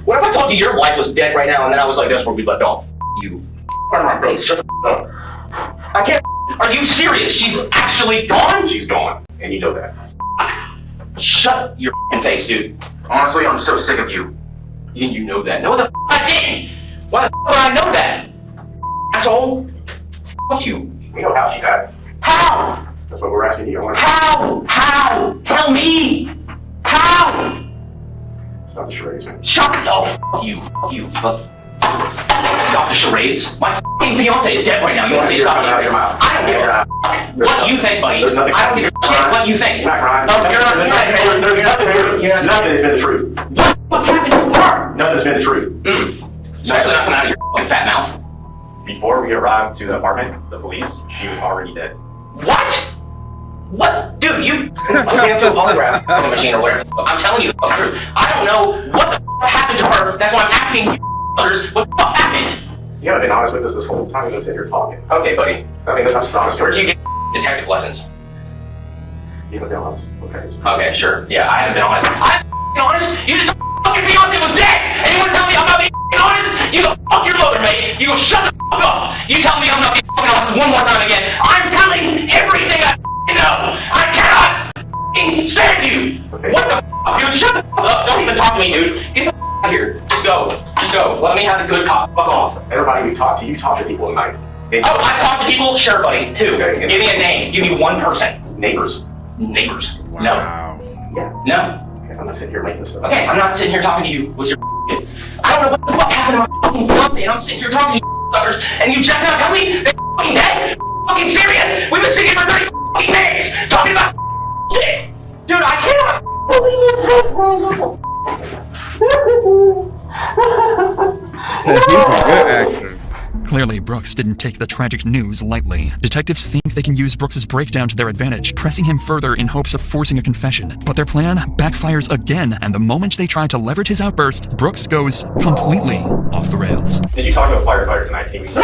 What if I told you your wife was dead right now and then I was like, that's where we left off? You... Shut the up. I can't... Are you serious? She's actually gone? She's gone. And you know that. Shut your face, dude. Honestly, I'm so sick of you. You know that. No, the I didn't. Why the would I know that? Asshole. Fuck you. We know how she died. How? That's what we're asking you. How? How? Tell me. How? It's not the charades, man. Shut the fuck you. Fuck you. Stop the charades. My f***ing fiance is dead right now. You want to stop your mouth? I don't give a f*** what you think, buddy. I don't give a shit what you think. No, you're not. Nothing has been the truth. What's happened to her? Nothing's been the truth. Especially nothing out of your f***ing fat mouth. Before we arrived to the apartment, the police, she was already dead. What? What? Dude, you... We have to holograph from the machine or whatever. I'm telling you the truth. I don't know what the f*** happened to her. That's why I'm asking you. What the fuck happened? You haven't been honest with us this whole time. You just sit here talking. Okay, buddy. I mean, that's not honest. Where do you get detective lessons? You haven't been honest. Okay. Okay, sure. Yeah, I haven't been honest. I'm honest? You just fucking fiance was dead! And you wanna tell me I'm not being honest? You go fuck your mother, mate! You go shut the fuck up! You tell me I'm not being fucking honest one more time again. I'm telling everything I know! I cannot stand you! Okay. What the fuck? Dude, shut the fuck up! Don't even talk to me, dude! Get the fuck out of here! Just go. Just go. Let me have the good cop. Fuck off. Everybody you talk to people at night. Oh, I talk to people? Sure, buddy. Two. Okay, give me a name. Give me one person. Neighbors. Neighbors. Wow. No. Yeah. No. Okay, I'm not sitting here making this up. Okay, I'm not sitting here talking to you with your I don't know what the fuck happened to my fucking fiance, and I'm sitting here talking to you suckers, and you just now tell me they're fucking dead? Fucking serious? We've been sitting here for 30 fucking days talking about shit. Dude, I cannot He's a good actor. Clearly, Brooks didn't take the tragic news lightly. Detectives think they can use Brooks's breakdown to their advantage, pressing him further in hopes of forcing a confession. But their plan backfires again, and the moment they try to leverage his outburst, Brooks goes completely off the rails. Did you talk to a firefighter tonight, Amy? No,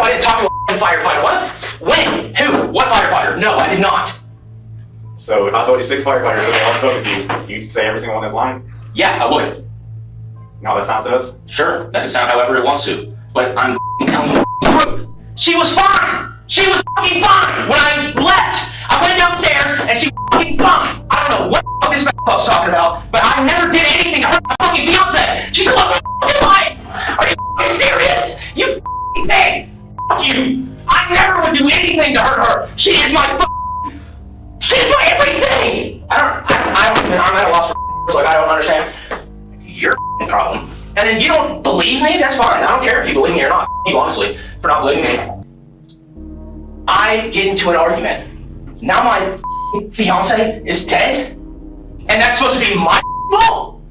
I didn't talk to a firefighter. What? When? Who? What firefighter? No, I did not. So if I told you 6 firefighters that they all spoke with you, you'd say every single one that's lying? Yeah, I would. No, that sounds does? Sure, that can sound however it wants to. But I'm telling you the truth. She was fine. She was fucking fine. When I left, I went downstairs and she was fucking fine. I don't know what the fuck this fuck's talking about, but I never did anything to hurt my fucking fiance. She's a fucking life. Are you fucking serious? You fucking pig. Fuck you. I never would do anything to hurt her. She is my she's my everything. I'm at a loss for like I don't understand. Your problem. And then you don't believe me? That's fine. I don't care if you believe me or not. You honestly, for not believing me. I get into an argument. Now my fiance is dead? And that's supposed to be my fault?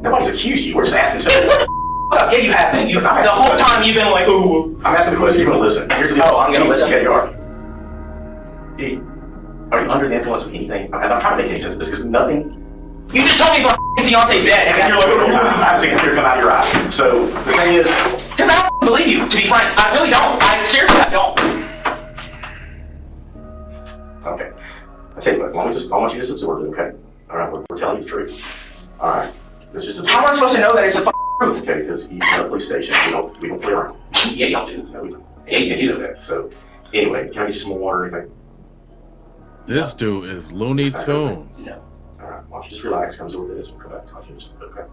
Nobody's accused you. We're just asking. What the up? Yeah, you have been. The whole time you've been like, ooh. I'm asking the question. You're going to listen. Here's the deal. I'm going to listen. Yeah, you are. Are you under the influence of anything? I'm trying to make any sense of this because nothing. You just told me my fiance dead, and you're like, I'm seeing a tear come out of your eyes. So the thing is, because I don't believe you, to be frank. I really don't. Seriously, I don't. Okay. I tell you what, I want you to just absorb it, okay? All right, we're telling you the truth. All right. Let's just How am I supposed to know that it's the truth? Okay, because you at a police station, we don't play around. Yeah, y'all do. No, we don't. Yeah, you know that. So anyway, can I get you some more water or anything? This dude is Looney Tunes. No. All right, why don't you just relax, come over this, we'll come back and talk to you. Okay.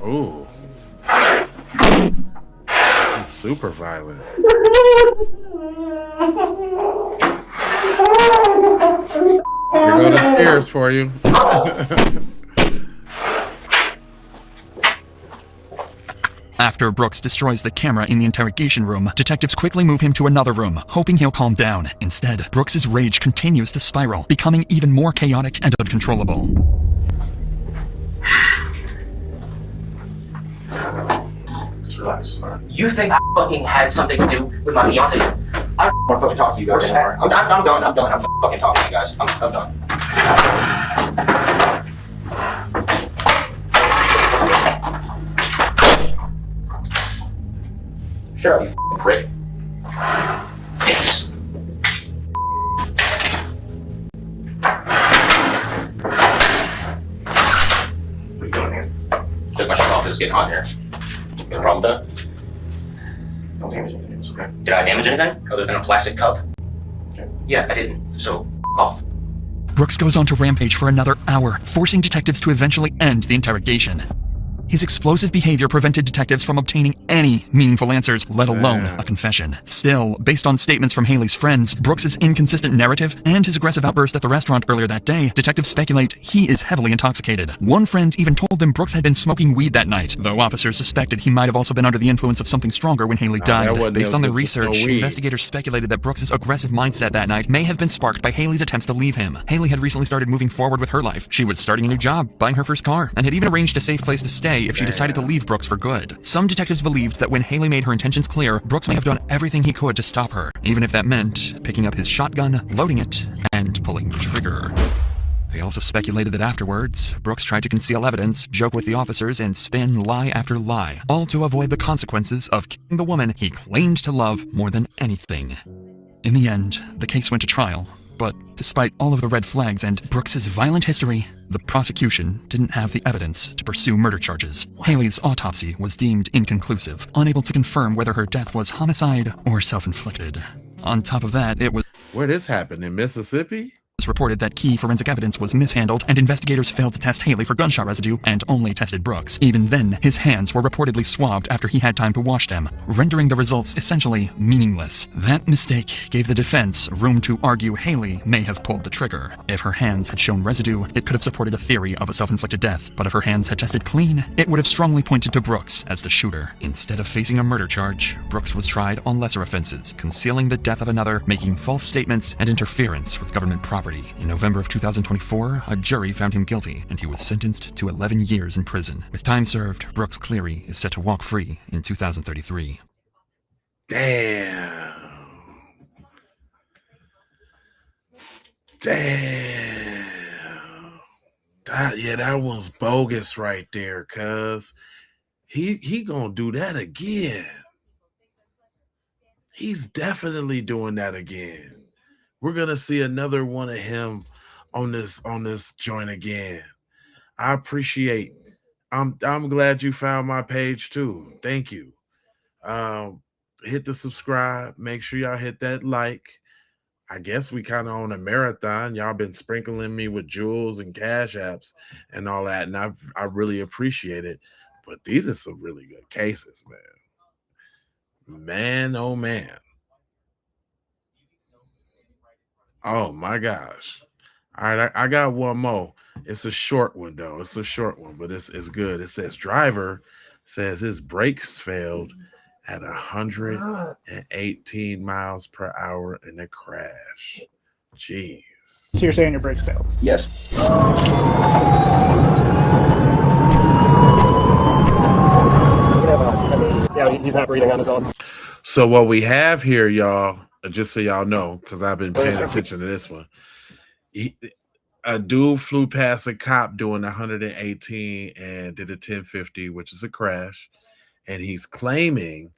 Ooh. He's super violent. Here go the tears for you. After Brooks destroys the camera in the interrogation room, detectives quickly move him to another room, hoping he'll calm down. Instead, Brooks's rage continues to spiral, becoming even more chaotic and uncontrollable. Just relax. All right. You think I fucking had something to do with my fiance? I don't want to fucking talk to you guys anymore. I'm done. I'm not fucking talking to you guys. I'm done. Shut up, you f***ing prick. Yes. What are you doing here? Took my shirt off. It's getting hot here. You got a problem with that? Don't damage anything, it's okay? Did I damage anything other than a plastic cup? Okay. Yeah, I didn't. So, off. Brooks goes on to rampage for another hour, forcing detectives to eventually end the interrogation. His explosive behavior prevented detectives from obtaining any meaningful answers, let alone a confession. Still, based on statements from Haley's friends, Brooks's inconsistent narrative, and his aggressive outburst at the restaurant earlier that day, detectives speculate he is heavily intoxicated. One friend even told them Brooks had been smoking weed that night, though officers suspected he might have also been under the influence of something stronger when Haley died. Based on their research, investigators speculated that Brooks's aggressive mindset that night may have been sparked by Haley's attempts to leave him. Haley had recently started moving forward with her life. She was starting a new job, buying her first car, and had even arranged a safe place to stay if she decided to leave Brooks for good. Some detectives believed that when Haley made her intentions clear, Brooks may have done everything he could to stop her, even if that meant picking up his shotgun, loading it, and pulling the trigger. They also speculated that afterwards, Brooks tried to conceal evidence, joke with the officers, and spin lie after lie, all to avoid the consequences of killing the woman he claimed to love more than anything. In the end, the case went to trial, but despite all of the red flags and Brooks's violent history, the prosecution didn't have the evidence to pursue murder charges. Haley's autopsy was deemed inconclusive, unable to confirm whether her death was homicide or self-inflicted. On top of that, it was... Where this happened? In Mississippi? reported that key forensic evidence was mishandled and investigators failed to test Haley for gunshot residue and only tested Brooks. Even then, his hands were reportedly swabbed after he had time to wash them, rendering the results essentially meaningless. That mistake gave the defense room to argue Haley may have pulled the trigger. If her hands had shown residue, it could have supported a theory of a self-inflicted death, but if her hands had tested clean, it would have strongly pointed to Brooks as the shooter. Instead of facing a murder charge, Brooks was tried on lesser offenses, concealing the death of another, making false statements, and interference with government property. In November of 2024, a jury found him guilty, and he was sentenced to 11 years in prison. With time served, Brooks Cleary is set to walk free in 2033. Damn. That was bogus right there, cuz he gonna do that again. He's definitely doing that again. We're gonna see another one of him on this joint again. I appreciate. I'm glad you found my page too. Thank you. Hit the subscribe. Make sure y'all hit that like. I guess we kind of on a marathon. Y'all been sprinkling me with jewels and cash apps and all that, and I really appreciate it. But these are some really good cases, man. Man, oh man. Oh my gosh. All right, I got one more. It's a short one though. It's a short one, but it's good. It says driver says his brakes failed at 118 miles per hour in a crash. Jeez. So you're saying your brakes failed? Yes. Yeah, he's not breathing on his own. So what we have here, y'all, just so y'all know, because I've been paying attention to this one. A dude flew past a cop doing 118 and did a 1050, which is a crash. And he's claiming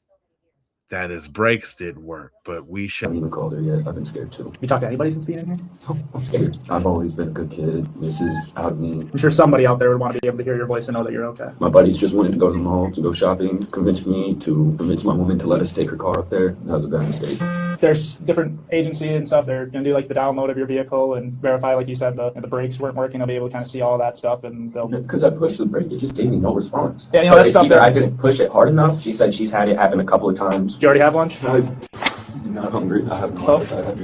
that his brakes didn't work, but we should. I haven't even called her yet. I've been scared too. You talked to anybody since being in here? No, I'm scared. I've always been a good kid. This is out of me. I'm sure somebody out there would want to be able to hear your voice and know that you're okay. My buddies just wanted to go to the mall to go shopping, convince my woman to let us take her car up there. That was a bad mistake. There's different agency and stuff. They're going to do like the download of your vehicle and verify, like you said, the brakes weren't working. They'll be able to kind of see all that stuff, and they'll. Because I pushed the brake, it just gave me no response. Yeah, you know, so that's stuff either that I didn't push it hard enough. She said she's had it happen a couple of times. Did you already have lunch? I'm not hungry. I have no appetite.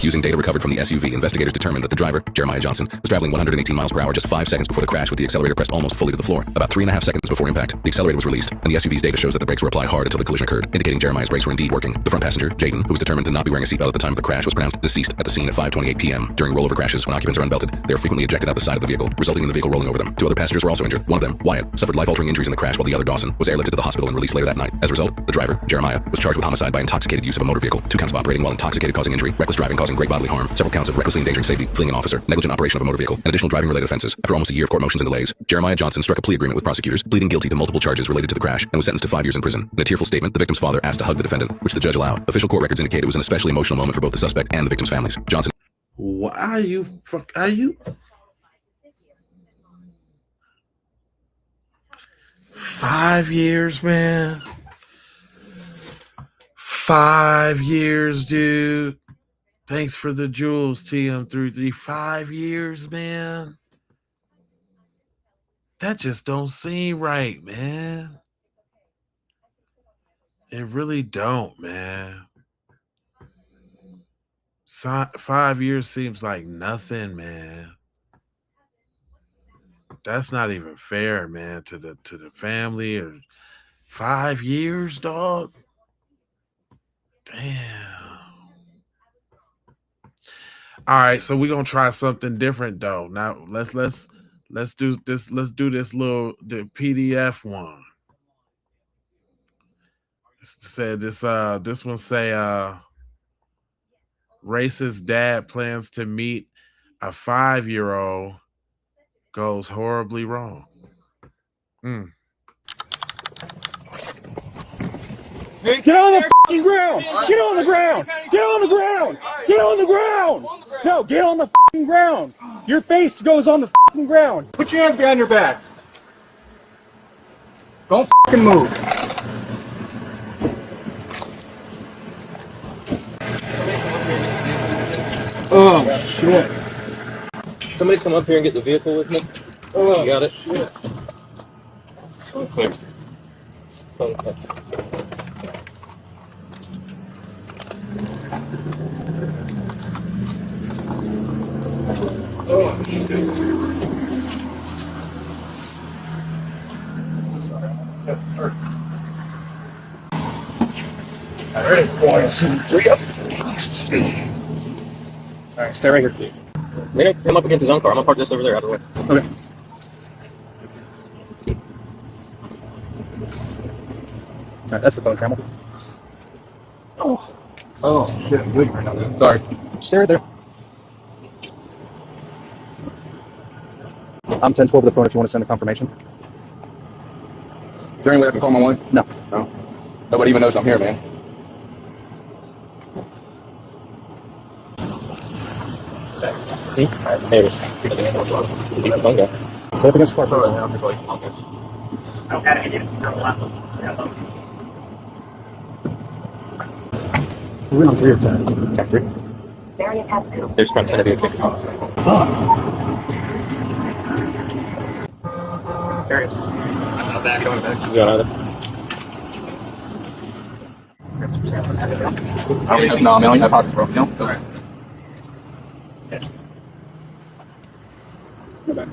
Using data recovered from the SUV, investigators determined that the driver, Jeremiah Johnson, was traveling 118 miles per hour just 5 seconds before the crash, with the accelerator pressed almost fully to the floor. About 3.5 seconds before impact, the accelerator was released, and the SUV's data shows that the brakes were applied hard until the collision occurred, indicating Jeremiah's brakes were indeed working. The front passenger, Jaden, who was determined to not be wearing a seatbelt at the time of the crash, was pronounced deceased at the scene at 5:28 p.m. During rollover crashes, when occupants are unbelted, they are frequently ejected out the side of the vehicle, resulting in the vehicle rolling over them. 2 other passengers were also injured. One of them, Wyatt, suffered life-altering injuries in the crash, while the other, Dawson, was airlifted to the hospital and released later that night. As a result, the driver, Jeremiah, was charged with homicide by intoxicated use of a motor vehicle, 2 counts of operating while intoxicated causing injury, reckless driving causing great bodily harm, several counts of recklessly endangering safety, fleeing an officer, negligent operation of a motor vehicle, and additional driving-related offenses. After almost a year of court motions and delays, Jeremiah Johnson struck a plea agreement with prosecutors, pleading guilty to multiple charges related to the crash, and was sentenced to 5 years in prison. In a tearful statement, the victim's father asked to hug the defendant, which the judge allowed. Official court records indicate it was an especially emotional moment for both the suspect and the victim's families. Johnson. Why are you? 5 years, man. 5 years, dude. Thanks for the jewels, TM33. 5 years, man. That just don't seem right, man. It really don't, man. 5 years seems like nothing, man. That's not even fair, man, to the family. Or 5 years, dog. Damn. All right, so we're gonna try something different though. Now let's do this. Let's do this the PDF one. Said this one say racist dad plans to meet a 5-year-old, goes horribly wrong. Get on the fucking ground! Get on the ground! Get on the ground! Get on the ground! No, get on the fucking ground! Your face goes on the fucking ground. Put your hands behind your back. Don't fucking move. Oh, shit. Somebody come up here and get the vehicle with me. Oh, you got it? Shit. Okay. Okay. Oh, all right, boys, 3 up. All right, stay right here. Maybe come up against his own car. I'm gonna park this over there out of the way. Okay. All right, that's the phone channel. Oh, shit, I'm bleeding right now. Sorry. Stay right there. I'm 1012 with the phone if you want to send a confirmation. Is there any way I can call my wife? No. No? Nobody even knows I'm here, man. Hey, he's the phone guy. Stay up against the car, please. I'm just like, okay. I don't have any We're on 3 or 10. Okay, 3. They're just trying to send a video. There he is. I'm not back. You don't have back. You got either. I don't even know. I only have pockets, bro. You know? All right. Yeah. Go back.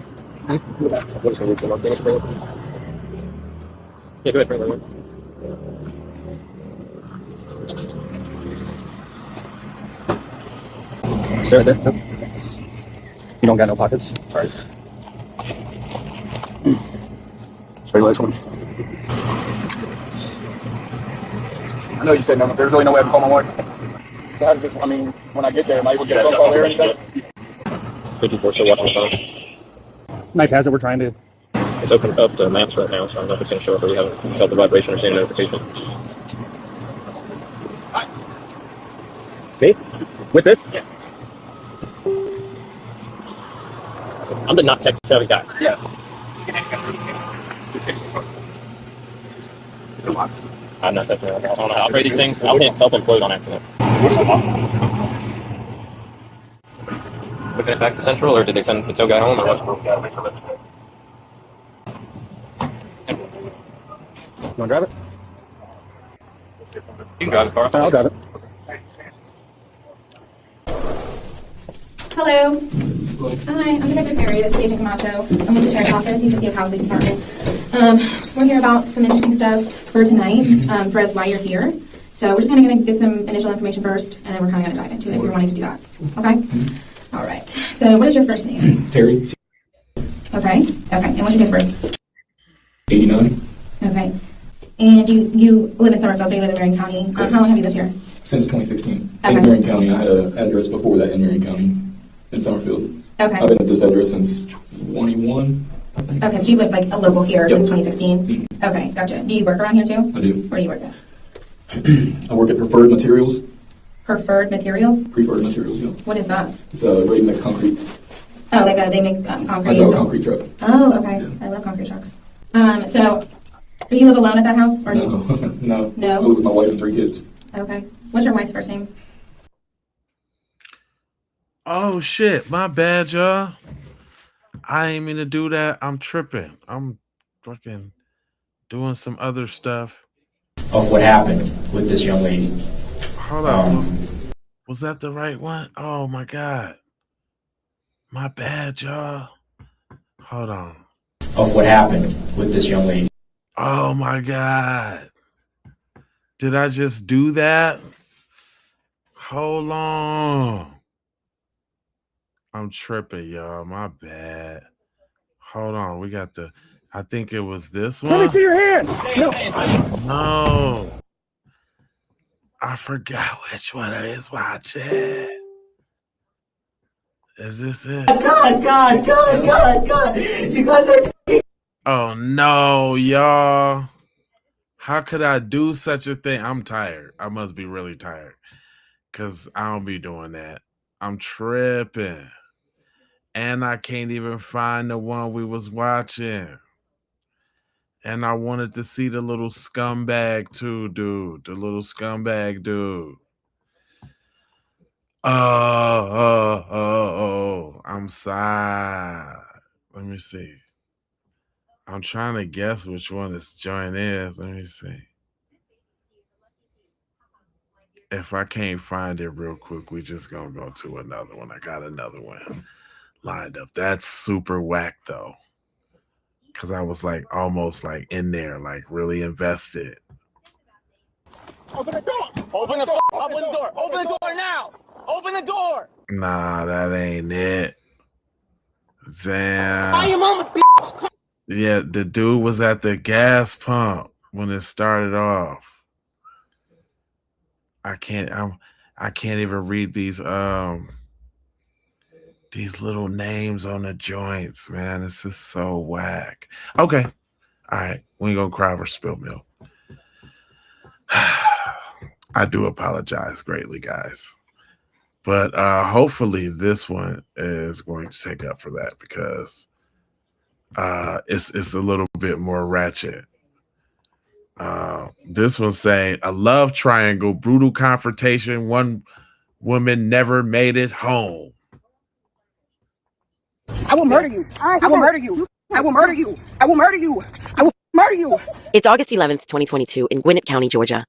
Go back. What is going to be the thing? Yeah, go ahead. Bring it. Stay right there. Nope. You don't got no pockets. All right. Straight legs for me. I know you said no, but there's really no way I can call my wife. So how does this, I mean, when I get there, am I able to get a phone call there or anything? 54 still watching the phone. Mike has it, we're trying to. It's open up to maps right now, so I don't know if it's going to show up or you haven't felt the vibration or seen a notification. Me? With this? Yes. I'm the not tech savvy guy. Yeah. I'm not that good. I don't know how to operate these things. I'm getting self-employed on accident. Looking it back to Central, or did they send the tow guy home, or what? You want to drive it? You can drive the car. I'll drive it. Hello. Hi, I'm Detective Mary. This is Agent Camacho. I'm with the Sheriff's Office. He's with the Ohio Police Department. We're here about some interesting stuff for tonight, for as why you're here. So we're just kind of going to get some initial information first, and then we're kind of going to dive into it if you're wanting to do that. Okay? All right. So what is your first name? Terry. Okay. Okay. And what's your date of birth? 89. Okay. And you live in Summerfield, so you live in Marion County. How long have you lived here? Since 2016. Okay. In Marion County. I had an address before that in Marion County, in Summerfield. Okay. I've been at this address since 21, I think. Okay, but you've lived like a local here Yep. since 2016? Okay, gotcha. Do you work around here too? I do. Where do you work at? I work at Preferred Materials. Preferred Materials? Preferred Materials, yeah. What is that? It's a ready-mix concrete. Oh, like they make concrete. I drive a concrete truck. Oh, okay. Yeah. I love concrete trucks. So, do you live alone at that house? Or No, no. No? I live with my wife and 3 kids. Okay. What's your wife's first name? Oh shit, my bad, y'all. I ain't mean to do that. I'm tripping. I'm fucking doing some other stuff. Of what happened with this young lady. Hold on. Was that the right one? Oh my god. My bad, y'all. Hold on. Of what happened with this young lady. Oh my god. Did I just do that? Hold on. I'm tripping, y'all. My bad. Hold on. We got I think it was this one. Let me see your hands. No. I forgot which one I was watching. Is this it? God. You guys are. Oh no, y'all. How could I do such a thing? I'm tired. I must be really tired. Cause I don't be doing that. I'm tripping. And I can't even find the one we was watching. And I wanted to see the little scumbag too, dude. The little scumbag dude. I'm sorry. Let me see. I'm trying to guess which one this joint is. Let me see. If I can't find it real quick, we just gonna go to another one. I got another one lined up. That's super whack though. Cause I was like almost like in there, like really invested. Open the door! Open the door! Open the door now! Open the door! Nah, that ain't it. Damn. I am on the bitch! Yeah, the dude was at the gas pump when it started off. I can't even read these little names on the joints, man. It's just so whack. Okay. All right. We ain't gonna cry over spilled milk. I do apologize greatly, guys. But hopefully this one is going to take up for that because it's a little bit more ratchet. This one's saying a love triangle, brutal confrontation. One woman never made it home. I will murder you. I will murder you. I will murder you. I will murder you. I will murder you. It's August 11th, 2022 in Gwinnett County, Georgia.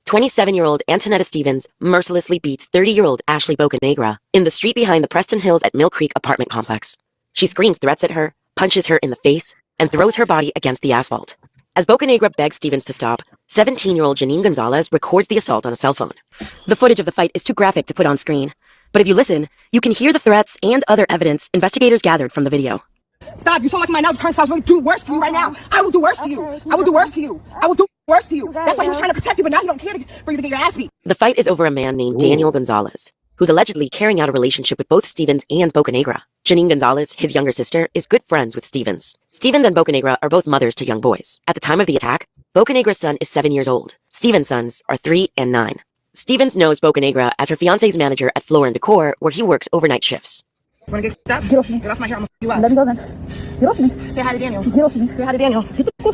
27-year-old Antonetta Stevens mercilessly beats 30-year-old Ashley Bocanegra in the street behind the Preston Hills at Mill Creek apartment complex. She screams threats at her, punches her in the face, and throws her body against the asphalt. As Bocanegra begs Stevens to stop, 17-year-old Janine Gonzalez records the assault on a cell phone. The footage of the fight is too graphic to put on screen, but if you listen, you can hear the threats and other evidence investigators gathered from the video. Stop. You feel like my nose turns. I was going to do worse to you right now. I will do worse to you. I will do worse to you. I will do worse to you. That's why he was trying to protect you, but now he don't care for you to get your ass beat. The fight is over a man named Daniel Gonzalez, who's allegedly carrying out a relationship with both Stevens and Bocanegra. Janine Gonzalez, his younger sister, is good friends with Stevens. Stevens and Bocanegra are both mothers to young boys. At the time of the attack, Bocanegra's son is 7 years old. Stevens' sons are 3 and 9. Stevens knows Bocanegra as her fiance's manager at Floor & Decor, where he works overnight shifts. Want to get up? Get off me. Get off my hair. I'm going to you up. Let me go then. Get off me. Say hi to Daniel. Get off me. Say hi to Daniel.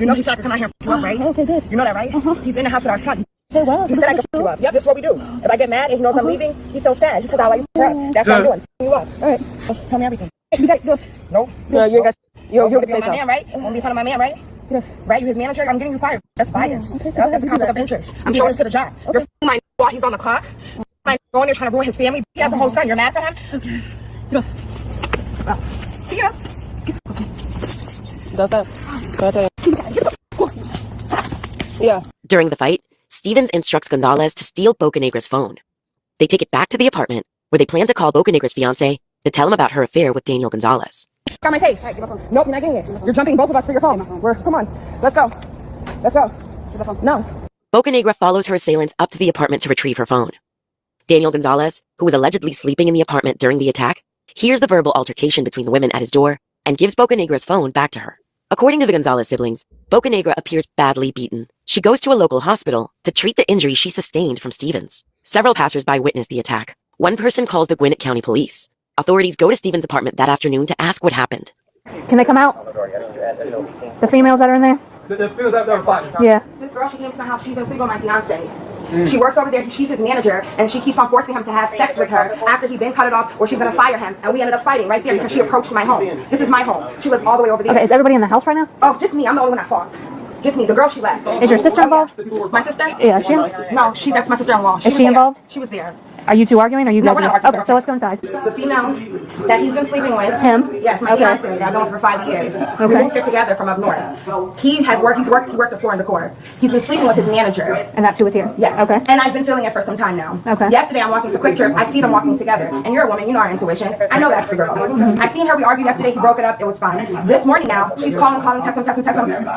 You know he said I could come out here and you up, right? Okay, good. You know that, right? He's in the house with our son. Say what? He said I could you up. Yep, this is what we do. If I get mad and he knows I'm leaving, he feels sad. He says, "Oh, why you up?" That's what I'm doing. You up? All right. Tell me everything. You got no. No, you got. You're my man, right? You want to be in front of my man, right? Right, you his manager. I'm getting you fired. That's bias. That's a conflict of interest. I'm showing this to the job. You're f***ing my while he's on the clock. My going there trying to ruin his family. He has a whole son. You're mad at him? Okay. Get up. Get up. Yeah. During the fight, Stevens instructs Gonzalez to steal Bocanegra's phone. They take it back to the apartment, where they plan to call Bocanegra's fiancé to tell him about her affair with Daniel Gonzalez. Got my face. Right, nope, you're not getting it. You're jumping both of us for your phone. Come on. Let's go. Let's go. No. Bocanegra follows her assailants up to the apartment to retrieve her phone. Daniel Gonzalez, who was allegedly sleeping in the apartment during the attack, hears the verbal altercation between the women at his door and gives Bocanegra's phone back to her. According to the Gonzalez siblings, Bocanegra appears badly beaten. She goes to a local hospital to treat the injury she sustained from Stevens. Several passersby witnessed the attack. One person calls the Gwinnett County Police. Authorities go to Stevens' apartment that afternoon to ask what happened. Can they come out? The females that are in there? The females that are fine. Yeah. This girl, she came to my house. She's been sleeping with my fiance. She works over there. She's his manager, and she keeps on forcing him to have sex with her after he been cut it off, or she's gonna fire him. And we ended up fighting right there because she approached my home. This is my home. She lives all the way over there. Okay, is everybody in the house right now? Oh, just me. I'm the only one at fault. Just me. The girl, she left. Is your sister involved? My sister? Yeah, is she? No, that's my sister-in-law. Is she involved? She was there. Are you two arguing? Or are you No, guys? we're not arguing. Okay, so let's go inside. The female that he's been sleeping with. Him? Yes, my fiance. That I've known for 5 years. Okay. We moved here together from up north. He works at Floor & Decor. He's been sleeping with his manager. And that she was here? Yes. Okay. And I've been feeling it for some time now. Okay. Yesterday I'm walking to Quick Trip. I see them walking together. And you're a woman. You know our intuition. I know that's the girl. I seen her. We argued yesterday. He broke it up. It was fine. This morning now, she's calling, text him,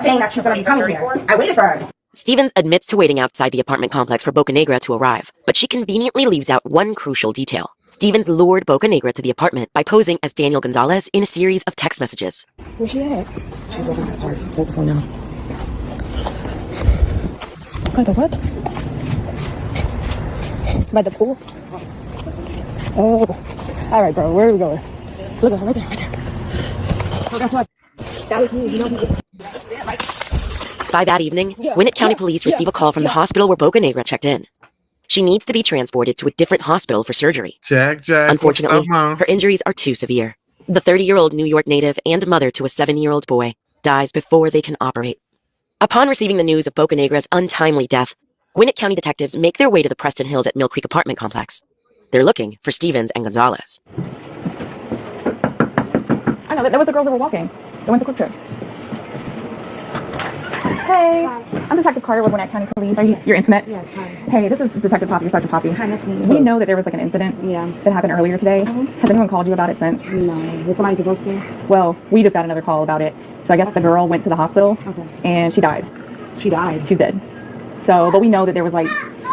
saying that she's going to be coming here. I waited for her. Stevens admits to waiting outside the apartment complex for Bocanegra to arrive, but she conveniently leaves out one crucial detail. Stevens lured Bocanegra to the apartment by posing as Daniel Gonzalez in a series of text messages. Where's she at? She's over at the park. Hold the phone down. By the what? By the pool? Oh. All right, bro. Where are we going? Look at her right there, right there. Oh, that's what. That was me. You know me. By that evening, Gwinnett County Police receive a call from the hospital where Bocanegra checked in. She needs to be transported to a different hospital for surgery. Jack, Unfortunately, what's up, Mom? her injuries are too severe. The 30-year-old New York native and mother to a 7-year-old boy dies before they can operate. Upon receiving the news of Bocanegra's untimely death, Gwinnett County detectives make their way to the Preston Hills at Mill Creek apartment complex. They're looking for Stevens and Gonzalez. I know, that was the girls that were walking. They went to Quick Trip. Hey, I'm Detective Carter with Gwinnett County Police. Are you your intimate? Yes, hi. Hey, this is Detective Poppy or Sergeant Poppy. Hi, nice to meet you. We know that there was like an incident that happened earlier today. Has anyone called you about it since? No. Was somebody supposed to? Well, we just got another call about it. So I guess the girl went to the hospital and she died. She died? She's dead. So, but we know that there was like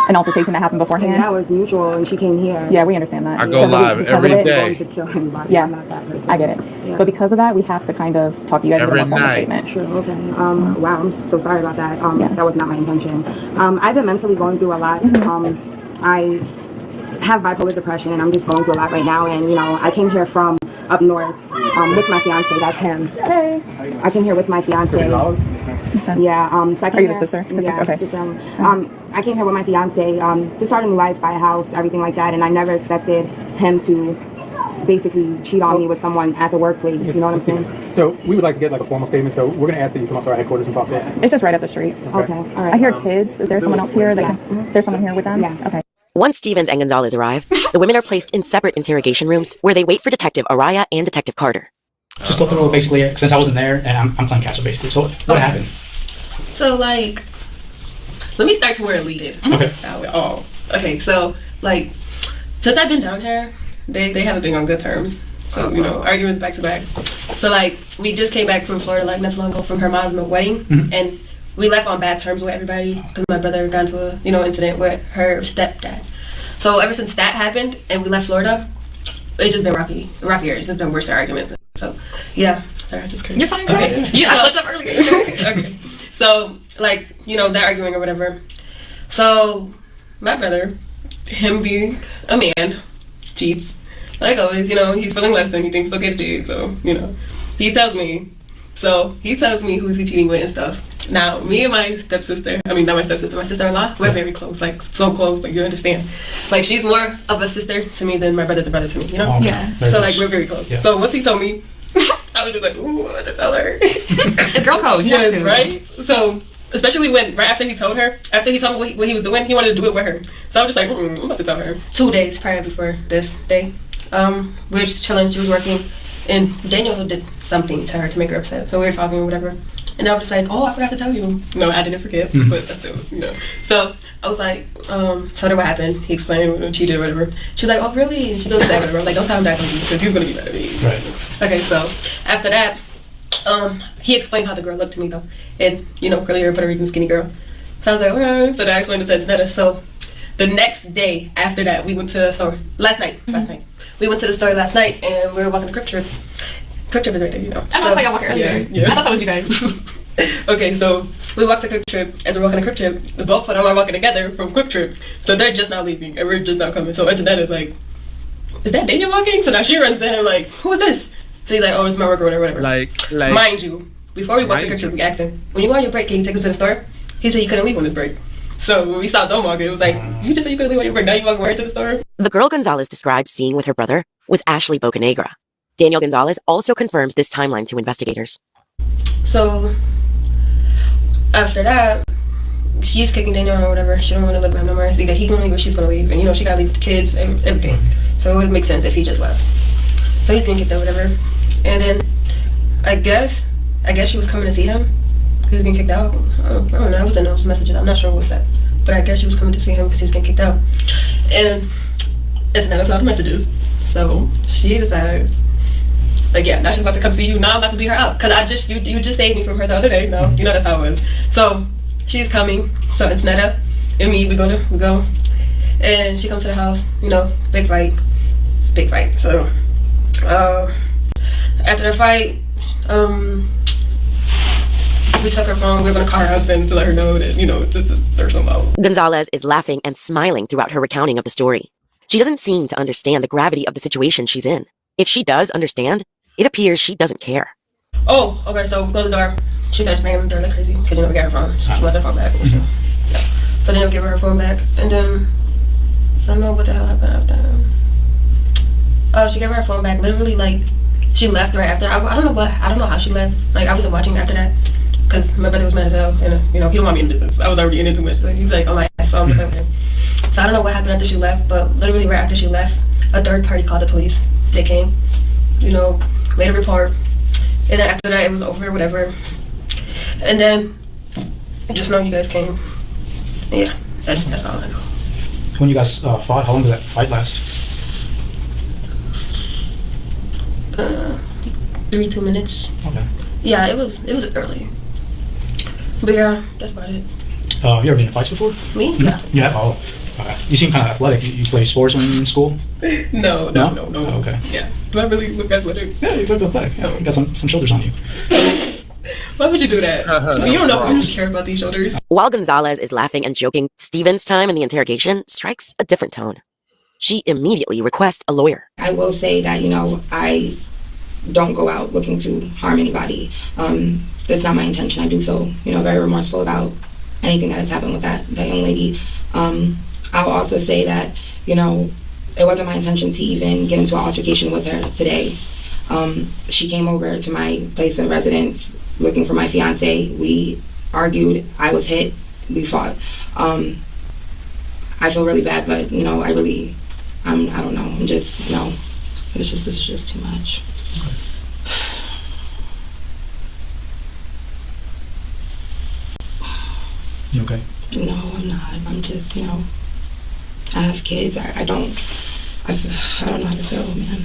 an altercation that happened beforehand. And that was mutual and she came here. Yeah, we understand that. I go live every day. To kill anybody. Yeah, I'm not that person. I get it. Yeah. But because of that, we have to kind of talk to you guys Every about a formal night. statement. Sure, okay. Wow, I'm so sorry about that. That was not my intention. I've been mentally going through a lot. I have bipolar depression and I'm just going through a lot right now. And, you know, I came here from up north with my fiance. That's him. Hey. I came here with my fiance. Yeah, so I came Are you the here, sister? The yeah, sister? Okay. sister. I came here with my fiance to start a new life, buy a house, everything like that, and I never expected him to basically cheat on me with someone at the workplace. You know what I'm saying? So we would like to get like a formal statement. So we're going to ask that you come up to our headquarters and talk to us. It's just right up the street. Okay, all right. I hear kids. Is there someone else here? That can, there's someone here with them? Yeah. Okay. Once Stevens and Gonzalez arrive, the women are placed in separate interrogation rooms where they wait for Detective Araya and Detective Carter. Just looking over basically, since I wasn't there, and I'm playing catch up basically. So what happened? So like, let me start to where it leaded. Okay. Okay. So like, since I've been down here, they haven't been on good terms. So you know, arguments back to back. So like, we just came back from Florida like not too long ago from her mom's wedding, and we left on bad terms with everybody because my brother got into a incident with her stepdad. So ever since that happened and we left Florida, it's just been rockier. It's just been worse arguments. So yeah, sorry, I just couldn't. You're fine. Okay. Yeah, I looked up earlier. Okay. So like they're arguing or whatever. So my brother, him being a man, cheats. Like always, he's feeling less than he thinks he'll get to. So he tells me. So he tells me who's he cheating with and stuff. Now, me and my stepsister, not my stepsister, my sister-in-law, we're very close, like so close, like you understand. Like she's more of a sister to me than my brother's a brother to me, you know? Okay. Yeah. Very So close. like we're very close. Yeah. So once he told me, I was just like, ooh, I want to tell her. The girl code. you have Yes, to. right? So especially right after he told me what he was doing, he wanted to do it with her. So I was just like, I'm about to tell her. 2 days prior before this day, we were just chilling, she was working, and Daniel did something to her to make her upset. So we were talking or whatever. And I was just like, oh, I forgot to tell you. No, I didn't forget, but I still, So I was like, told her what happened. He explained what she did or whatever. She was like, oh, really? And she goes to that whatever. I'm like, don't tell him that because he's going to be mad at me. Right. Okay, so after that, he explained how the girl looked to me though. And, curly hair, Puerto Rican, skinny girl. So I was like, okay. So then I explained it to Janetta. So the next day after that, we went to the store. Last night. We went to the store last night and we were walking to Quick Trip. Quick Trip is right there, I thought y'all walked earlier. Yeah. I thought that was you guys. Okay, so we walked to Quick Trip. As we're walking to Quick Trip, the both of them are walking together from Quick Trip. So they're just now leaving and we're just now coming. So Antoinette is like, is that Daniel walking? So now she runs to him like, who is this? So he's like, oh, it's my worker or whatever. Like Mind you, before we walked to Quick Trip, we asked him, when you go on your break, can you take us to the store? He said he couldn't leave on his break. So when we stopped them walking, it was like, you just said you couldn't leave on your break, now you walking right to the store? The girl Gonzalez described seeing with her brother was Ashley Bocanegra. Daniel Gonzalez also confirms this timeline to investigators. So after that, she's kicking Daniel or whatever. She don't want to live with him no more. So he can leave or she's gonna leave, and she gotta leave with the kids and everything. So it would make sense if he just left. So he's being kicked out, whatever. And then I guess she was coming to see him. He was getting kicked out. I don't know. I wasn't those messages. I'm not sure what's that. But I guess she was coming to see him because he was getting kicked out. And it's not the messages. So she decides, like, yeah, now she's about to come see you. Now I'm about to beat her up. Because you just saved me from her the other day. No, that's how it was. So she's coming. So it's Netta and me. We go. And she comes to the house. Big fight. It's a big fight. So after the fight, we took her phone. We were going to call her husband to let her know that, there's some out. Gonzalez is laughing and smiling throughout her recounting of the story. She doesn't seem to understand the gravity of the situation she's in. If she does understand, it appears she doesn't care. Oh, okay, so we go to the door. She starts banging on the door like crazy because we got her phone. She wants her phone back. Yeah. So then I'll give her phone back. And then I don't know what the hell happened after. Oh, she gave her phone back. Literally, like, she left right after. I don't know how she left. Like, I wasn't watching after that because my brother was mad as hell, and he don't want me in business. I was already in it too much. Like, he's like, oh my ass, so I'm just like, okay. So I don't know what happened after she left, but literally right after she left, a third party called the police. They came, made a report, and then after that it was over, whatever. And then just know you guys came. Yeah, that's all I know. When you guys fought, how long did that fight last? 2 minutes. Okay. Yeah, it was early. But yeah, that's about it. Have you ever been in fights before? Me? Yeah. Yeah. Oh. You seem kind of athletic. You play sports when you're in school? No. Oh, okay. Yeah. Do I really look athletic? Yeah, you look athletic. Yeah, you got some shoulders on you. Why would you do that? You don't know if you care about these shoulders. While Gonzalez is laughing and joking, Steven's time in the interrogation strikes a different tone. She immediately requests a lawyer. I will say that, I don't go out looking to harm anybody. That's not my intention. I do feel, very remorseful about anything that has happened with that young lady. I'll also say that, it wasn't my intention to even get into an altercation with her today. She came over to my place of residence looking for my fiance. We argued. I was hit. We fought. I feel really bad, but, I don't know. I'm just, it's just too much. You okay? No, I'm not. I'm just, I have kids. I don't know how to feel, man.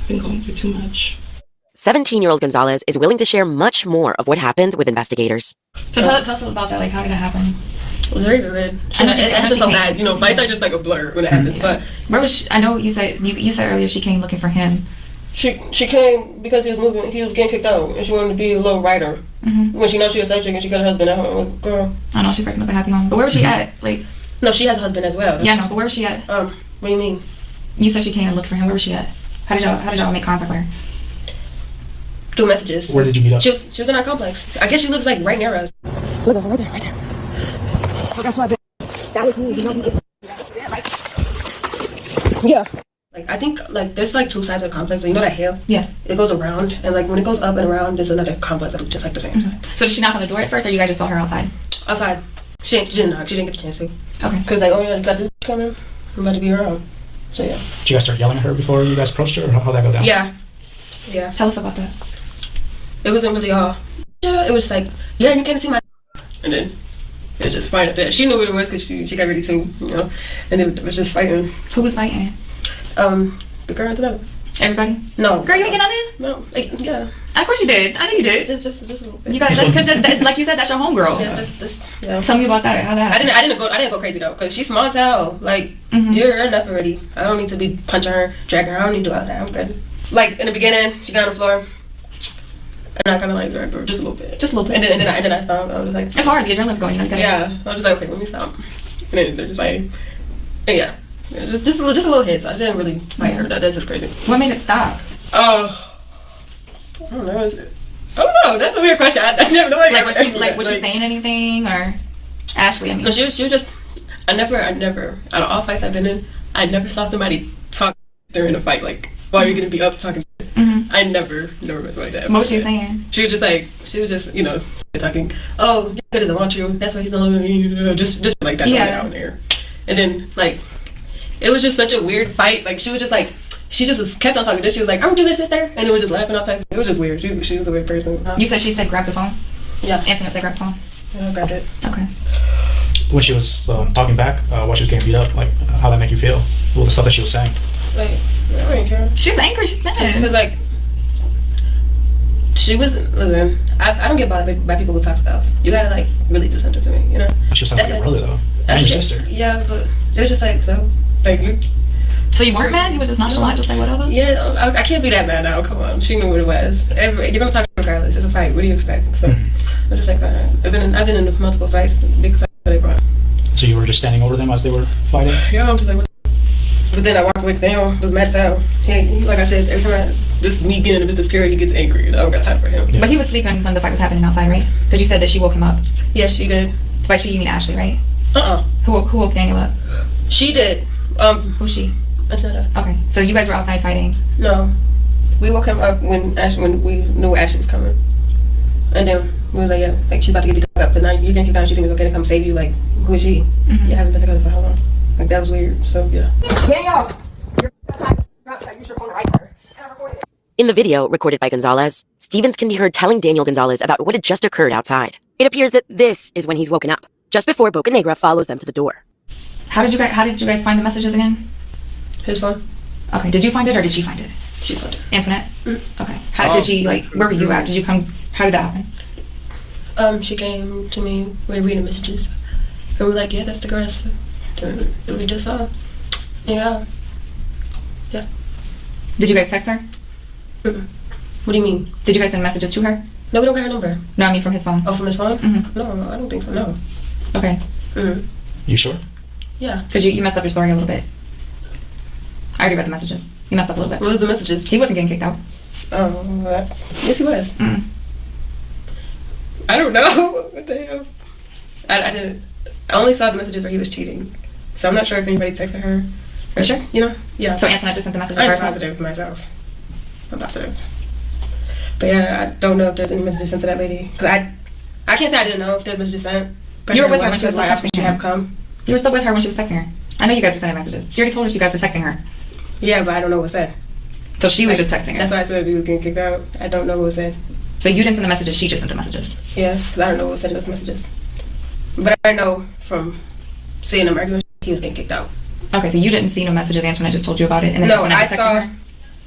I've been going through too much. 17-year-old Gonzalez is willing to share much more of what happened with investigators. So tell us about that. Like, how did it happen? It was very vivid. It happened so fast. Fights are just like a blur when it happens. But where was she? I know you said earlier she came looking for him. She came because he was getting kicked out, and she wanted to be a little writer. Mm-hmm. When she knows she was searching and she got a husband at home, like, girl. I know she's breaking up a happy home, but where was she at? Like, no, she has a husband as well. Yeah, no, but where was she at? What do you mean? You said she came and looked for him. Where was she at? How did y'all make contact with her? Through messages. Where did you meet up? She was in our complex. I guess she lives like right near us. Look at her right there. Oh, that's why that was me. Yeah. Like, I think, like, there's, like, two sides of the complex. Like, you know that hill? Yeah. It goes around, and, like, when it goes up and around, there's another complex that looks just like the same. Mm-hmm. So did she knock on the door at first, or you guys just saw her outside? Outside. She didn't knock. She didn't get the chance to. Okay. Because, like, oh, yeah, you got this coming. I'm about to be around. So, yeah. Did you guys start yelling at her before you guys approached her, or how'd that go down? Yeah. Yeah. Tell us about that. It wasn't really all. Yeah, it was like, yeah, you can't see my. And then it was just fine at that. She knew what it was because she got ready to, and it was just fighting. Who was fighting? The girl at the other. Everybody? No. Girl, you didn't get on in? No. Like, yeah. Of course you did. I know you did. Just a little bit. You guys, because like you said, that's your homegirl. Yeah, yeah. Tell me about that. How that happened. I didn't go crazy though, because she's small as hell. Like, you're enough already. I don't need to be punching her, dragging her. I don't need to do all that. I'm good. Like, in the beginning, she got on the floor. And I kind of like dragged her just a little bit. Just a little bit. And then I stopped. I was like, it's hard to get adrenaline going, Yeah. I was just like, okay, let me stop. And then they're just like, and yeah. Just a little hits. I didn't really fight her. That's just crazy. What made it stop? I don't know. I don't know. That's a weird question. I never know. Was she saying anything, or Ashley? I mean, no, she was just. I never. Out of all fights I've been in, I never saw somebody talk during a fight. Like, while you're gonna be up talking. I never was like that. What was she saying? She was just talking. Oh, he doesn't want you. That's why he's not just like that. Yeah. Down there. And then like, it was just such a weird fight. Like she just kept on talking. She was like, "I'm doing sister," and it was just laughing outside. It was just weird. She was a weird person. You said she said grab the phone. Yeah. Antoinette said grab the phone. Yeah, I grabbed it. Okay. When she was talking back, while she was getting beat up, like how that make you feel? All the stuff that she was saying. Like, I don't even care. She's angry. She's mad. Because like, she was. Listen, I don't get bothered by people who talk stuff. You gotta like really do something to me, you know. She was talking about your brother though, and your sister. Yeah, but it was just like so. Thank you. So you weren't mad? You was just nonchalant, just like whatever? Yeah, I can't be that mad now. Come on, she knew what it was. You're gonna talk regardless. It's a fight. What do you expect? So I'm just like, I've been in multiple fights, big fights they brought. So you were just standing over them as they were fighting? Yeah, I'm just like, what? But then I walked away. Damn, was mad as hell. Like I said, every time this me getting into business period, he gets angry. I don't got time for him. Yeah. But he was sleeping when the fight was happening outside, right? Because you said that she woke him up. Yes, she did. By she, you mean Ashley, right? Who woke Daniel up? She did. Who's she? Antonetta. Okay, so you guys were outside fighting? No. We woke him up when we knew Ashley was coming. And then we was like, yeah, like she's about to get beat up, but now you're getting kicked out. She thinks it's okay to come save you. Like, who is she? You haven't been together for how long? Like, that was weird. So yeah. Daniel, you're outside. Use your phone right there. And I recorded it. In the video recorded by Gonzalez, Stevens can be heard telling Daniel Gonzalez about what had just occurred outside. It appears that this is when he's woken up, just before Bocanegra follows them to the door. How did you guys find the messages again? His phone. Okay, did you find it or did she find it? She found it. Antoinette? Okay. How did she, like, where were you at? Did you come, how did that happen? She came to me, we were reading messages. And we were like, yeah, that's the girl that we just saw. Yeah. Yeah. Did you guys text her? What do you mean? Did you guys send messages to her? No, we don't got her number. No, I mean from his phone. Oh, from his phone? No, I don't think so, no. Okay. You sure? Yeah. Because you messed up your story a little bit. I already read the messages. You messed up a little bit. What was the messages? He wasn't getting kicked out. Oh, yes he was. I don't know. What the hell? I didn't. I only saw the messages where he was cheating. So I'm not sure if anybody texted her. For sure? You know? Yeah. So Antoinette just sent the message I'm first? positive myself. I'm positive. But yeah, I don't know if there's any messages sent to that lady. Because I can't say I didn't know if there's messages sent. You were with her when she was like, texting she her. have come. You were still with her when she was texting her. I know you guys were sending messages. She already told us you guys were texting her. Yeah, but I don't know what said. So she was just texting her. That's why I said we were getting kicked out. I don't know what was said. So you didn't send the messages, she just sent the messages? Yeah, because I don't know what was said in those messages. But I know from seeing them arguing, he was getting kicked out. Okay, so you didn't see no messages, Antoinette just told you about it? And then No, Antoinette was texting her?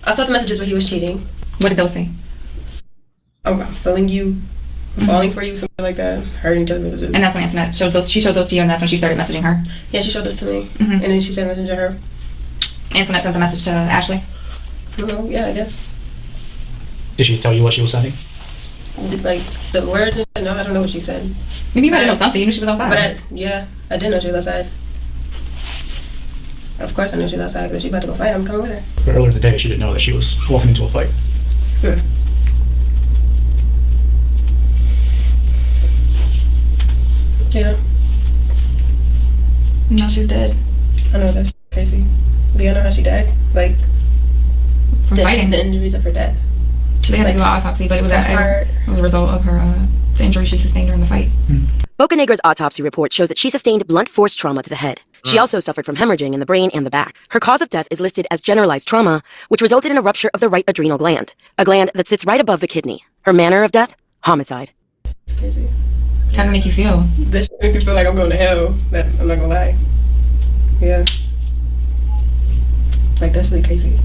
I saw the messages where he was cheating. What did those say? I'm feeling you, falling for you, something like that. Hurting each other. And that's when Antoinette showed those. She showed those to you, and that's when she started messaging her. Yeah, she showed this to me, and then she sent a message to her. Antoinette sent the message to Ashley. Well, yeah, I guess. Did she tell you what she was sending? Like the words? No, I don't know what she said. Maybe you better know something. You knew she was outside. But I did know she was outside. Of course, I knew she was outside because she about to go fight. I'm coming with her. But earlier in the day, she didn't know that she was walking into a fight. Yeah. No, she's dead. I know, that's crazy. Do you know how she died? Like, from fighting. The injuries of her death. So they had to do an autopsy, but it was a result of her the injury she sustained during the fight. Bocanegra's autopsy report shows that she sustained blunt force trauma to the head. She also suffered from hemorrhaging in the brain and the back. Her cause of death is listed as generalized trauma, which resulted in a rupture of the right adrenal gland, a gland that sits right above the kidney. Her manner of death? Homicide. Crazy. How does it make you feel? This makes me feel like I'm going to hell. I'm not gonna lie. Yeah. Like, that's really crazy.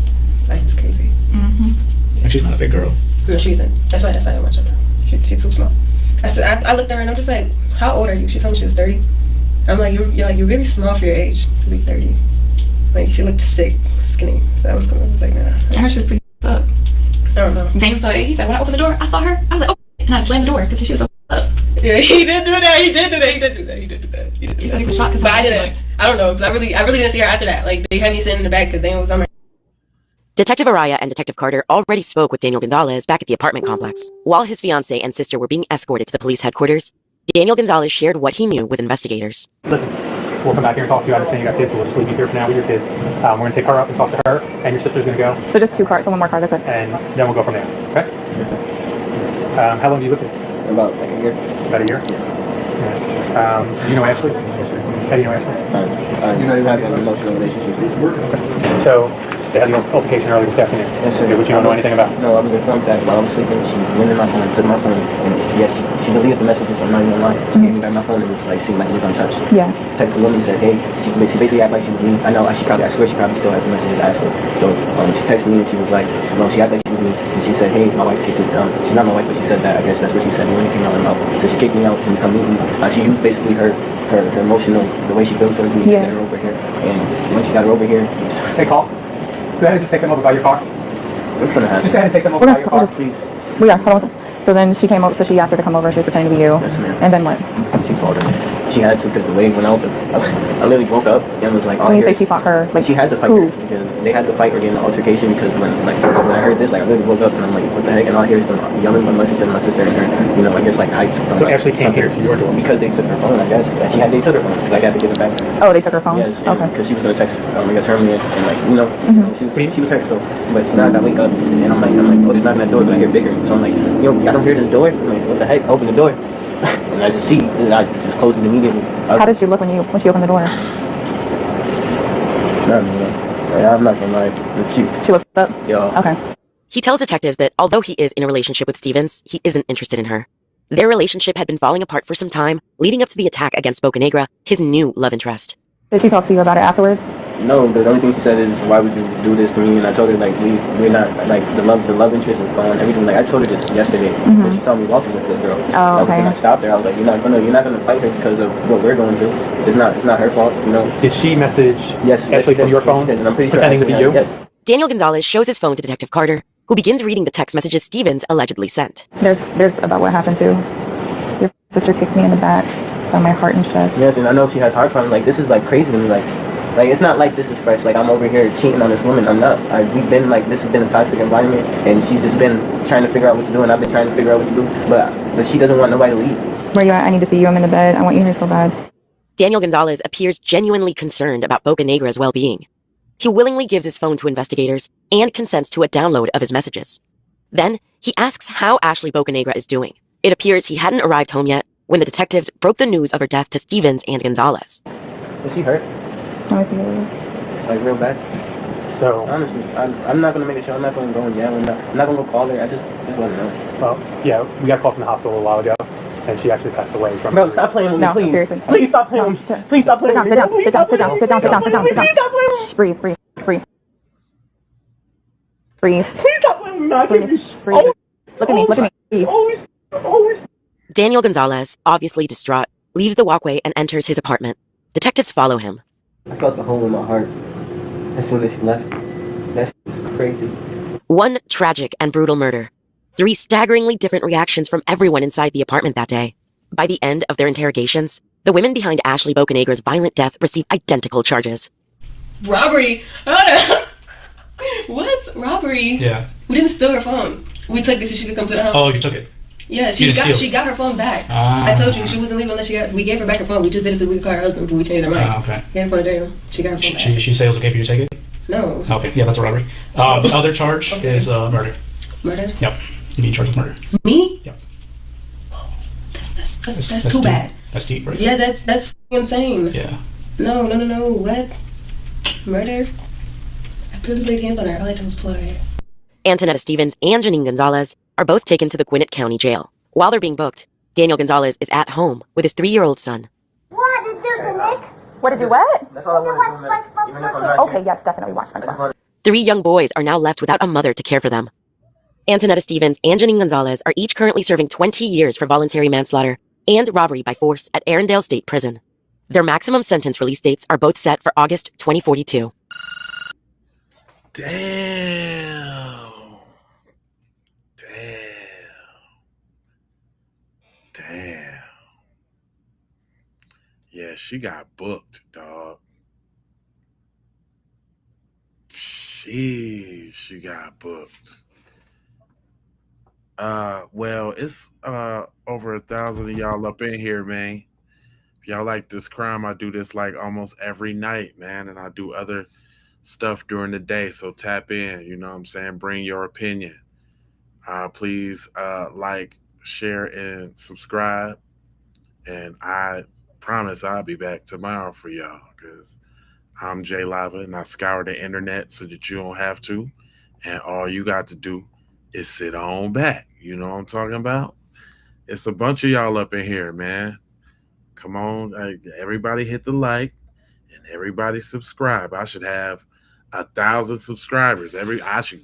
Like, it's crazy. And she's not a big girl. No, she isn't. That's why I don't watch her. She's too small. I looked at her and I'm just like, how old are you? She told me she was 30. I'm like, you're really small for your age to be 30. Like, she looked sick, skinny. So I was like, nah. I heard she was pretty up. I don't know. Daniel thought, he said, when I opened the door, I saw her. I was like, oh, and I slammed the door because she was so up. Yeah, he did do that. He did do that. But I don't know, because I really didn't see her after that. Like, they had me sitting in the back because Daniel was on my. Detective Araya and Detective Carter already spoke with Daniel Gonzalez back at the apartment complex. While his fiancée and sister were being escorted to the police headquarters, Daniel Gonzalez shared what he knew with investigators. Listen, we'll come back here and talk to you. I understand you got kids, so we'll just leave you here for now with your kids. We're going to take her up and talk to her, and your sister's going to go. So just 2 cars, so 1 more car, that's it. And then we'll go from there, okay? How long do you live here? About like a year. About a year? Yeah. Do you know Ashley? How do you know Ashley? You know, you have an emotional relationship. So, they had an altercation earlier this afternoon. Yes, sir. Which you don't know anything about? No, I was informed that while I was sleeping, she went in my phone and took my phone. And yes, she deleted the messages. I'm not even lying. She gave me back my phone and it was like, seemed like it was untouched. Yeah. Text the woman and said, hey, she basically acted like she was me. I know, I swear she probably still has the messages I asked her. So she texted me and she was like, well, she acted like she was me. And she said, hey, my wife kicked me out. She's not my wife, but she said that. I guess that's what she said when it came out of her mouth. So she kicked me out and come meet me. She used basically her emotional, the way she feels towards me, to get her over here. And when she got her over here, hey, call. Go ahead and just take them over by your car. What's gonna happen? Just go ahead and take them over by your car, please. We are, hold on. So then she came over, so she asked her to come over, she was pretending to be you. Yes, ma'am. And then what? She called her. she had to because the wave went out. But I literally woke up and was like, When you say she fought her, like she had to fight her because they had to fight or get in an altercation because when I heard this, like I literally woke up and I'm like, what the heck? And all I hear is them yelling my sister and my sister and her, you know, I guess like I. So Ashley came here to your door because they took her phone. I guess they took her phone because I got to give it back. Oh, they took her phone. Yes. Okay. Because she was gonna text, I guess her and like you know, she was her. So, but so now I wake up and I'm like, oh, there's nothing at the door, but I hear bickering. So I'm like, yo, y'all don't hear this door? I'm like, what the heck? Open the door. And I just see, and I just closed it immediately. How did she look when she opened the door? I'm not gonna lie. She looked up? Yeah. Okay. He tells detectives that although he is in a relationship with Stevens, he isn't interested in her. Their relationship had been falling apart for some time, leading up to the attack against Bocanegra, his new love interest. Did she talk to you about it afterwards? No, the only thing she said is, why would you do this to me? And I told her, like, we're not, like, the love interest is gone, everything. Like, I told her this yesterday, when she saw me walking with this girl. Oh, okay. And I stopped her, I was like, you're not gonna fight her because of what we're going through. It's not her fault, you know? Did she message Ashley from your phone, and I'm pretty sure pretending to be you? Yes. Daniel Gonzalez shows his phone to Detective Carter, who begins reading the text messages Stevens allegedly sent. There's about what happened too. Your sister kicked me in the back, on my heart and chest. Yes, and I know she has heart problems. Like, this is, like, crazy to me. Like, it's not like this is fresh. Like, I'm over here cheating on this woman. I'm not. We've been, like, this has been a toxic environment, and she's just been trying to figure out what to do, and I've been trying to figure out what to do, but she doesn't want nobody to leave. Where you at? I need to see you. I'm in the bed. I want you here so bad. Daniel Gonzalez appears genuinely concerned about Bocanegra's well-being. He willingly gives his phone to investigators and consents to a download of his messages. Then, he asks how Ashley Bocanegra is doing. It appears he hadn't arrived home yet when the detectives broke the news of her death to Stevens and Gonzalez. Was she hurt? Let me see her. Like, real bad? So honestly, I'm not gonna make a show. I'm not gonna go and yell. I'm not gonna go call her. I just want to know. Well, yeah, we got a call from the hospital a while ago, and she actually passed away from. Bro, stop playing with me, please. Seriously. Please stop playing with me. Please stop playing with me. Sit down. Shh, breathe. Breathe. Please stop playing with me. I can't Breathe. Look at me. Always. Daniel Gonzalez, obviously distraught, leaves the walkway and enters his apartment. Detectives follow him. I felt the hole in my heart as soon as she left. That's crazy. One tragic and brutal murder. 3 staggeringly different reactions from everyone inside the apartment that day. By the end of their interrogations, the women behind Ashley Bocanegra's violent death received identical charges. Robbery? What? Robbery? Yeah. We didn't steal her phone. We took it so she could come to the house. Oh, you took it? Yeah, she got her phone back. I told you she wasn't leaving unless we gave her back her phone. We just did it so we could call her husband before we changed our mind. Okay. She had phone jail. She got her phone back. She said it was okay for you to take it? No. Okay, yeah, that's a robbery. The other charge is murder. Murder? Yep. You need charged with murder. Me? Yep. That's too bad. That's deep, right? Yeah, that's insane. Yeah. No. What? Murder? I put laid hands on her. All I did was pull her hair. Antonetta Stevens and Janine Gonzalez are both taken to the Gwinnett County Jail. While they're being booked, Daniel Gonzalez is at home with his 3-year-old son. What did you do, Nick? What did you what? That's all I want to do, even if I'm not Okay, yes, definitely watch SpongeBob. 3 young boys are now left without a mother to care for them. Antonetta Stevens and Janine Gonzalez are each currently serving 20 years for voluntary manslaughter and robbery by force at Arendelle State Prison. Their maximum sentence release dates are both set for August 2042. Damn. Yeah, she got booked, dog. She got booked. Well, it's over 1,000 of y'all up in here, man. If y'all like this crime, I do this like almost every night, man, and I do other stuff during the day. So tap in, you know what I'm saying? Bring your opinion. Please like, share, and subscribe. And I promise I'll be back tomorrow for y'all, because I'm Jay Lava and I scour the internet so that you don't have to. And all you got to do is sit on back. You know what I'm talking about? It's a bunch of y'all up in here, man. Come on, everybody hit the like and everybody subscribe. I should have 1,000 subscribers. I should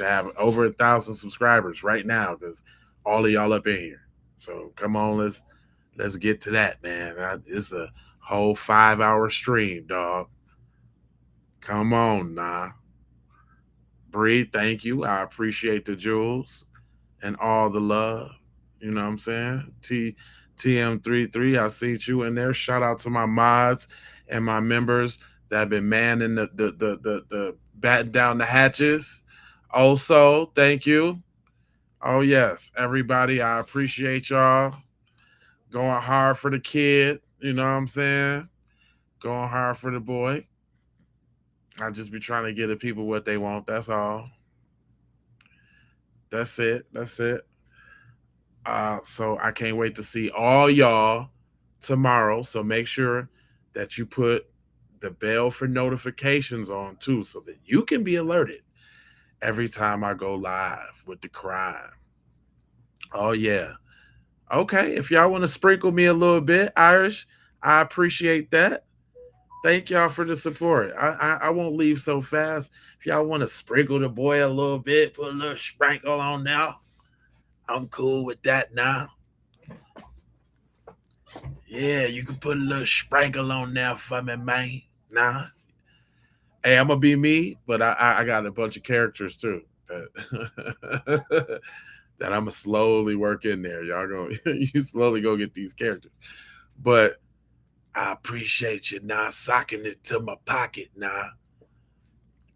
have over 1,000 subscribers right now, because all of y'all up in here. So come on, let's get to that, man. It's a whole 5-hour stream, dog. Come on, nah. Bree, thank you. I appreciate the jewels and all the love. You know what I'm saying? TM33, I see you in there. Shout out to my mods and my members that have been manning the batten down the hatches. Also, thank you. Oh yes, everybody, I appreciate y'all going hard for the kid. You know what I'm saying? Going hard for the boy. I just be trying to get the people what they want. That's all. That's it. That's it. So I can't wait to see all y'all tomorrow. So make sure that you put the bell for notifications on too, so that you can be alerted every time I go live with the crime. Oh yeah. Okay. If y'all want to sprinkle me a little bit, Irish, I appreciate that. Thank y'all for the support. I won't leave so fast. If y'all want to sprinkle the boy a little bit, put a little sprinkle on now, I'm cool with that now. Yeah, you can put a little sprinkle on there for me, man. Nah. Hey, I'm gonna be me, but I got a bunch of characters too that that I'm gonna slowly work in there. Y'all go, you slowly go get these characters. But I appreciate you now socking it to my pocket now.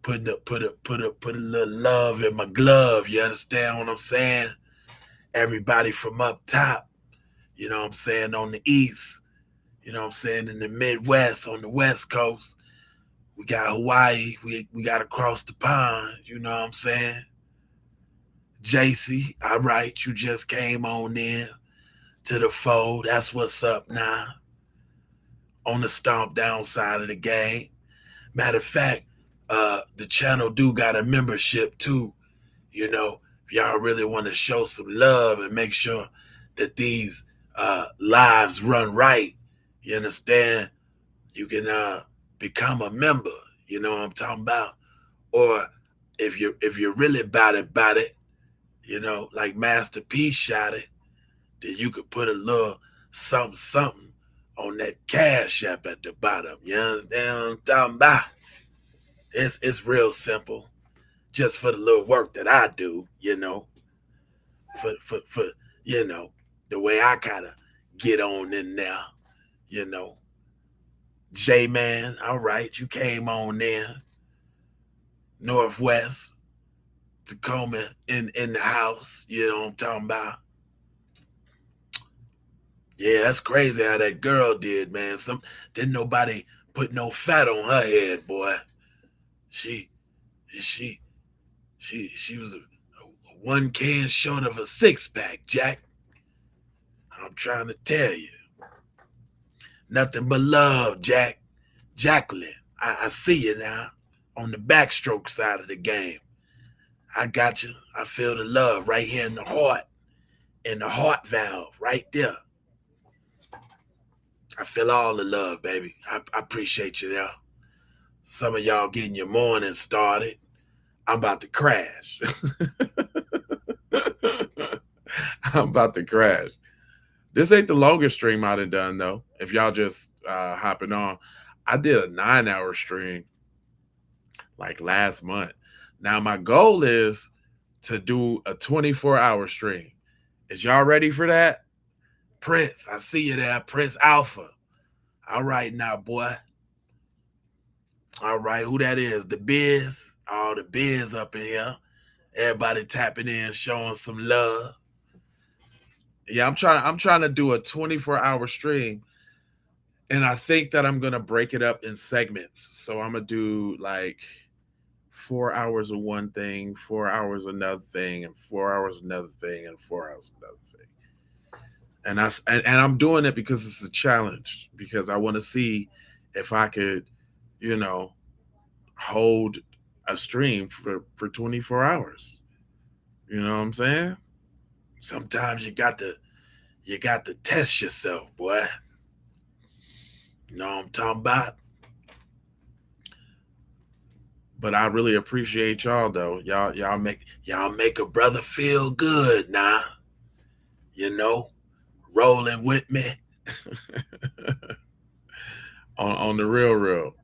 Put a little love in my glove. You understand what I'm saying? Everybody from up top, you know what I'm saying, on the east, you know what I'm saying, in the Midwest, on the West Coast. We got Hawaii. We got across the pond, you know what I'm saying? JC, all right, you just came on in to the fold. That's what's up now. On the stomp down side of the game. Matter of fact, the channel do got a membership too. You know, if y'all really want to show some love and make sure that these lives run right, you understand? You can become a member. You know what I'm talking about? Or if you're really about it, you know, like Master P shot it, then you could put a little something on that cash app at the bottom. You understand what I'm talking about? It's real simple. Just for the little work that I do, you know. For you know, the way I kinda get on in there, you know. J Man, all right, you came on there. Northwest, Tacoma in the house, you know what I'm talking about. Yeah, that's crazy how that girl did, man. Didn't nobody put no fat on her head, boy. She she she was a one can short of a six pack, Jack. I'm trying to tell you. Nothing but love, Jack. Jacqueline, I see you now on the backstroke side of the game. I got you. I feel the love right here in the heart valve, right there. I feel all the love, baby. I appreciate you there. Some of y'all getting your morning started. I'm about to crash. I'm about to crash. This ain't the longest stream I done though. If y'all just hopping on, I did a 9-hour stream like last month. Now my goal is to do a 24-hour stream. Is y'all ready for that? Prince, I see you there. Prince Alpha. All right now, boy. All right, who that is? The Biz. All the Biz up in here. Everybody tapping in, showing some love. Yeah, I'm trying to do a 24-hour stream. And I think that I'm gonna break it up in segments. So I'm gonna do like 4 hours of one thing, 4 hours another thing, and 4 hours another thing, and 4 hours another thing. And I'm doing it because it's a challenge, because I want to see if I could, you know, hold a stream for 24 hours. You know what I'm saying? Sometimes you got to test yourself, boy. You know what I'm talking about? But I really appreciate y'all though. Y'all make a brother feel good now. You know, rolling with me on the real.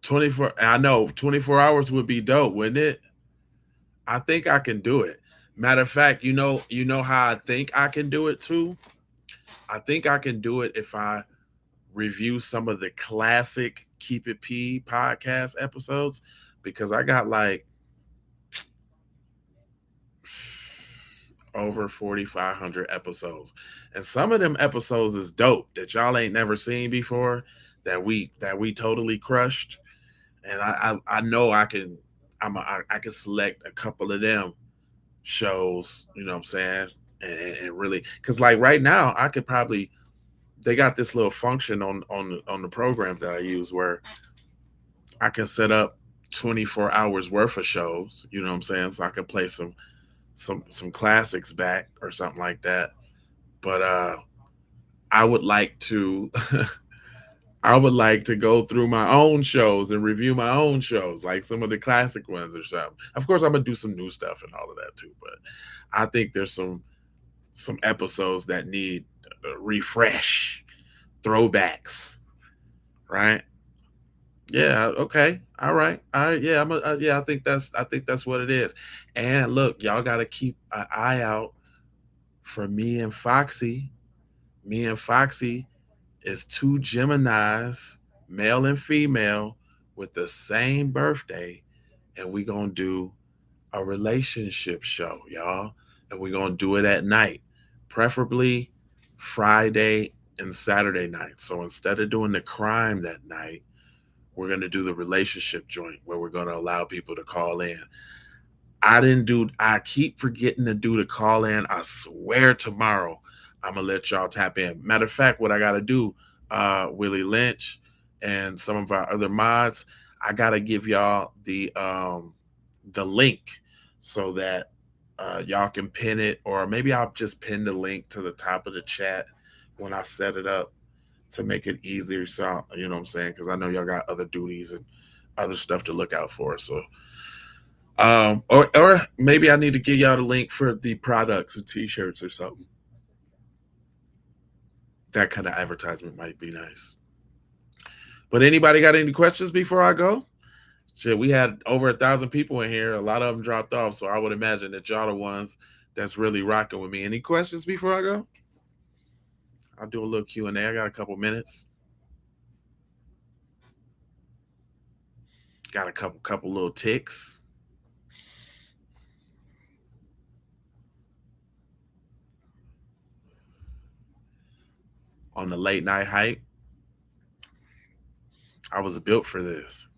24. I know 24 hours would be dope, wouldn't it? I think I can do it. Matter of fact, you know how I think I can do it too. I think I can do it if I review some of the classic Keep It P podcast episodes, because I got like over 4,500 episodes, and some of them episodes is dope that y'all ain't never seen before, that we totally crushed. And I know I can, I can select a couple of them shows, you know what I'm saying, and really, because like right now I could probably, they got this little function on the program that I use where I can set up 24 hours worth of shows, you know what I'm saying, so I can play some classics back or something like that. But I would like to I would like to go through my own shows and review my own shows, like some of the classic ones or something. Of course, I'm gonna do some new stuff and all of that too, but I think there's some episodes that need refresh, throwbacks, right? Yeah. Okay. All right. All right. Yeah. yeah. I think that's what it is. And look, y'all got to keep an eye out for me and Foxy. Me and Foxy is two Geminis, male and female, with the same birthday, and we gonna do a relationship show, y'all. And we're gonna do it at night, preferably Friday and Saturday night. So instead of doing the crime that night, we're gonna do the relationship joint where we're gonna allow people to call in. I keep forgetting to do the call in. I swear tomorrow I'm gonna let y'all tap in. Matter of fact, what I gotta do, Willie Lynch and some of our other mods, I gotta give y'all the link so that y'all can pin it, or maybe I'll just pin the link to the top of the chat when I set it up to make it easier. So you know what I'm saying? Because I know y'all got other duties and other stuff to look out for. So or maybe I need to give y'all the link for the products and t-shirts or something. That kind of advertisement might be nice. But anybody got any questions before I go? Shit, we had over 1,000 people in here. A lot of them dropped off, so I would imagine that y'all the ones that's really rocking with me. Any questions before I go? I'll do a little Q&A. I got a couple minutes. Got a couple little ticks. On the late night hype. I was built for this.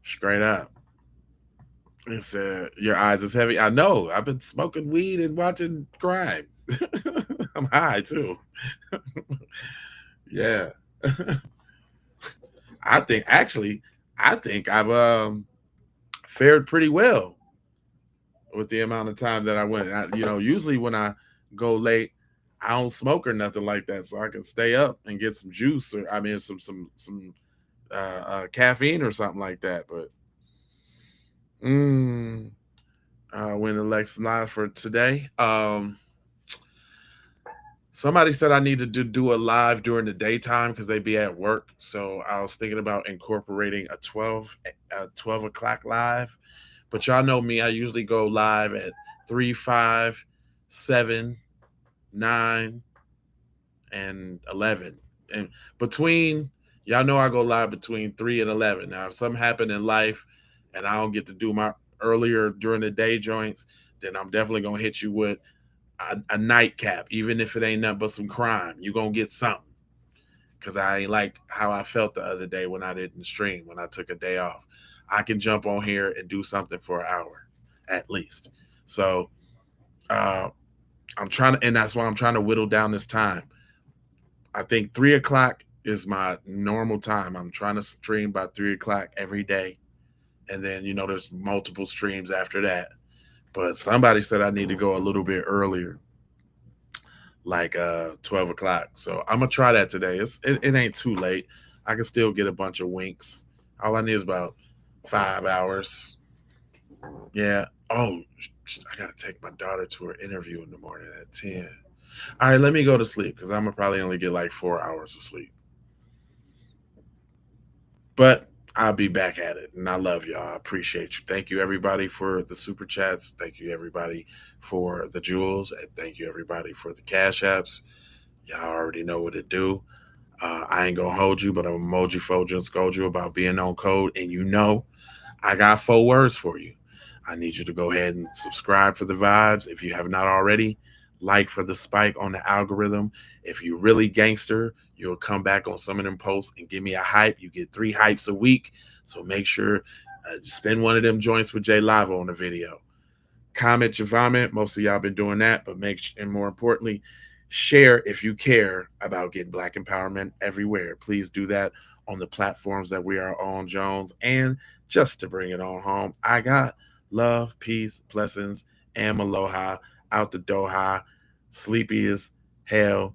Straight up. It said, your eyes is heavy. I know. I've been smoking weed and watching crime. I'm high too. Yeah. I think I've fared pretty well with the amount of time that I went. Usually when I go late, I don't smoke or nothing like that, so I can stay up and get some juice, or I mean some caffeine or something like that. But when election live for today, somebody said I needed to do a live during the daytime because they be at work. So I was thinking about incorporating a 12 o'clock live. But y'all know me, I usually go live at 3, 5, 7, 9, and 11. And between, y'all know I go live between 3 and 11. Now, if something happened in life and I don't get to do my earlier during the day joints, then I'm definitely going to hit you with a nightcap, even if it ain't nothing but some crime. You're going to get something. Because I ain't like how I felt the other day when I didn't stream, when I took a day off. I can jump on here and do something for an hour at least. So I'm trying to, and that's why I'm trying to whittle down this time. I think 3 o'clock is my normal time. I'm trying to stream by 3 o'clock every day. And then, there's multiple streams after that. But somebody said I need to go a little bit earlier, like 12 o'clock. So I'm going to try that today. It ain't too late. I can still get a bunch of winks. All I need is about 5 hours. Yeah. Oh, I got to take my daughter to her interview in the morning at 10. All right, let me go to sleep because I'm going to probably only get like 4 hours of sleep. But I'll be back at it. And I love y'all. I appreciate you. Thank you, everybody, for the super chats. Thank you, everybody, for the jewels. And thank you, everybody, for the cash apps. Y'all already know what to do. I ain't gonna hold you, but I'm emoji fold you and scold you about being on code. And you know, I got 4 words for you. I need you to go ahead and subscribe for the vibes. If you have not already, like for the spike on the algorithm. If you really gangster, you'll come back on some of them posts and give me a hype. You get 3 hypes a week. So make sure spend one of them joints with Jay Lava on the video. Comment your vomit. Most of y'all been doing that, but and more importantly, share if you care about getting Black empowerment everywhere. Please do that on the platforms that we are on, Jones. And just to bring it on home, I got love, peace, blessings, and aloha out the Doha. Sleepy as hell.